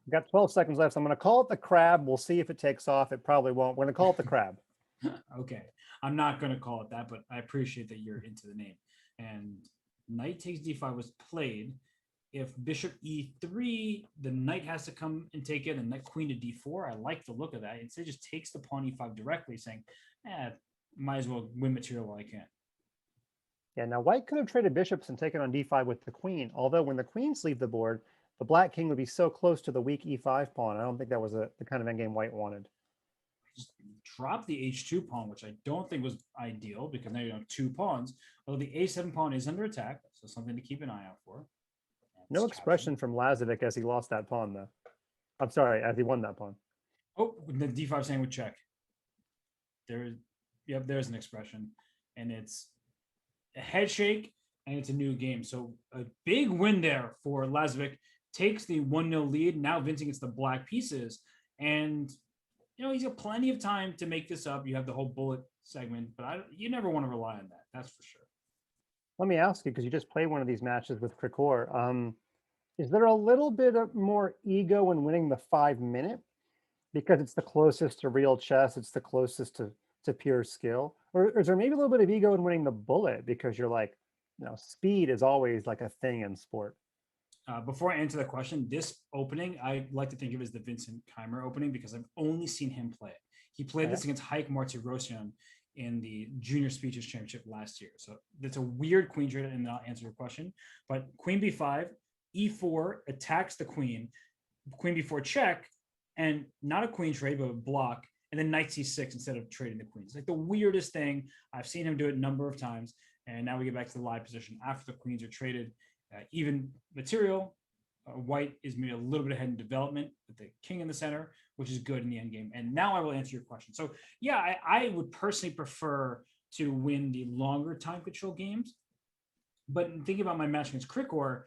We've got 12 seconds left. So I'm going to call it the crab. We'll see if it takes off. It probably won't. We're going to call it the crab. Okay. I'm not going to call it that, but I appreciate that you're into the name. And knight takes d5 was played. If bishop e3, the knight has to come and take it, and knight queen to d4. I like the look of that. Instead, it just takes the pawn e5 directly, saying, might as well win material while I can. Yeah, now white could have traded bishops and taken on d5 with the queen, although when the queens leave the board, the black king would be so close to the weak e5 pawn. I don't think that was the kind of endgame white wanted. Just drop the h2 pawn, which I don't think was ideal, because now you have two pawns, although the a7 pawn is under attack, so something to keep an eye out for. No expression from Lazovic as he lost that pawn, though. I'm sorry, as he won that pawn. Oh, the d5 sandwich check. There's an expression, and it's a head shake, and it's a new game. So a big win there for Lazovic. Takes the 1-0 lead. Now Vincent gets the black pieces, and he's got plenty of time to make this up. You have the whole bullet segment, but you never want to rely on that. That's for sure. Let me ask you, because you just played one of these matches with Krikor. Is there a little bit of more ego in winning the 5-minute because it's the closest to real chess, it's the closest to pure skill? Or is there maybe a little bit of ego in winning the bullet because you're like, speed is always like a thing in sport? Before I answer that question, this opening, I like to think of as the Vincent Kymer opening because I've only seen him play it. He played this against Haik Martirosyan in the Junior Speeches Championship last year. So that's a weird queen trade, and I'll answer your question. But queen b5, e4 attacks the queen b4 check, and not a queen trade, but a block, and then knight c6 instead of trading the queen. It's like the weirdest thing. I've seen him do it a number of times, and now we get back to the live position after the queens are traded. Even material, white is maybe a little bit ahead in development with the king in the center, which is good in the endgame. And now I will answer your question. So yeah, I would personally prefer to win the longer time control games. But thinking about my match against Krikor,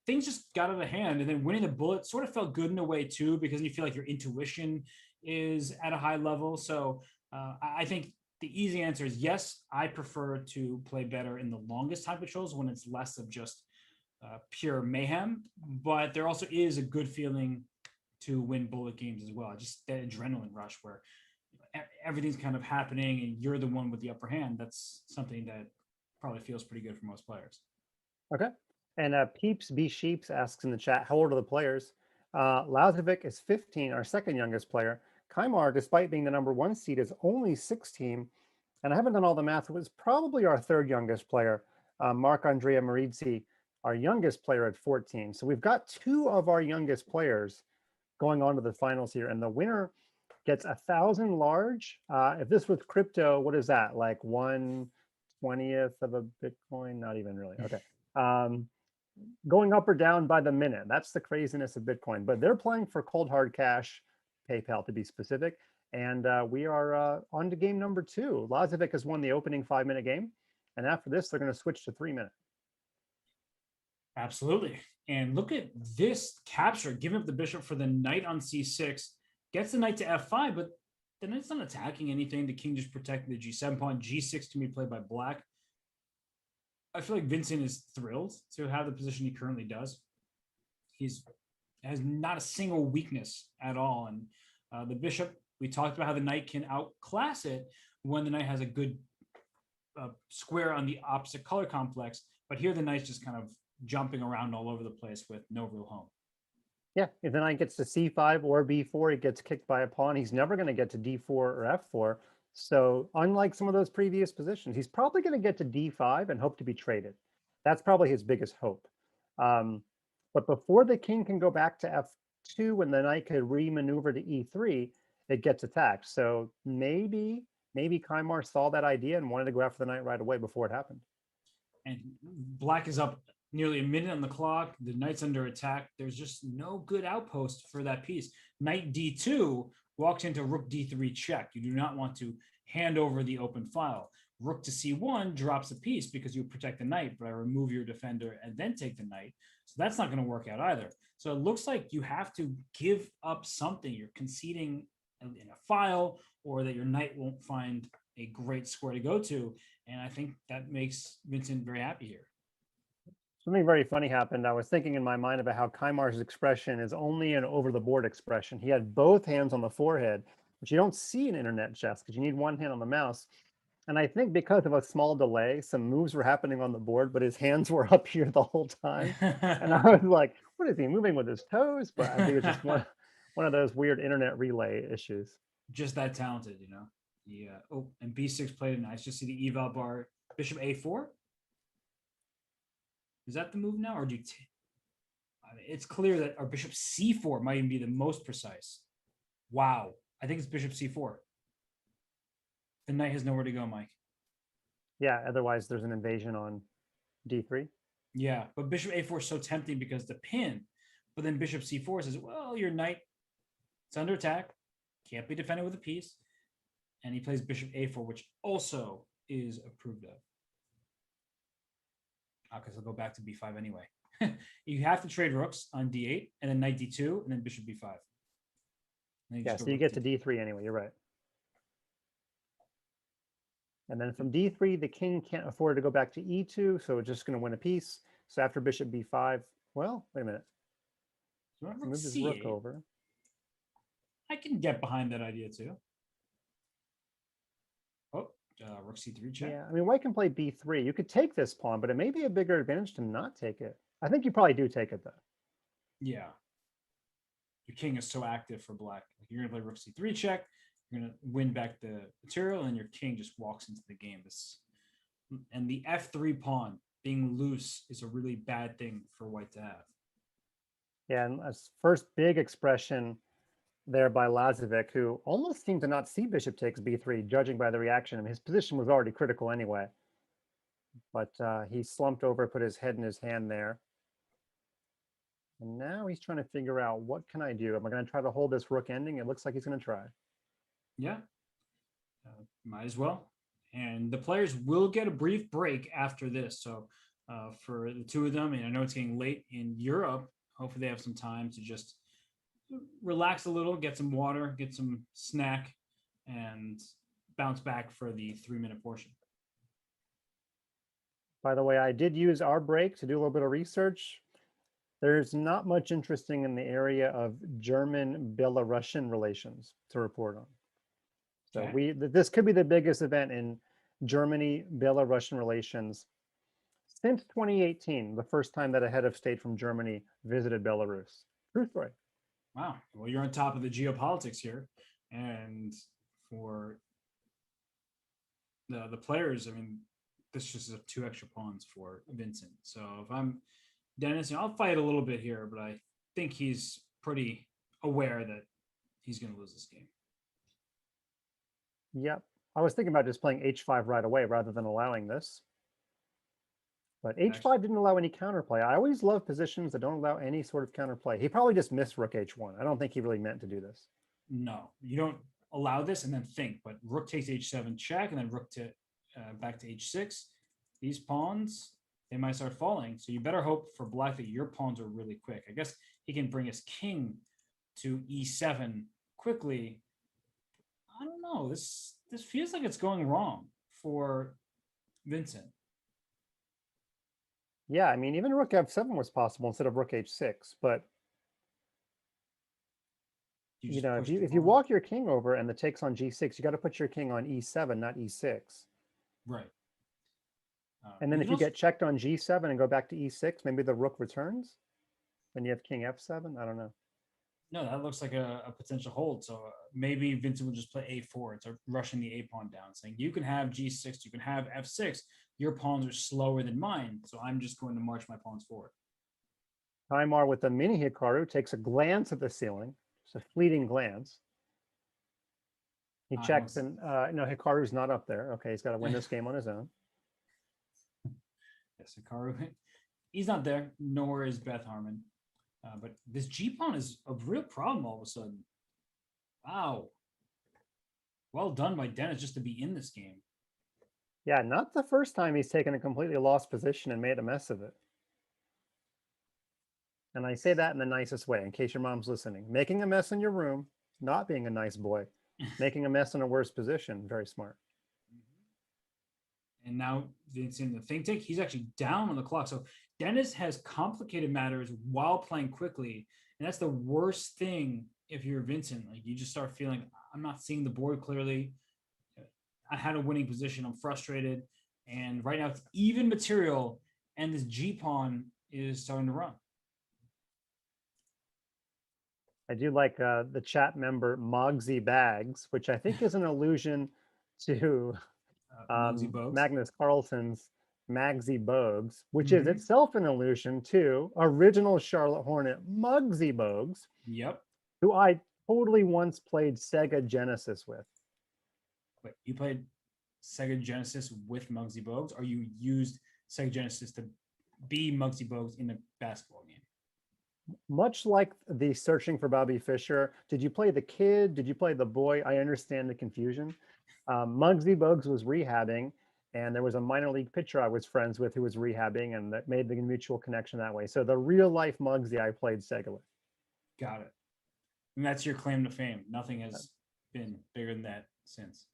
things just got out of hand. And then winning the bullet sort of felt good in a way too, because you feel like your intuition is at a high level. So I think the easy answer is yes, I prefer to play better in the longest time controls when it's less of just pure mayhem. But there also is a good feeling to win bullet games as well. Just that adrenaline rush where everything's kind of happening and you're the one with the upper hand. That's something that probably feels pretty good for most players. Okay. And Peeps B Sheeps asks in the chat, how old are the players? Lazovic is 15, our second youngest player. Kymer, despite being the #1 seed, is only 16. And I haven't done all the math. It was probably our third youngest player, Marc-Andrea Marizzi, our youngest player at 14. So we've got two of our youngest players going on to the finals here. And the winner gets 1,000 large. If this was crypto, what is that? Like 1/20th of a Bitcoin? Not even really. Okay. Going up or down by the minute. That's the craziness of Bitcoin. But they're playing for cold hard cash, PayPal to be specific. And we are on to game number 2. Lazovic has won the opening 5-minute game. And after this, they're going to switch to 3-minute. Absolutely. And look at this capture, giving up the bishop for the knight on c6, gets the knight to f5, but the knight's not attacking anything. The king just protecting the g7 pawn. g6 can be played by black. I feel like Vincent is thrilled to have the position he currently does. He's has not a single weakness at all. And the bishop, we talked about how the knight can outclass it when the knight has a good square on the opposite color complex. But here the knight's just kind of jumping around all over the place with no real home. Yeah, if the knight gets to c5 or b4, he gets kicked by a pawn. He's never going to get to d4 or f4. So unlike some of those previous positions, he's probably going to get to d5 and hope to be traded. That's probably his biggest hope. But before the king can go back to f2 and the knight could re-maneuver to e3, it gets attacked. So maybe Kymer saw that idea and wanted to go after the knight right away before it happened. And black is up nearly a minute on the clock. The knight's under attack. There's just no good outpost for that piece. Knight d2 walks into rook d3 check. You do not want to hand over the open file. Rook to c1 drops a piece because you protect the knight, but I remove your defender and then take the knight. So that's not going to work out either. So it looks like you have to give up something. You're conceding in a file, or that your knight won't find a great square to go to. And I think that makes Vincent very happy here. Something very funny happened. I was thinking in my mind about how Kymar's expression is only an over-the-board expression. He had both hands on the forehead, which you don't see in internet chess because you need one hand on the mouse. And I think because of a small delay, some moves were happening on the board, but his hands were up here the whole time. And I was like, what is he moving with his toes? But I think it's just one of those weird internet relay issues. Just that talented, you know? Yeah. Oh, and b6 played it nice. Just see the eval bar. Bishop a4. Is that the move now, or do you? I mean, it's clear that our bishop c4 might even be the most precise. Wow, I think it's bishop c4. The knight has nowhere to go, Mike. Yeah, otherwise there's an invasion on d3. Yeah, but bishop a4 is so tempting because the pin. But then bishop c4 says, well, your knight, it's under attack, can't be defended with a piece, and he plays bishop a4, which also is approved of. Because I'll go back to b5 anyway. You have to trade rooks on d8 and then knight d2 and then bishop b5. Yeah, so you get to d3 anyway. You're right. And then from d3, the king can't afford to go back to e2, so it's just going to win a piece. So after bishop b5, well, wait a minute. So Move this rook over. I can get behind that idea too. Oh, rook c3 check. Yeah, I mean, white can play b3. You could take this pawn, but it may be a bigger advantage to not take it. I think you probably do take it, though. Yeah. Your king is so active for black. You're going to play rook c3 check. You're going to win back the material, and your king just walks into the game. And the f3 pawn being loose is a really bad thing for white to have. Yeah, and as first big expression there by Lazovic, who almost seemed to not see bishop takes b3, judging by the reaction. I mean, his position was already critical anyway. But he slumped over, put his head in his hand there. And now he's trying to figure out, what can I do? Am I going to try to hold this rook ending? It looks like he's going to try. Yeah, might as well. And the players will get a brief break after this. So for the two of them, and I know it's getting late in Europe, hopefully they have some time to just relax a little, get some water, get some snack, and bounce back for the 3-minute portion. By the way, I did use our break to do a little bit of research. There's not much interesting in the area of German-Belarusian relations to report on. So Okay. this could be the biggest event in Germany-Belarusian relations since 2018, the first time that a head of state from Germany visited Belarus. True story. Wow. Well, you're on top of the geopolitics here. And for the players, I mean, this just is 2 extra pawns for Vincent. So if I'm Dennis, I'll fight a little bit here, but I think he's pretty aware that he's going to lose this game. Yep. I was thinking about just playing h5 right away rather than allowing this. But h5 didn't allow any counterplay. I always love positions that don't allow any sort of counterplay. He probably just missed rook h1. I don't think he really meant to do this. No, you don't allow this and then think, but rook takes h7 check, and then rook to back to h6. These pawns, they might start falling. So you better hope for black that your pawns are really quick. I guess he can bring his king to e7 quickly. I don't know. This feels like it's going wrong for Vincent. Yeah, I mean, even rook f7 was possible instead of rook h6. But you know, if you walk your king over and the take's on g6, you got to put your king on e7, not e6. Right. And then if you get checked on g7 and go back to e6, maybe the rook returns. Then you have king f7. I don't know. No, that looks like a potential hold. So maybe Vincent will just play a4. It's rushing the a pawn down, saying you can have g6, you can have f6. Your pawns are slower than mine, so I'm just going to march my pawns forward. Kymer with a mini Hikaru takes a glance at the ceiling, just a fleeting glance. He checks and no, Hikaru's not up there. Okay, he's got to win this game on his own. Yes, Hikaru, he's not there, nor is Beth Harmon. But this G pawn is a real problem all of a sudden. Wow. Well done by Dennis just to be in this game. Yeah, not the first time he's taken a completely lost position and made a mess of it. And I say that in the nicest way, in case your mom's listening. Making a mess in your room, not being a nice boy. Making a mess in a worse position, very smart. And now Vincent, the think tank, he's actually down on the clock. So Dennis has complicated matters while playing quickly. And that's the worst thing if you're Vincent. Like, you just start feeling, I'm not seeing the board clearly. I had a winning position. I'm frustrated. And right now it's even material. And this G pawn is starting to run. I do like the chat member Mogsy Bags, which I think is an allusion to Magnus Carlsen's Magsy Bogues, which is itself an allusion to original Charlotte Hornet Muggsy Bogues. Yep. Who I totally once played Sega Genesis with. Wait, you played Sega Genesis with Muggsy Bogues, or you used Sega Genesis to be Muggsy Bogues in a basketball game? Much like the Searching for Bobby Fischer, did you play the kid? Did you play the boy? I understand the confusion. Muggsy Bogues was rehabbing, and there was a minor league pitcher I was friends with who was rehabbing, and that made the mutual connection that way. So the real life Muggsy I played Sega with. Got it. And that's your claim to fame. Nothing has been bigger than that since.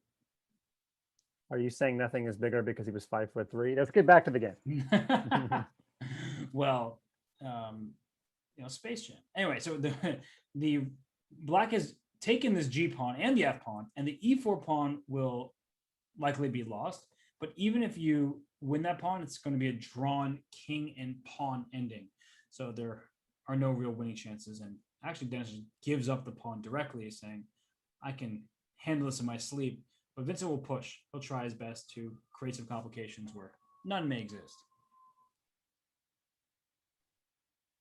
Are you saying nothing is bigger because he was 5'3"? Let's get back to the game. Well, Space Jam. Anyway, so the black has taken this G pawn and the F pawn, and the E4 pawn will likely be lost. But even if you win that pawn, it's going to be a drawn king and pawn ending. So there are no real winning chances. And actually, Dennis gives up the pawn directly, saying, I can handle this in my sleep. But Vincent will push. He'll try his best to create some complications where none may exist.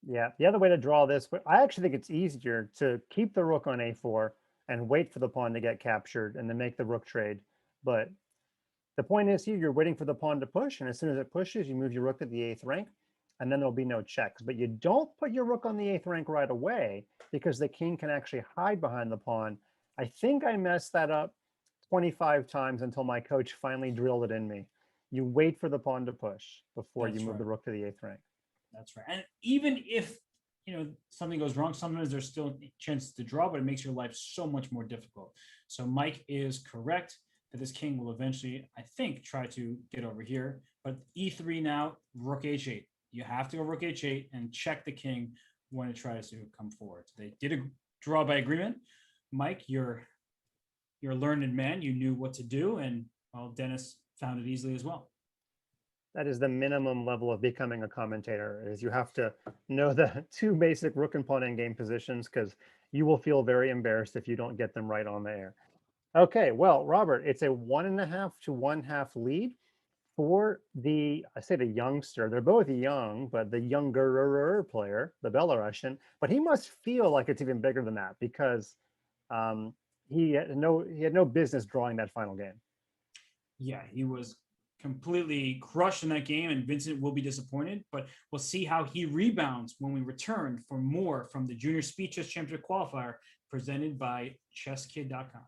Yeah, the other way to draw this, but I actually think it's easier to keep the rook on a4 and wait for the pawn to get captured and then make the rook trade. But the point is here, you're waiting for the pawn to push, and as soon as it pushes, you move your rook to the 8th rank, and then there'll be no checks. But you don't put your rook on the 8th rank right away because the king can actually hide behind the pawn. I think I messed that up 25 times until my coach finally drilled it in me. You wait for the pawn to push before you move the rook to the 8th rank. That's right. And even if something goes wrong, sometimes there's still chances to draw, but it makes your life so much more difficult. So Mike is correct that this king will eventually, I think, try to get over here. But E3 now, rook H8. You have to go rook H8 and check the king when it tries to come forward. So they did a draw by agreement. Mike, you're a learned man. You knew what to do, and well, Dennis found it easily as well. That is the minimum level of becoming a commentator, is you have to know the two basic rook and pawn endgame positions, because you will feel very embarrassed if you don't get them right on the air. Okay, well, Robert, it's a 1.5 to 1/2 lead for I say the youngster. They're both young, but the younger player, the Belarusian, but he must feel like it's even bigger than that because he had no business drawing that final game. Yeah, he was completely crushed in that game, and Vincent will be disappointed, but we'll see how he rebounds when we return for more from the Junior Speed Chess Championship Qualifier presented by ChessKid.com.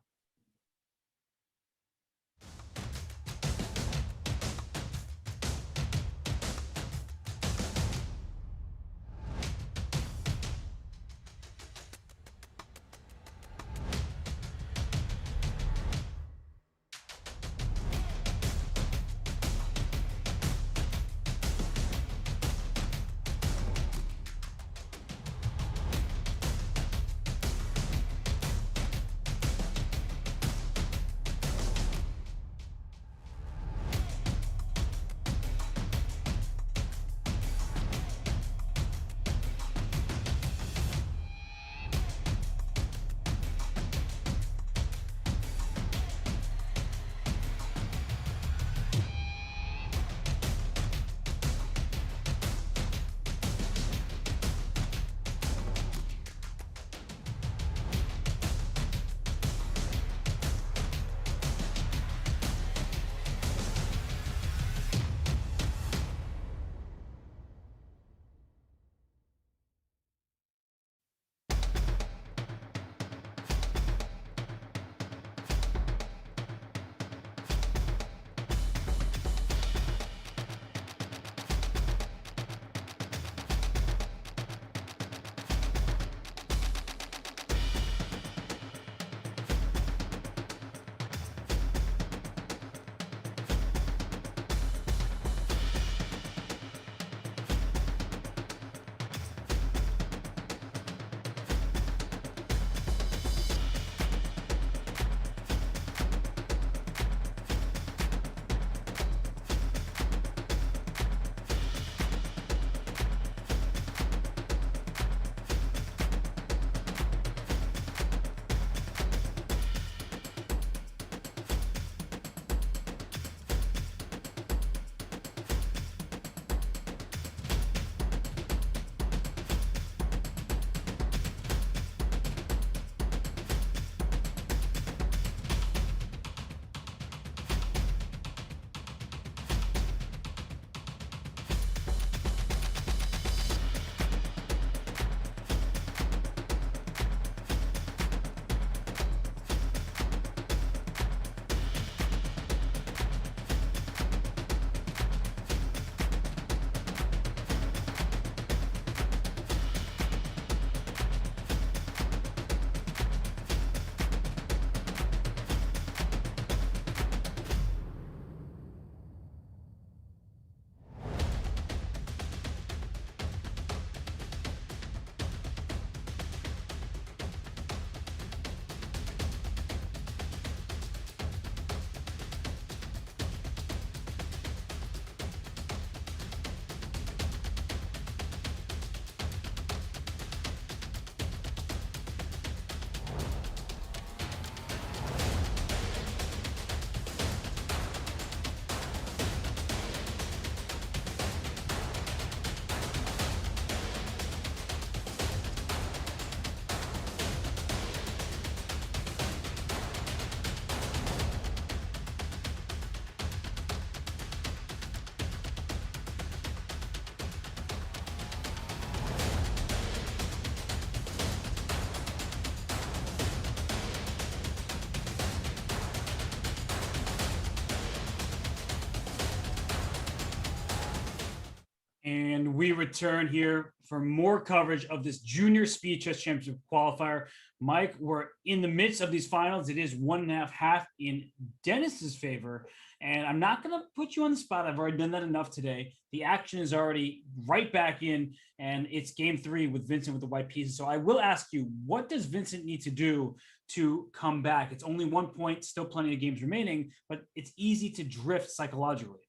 And we return here for more coverage of this Junior Speed Chess Championship qualifier. Mike, we're in the midst of these finals. It is 1.5 in Dennis's favor. And I'm not going to put you on the spot. I've already done that enough today. The action is already right back in, and it's game 3 with Vincent with the white pieces. So I will ask you, what does Vincent need to do to come back? It's only 1 point, still plenty of games remaining, but it's easy to drift psychologically.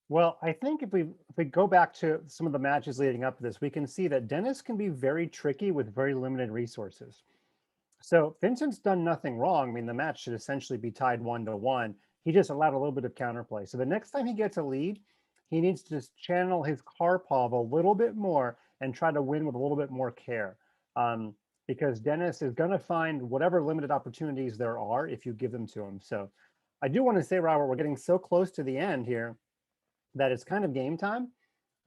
Well, I think if we go back to some of the matches leading up to this, we can see that Dennis can be very tricky with very limited resources. So Vincent's done nothing wrong. I mean, the match should essentially be tied 1-1. He just allowed a little bit of counterplay. So the next time he gets a lead, he needs to just channel his Karpov a little bit more and try to win with a little bit more care. because Dennis is going to find whatever limited opportunities there are if you give them to him. So I do want to say, Robert, we're getting so close to the end here that it's kind of game time.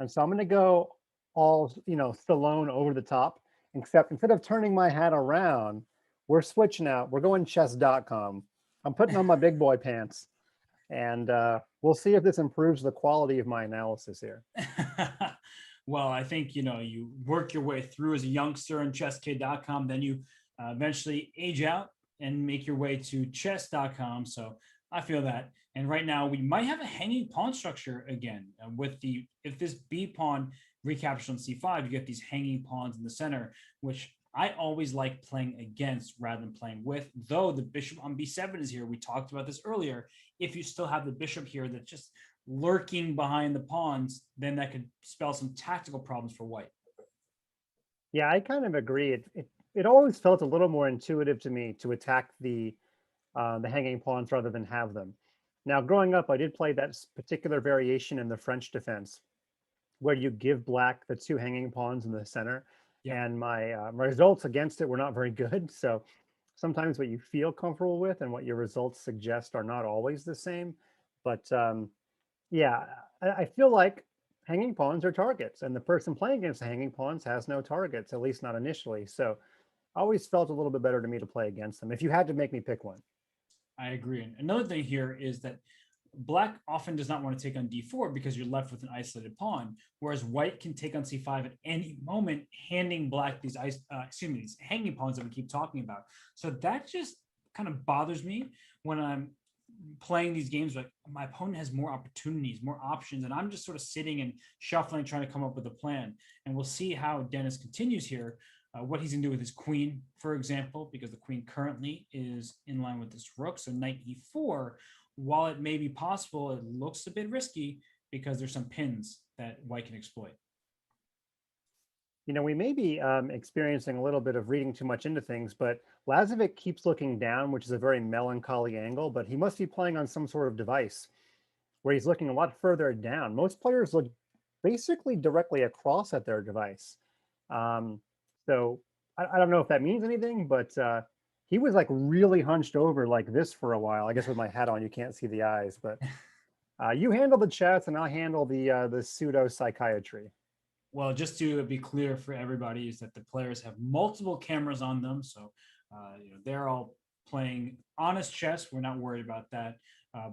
And so I'm going to go all, Stallone over the top, except instead of turning my hat around, we're switching out. We're going chess.com. I'm putting on my big boy pants, and we'll see if this improves the quality of my analysis here. Well, I think, you work your way through as a youngster in ChessKid.com, then you eventually age out and make your way to Chess.com. So I feel that. And right now we might have a hanging pawn structure again if this B pawn recaptures on C5, you get these hanging pawns in the center, which I always like playing against rather than playing with, though the bishop on B7 is here. We talked about this earlier. If you still have the bishop here that's just lurking behind the pawns, then that could spell some tactical problems for white. Yeah, I kind of agree. It always felt a little more intuitive to me to attack the hanging pawns rather than have them. Now, growing up, I did play that particular variation in the French defense, where you give black the two hanging pawns in the center, Yeah. and my results against it were not very good. So sometimes what you feel comfortable with and what your results suggest are not always the same. But yeah, I feel like hanging pawns are targets, and the person playing against the hanging pawns has no targets, at least not initially. So I always felt a little bit better to me to play against them if you had to make me pick one. I agree. And another thing here is that black often does not want to take on d4 because you're left with an isolated pawn, whereas white can take on c5 at any moment, handing black these these hanging pawns that we keep talking about. So that just kind of bothers me when I'm playing these games. Like, my opponent has more opportunities, more options, and I'm just sort of sitting and shuffling, trying to come up with a plan. And we'll see how Dennis continues here. What he's going to do with his queen, for example, because the queen currently is in line with this rook. So knight e4, while it may be possible, it looks a bit risky because there's some pins that white can exploit. We may be experiencing a little bit of reading too much into things, but Lazovic keeps looking down, which is a very melancholy angle, but he must be playing on some sort of device where he's looking a lot further down. Most players look basically directly across at their device. So I don't know if that means anything, but he was like really hunched over like this for a while. I guess with my hat on, you can't see the eyes, but you handle the chess and I'll handle the pseudo psychiatry. Well, just to be clear for everybody, is that the players have multiple cameras on them. So they're all playing honest chess. We're not worried about that.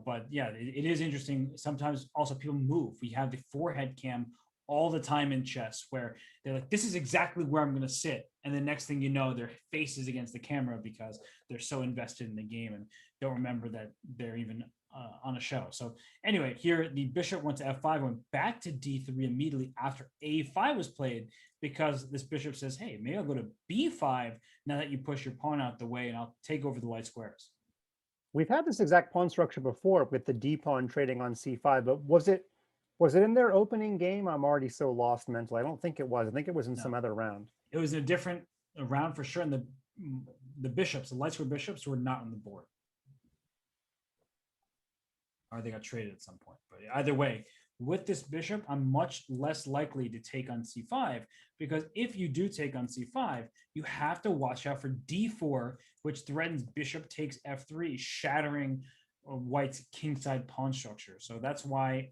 But yeah, it is interesting. Sometimes also people move. We have the forehead cam all the time in chess where they're like, this is exactly where I'm going to sit. And the next thing you know, their face is against the camera because they're so invested in the game and don't remember that they're even on a show. So anyway, here the bishop went to f5, went back to d3 immediately after a5 was played, because this bishop says, hey, maybe I'll go to b5 now that you push your pawn out the way and I'll take over the white squares. We've had this exact pawn structure before with the d pawn trading on c5, but was it in their opening game? I'm already so lost mentally. I don't think it was. I think it was in some other round. It was a different round for sure. And the bishops, the light square bishops, were not on the board. Or they got traded at some point. But either way, with this bishop, I'm much less likely to take on c5, because if you do take on c5, you have to watch out for d4, which threatens bishop takes f3, shattering white's kingside pawn structure. So that's why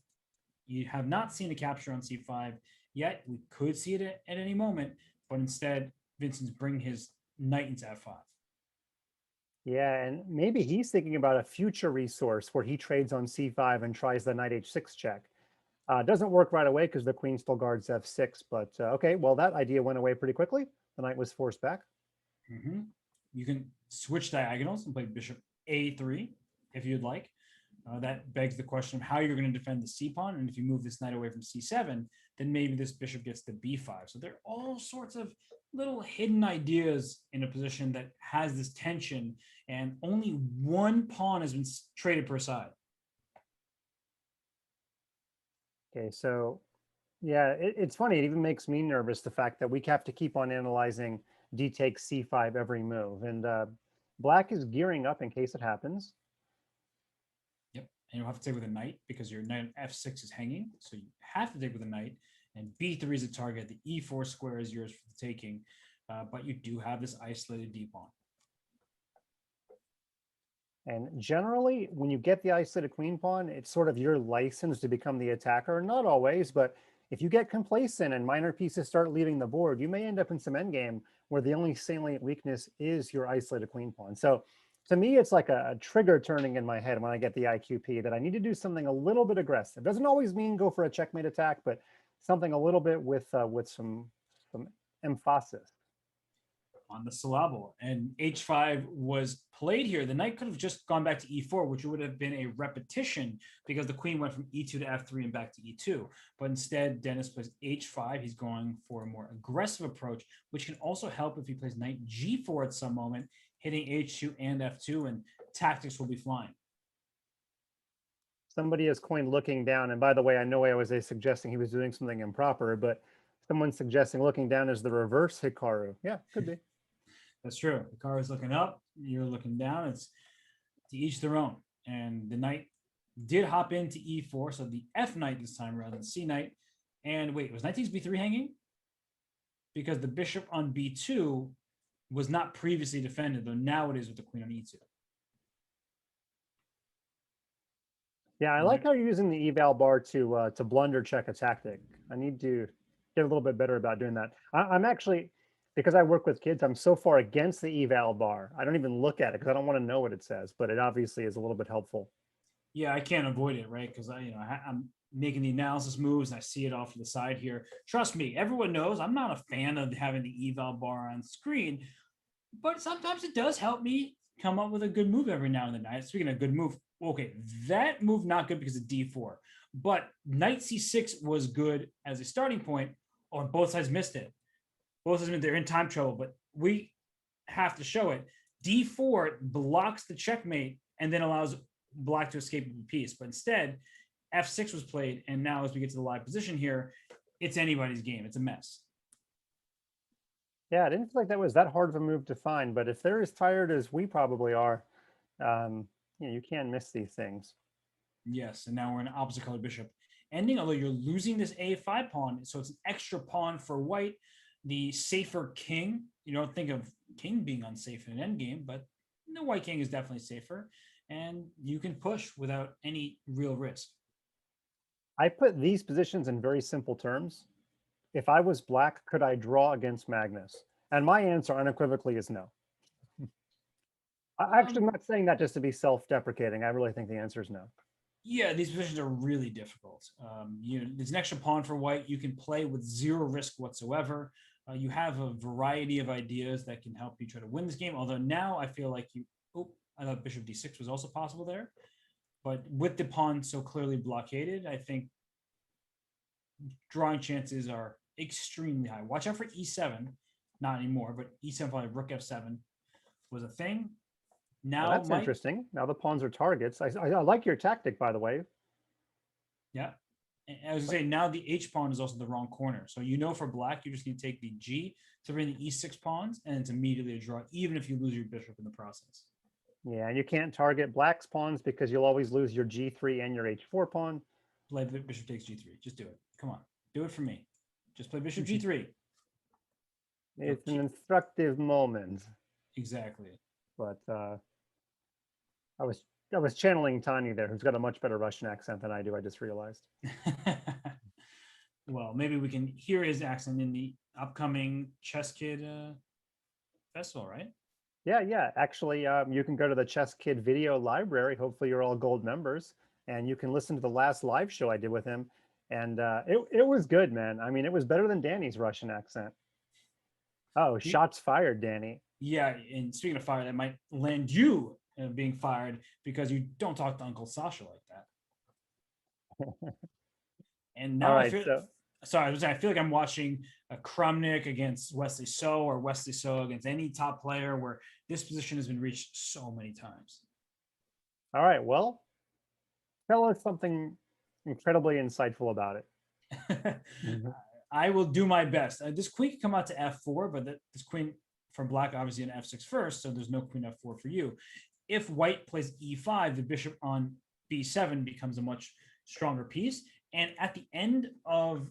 you have not seen a capture on c5 yet. We could see it at any moment, but instead, Vincent's bringing his knight into f5. Yeah, and maybe he's thinking about a future resource where he trades on c5 and tries the knight h6 check. Doesn't work right away because the queen still guards f6, but okay, well, that idea went away pretty quickly. The knight was forced back. Mm-hmm. You can switch diagonals and play bishop a3 if you'd like. That begs the question of how you're going to defend the c pawn, and if you move this knight away from c7, then maybe this bishop gets to b5. So there are all sorts of little hidden ideas in a position that has this tension, and only one pawn has been traded per side. Okay, so yeah, it's funny. It even makes me nervous, the fact that we have to keep on analyzing d takes c5 every move, and black is gearing up in case it happens. Yep, and you'll have to take with a knight because your knight on f6 is hanging, so you have to take with a knight, and b3 is a target. The e4 square is yours for the taking. but you do have this isolated D pawn. And generally, when you get the isolated queen pawn, it's sort of your license to become the attacker. Not always, but if you get complacent and minor pieces start leaving the board, you may end up in some endgame where the only salient weakness is your isolated queen pawn. So to me, it's like a trigger turning in my head when I get the IQP that I need to do something a little bit aggressive. Doesn't always mean go for a checkmate attack, but something a little bit with some emphasis. On the syllable, and h5 was played here. The knight could have just gone back to e4, which would have been a repetition because the queen went from e2 to f3 and back to e2. But instead, Dennis plays h5. He's going for a more aggressive approach, which can also help if he plays knight g4 at some moment, hitting h2 and f2, and tactics will be flying. Somebody has coined looking down, and by the way, I know I was suggesting he was doing something improper, but someone's suggesting looking down is the reverse Hikaru. Yeah, could be. That's true. The car is looking up, you're looking down. It's to each their own. And the knight did hop into e4, so the f knight this time rather than c knight. And wait, was knight takes b3 hanging? Because the bishop on b2 was not previously defended, though now it is with the queen on e2. Yeah, I like how you're using the eval bar to blunder check a tactic. I need to get a little bit better about doing that. I'm actually, because I work with kids, I'm so far against the eval bar. I don't even look at it because I don't want to know what it says, but it obviously is a little bit helpful. Yeah, I can't avoid it, right? Because I'm making the analysis moves and I see it off to the side here. Trust me, everyone knows I'm not a fan of having the eval bar on screen, but sometimes it does help me come up with a good move every now and then. Speaking of good move, okay, that move not good because of d4, but knight c6 was good as a starting point. Oh, and both sides missed it. Both of them, they're in time trouble, but we have to show it. d4 blocks the checkmate and then allows black to escape with a piece. But instead, f6 was played, and now as we get to the live position here, it's anybody's game. It's a mess. Yeah, I didn't feel like that was that hard of a move to find, but if they're as tired as we probably are, you can miss these things. Yes, and now we're in an opposite color bishop ending, although you're losing this a5 pawn, so it's an extra pawn for white. The safer king, you don't think of king being unsafe in an endgame, but the white king is definitely safer, and you can push without any real risk. I put these positions in very simple terms. If I was black, could I draw against Magnus? And my answer unequivocally is no. I'm not saying that just to be self-deprecating. I really think the answer is no. Yeah, these positions are really difficult. There's an extra pawn for white. You can play with zero risk whatsoever. You have a variety of ideas that can help you try to win this game. Although now I feel like I thought bishop d6 was also possible there. But with the pawn so clearly blockaded, I think drawing chances are extremely high. Watch out for e7. Not anymore, but e7 probably rook f7 was a thing. Now that's interesting. Now the pawns are targets. I like your tactic, by the way. Yeah. And I was going to say, now the h pawn is also the wrong corner. So for black, you just need to take the g to bring the e6 pawns, and it's immediately a draw, even if you lose your bishop in the process. Yeah, and you can't target black's pawns because you'll always lose your g3 and your h4 pawn. Play bishop takes g3. Just do it. Come on. Do it for me. Just play bishop g3. It's an instructive moment. Exactly. But I was channeling Tanya there, who's got a much better Russian accent than I do. I just realized. Well, maybe we can hear his accent in the upcoming ChessKid festival, right? Yeah. Actually, you can go to the ChessKid video library. Hopefully, you're all gold members, and you can listen to the last live show I did with him. And it was good, man. I mean, it was better than Danny's Russian accent. Oh, shots fired, Danny. Yeah, and speaking of fire, that might land you being fired because you don't talk to Uncle Sasha like that. And now right, I feel like I'm watching a Krumnik against Wesley So or Wesley So against any top player where this position has been reached so many times. All right, well, tell us something incredibly insightful about it. I will do my best. This queen can come out to f4, but this queen for black obviously an f6 first, so there's no queen f4 for you. If white plays e5, the bishop on b7 becomes a much stronger piece. And at the end of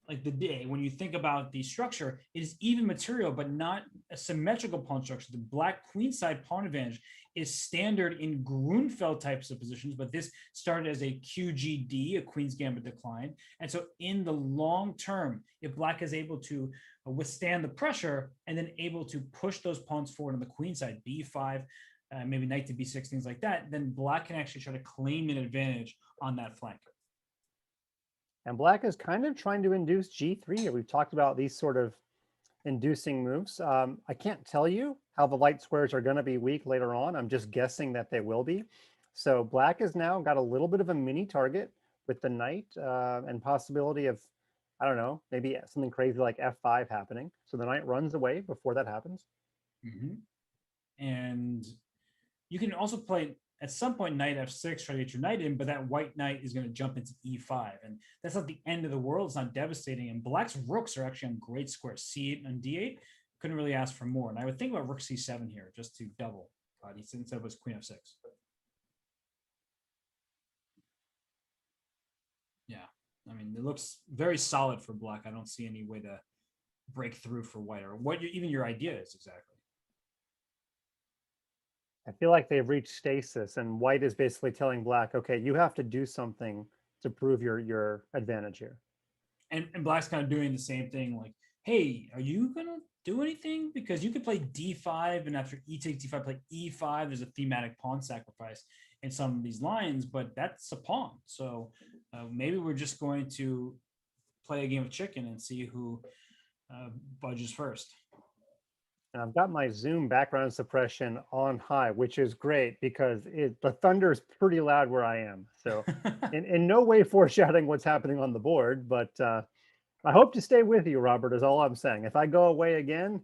like the day, when you think about the structure, it is even material, but not a symmetrical pawn structure. The black queenside pawn advantage is standard in Grunfeld types of positions, but this started as a QGD, a Queen's Gambit decline. And so in the long term, if black is able to withstand the pressure and then able to push those pawns forward on the queen side, b5, maybe knight to b6, things like that, then black can actually try to claim an advantage on that flank. And black is kind of trying to induce g3 here. We've talked about these sort of inducing moves. I can't tell you how the light squares are going to be weak later on. I'm just guessing that they will be. So black has now got a little bit of a mini target with the knight and possibility of, I don't know, maybe something crazy like f5 happening. So the knight runs away before that happens. And you can also play at some point knight f6, try to get your knight in, but that white knight is going to jump into e5, and that's not the end of the world. It's not devastating. And black's rooks are actually on great squares. c8 and d8 couldn't really ask for more. And I would think about rook c7 here just to double. He instead was queen f6. Yeah, I mean, it looks very solid for black. I don't see any way to break through for white, or what even your idea is exactly. I feel like they've reached stasis, and white is basically telling black, okay, you have to do something to prove your advantage here. And black's kind of doing the same thing, like, hey, are you going to do anything? Because you could play d5, and after e takes d5, play e5. There's a thematic pawn sacrifice in some of these lines, but that's a pawn. So maybe we're just going to play a game of chicken and see who budges first. And I've got my Zoom background suppression on high, which is great because the thunder is pretty loud where I am. So in no way foreshadowing what's happening on the board, but I hope to stay with you, Robert, is all I'm saying. If I go away again,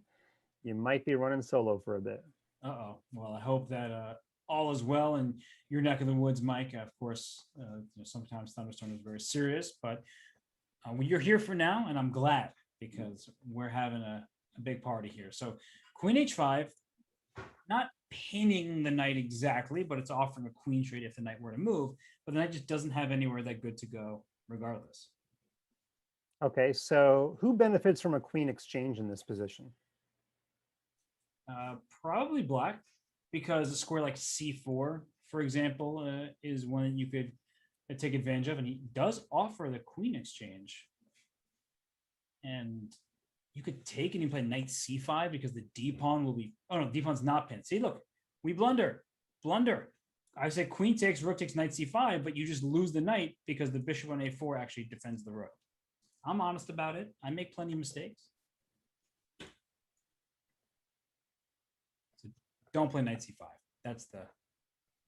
you might be running solo for a bit. Uh-oh. Well, I hope that all is well in your neck of the woods, Mike. Of course, sometimes thunderstorm is very serious, but you're here for now, and I'm glad because we're having a big party here. So queen h5, not pinning the knight exactly, but it's offering a queen trade if the knight were to move, but the knight just doesn't have anywhere that good to go regardless. Okay, so who benefits from a queen exchange in this position? Probably black, because a square like c4, for example, is one that you could take advantage of, and he does offer the queen exchange. And you could take and you play knight c5 because the d pawn will be, oh no, d pawn's not pinned. See, look, we blunder. I say queen takes, rook takes, knight c5, but you just lose the knight because the bishop on a4 actually defends the rook. I'm honest about it. I make plenty of mistakes. So don't play knight c5. That's the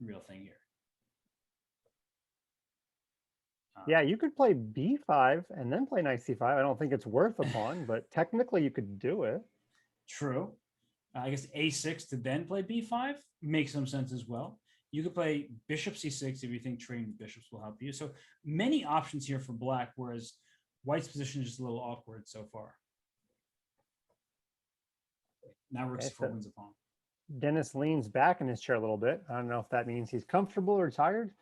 real thing here. Yeah, you could play b5 and then play knight c5. I don't think it's worth a pawn, but technically you could do it. True. I guess a6 to then play b5 makes some sense as well. You could play bishop c6 if you think trading bishops will help you. So many options here for black, whereas white's position is just a little awkward so far. Now rook c4 wins a pawn. Dennis leans back in his chair a little bit. I don't know if that means he's comfortable or tired,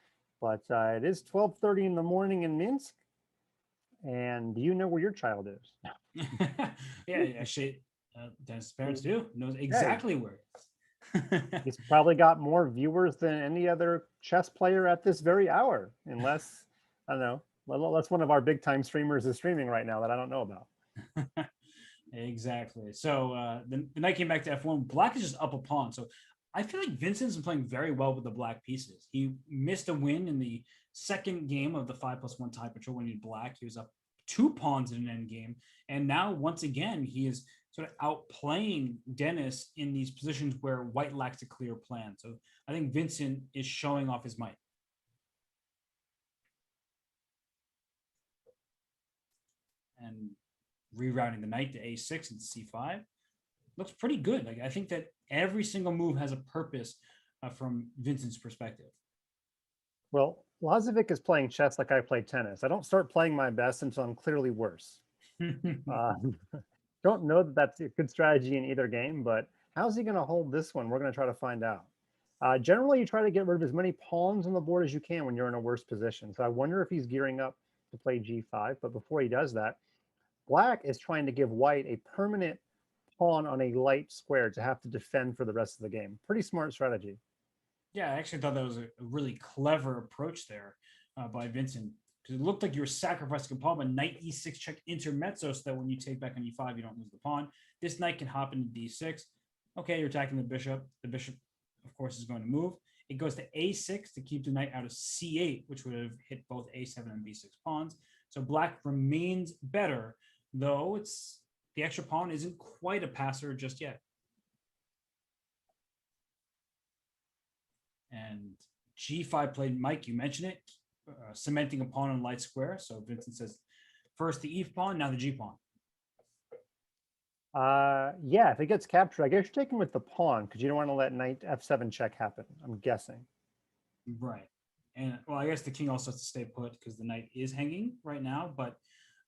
but it is 12:30 in the morning in Minsk. And do you know where your child is? Yeah, actually, Dennis' parents do. Knows exactly where it is. He's probably got more viewers than any other chess player at this very hour, unless, I don't know, unless one of our big time streamers is streaming right now that I don't know about. Exactly. So the knight came back to f1. Black is just up a pawn. So I feel like Vincent's been playing very well with the black pieces. He missed a win in the second game of the 5+1 tie patrol when he had black. He was up 2 pawns in an end game. And now, once again, he is sort of outplaying Dennis in these positions where white lacks a clear plan. So I think Vincent is showing off his might. And rerouting the knight to a6 and c5 looks pretty good. Like, I think that every single move has a purpose from Vincent's perspective. Well, Lazovic is playing chess like I play tennis. I don't start playing my best until I'm clearly worse. Don't know that that's a good strategy in either game, but how's he going to hold this one? We're going to try to find out. Generally, you try to get rid of as many pawns on the board as you can when you're in a worse position. So I wonder if he's gearing up to play g5. But before he does that, Black is trying to give white a permanent pawn on a light square to have to defend for the rest of the game. Pretty smart strategy. Yeah, I actually thought that was a really clever approach there by Vincent, because it looked like you were sacrificing a pawn, but knight e6 check intermezzo, so that when you take back on e5, you don't lose the pawn. This knight can hop into d6. Okay, you're attacking the bishop. The bishop, of course, is going to move. It goes to a6 to keep the knight out of c8, which would have hit both a7 and b6 pawns. So black remains better, though it's the extra pawn isn't quite a passer just yet. And g5 played, Mike, you mentioned it, cementing a pawn on light square. So Vincent says first the e pawn, now the g pawn. Yeah, if it gets captured, I guess you're taking with the pawn because you don't want to let knight f7 check happen, I'm guessing. Right. And well, I guess the king also has to stay put because the knight is hanging right now. But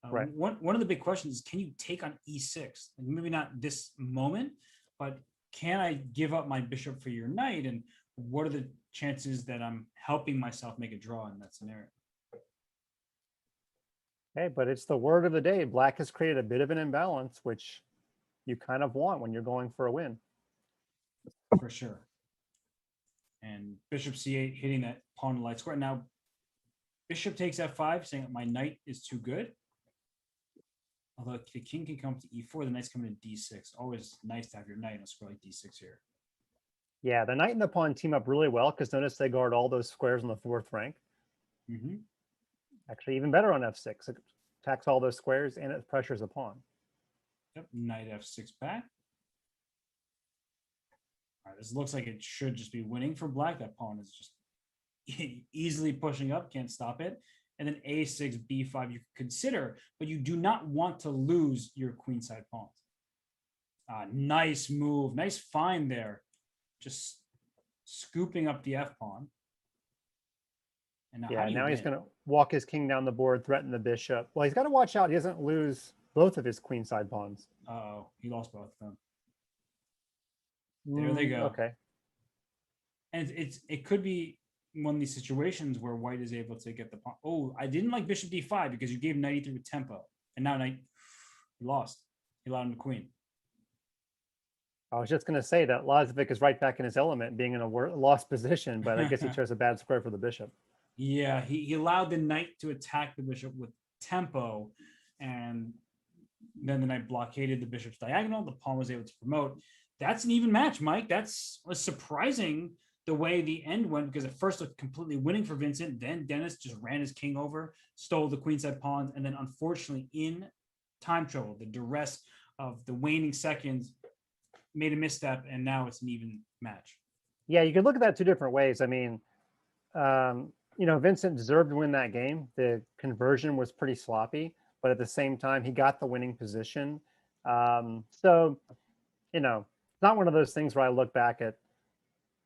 Right. one of the big questions is, can you take on e6? And maybe not this moment, but can I give up my bishop for your knight? And what are the chances that I'm helping myself make a draw in that scenario? Okay, but it's the word of the day. Black has created a bit of an imbalance, which you kind of want when you're going for a win. For sure. And bishop c8 hitting that pawn light square. Now, bishop takes f5, saying that my knight is too good. Although the king can come to e4, the knight's coming to d6. Always nice to have your knight on a square like d6 here. Yeah, the knight and the pawn team up really well because notice they guard all those squares on the fourth rank. Mm-hmm. Actually, even better on f6. It attacks all those squares and it pressures the pawn. Yep, knight f6 back. All right, this looks like it should just be winning for black. That pawn is just easily pushing up, can't stop it. And then a6, b5 you could consider, but you do not want to lose your queenside pawns. Nice move, nice find there. Just scooping up the f pawn. And now he's going to walk his king down the board, threaten the bishop. Well, he's got to watch out. He doesn't lose both of his queenside pawns. Oh, he lost both of them. There they go. Okay. And it could be one of these situations where white is able to get the pawn. Oh, I didn't like bishop d5 because you gave knight e3 with tempo. And now knight, he lost. He allowed him the queen. I was just going to say that Lazovic is right back in his element, being in a lost position, but I guess he chose a bad square for the bishop. Yeah, he allowed the knight to attack the bishop with tempo, and then the knight blockaded the bishop's diagonal. The pawn was able to promote. That's an even match, Mike. That's surprising the way the end went, because at first looked completely winning for Vincent. Then Dennis just ran his king over, stole the queenside pawns, and then unfortunately in time trouble, the duress of the waning seconds, made a misstep, and now it's an even match. Yeah, you could look at that two different ways. I mean, Vincent deserved to win that game. The conversion was pretty sloppy, but at the same time, he got the winning position. So, it's not one of those things where I look back at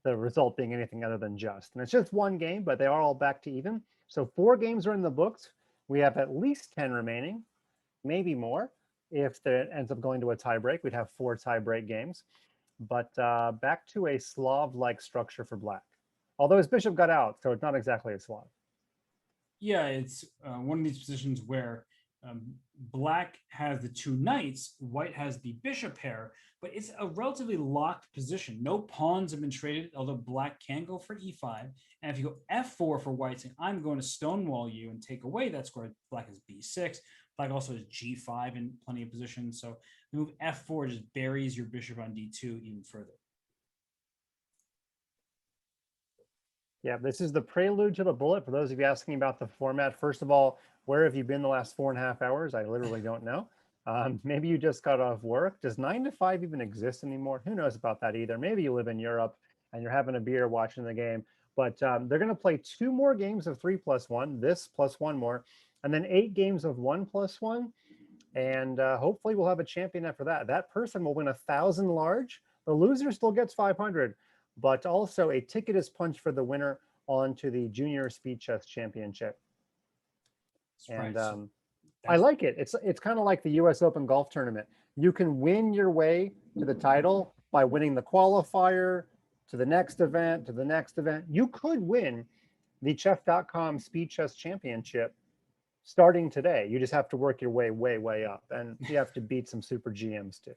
the result being anything other than just. And it's just one game, but they are all back to even. So 4 games are in the books. We have at least 10 remaining, maybe more. If it ends up going to a tiebreak, we'd have 4 tiebreak games. But back to a Slav-like structure for black. Although his bishop got out, so it's not exactly a Slav. Yeah, it's one of these positions where black has the 2 knights, white has the bishop pair, but it's a relatively locked position. No pawns have been traded, although black can go for e5. And if you go f4 for white, saying, I'm going to stonewall you and take away that square, black has b6. Black also has g5 in plenty of positions. So the move f4 just buries your bishop on d2 even further. Yeah, this is the prelude to the bullet. For those of you asking about the format, first of all, where have you been the last 4.5 hours? I literally don't know. Maybe you just got off work. Does 9 to 5 even exist anymore? Who knows about that either? Maybe you live in Europe and you're having a beer watching the game. But they're going to play 2 more games of 3+1, this plus 1 more, and then 8 games of 1+1. And hopefully we'll have a champion after that. That person will win 1,000 large. The loser still gets 500, but also a ticket is punched for the winner onto the Junior Speed Chess Championship. That's and right. I like it. It's kind of like the US Open golf tournament. You can win your way to the title by winning the qualifier, to the next event, to the next event. You could win the Chess.com Speed Chess Championship starting today. You just have to work your way, way up, and you have to beat some super GMs too.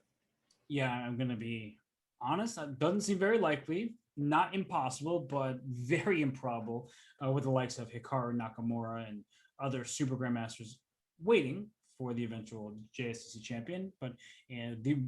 Yeah, I'm gonna be honest. That doesn't seem very likely. Not impossible, but very improbable. With the likes of Hikaru Nakamura and other super grandmasters waiting for the eventual JSCC champion. But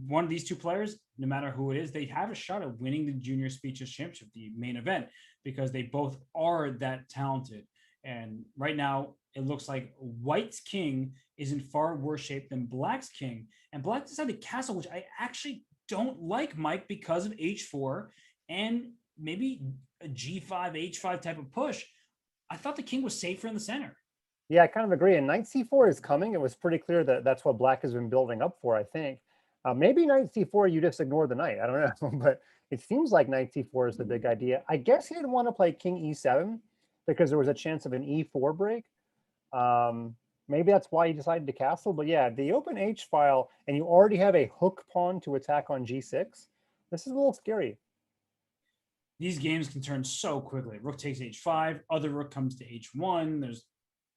one of these two players, no matter who it is, they have a shot at winning the Junior Speeches Championship, the main event, because they both are that talented. And right now, it looks like White's king is in far worse shape than Black's king. And Black decided castle, which I actually don't like, Mike, because of H4 and maybe a G5, H5 type of push. I thought the king was safer in the center. Yeah, I kind of agree. And knight c4 is coming. It was pretty clear that that's what Black has been building up for, I think. Maybe knight c4, you just ignore the knight. I don't know, but it seems like knight c4 is the big idea. I guess he didn't want to play king e7 because there was a chance of an e4 break. Maybe that's why he decided to castle. But yeah, the open H file, and you already have a hook pawn to attack on G6. This is a little scary. These games can turn so quickly. Rook takes H5, other rook comes to H1. There's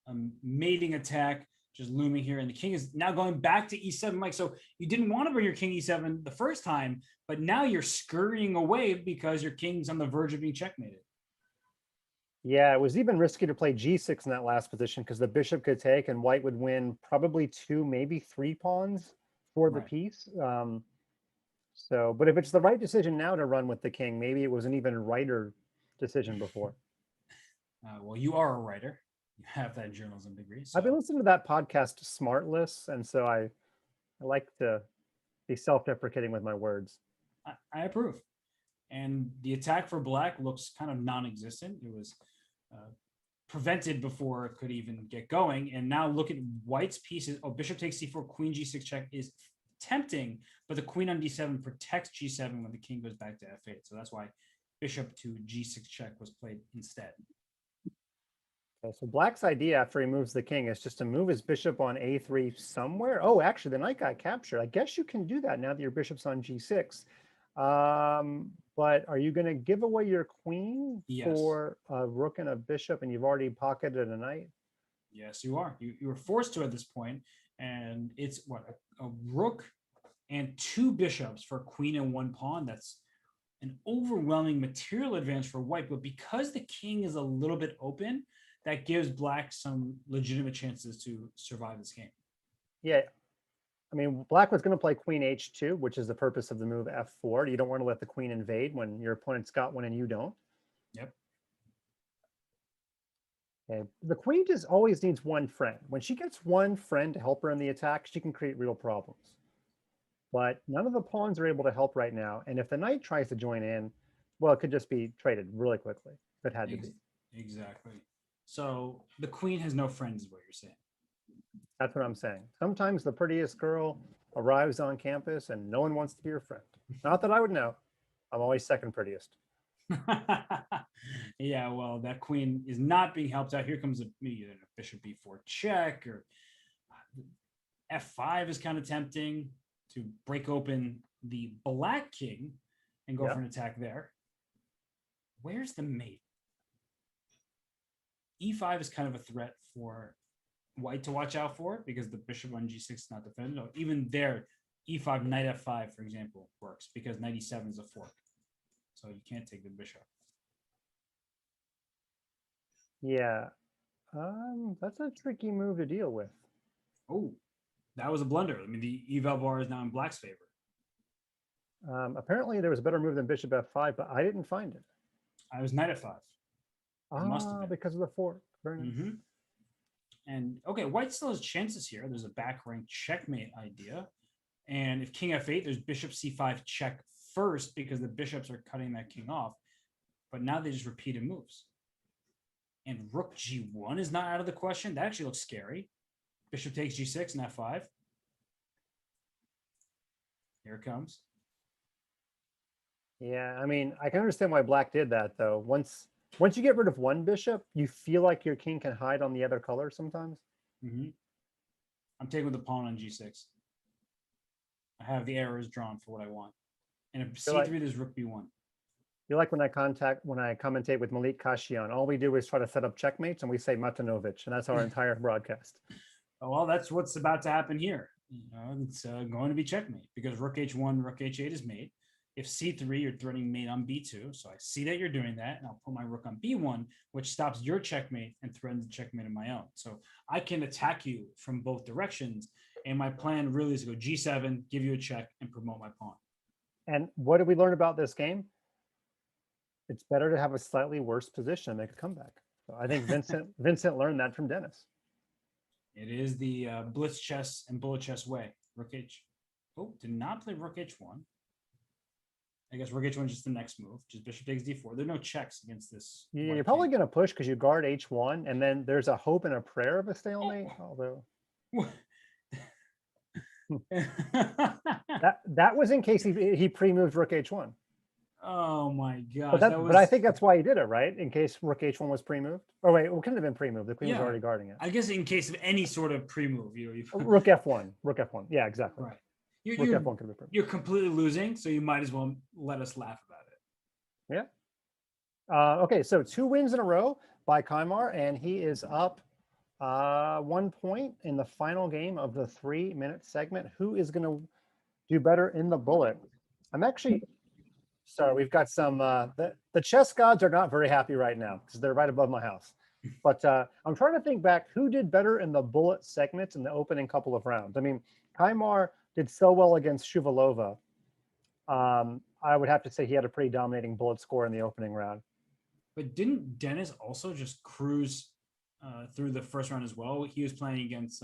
a mating attack just looming here, and the king is now going back to E7, Mike. So you didn't want to bring your king E7 the first time, but now you're scurrying away because your king's on the verge of being checkmated. Yeah, it was even risky to play G6 in that last position because the bishop could take and White would win probably 2, maybe 3 pawns for the piece. But if it's the right decision now to run with the king, maybe it was an even righter decision before. Well, you are a writer. You have that journalism degree. So. I've been listening to that podcast, Smartless, and so I like to be self-deprecating with my words. I approve. And the attack for Black looks kind of non-existent. It was prevented before it could even get going. And now look at White's pieces. Oh, bishop takes c4, queen g6 check is tempting, but the queen on d7 protects g7 when the king goes back to f8. So that's why bishop to g6 check was played instead. Okay, so Black's idea after he moves the king is just to move his bishop on a3 somewhere. Oh, actually, the knight got captured. I guess you can do that now that your bishop's on g6. But are you going to give away your queen for a rook and a bishop, and you've already pocketed a knight? Yes, you are. You were forced to at this point, and it's what a rook and 2 bishops for queen and 1 pawn. That's an overwhelming material advantage for White, but because the king is a little bit open, that gives Black some legitimate chances to survive this game. Yeah. I mean, Black was going to play queen h2, which is the purpose of the move f4. You don't want to let the queen invade when your opponent's got one and you don't. Yep. Okay. The queen just always needs one friend. When she gets one friend to help her in the attack, she can create real problems. But none of the pawns are able to help right now. And if the knight tries to join in, well, it could just be traded really quickly if it had to be. Exactly. So the queen has no friends, is what you're saying. That's what I'm saying. Sometimes the prettiest girl arrives on campus and no one wants to be her friend. Not that I would know. I'm always second prettiest. Yeah, well, that queen is not being helped out. Here comes either a bishop b4 check, or f5 is kind of tempting to break open the Black king and go for an attack there. Where's the mate? E5 is kind of a threat for White to watch out for because the bishop on g6 is not defended. No, even there, e5, knight f5, for example, works because knight e7 is a fork. So you can't take the bishop. Yeah, that's a tricky move to deal with. Oh, that was a blunder. I mean, the eval bar is now in Black's favor. Apparently, there was a better move than bishop f5, but I didn't find it. I was knight f5. Must have been. Because of the fork. Very nice. Mm-hmm. And okay, White still has chances here. There's a back rank checkmate idea. And if king f8, there's bishop c5 check first because the bishops are cutting that king off. But now they just repeated moves. And rook g1 is not out of the question. That actually looks scary. Bishop takes g6 and f5. Here it comes. Yeah, I mean, I can understand why Black did that, though. Once you get rid of one bishop, you feel like your king can hide on the other color sometimes. Mm-hmm. I'm taking the pawn on g6. I have the arrows drawn for what I want. And if c3, there's rook b1. You like when I commentate with Malik Kashian, all we do is try to set up checkmates and we say Matanovich, and that's our entire broadcast. Oh, well, that's what's about to happen here. It's going to be checkmate because rook h1, rook h8 is mate. If c3, you're threatening mate on b2. So I see that you're doing that, and I'll put my rook on b1, which stops your checkmate and threatens the checkmate of my own. So I can attack you from both directions. And my plan really is to go g7, give you a check, and promote my pawn. And what did we learn about this game? It's better to have a slightly worse position and make a comeback. So I think Vincent learned that from Dennis. It is the blitz chess and bullet chess way. Rook h. Oh, did not play rook h1. I guess rook h1 is just the next move. Just bishop takes d4. There are no checks against this. Yeah, you're probably going to push because you guard h1, and then there's a hope and a prayer of a stalemate. Although that was in case he pre-moved rook h1. Oh my gosh! But I think that's why he did it, right? In case rook h1 was pre-moved. Oh wait, it couldn't have been pre-moved. The queen was already guarding it. I guess in case of any sort of pre-move, you rook f1. Rook f1. Yeah, exactly. Right. Rook f1 could be pre-moved. You're completely losing, so you might as well let us laugh about it. Yeah. Okay, so 2 wins in a row by Kymer, and he is up 1 point in the final game of the 3-minute segment. Who is going to do better in the bullet? I'm actually sorry. We've got some. The chess gods are not very happy right now because they're right above my house. But I'm trying to think back who did better in the bullet segments in the opening couple of rounds. I mean, Kymer did so well against Shuvalova. I would have to say he had a pretty dominating bullet score in the opening round. But didn't Dennis also just cruise through the first round as well? He was playing against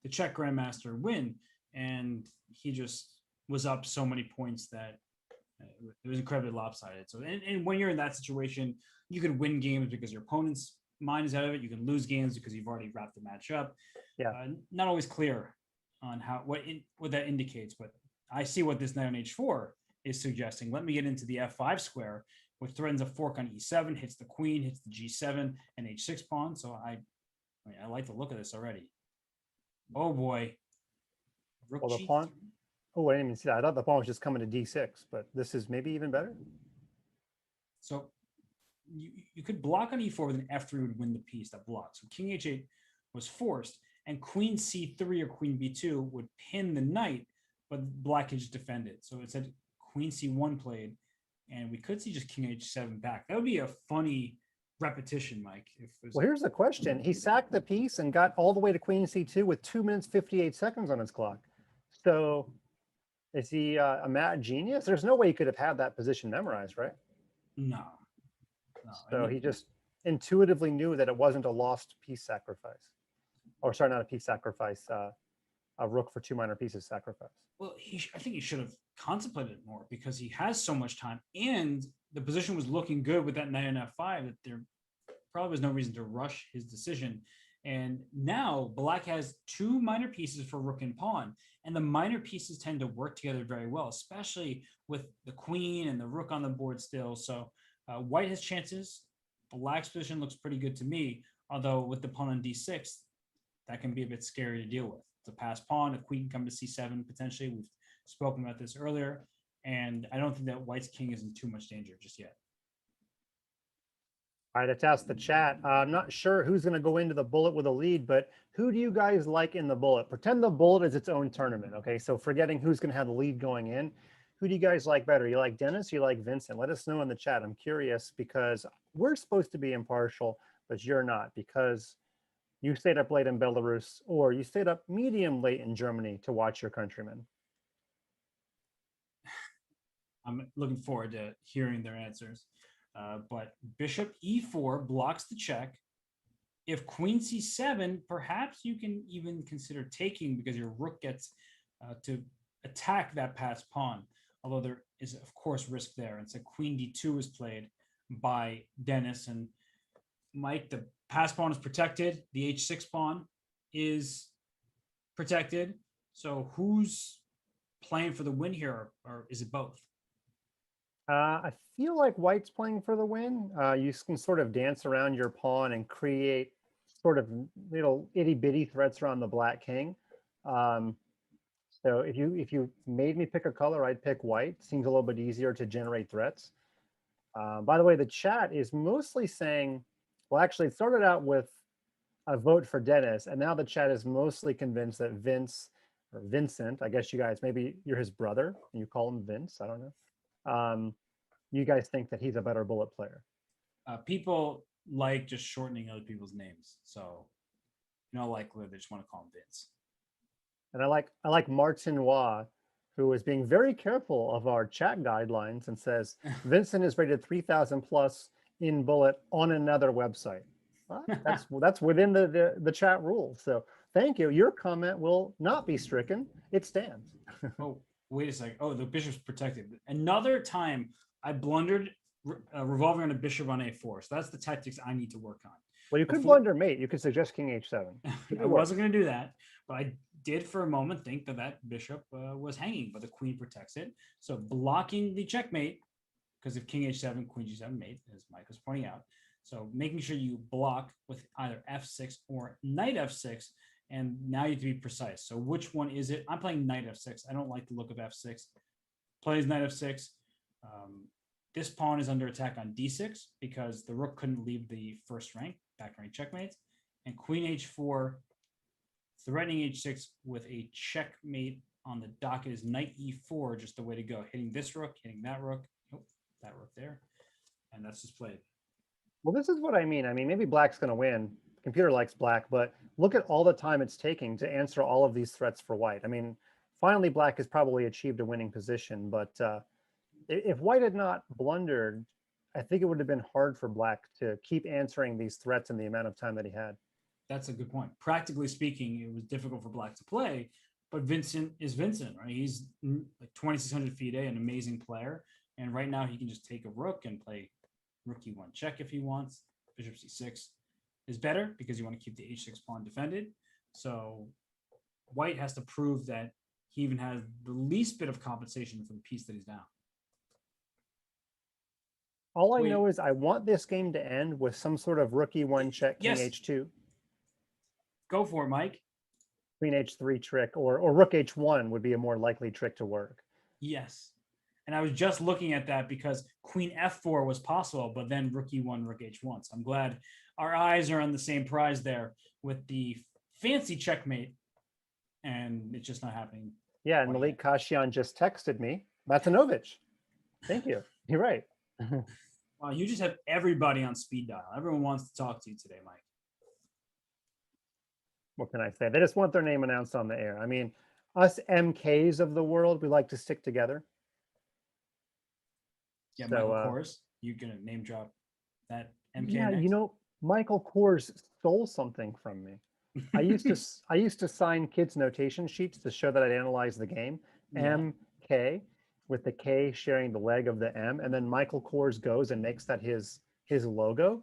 the Czech Grandmaster Win, and he just was up so many points that it was incredibly lopsided. So, and when you're in that situation, you can win games because your opponent's mind is out of it. You can lose games because you've already wrapped the match up. Yeah, not always clear on what that indicates, but I see what this knight on h4 is suggesting. Let me get into the f5 square, which threatens a fork on e7, hits the queen, hits the g7 and h6 pawn. So I like the look of this already. Oh boy. Rook well, the pawn. Oh, I didn't even see that. I thought the pawn was just coming to d6, but this is maybe even better. So you could block on e4 with an f3 would win the piece that blocks. So king h8 was forced, and queen c3 or queen b2 would pin the knight, but black could just defend it. So it said queen c1 played, and we could see just king h7 back. That would be a funny repetition, Mike. Well, here's the question. He sacked the piece and got all the way to queen c2 with 2 minutes 58 seconds on his clock. So is he a mad genius? There's no way he could have had that position memorized, right? No. So he just intuitively knew that it wasn't a lost piece sacrifice. Or sorry, not a piece sacrifice, a rook for 2 minor pieces sacrifice. Well, I think he should have contemplated it more because he has so much time, and the position was looking good with that knight on f5 that there probably was no reason to rush his decision. And now black has 2 minor pieces for rook and pawn, and the minor pieces tend to work together very well, especially with the queen and the rook on the board still. So white has chances. Black's position looks pretty good to me, although with the pawn on d6, that can be a bit scary to deal with. It's a pass pawn. A queen can come to c7 potentially. We've spoken about this earlier, and I don't think that white's king is in too much danger just yet. All right, let's ask the chat. I'm not sure who's going to go into the bullet with a lead, but who do you guys like in the bullet? Pretend the bullet is its own tournament, okay? So forgetting who's going to have the lead going in, who do you guys like better? You like Dennis? You like Vincent? Let us know in the chat. I'm curious because we're supposed to be impartial, but you're not because you stayed up late in Belarus or you stayed up medium late in Germany to watch your countrymen. I'm looking forward to hearing their answers. But bishop e4 blocks the check. If queen c7, perhaps you can even consider taking because your rook gets to attack that passed pawn. Although there is, of course, risk there. And so queen d2 is played by Dennis. And Mike, the passed pawn is protected. The h6 pawn is protected. So who's playing for the win here, or is it both? I feel like white's playing for the win. You can sort of dance around your pawn and create sort of little itty bitty threats around the black king. So if you made me pick a color, I'd pick white. Seems a little bit easier to generate threats. By the way, the chat is mostly saying, well, actually, it started out with a vote for Dennis, and now the chat is mostly convinced that Vince or Vincent, I guess you guys, maybe you're his brother and you call him Vince. I don't know. You guys think that he's a better bullet player. People like just shortening other people's names. So, likely they just want to call him Vince. And I like Martin Waugh, who is being very careful of our chat guidelines and says Vincent is rated 3,000 plus in bullet on another website. Well, that's within the chat rules. So thank you. Your comment will not be stricken. It stands. Oh, wait a sec. Oh, the bishop's protected. Another time I blundered revolving on a bishop on a4. So that's the tactics I need to work on. Well, you could blunder mate. You could suggest king h7. I wasn't going to do that, but I did for a moment think that bishop was hanging, but the queen protects it. So blocking the checkmate, because if king h7, queen g7 mate, as Mike was pointing out. So making sure you block with either f6 or knight f6, and now you have to be precise. So which one is it? I'm playing knight f6. I don't like the look of f6. Plays knight f6. This pawn is under attack on d6 because the rook couldn't leave the first rank, back rank checkmates, and queen h4, threatening h6 with a checkmate on the docket is knight e4, just the way to go. Hitting this rook, hitting that rook, that rook there, and that's just played. Well, this is what I mean. I mean, maybe black's going to win. The computer likes black, but look at all the time it's taking to answer all of these threats for white. I mean, finally, black has probably achieved a winning position, but if white had not blundered, I think it would have been hard for black to keep answering these threats in the amount of time that he had. That's a good point. Practically speaking, it was difficult for black to play, but Vincent is Vincent, right? He's like 2,600 FIDE, an amazing player. And right now he can just take a rook and play rook e1 check if he wants. Bishop c6 is better because you want to keep the h6 pawn defended. So white has to prove that he even has the least bit of compensation for the piece that he's down. All I know is I want this game to end with some sort of rook e1 check, king h2. Go for it, Mike. Queen h3 trick, or rook h1 would be a more likely trick to work. Yes. And I was just looking at that because queen f4 was possible, but then rook e1, rook h1. So I'm glad our eyes are on the same prize there with the fancy checkmate, and it's just not happening. Yeah, and Malik Kashian just texted me, Matanovich. Thank you. You're right. Wow, you just have everybody on speed dial. Everyone wants to talk to you today, Mike. What can I say? They just want their name announced on the air. I mean, us MKs of the world, we like to stick together. Yeah, so, Michael Kors, you're going to name drop that MK Yeah, next? You know, Michael Kors stole something from me. I used to sign kids' notation sheets to show that I'd analyze the game. Yeah. MK, with the K sharing the leg of the M, and then Michael Kors goes and makes that his logo.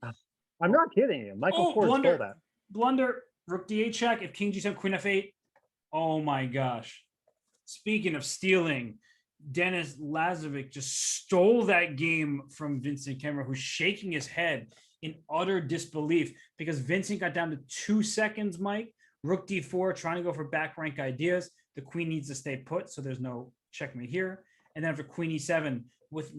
I'm not kidding you. Michael Kors stole that. Blunder, rook d8 check. If king g7, queen f8. Oh my gosh. Speaking of stealing, Denis Lazovic just stole that game from Vincent Kymer, who's shaking his head in utter disbelief because Vincent got down to 2 seconds, Mike. Rook d4, trying to go for back rank ideas. The queen needs to stay put, so there's no checkmate here. And then for queen e7, with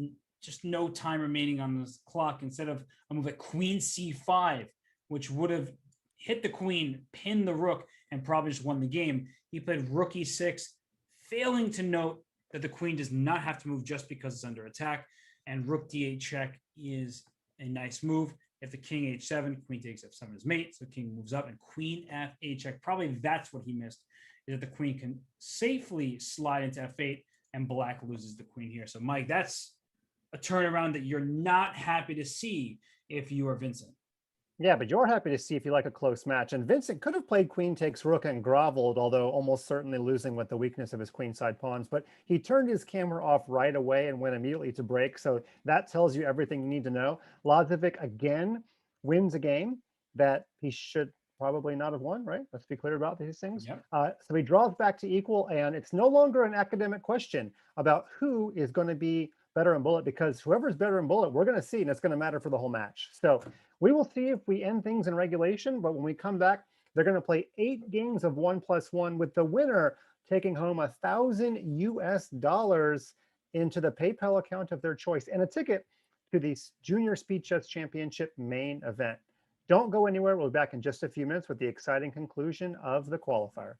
just no time remaining on this clock, instead of a move like queen c5, which would have hit the queen, pinned the rook, and probably just won the game, he played rook e6, failing to note that the queen does not have to move just because it's under attack, and rook d8 check is a nice move. If the king h7, queen takes f7 as mate, so king moves up, and queen f8 check. Probably that's what he missed, is that the queen can safely slide into f8, and black loses the queen here. So, Mike, that's a turnaround that you're not happy to see if you are Vincent. Yeah, but you're happy to see if you like a close match. And Vincent could have played queen takes rook and groveled, although almost certainly losing with the weakness of his queenside pawns. But he turned his camera off right away and went immediately to break. So that tells you everything you need to know. Lazovic again wins a game that he should probably not have won, right? Let's be clear about these things. Yep. So he draws back to equal, and it's no longer an academic question about who is going to be better in bullet, because whoever's better in bullet, we're going to see, and it's going to matter for the whole match. So we will see if we end things in regulation, but when we come back, they're going to play 8 games of 1+1 with the winner taking home $1,000 US into the PayPal account of their choice and a ticket to the Junior Speed Chess Championship main event. Don't go anywhere. We'll be back in just a few minutes with the exciting conclusion of the qualifier.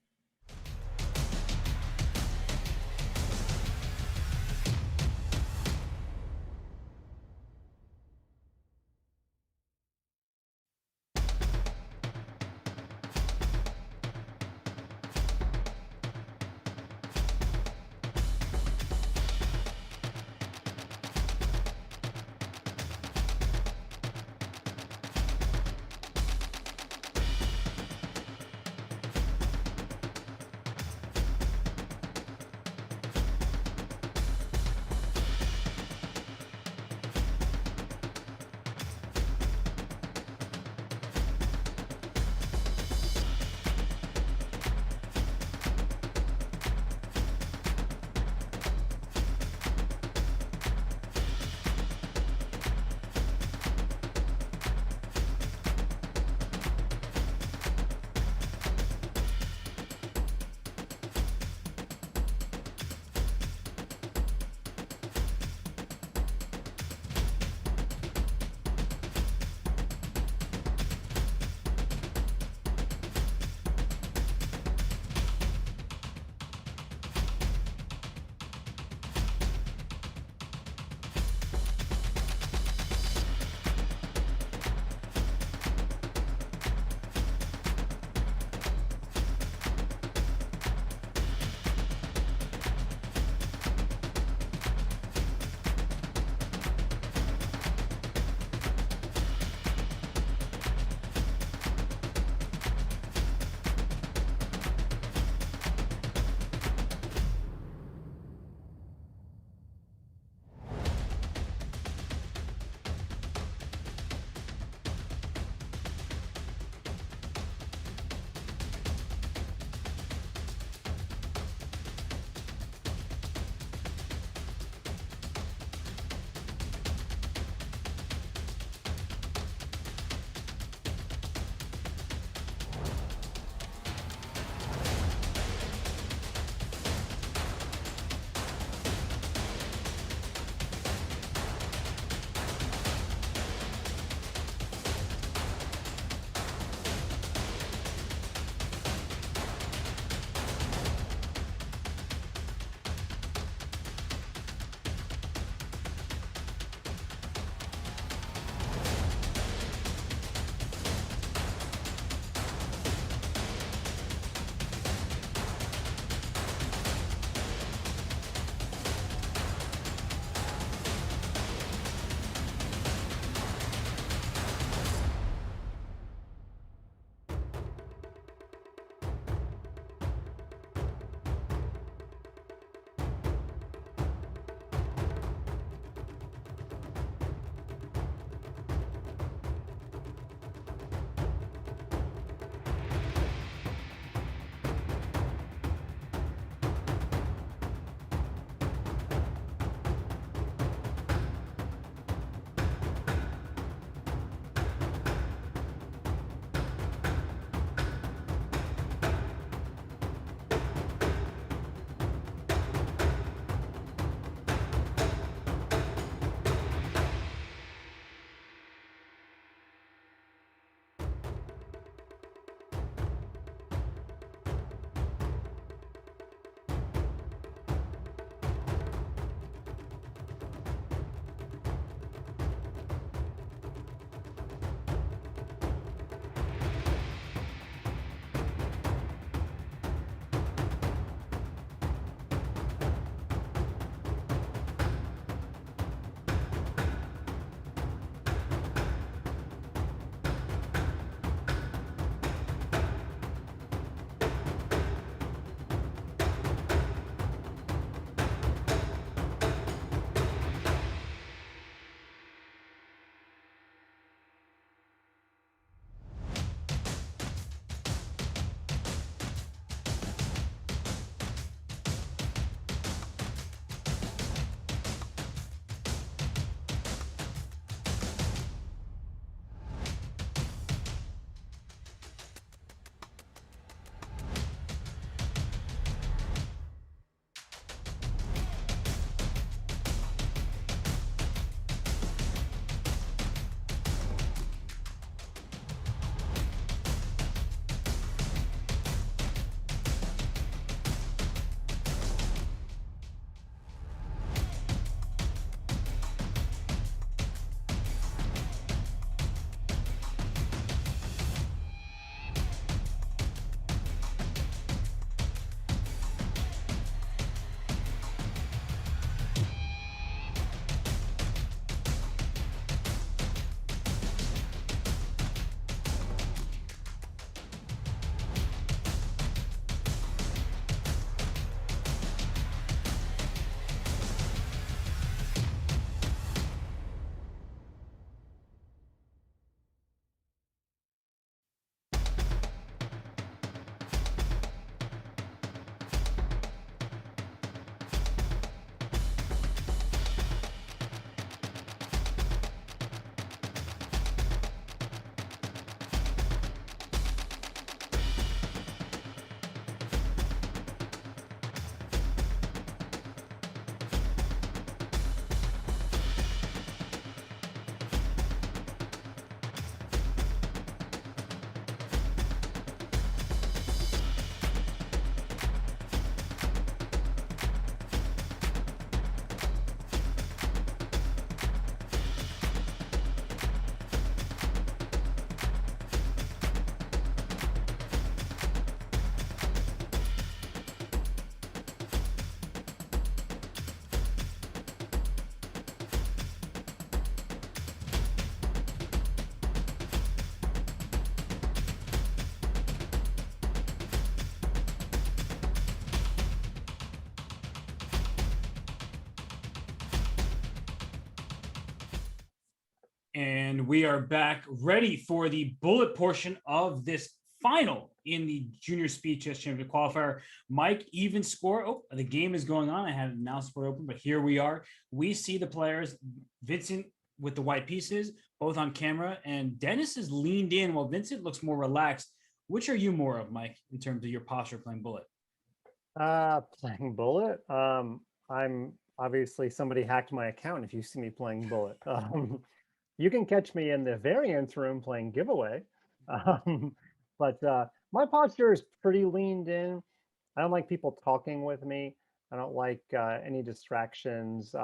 And we are back ready for the bullet portion of this final in the Junior Speed Chess Championship qualifier. Mike, even score. Oh, the game is going on. I had an announcement open, but here we are. We see the players. Vincent with the white pieces, both on camera, and Dennis is leaned in while Vincent looks more relaxed. Which are you more of, Mike, in terms of your posture playing bullet? Playing bullet. I'm obviously somebody hacked my account if you see me playing bullet. You can catch me in the variance room playing giveaway. But my posture is pretty leaned in. I don't like people talking with me. I don't like any distractions.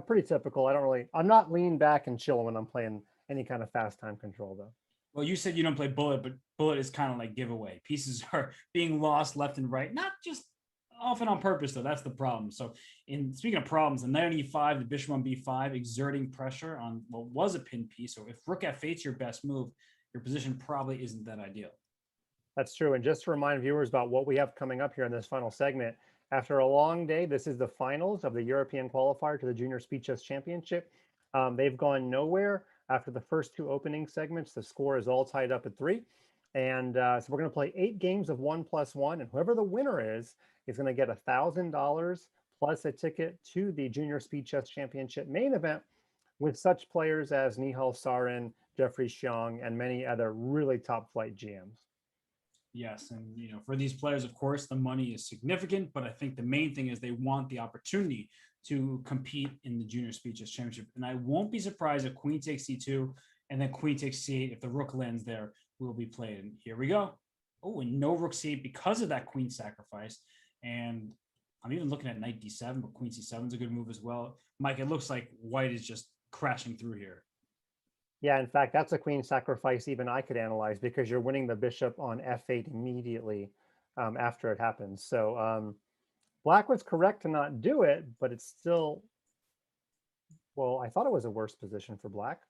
Pretty typical. I'm not lean back and chill when I'm playing any kind of fast time control though. Well, you said you don't play bullet, but bullet is kind of like giveaway. Pieces are being lost left and right, not just often on purpose, though. That's the problem. So, speaking of problems, the knight on e5, the bishop on b5, exerting pressure on what was a pin piece. So, if rook f8's your best move, your position probably isn't that ideal. That's true. And just to remind viewers about what we have coming up here in this final segment, after a long day, this is the finals of the European qualifier to the Junior Speed Chess Championship. They've gone nowhere after the first two opening segments. The score is all tied up at 3. And so we're going to play 8 games of 1+1. And whoever the winner is going to get $1,000 plus a ticket to the Junior Speed Chess Championship main event with such players as Nihal Sarin, Jeffrey Xiong, and many other really top flight GMs. Yes, and for these players, of course, the money is significant, but I think the main thing is they want the opportunity to compete in the Junior Speed Chess Championship. And I won't be surprised if queen takes c2 and then queen takes c8. If the rook lands there, will be played. And here we go. Oh, and no rook c8 because of that queen sacrifice. And I'm even looking at knight d7, but queen c7 is a good move as well. Mike, it looks like white is just crashing through here. Yeah, in fact, that's a queen sacrifice even I could analyze because you're winning the bishop on f8 immediately after it happens. So black was correct to not do it, but it's still, well, I thought it was a worse position for black,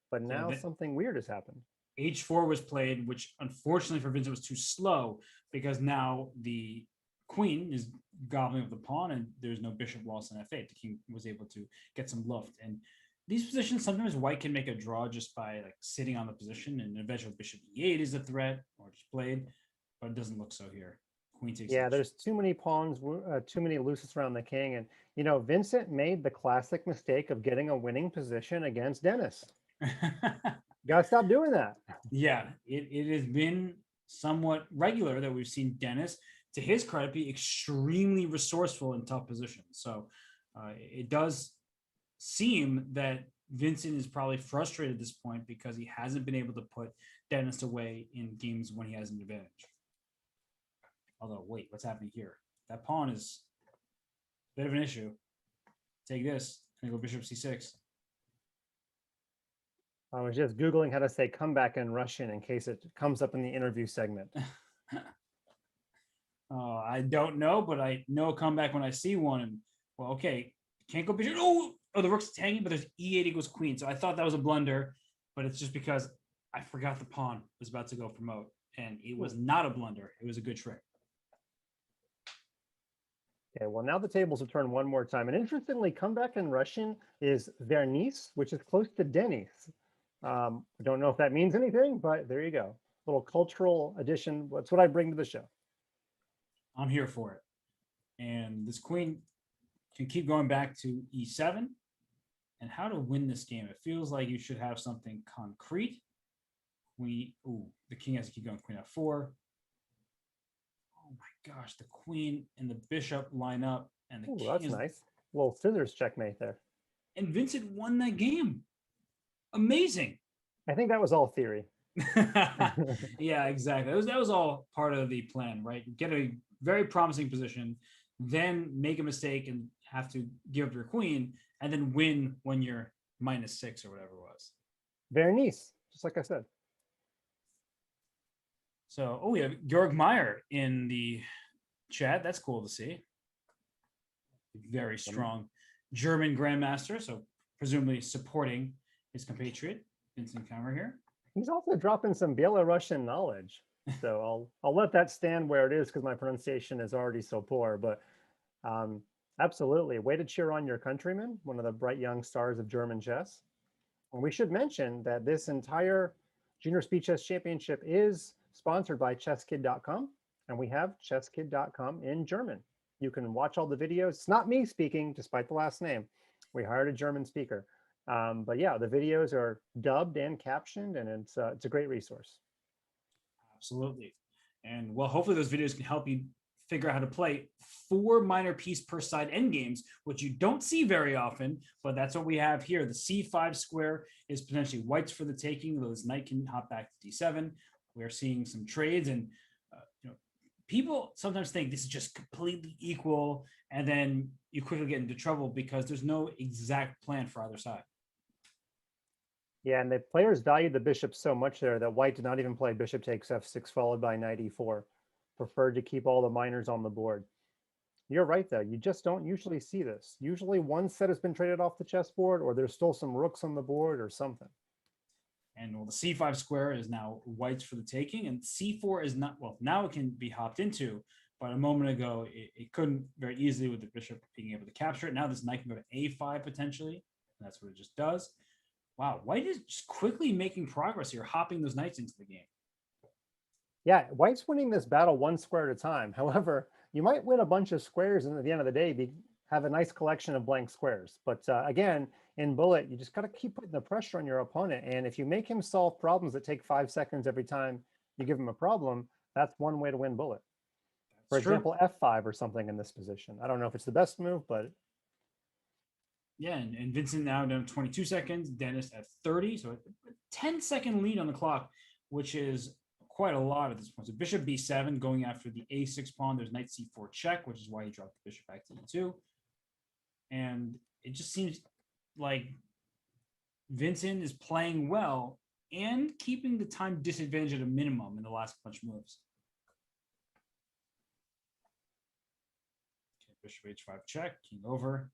but now something weird has happened. H4 was played, which unfortunately for Vincent was too slow because now the queen is gobbling up the pawn and there's no bishop lost on f8. The king was able to get some luft. And these positions, sometimes white can make a draw just by like sitting on the position, and eventually bishop e8 is a threat or just played, but it doesn't look so here. Queen takes. Yeah, there's too many pawns, too many lucis around the king. And, Vincent made the classic mistake of getting a winning position against Dennis. Gotta stop doing that. Yeah, it has been somewhat regular that we've seen Dennis, to his credit, be extremely resourceful in tough positions. So it does seem that Vincent is probably frustrated at this point because he hasn't been able to put Dennis away in games when he has an advantage. Although, wait, what's happening here? That pawn is a bit of an issue. Take this and go bishop c6. I was just Googling how to say comeback in Russian in case it comes up in the interview segment. I don't know, but I know comeback when I see one. And, well, okay, can't go bishop. Oh, the rook's hanging, but there's e8 equals queen. So I thought that was a blunder, but it's just because I forgot the pawn was about to go promote. And it was not a blunder. It was a good trick. Okay, well, now the tables have turned one more time. And interestingly, comeback in Russian is vernis, which is close to Denis. I don't know if that means anything, but there you go. Little cultural addition. That's what I bring to the show. I'm here for it. And this queen can keep going back to e7. And how to win this game? It feels like you should have something concrete. The king has to keep going. Queen f4. Oh my gosh, the queen and the bishop line up, and the king that's nice. Well, scissors checkmate there. And Vincent won that game. Amazing. I think that was all theory. Yeah, exactly. That was all part of the plan, right? Get a very promising position, then make a mistake and have to give up your queen, and then win when you're -6 or whatever it was. Vernis, just like I said. So, we have Georg Meyer in the chat. That's cool to see. Very strong German grandmaster, so presumably supporting his compatriot, Vincent Kymer here. He's also dropping some Belarusian knowledge. So I'll let that stand where it is because my pronunciation is already so poor. But absolutely, way to cheer on your countryman, one of the bright young stars of German chess. And we should mention that this entire Junior Speed Chess Championship is sponsored by ChessKid.com, and we have ChessKid.com in German. You can watch all the videos. It's not me speaking, despite the last name. We hired a German speaker. But yeah, the videos are dubbed and captioned, and it's a great resource. Absolutely. And well, hopefully those videos can help you figure out how to play 4 minor piece per side endgames, which you don't see very often, but that's what we have here. The c5 square is potentially white's for the taking, though this knight can hop back to d7. We're seeing some trades, and people sometimes think this is just completely equal, and then you quickly get into trouble because there's no exact plan for either side. Yeah, and the players valued the bishop so much there that white did not even play bishop takes f6 followed by knight e4. Preferred to keep all the minors on the board. You're right, though. You just don't usually see this. Usually one set has been traded off the chessboard, or there's still some rooks on the board or something. And well, the c5 square is now white's for the taking, and c4 is not, well, now it can be hopped into, but a moment ago, it couldn't very easily with the bishop being able to capture it. Now this knight can go to a5 potentially, and that's what it just does. Wow, white is just quickly making progress here, hopping those knights into the game. Yeah, white's winning this battle one square at a time. However, you might win a bunch of squares, and at the end of the day, have a nice collection of blank squares. But again, in Bullet, you just got to keep putting the pressure on your opponent. And if you make him solve problems that take 5 seconds every time you give him a problem, that's one way to win Bullet. For example, f5 or something in this position. I don't know if it's the best move, but yeah, and Vincent now down 22 seconds, Dennis at 30. So a 10-second lead on the clock, which is quite a lot at this point. So bishop b7 going after the a6 pawn. There's knight c4 check, which is why he dropped the bishop back to e2. And it just seems like Vincent is playing well and keeping the time disadvantage at a minimum in the last bunch of moves. Okay, bishop h5 check, king over.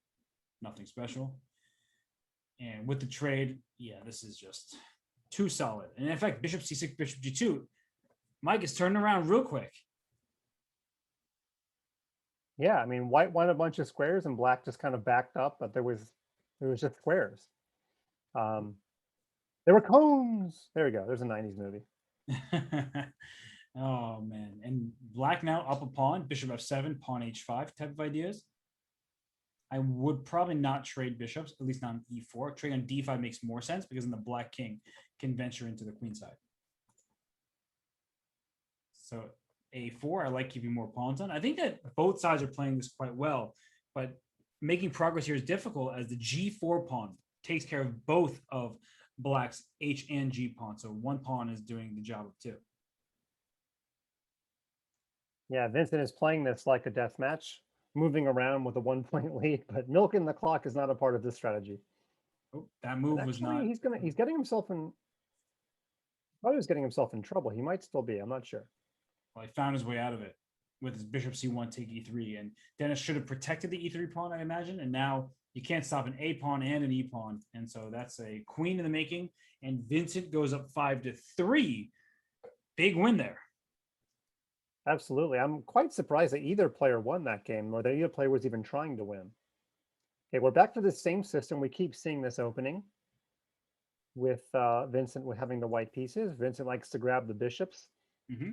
Nothing special. And with the trade, yeah, this is just too solid. And in fact, bishop c6, bishop g2, Mike is turning around real quick. yeah, I mean, white won a bunch of squares and black just kind of backed up, but there was just squares. There were cones. There we go. There's a 90s movie. Oh, man. And black now up a pawn, bishop f7, pawn h5 type of ideas. I would probably not trade bishops, at least not on e4. Trading on d5 makes more sense because then the black king can venture into the queen side. So a4, I like keeping more pawns on. I think that both sides are playing this quite well, but making progress here is difficult as the g4 pawn takes care of both of black's h and g pawn. So one pawn is doing the job of 2. Yeah, Vincent is playing this like a death match, moving around with a 1-point lead, but milking the clock is not a part of this strategy. Oh, that move was not. He's getting himself in. I thought he was getting himself in trouble. He might still be. I'm not sure. Well, he found his way out of it with his bishop c1 take e3, and Dennis should have protected the e3 pawn, I imagine. And now you can't stop an a pawn and an e pawn, and so that's a queen in the making. And Vincent goes up 5-3. Big win there. Absolutely. I'm quite surprised that either player won that game, or that either player was even trying to win. Okay, we're back to the same system. We keep seeing this opening with Vincent having the white pieces. Vincent likes to grab the bishops. Mm-hmm.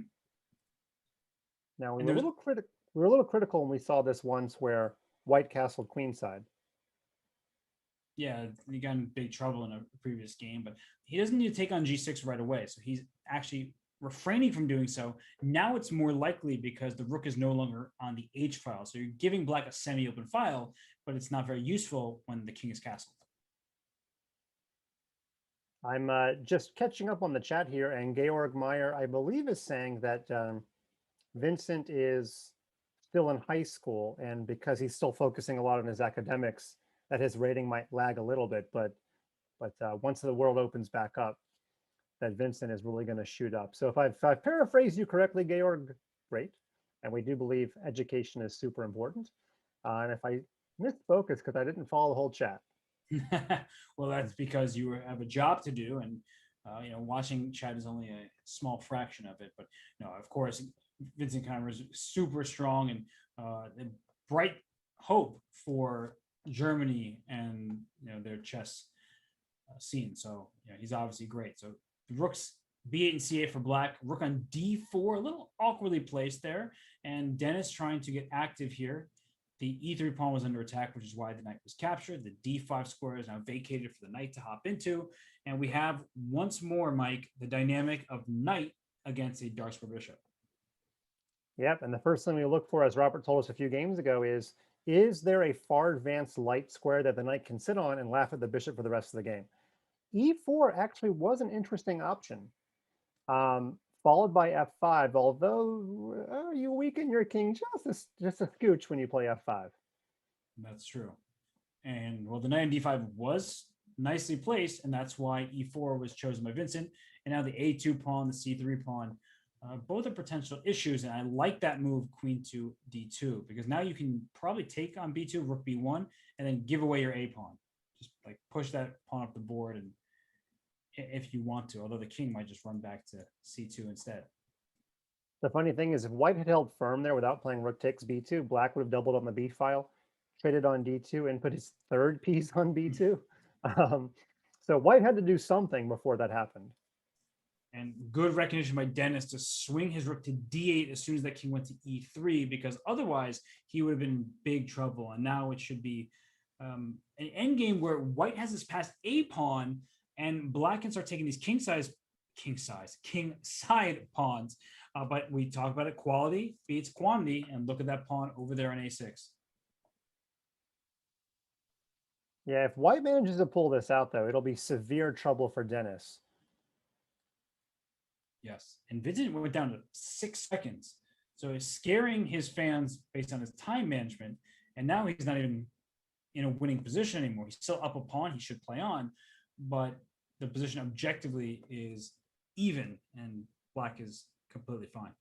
Now we were a little critical when we saw this once where white castled queenside. Yeah, he got in big trouble in a previous game, but he doesn't need to take on g6 right away. So he's actually refraining from doing so. Now it's more likely because the rook is no longer on the h file. So you're giving black a semi-open file, but it's not very useful when the king is castled. I'm just catching up on the chat here, and Georg Meyer, I believe, is saying that Vincent is still in high school, and because he's still focusing a lot on his academics, that his rating might lag a little bit. But once the world opens back up, that Vincent is really going to shoot up. So if I've paraphrased you correctly, Georg, great. And we do believe education is super important. And if I missed focus because I didn't follow the whole chat. Well, that's because you have a job to do, and watching chat is only a small fraction of it. But of course, Vincent Kymer is super strong and a bright hope for Germany and their chess seen. So yeah, he's obviously great. So the rook's B8 and C8 for black. Rook on D4, a little awkwardly placed there. And Dennis trying to get active here. The E3 pawn was under attack, which is why the knight was captured. The D5 square is now vacated for the knight to hop into. And we have once more, Mike, the dynamic of knight against a dark square bishop. Yep, and the first thing we look for, as Robert told us a few games ago, is there a far advanced light square that the knight can sit on and laugh at the bishop for the rest of the game? E4 actually was an interesting option, followed by F5, although you weaken your king just a scooch when you play F5. That's true. And well, the knight on D5 was nicely placed, and that's why E4 was chosen by Vincent. And now the A2 pawn, the C3 pawn, both are potential issues. And I like that move, queen to D2, because now you can probably take on B2, rook B1, and then give away your A pawn. Just like push that pawn up the board, and if you want to, although the king might just run back to C2 instead. The funny thing is, if white had held firm there without playing rook takes B2, black would have doubled on the B file, traded on D2, and put his third piece on B2. So white had to do something before that happened. And good recognition by Dennis to swing his rook to D8 as soon as that king went to E3, because otherwise he would have been in big trouble. And now it should be an endgame where white has this passed A pawn, and black can start taking these king side pawns. But we talk about it, quality beats quantity, and look at that pawn over there on A6. Yeah, if white manages to pull this out, though, it'll be severe trouble for Dennis. Yes, and Vincent went down to 6 seconds. So he's scaring his fans based on his time management. And now he's not even in a winning position anymore. He's still up a pawn he should play on, but the position objectively is even, and black is completely fine.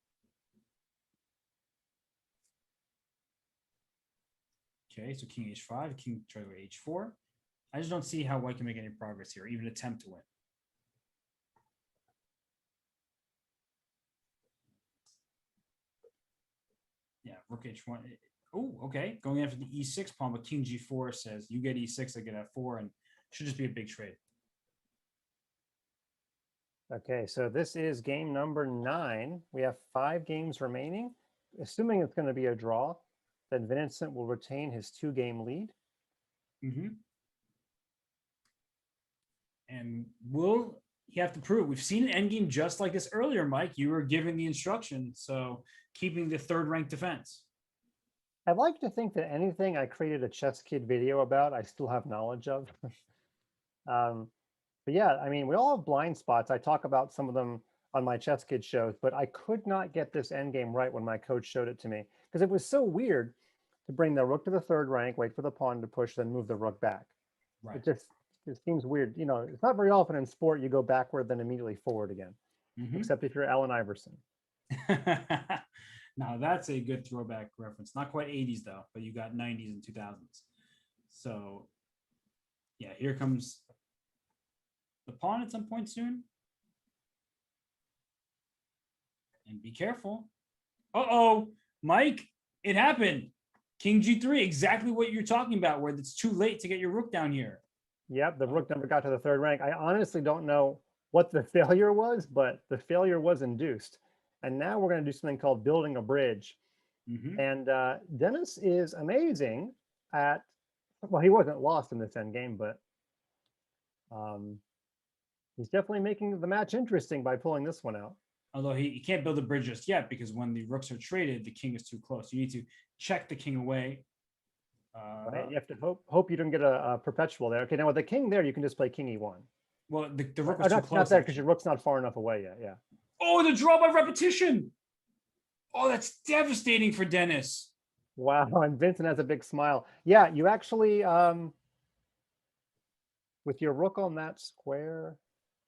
Okay, so king h5, king tries to h4. I just don't see how white can make any progress here, even attempt to win. Yeah, rook h1. Oh, okay. Going after the e6 pawn, but king g4 says you get e6, I get f4, and should just be a big trade. Okay, so this is game number 9. We have 5 games remaining. Assuming it's going to be a draw, then Vincent will retain his 2-game lead. Mm-hmm. And will he have to prove? We've seen an endgame just like this earlier, Mike. You were given the instruction, so keeping the third-ranked defense. I'd like to think that anything I created a ChessKid video about, I still have knowledge of. But yeah, I mean, we all have blind spots. I talk about some of them on my ChessKid shows, but I could not get this endgame right when my coach showed it to me, because it was so weird to bring the rook to the 3rd rank, wait for the pawn to push, then move the rook back. Right. It seems weird. You know, it's not very often in sport you go backward, then immediately forward again, except if you're Allen Iverson. Now that's a good throwback reference. Not quite 80s though, but you got 90s and 2000s. So yeah, here comes the pawn at some point soon. And be careful. Uh-oh, Mike, it happened. King G3, exactly what you're talking about, where it's too late to get your rook down here. Yep, the rook never got to the 3rd rank. I honestly don't know what the failure was, but the failure was induced. And now we're going to do something called building a bridge. And Dennis is amazing at, well, he wasn't lost in this endgame, but he's definitely making the match interesting by pulling this one out. Although he can't build a bridge just yet, because when the rooks are traded, the king is too close. You need to check the king away. Right? You have to hope you don't get a perpetual there. Okay, now with the king there, you can just play king e1. Well, the rook was too close. Not there, because your rook's not far enough away yet, yeah. Oh, the draw by repetition. Oh, that's devastating for Dennis. Wow, and Vincent has a big smile. Yeah, you actually, with your rook on that square.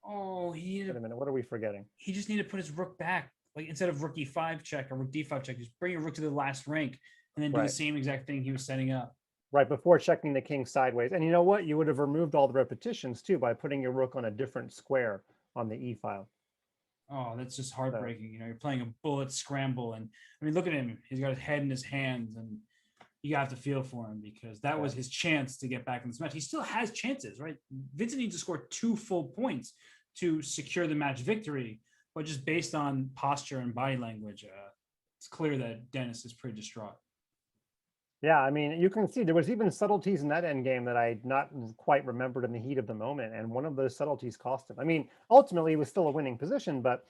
Oh, Wait a minute, what are we forgetting? He just needed to put his rook back. Like instead of rook e5 check or rook d5 check, just bring your rook to the last rank and then do the same exact thing he was setting up. Right, before checking the king sideways. And you know what? You would have removed all the repetitions too by putting your rook on a different square on the e file. Oh, that's just heartbreaking. You know, you're playing a bullet scramble. And I mean, look at him. He's got his head in his hands. And you have to feel for him because that was his chance to get back in this match. He still has chances, right? Vincent needs to score 2 full points to secure the match victory, but just based on posture and body language, it's clear that Dennis is pretty distraught. Yeah, I mean, you can see there was even subtleties in that end game that I not quite remembered in the heat of the moment, and one of those subtleties cost him. I mean, ultimately, it was still a winning position, but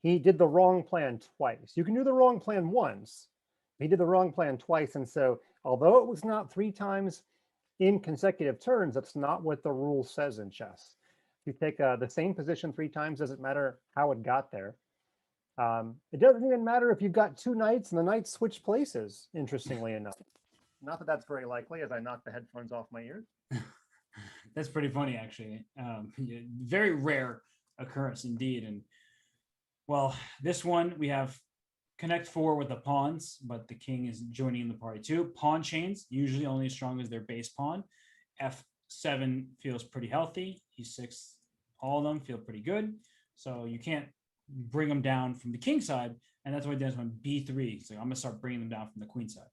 he did the wrong plan twice. You can do the wrong plan once. He did the wrong plan twice, and so although it was not 3 times in consecutive turns, that's not what the rule says in chess. If you take the same position 3 times, doesn't matter how it got there. It doesn't even matter if you've got 2 knights and the knights switch places, interestingly enough. Not that that's very likely, as I knock the headphones off my ears. That's pretty funny, actually. Very rare occurrence indeed. And well, this one we have connect 4 with the pawns, but the king is joining in the party too. Pawn chains usually only as strong as their base pawn. F7 feels pretty healthy. E6, all of them feel pretty good. So you can't bring them down from the king side, and that's why Dennis went B3. So I'm gonna start bringing them down from the queen side.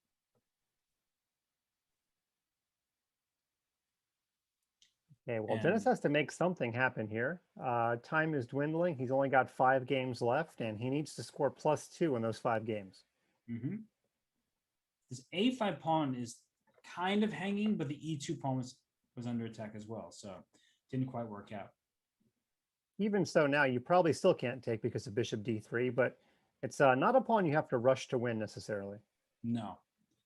Okay, well, Dennis has to make something happen here. Time is dwindling. He's only got 5 games left, and he needs to score +2 in those 5 games. This A5 pawn is kind of hanging, but the E2 pawn was under attack as well, so didn't quite work out. Even so, now you probably still can't take because of bishop D3, but it's not a pawn you have to rush to win necessarily. No.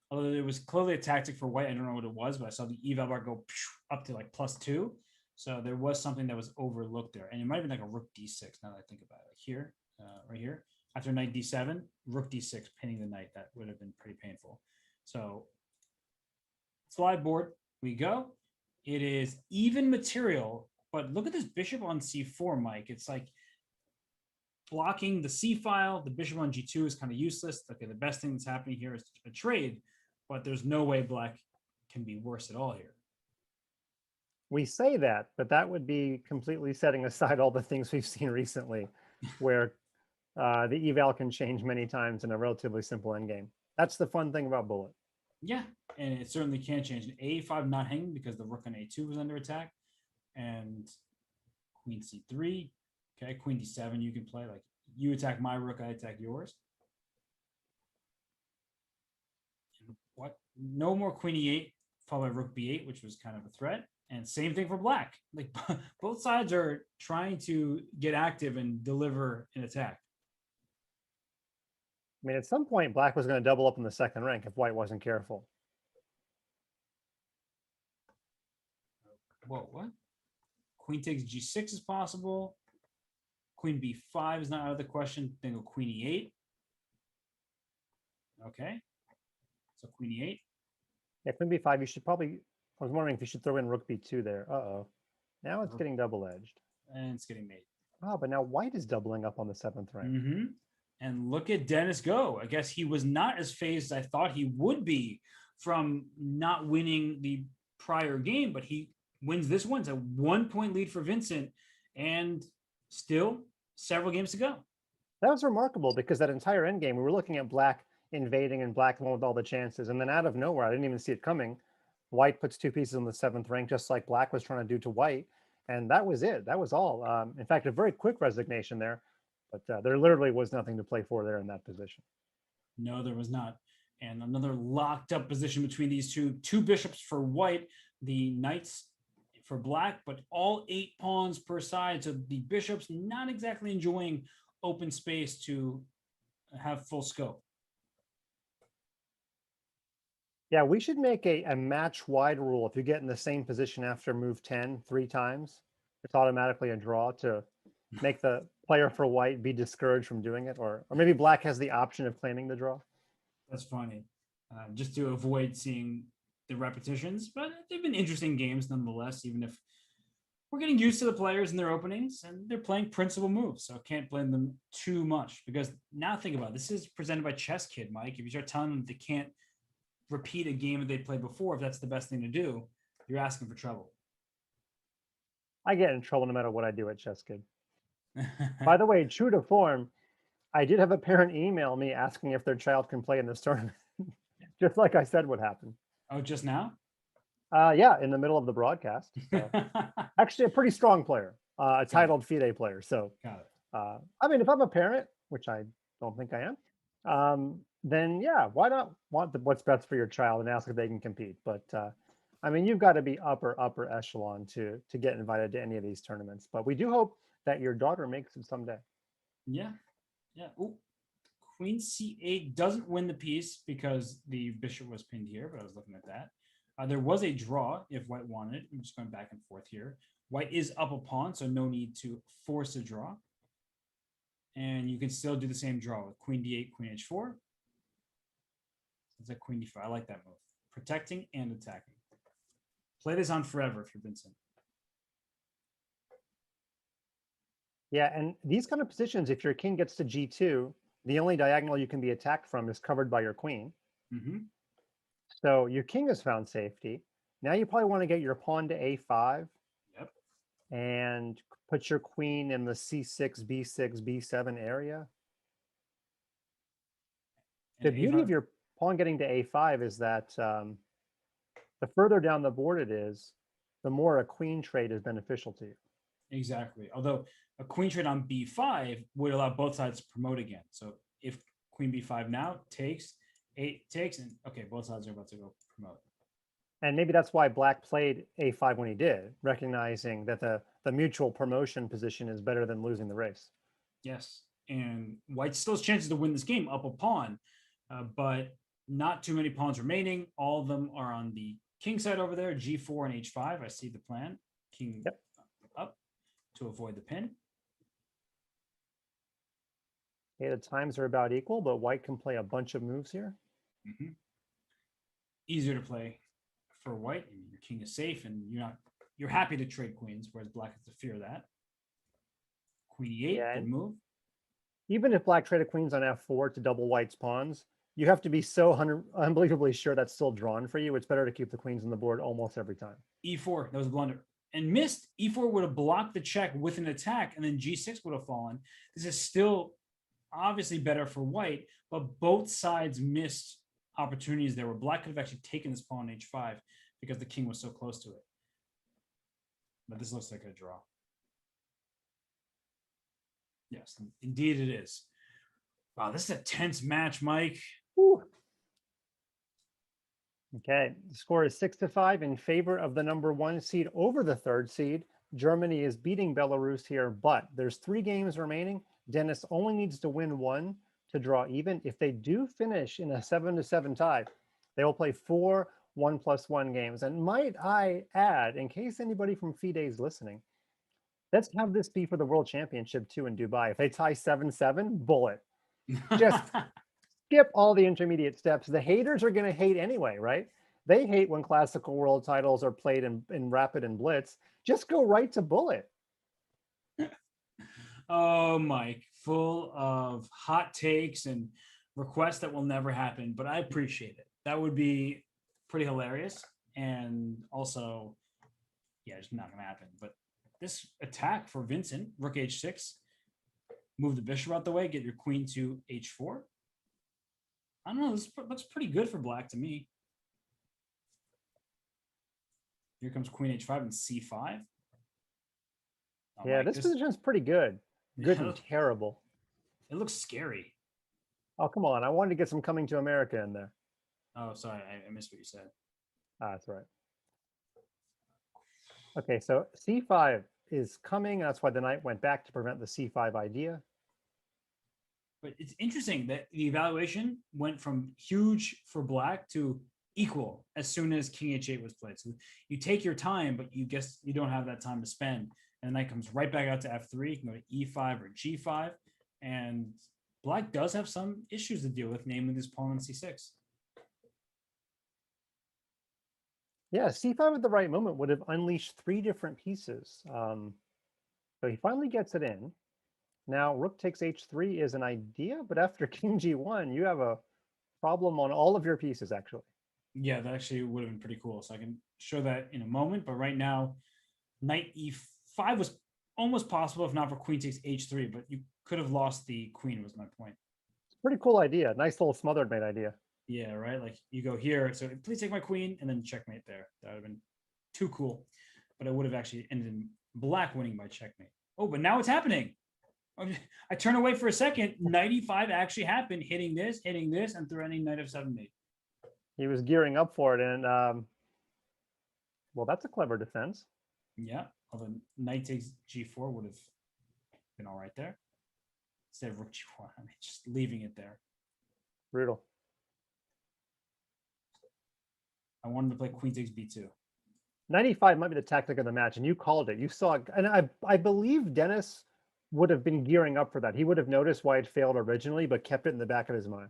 Although it was clearly a tactic for white. I don't know what it was, but I saw the eval bar go up to like +2. So there was something that was overlooked there. And it might have been like a rook D6 now that I think about it. Like here, right here. After knight D7, rook D6, pinning the knight. That would have been pretty painful. So slide board, we go. It is even material, but look at this bishop on C4, Mike. It's like blocking the C file. The bishop on G2 is kind of useless. Okay, the best thing that's happening here is a trade, but there's no way black can be worse at all here. We say that, but that would be completely setting aside all the things we've seen recently, where the eval can change many times in a relatively simple endgame. That's the fun thing about Bullet. Yeah, and it certainly can change. An A5 not hanging because the rook on A2 was under attack, and queen C3. Okay, queen D7 you can play. Like, you attack my rook, I attack yours. And what? No more queen E8 followed by rook B8, which was kind of a threat. And same thing for black. Like, both sides are trying to get active and deliver an attack. I mean, at some point, black was going to double up in the second rank if white wasn't careful. Whoa, what? Queen takes G6 is possible. Queen B5 is not out of the question. Then go queen E8. Okay. So queen E8. Yeah, queen B5, you should probably... I was wondering if you should throw in rook B2 there. Uh-oh. Now it's getting double-edged. And it's getting mate. Oh, but now white is doubling up on the 7th rank. And look at Dennis go. I guess he was not as phased as I thought he would be from not winning the prior game, but he wins this one. It's a 1-point lead for Vincent, and still several games to go. That was remarkable because that entire endgame, we were looking at black invading and black won with all the chances. And then out of nowhere, I didn't even see it coming. White puts 2 pieces on the 7th rank, just like black was trying to do to white. And that was it. That was all. In fact, a very quick resignation there. But there literally was nothing to play for there in that position. No, there was not. And another locked up position between these two bishops for white, the knights for black, but all 8 pawns per side. So the bishops not exactly enjoying open space to have full scope. Yeah, we should make a match-wide rule. If you get in the same position after move 10 3 times, it's automatically a draw to make the player for white be discouraged from doing it. Or maybe black has the option of claiming the draw. That's funny. Just to avoid seeing the repetitions. But they've been interesting games nonetheless, even if we're getting used to the players and their openings, and they're playing principal moves. So I can't blame them too much. Because now think about it. This is presented by ChessKid, Mike. If you start telling them they can't repeat a game that they played before, if that's the best thing to do, you're asking for trouble. I get in trouble no matter what I do at ChessKid. By the way, true to form, I did have a parent email me asking if their child can play in this tournament. just like I said would happen. Oh, just now? Yeah, in the middle of the broadcast. So. Actually, a pretty strong player, a titled FIDE player. So, Got it. I mean, if I'm a parent, which I don't think I am, then yeah, why not want what's best for your child and ask if they can compete? But I mean, you've got to be upper echelon to get invited to any of these tournaments. But we do hope that your daughter makes it someday. Yeah. Yeah. Ooh. Queen C8 doesn't win the piece because the bishop was pinned here, but I was looking at that. There was a draw if white wanted. I'm just going back and forth here. White is up a pawn, so no need to force a draw. And you can still do the same draw with queen d8, queen h4. It's a queen d5. I like that move. Protecting and attacking. Play this on forever if you're Vincent. Yeah, and these kind of positions, if your king gets to g2, the only diagonal you can be attacked from is covered by your queen. Mm-hmm. So your king has found safety. Now you probably want to get your pawn to a5. Yep. And put your queen in the c6, b6, b7 area. The beauty of your pawn getting to a5 is that the further down the board it is, the more a queen trade is beneficial to you. Exactly. Although a queen trade on b5 would allow both sides to promote again. So if queen b5 now takes, and okay, both sides are about to go promote. And maybe that's why Black played a5 when he did, recognizing that the mutual promotion position is better than losing the race. Yes, and White still has chances to win this game up a pawn, but not too many pawns remaining. All of them are on the king side over there, g4 and h5. I see the plan. King up to avoid the pin. Okay, the times are about equal, but White can play a bunch of moves here. Mm-hmm. Easier to play for White. Your king is safe, and you're happy to trade queens, whereas Black has to fear that. Queen e8, good move. Even if Black traded queens on f4 to double White's pawns, you have to be so unbelievably sure that's still drawn for you. It's better to keep the queens on the board almost every time. e4, that was a blunder. And missed. e4 would have blocked the check with an attack, and then g6 would have fallen. This is still obviously better for White, but both sides missed opportunities there where Black could have actually taken this pawn on h5 because the king was so close to it. But this looks like a draw. Yes, indeed it is. Wow, this is a tense match, Mike. Whew. Okay, the score is 6-5 in favor of the #1 seed over the 3rd seed. Germany is beating Belarus here, but there's 3 games remaining. Dennis only needs to win 1 to draw even. If they do finish in a 7-7 tie, they will play 4 1+1 games. And might I add, in case anybody from FIDE is listening, let's have this be for the World Championship too in Dubai. If they tie 7-7, bullet. Just skip all the intermediate steps. The haters are going to hate anyway, right? They hate when classical world titles are played in rapid and blitz. Just go right to bullet. Oh, Mike, full of hot takes and requests that will never happen, but I appreciate it. That would be pretty hilarious. And also, yeah, it's not going to happen. But this attack for Vincent, rook h6, move the bishop out the way, get your queen to h4. I don't know, this looks pretty good for Black to me. Here comes queen h5 and c5. Oh, yeah, Mike, this position is pretty good. Good and terrible. It looks scary. Oh, come on. I wanted to get some Coming to America in there. Oh, sorry. I missed what you said. That's right. Okay, so c5 is coming. That's why the knight went back to prevent the c5 idea. But it's interesting that the evaluation went from huge for Black to equal as soon as king h8 was played. So you take your time, but you guess you don't have that time to spend. And the knight comes right back out to f3. You can go to e5 or g5. And Black does have some issues to deal with, namely this pawn on c6. Yeah, c5 at the right moment would have unleashed 3 different pieces. So he finally gets it in. Now, rook takes h3 is an idea, but after king g1, you have a problem on all of your pieces, actually. Yeah, that actually would have been pretty cool. So I can show that in a moment. But right now, knight e5 was almost possible if not for queen takes h3, but you could have lost the queen was my point. It's a pretty cool idea. Nice little smothered mate idea. Yeah, right. Like you go here, so please take my queen, and then checkmate there. That would have been too cool, but it would have actually ended in black winning by checkmate. Oh, but now it's happening. I turn away for a second. Knight e5 actually happened, hitting this, and threatening knight f7 mate. He was gearing up for it, and well, that's a clever defense. Yeah, although knight takes g4 would have been all right there. Instead of rook g4, I mean, just leaving it there. Brutal. I wanted to play queen takes b2. 95 might be the tactic of the match, and you called it. You saw, and I believe Dennis would have been gearing up for that. He would have noticed why it failed originally, but kept it in the back of his mind.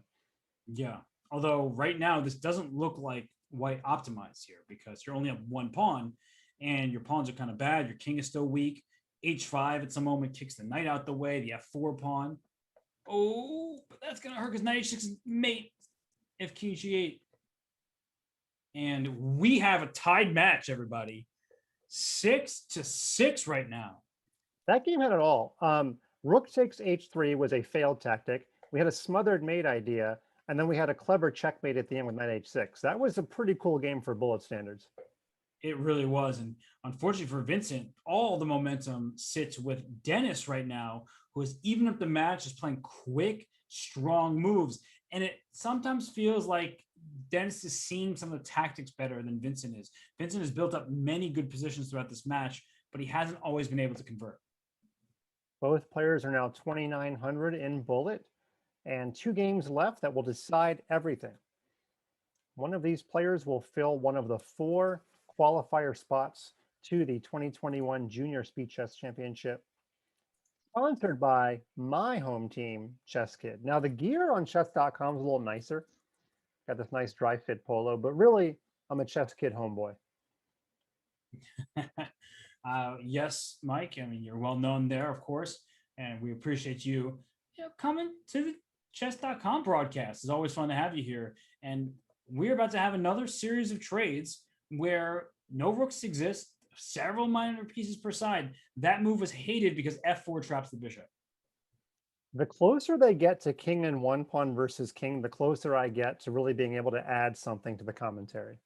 Yeah, although right now this doesn't look like white optimized here because you're only up one pawn, and your pawns are kind of bad. Your king is still weak. h5 at some moment kicks the knight out the way. The f4 pawn. Oh, but that's gonna hurt because knight h6 is mate if king g8. And we have a tied match, everybody. 6-6 right now. That game had it all. Rook takes h3 was a failed tactic. We had a smothered mate idea, and then we had a clever checkmate at the end with knight h6. That was a pretty cool game for bullet standards. It really was. And unfortunately for Vincent, all the momentum sits with Dennis right now, who is even up the match, is playing quick, strong moves. And it sometimes feels like Dennis is seeing some of the tactics better than Vincent is. Vincent has built up many good positions throughout this match, but he hasn't always been able to convert. Both players are now 2,900 in bullet, and 2 games left that will decide everything. One of these players will fill one of the 4 qualifier spots to the 2021 Junior Speed Chess Championship, sponsored by my home team, ChessKid. Now, the gear on Chess.com is a little nicer. Got this nice dry fit polo, but really, I'm a ChessKid homeboy. Yes, Mike. I mean, you're well known there, of course, and we appreciate you, coming to the Chess.com broadcast. It's always fun to have you here. And we're about to have another series of trades where no rooks exist, several minor pieces per side. That move was hated because f4 traps the bishop. The closer they get to king and 1 pawn versus king, the closer I get to really being able to add something to the commentary.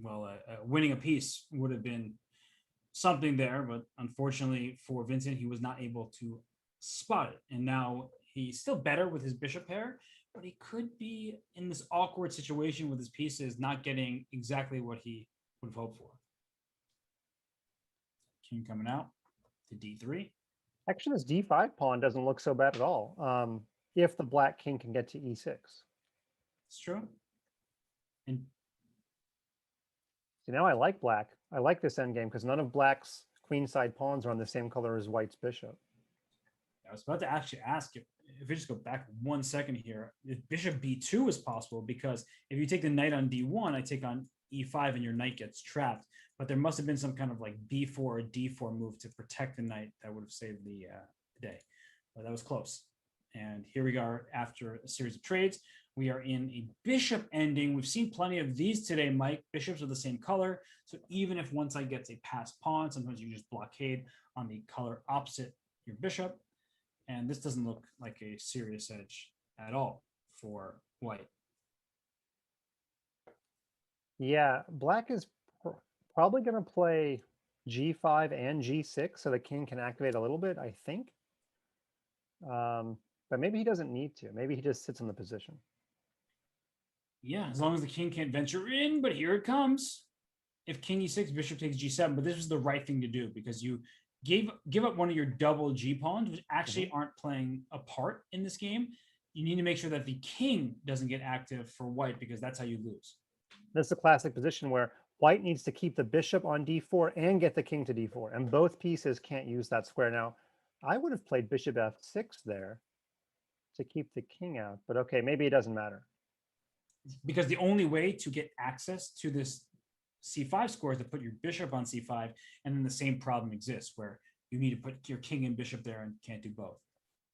Well, winning a piece would have been something there, but unfortunately for Vincent, he was not able to spot it. And now he's still better with his bishop pair, but he could be in this awkward situation with his pieces not getting exactly what he would have hoped for. King coming out to d3. Actually, this d5 pawn doesn't look so bad at all. If the black king can get to e6. It's true. And See, now I like black. I like this endgame because none of black's queenside pawns are on the same color as white's bishop. I was about to actually ask if we just go back 1 second here, if bishop b2 is possible, because if you take the knight on d1, I take on e5 and your knight gets trapped. But there must have been some kind of like b4 or d4 move to protect the knight that would have saved the day. But that was close. And here we are after a series of trades. We are in a bishop ending. We've seen plenty of these today, Mike. Bishops are the same color. So even if one side gets a passed pawn, sometimes you just blockade on the color opposite your bishop. And this doesn't look like a serious edge at all for white. Yeah, black is probably going to play g5 and g6 so the king can activate a little bit, I think. But maybe he doesn't need to. Maybe he just sits in the position. Yeah, as long as the king can't venture in, but here it comes. If king e6, bishop takes g7, but this was the right thing to do because you give up one of your double g pawns, which actually aren't playing a part in this game. You need to make sure that the king doesn't get active for white because that's how you lose. This is a classic position where white needs to keep the bishop on d4 and get the king to d4, and both pieces can't use that square. Now, I would have played bishop f6 there to keep the king out, but okay, maybe it doesn't matter. Because the only way to get access to this c5 score is to put your bishop on c5, and then the same problem exists where you need to put your king and bishop there and can't do both.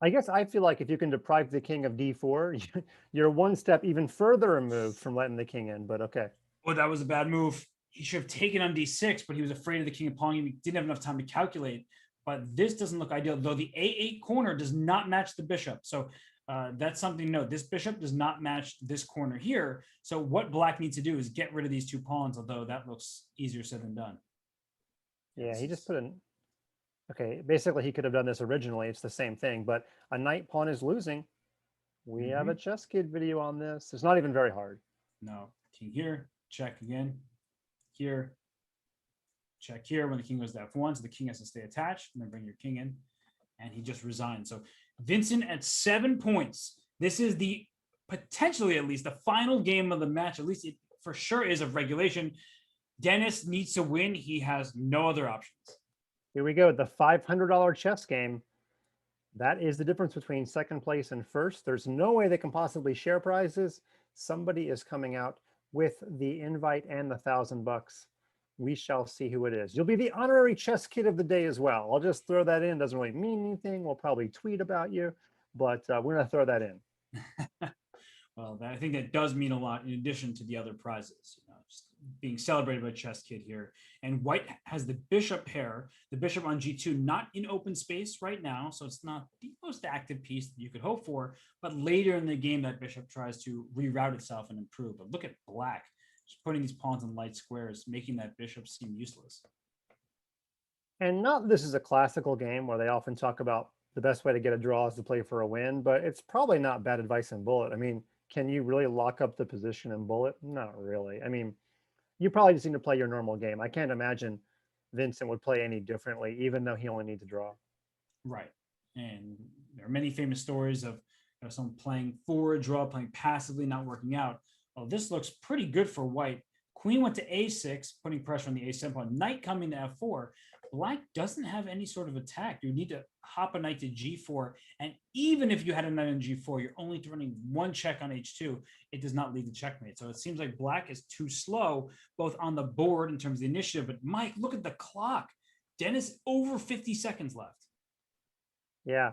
I guess I feel like if you can deprive the king of d4, you're one step even further removed from letting the king in, but okay. Well, that was a bad move. He should have taken on d6, but he was afraid of the king of pawn. He didn't have enough time to calculate. But this doesn't look ideal, though the a8 corner does not match the bishop. So That's something to note. This bishop does not match this corner here. So what black needs to do is get rid of these two pawns, although that looks easier said than done. Yeah, he just put in. Okay, basically he could have done this originally. It's the same thing, but a knight pawn is losing. We have a ChessKid video on this. It's not even very hard. No, king here, check again, here, check here when the king goes to F1. So the king has to stay attached and then bring your king in. And he just resigned. So Vincent at 7 points. This is the potentially at least the final game of the match. At least it for sure is of regulation. Dennis needs to win. He has no other options. Here we go. The $500 chess game. That is the difference between second place and first. There's no way they can possibly share prizes. Somebody is coming out with the invite and the $1,000. We shall see who it is. You'll be the honorary chess kid of the day as well. I'll just throw that in. Doesn't really mean anything. We'll probably tweet about you, but we're going to throw that in. Well, I think that does mean a lot in addition to the other prizes. Just being celebrated by ChessKid here. And white has the bishop pair, the bishop on g2, not in open space right now. So it's not the most active piece that you could hope for. But later in the game, that bishop tries to reroute itself and improve. But look at black, just putting these pawns in light squares, making that bishop seem useless. And not this is a classical game where they often talk about the best way to get a draw is to play for a win, but it's probably not bad advice in bullet. I mean, can you really lock up the position in bullet? Not really. I mean, you probably just need to play your normal game. I can't imagine Vincent would play any differently, even though he only needs to draw. Right. And there are many famous stories of someone playing for a draw, playing passively, not working out. Well, this looks pretty good for white. Queen went to a6, putting pressure on the a7 pawn. Knight coming to f4. Black doesn't have any sort of attack. You need to hop a knight to g4. And even if you had a knight on g4, you're only running one check on h2. It does not lead to checkmate. So it seems like black is too slow, both on the board in terms of the initiative. But Mike, look at the clock. Dennis, over 50 seconds left. Yeah,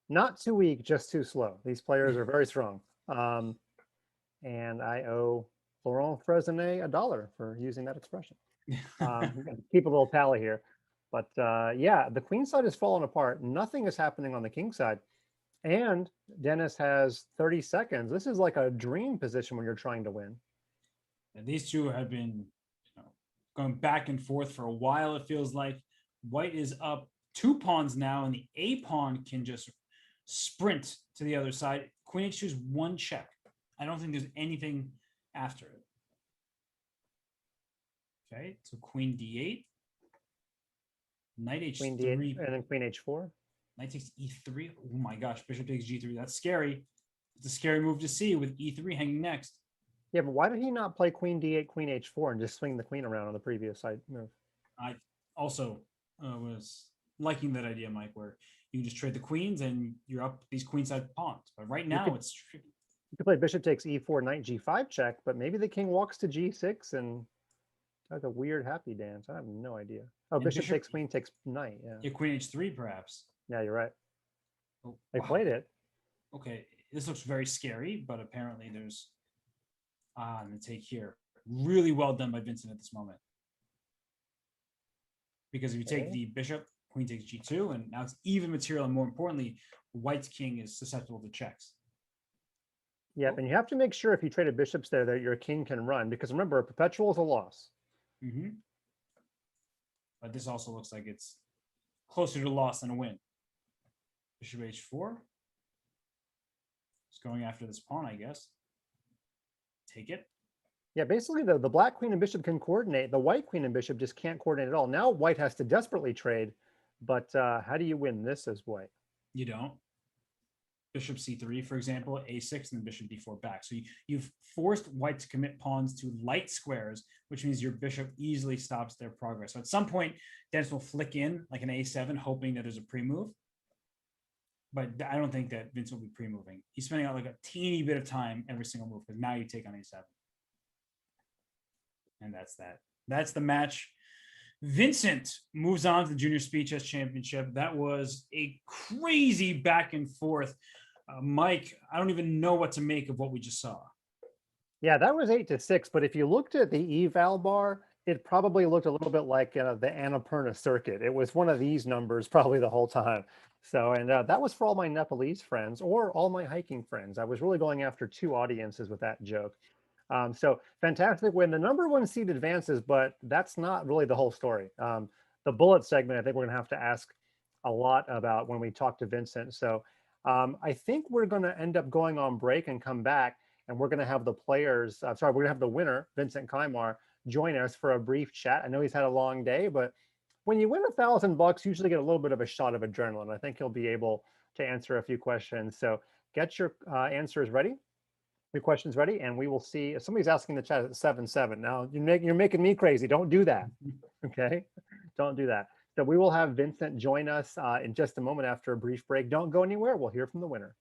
not too weak, just too slow. These players are very strong. And I owe Laurent Fresnay $1 for using that expression. Keep a little tally here. But yeah, the queen side is falling apart. Nothing is happening on the king side. And Dennis has 30 seconds. This is like a dream position when you're trying to win. And these two have been going back and forth for a while, it feels like. White is up 2 pawns now, and the a pawn can just sprint to the other side. Queen h2 is 1 check. I don't think there's anything after it. Okay, so queen d8. Knight h3. Queen d8 and then queen h4. Knight takes e3. Oh my gosh, bishop takes g3. That's scary. It's a scary move to see with e3 hanging next. Yeah, but why did he not play queen d8, queen h4, and just swing the queen around on the previous side move? I also was liking that idea, Mike, where you can just trade the queens and you're up these queenside pawns. But right now it's tricky. You could play bishop takes e4, knight g5 check, but maybe the king walks to g6 and does a weird happy dance. I have no idea. Oh, bishop takes queen takes knight. Yeah, queen h3 perhaps. Yeah, you're right. Oh, they played it. Okay, this looks very scary, but apparently there's I'm gonna take here. Really well done by Vincent at this moment. Because if you take the bishop, queen takes g2, and now it's even material, and more importantly, white's king is susceptible to checks. Yep, and you have to make sure if you traded bishops there that your king can run, because remember, a perpetual is a loss. But this also looks like it's closer to a loss than a win. Bishop h4. Just going after this pawn, I guess. Take it. Yeah, basically the black queen and bishop can coordinate. The white queen and bishop just can't coordinate at all. Now white has to desperately trade, but how do you win this as white? You don't. Bishop c3, for example, a6, and then bishop d4 back. So you've forced white to commit pawns to light squares, which means your bishop easily stops their progress. So at some point, Dennis will flick in like an a7, hoping that there's a pre-move. But I don't think that Vincent will be pre-moving. He's spending out like a teeny bit of time every single move, because now you take on a7. And that's that. That's the match. Vincent moves on to the Junior Speed Chess Championship. That was a crazy back and forth. Mike, I don't even know what to make of what we just saw. Yeah, that was 8-6. But if you looked at the eval bar, it probably looked a little bit like the Annapurna circuit. It was one of these numbers probably the whole time. So, and that was for all my Nepalese friends or all my hiking friends. I was really going after two audiences with that joke. So fantastic win. The number one seed advances, but that's not really the whole story. The bullet segment, I think we're going to have to ask a lot about when we talk to Vincent. So I think we're going to end up going on break and come back, and we're going to have the players, we're going to have the winner, Vincent Kymer, join us for a brief chat. I know he's had a long day, but when you win $1,000, you usually get a little bit of a shot of adrenaline. I think he'll be able to answer a few questions. So get your answers ready, your questions ready, and we will see. Somebody's asking in the chat at 7-7. Now you're making me crazy. Don't do that. Okay, don't do that. So we will have Vincent join us in just a moment after a brief break. Don't go anywhere. We'll hear from the winner.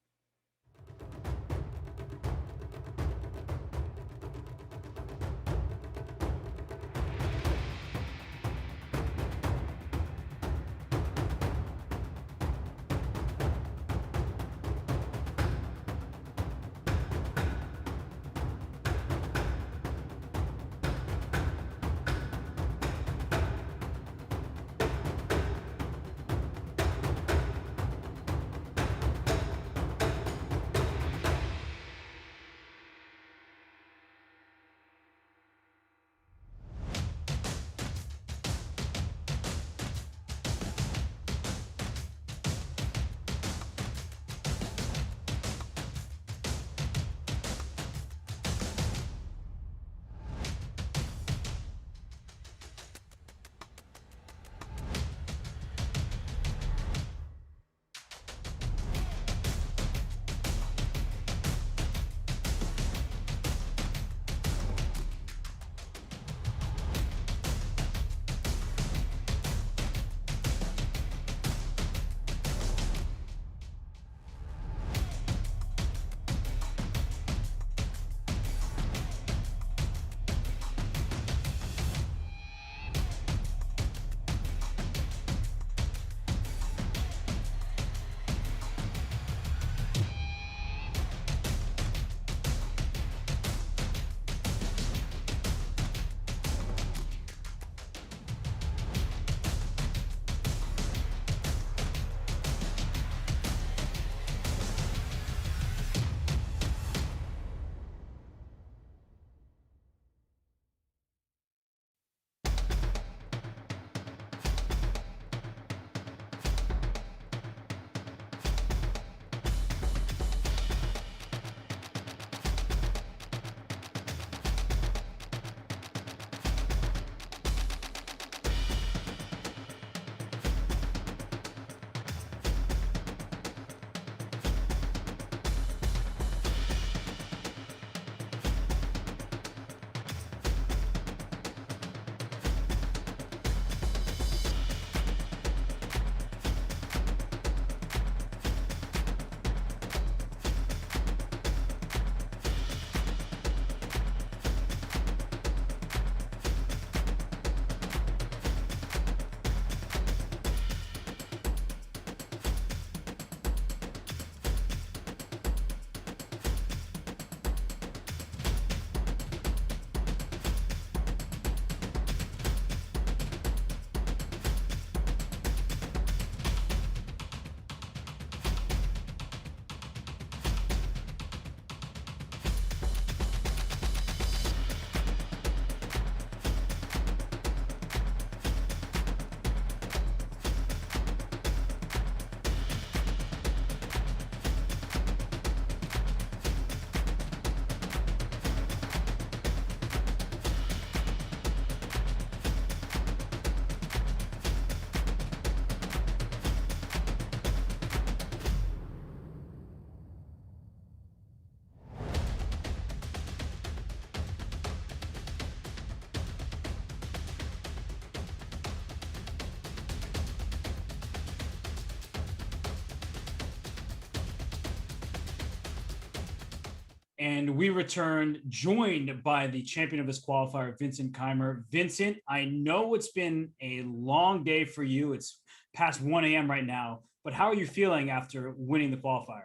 And we returned, joined by the champion of this qualifier, Vincent Kymer. Vincent, I know it's been a long day for you. It's past 1 a.m. right now, but how are you feeling after winning the qualifier?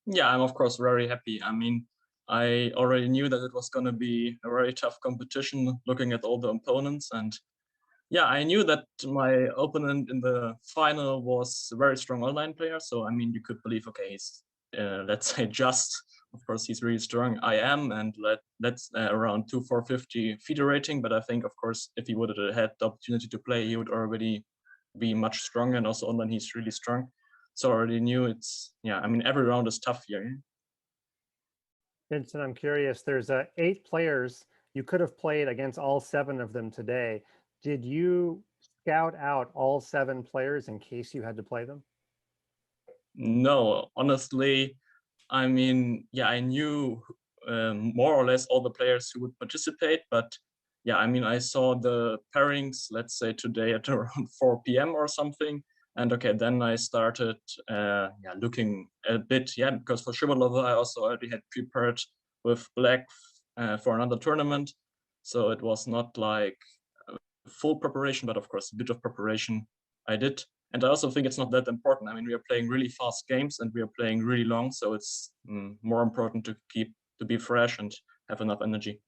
Yeah, I'm of course very happy. I mean, I already knew that it was going to be a very tough competition looking at all the opponents, and Yeah, I knew that my opponent in the final was a very strong online player. So, I mean, you could believe, okay, he's, let's say, just, of course, he's really strong. I am, and that's around 2,450 FIDE rating. But I think, of course, if he would have had the opportunity to play, he would already be much stronger. And also online, he's really strong. So I already knew it's, yeah, I mean, every round is tough here. Vincent, I'm curious. There's 8 players. You could have played against all 7 of them today. Did you scout out all 7 players in case you had to play them? No, honestly, I mean, yeah, I knew more or less all the players who would participate, but yeah, I mean, I saw the pairings, let's say today at around 4 p.m. or something. And okay, then I started yeah, looking a bit, yeah, because for Shivalova, I also already had prepared with Black for another tournament. So it was not like full preparation, but of course, a bit of preparation I did. And I also think it's not that important. I mean, we are playing really fast games and we are playing really long. So it's more important to be fresh and have enough energy.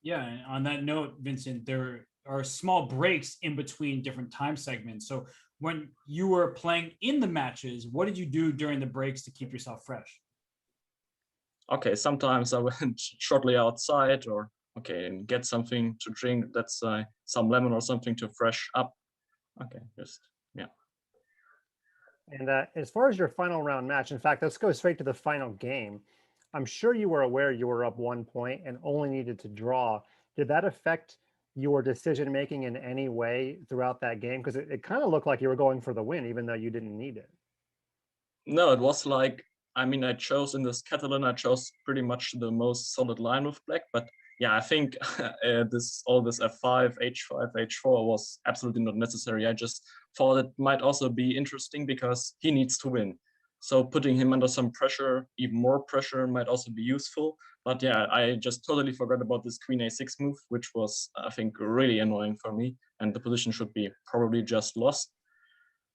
Yeah, and on that note, Vincent, there are small breaks in between different time segments. So when you were playing in the matches, what did you do during the breaks to keep yourself fresh? Okay, sometimes I went shortly outside or okay, and get something to drink. That's some lemon or something to fresh up. Okay, just yeah. And as far as your final round match, in fact, let's go straight to the final game. I'm sure you were aware you were up 1 point and only needed to draw. Did that affect your decision making in any way throughout that game? Because it kind of looked like you were going for the win, even though you didn't need it. No, it was like, I mean, I chose in this Catalan, I chose pretty much the most solid line with Black, but yeah, I think all this F5, H5, H4 was absolutely not necessary. I just thought it might also be interesting because he needs to win. So putting him under some pressure, even more pressure, might also be useful. But yeah, I just totally forgot about this Queen A6 move, which was, I think, really annoying for me. And the position should be probably just lost.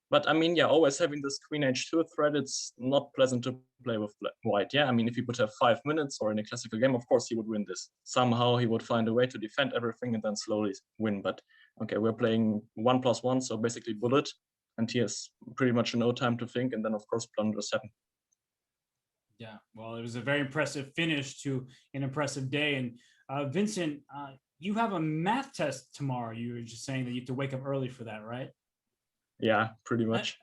But I mean, yeah, always having this Queen H2 threat, it's not pleasant to play with white. Yeah, I mean, if he would have 5 minutes or in a classical game, of course, he would win this. Somehow he would find a way to defend everything and then slowly win. But okay, we're playing 1+1, so basically bullet. And he has pretty much no time to think. And then, of course, blunders happen. Yeah, well, it was a very impressive finish to an impressive day. And Vincent, you have a math test tomorrow. You were just saying that you have to wake up early for that, right? Yeah, pretty much.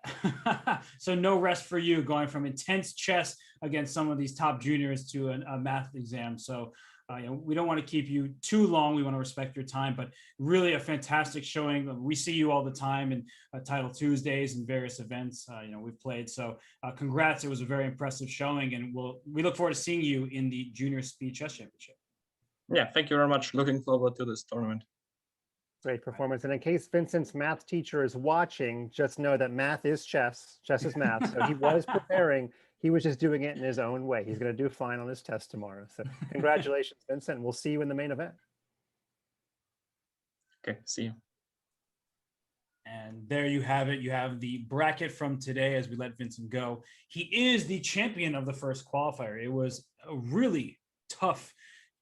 So no rest for you, going from intense chess against some of these top juniors to a math exam. So you know, we don't want to keep you too long. We want to respect your time, but really a fantastic showing. We see you all the time in Title Tuesdays and various events. You know, we've played. So congrats. It was a very impressive showing, and we look forward to seeing you in the Junior Speed Chess Championship. Yeah, thank you very much. Looking forward to this tournament. Great performance. And in case Vincent's math teacher is watching, just know that math is chess. Chess is math. So he was preparing. He was just doing it in his own way. He's going to do fine on his test tomorrow. So congratulations, Vincent. We'll see you in the main event. Okay, see you. And there you have it. You have the bracket from today as we let Vincent go. He is the champion of the first qualifier. It was a really tough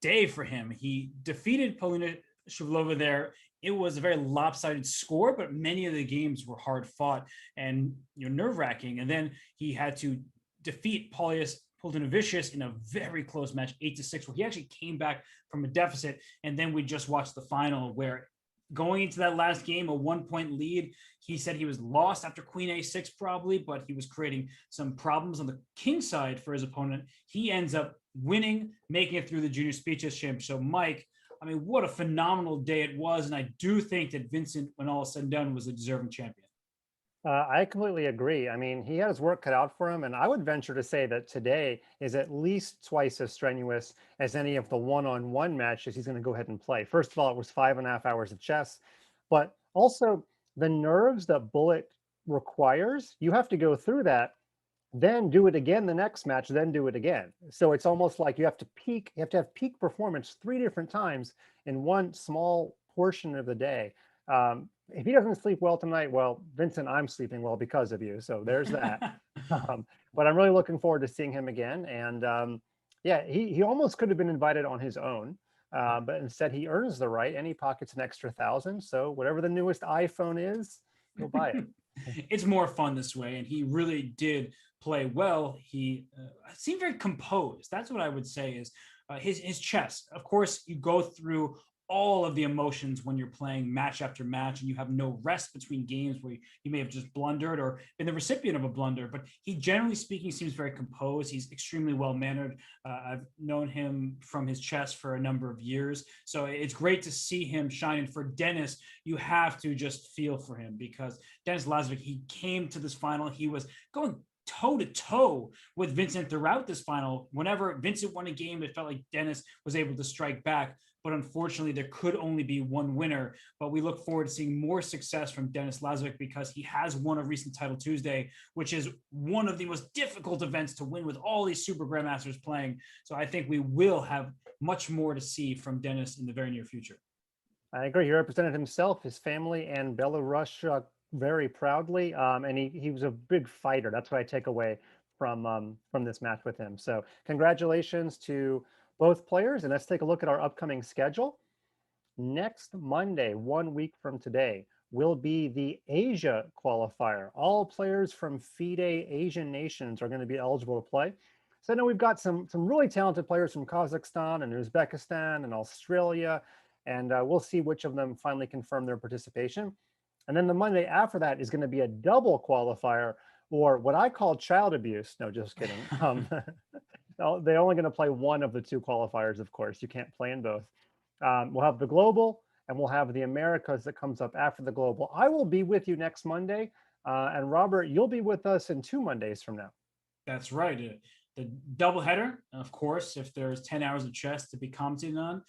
day for him. He defeated Polina Shivalova there. It was a very lopsided score, but many of the games were hard fought and nerve-wracking. And then he had to defeat Paulius Poltinovicius in a very close match, 8-6, where he actually came back from a deficit. And then we just watched the final where going into that last game, a 1-point lead, he said he was lost after Queen A6 probably, but he was creating some problems on the king side for his opponent. He ends up winning, making it through the Junior Speed Chess Championship. So Mike, I mean, what a phenomenal day it was. And I do think that Vincent, when all is said and done, was a deserving champion. I completely agree. I mean, he had his work cut out for him. And I would venture to say that today is at least twice as strenuous as any of the one-on-one matches he's going to go ahead and play. First of all, it was 5.5 hours of chess, but also the nerves that bullet requires, you have to go through that, then do it again the next match, then do it again. So it's almost like you have to have peak performance 3 different times in one small portion of the day. If he doesn't sleep well tonight, well, Vincent, I'm sleeping well because of you. So there's that. But I'm really looking forward to seeing him again. And yeah, he almost could have been invited on his own, But instead, he earns the right and he pockets an extra 1,000. So whatever the newest iPhone is, he'll buy it. It's more fun this way, and he really did play well. He seemed very composed. That's what I would say is his chess. Of course, you go through all of the emotions when you're playing match after match, and you have no rest between games where you may have just blundered or been the recipient of a blunder. But he, generally speaking, seems very composed. He's extremely well mannered. I've known him from his chess for a number of years, so it's great to see him shining. For Denis, you have to just feel for him, because Denis Lazovic, he came to this final, he was going toe to toe with Vincent throughout this final. Whenever Vincent won a game, it felt like Denis was able to strike back. But unfortunately, there could only be one winner. But we look forward to seeing more success from Denis Lazovic, because he has won a recent title Tuesday, which is one of the most difficult events to win with all these super grandmasters playing. So I think we will have much more to see from Denis in the very near future. I agree. He represented himself, his family, and Belarus very proudly. And he was a big fighter. That's what I take away from this match with him. So congratulations to both players. And let's take a look at our upcoming schedule. Next Monday, 1 week from today, will be the Asia qualifier. All players from FIDE Asian nations are going to be eligible to play. So I know we've got some really talented players from Kazakhstan and Uzbekistan and Australia, and we'll see which of them finally confirm their participation. And then the Monday after that is going to be a double qualifier, or what I call child abuse. No, just kidding. They're only going to play one of the two qualifiers, of course. You can't play in both. We'll have the global, and we'll have the Americas that comes up after the global. I will be with you next Monday. And Robert, you'll be with us in 2 Mondays from now. That's right. The doubleheader, of course, if there's 10 hours of chess to be commented on,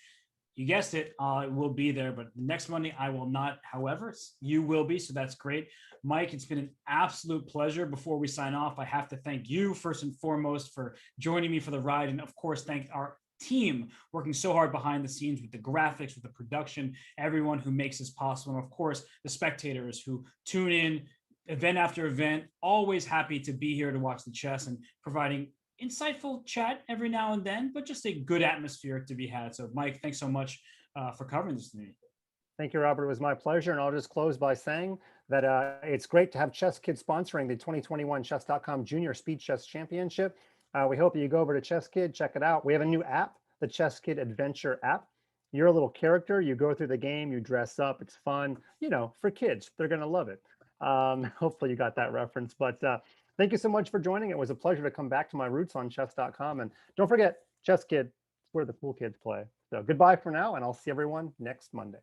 you guessed it, it will be there. But next Monday, I will not. However, you will be, so that's great. Mike, it's been an absolute pleasure. Before we sign off, I have to thank you first and foremost for joining me for the ride. And of course, thank our team working so hard behind the scenes with the graphics, with the production, everyone who makes this possible. And of course, the spectators who tune in event after event, always happy to be here to watch the chess and providing insightful chat every now and then, but just a good atmosphere to be had. So Mike, thanks so much for covering this to me. Thank you, Robert. It was my pleasure. And I'll just close by saying that it's great to have ChessKid sponsoring the 2021 Chess.com Junior Speed Chess Championship. We hope you go over to ChessKid, check it out. We have a new app, the ChessKid Adventure app. You're a little character. You go through the game, you dress up. It's fun, for kids. They're going to love it. Hopefully you got that reference. But thank you so much for joining. It was a pleasure to come back to my roots on Chess.com. And don't forget, ChessKid, it's where the cool kids play. So goodbye for now, and I'll see everyone next Monday.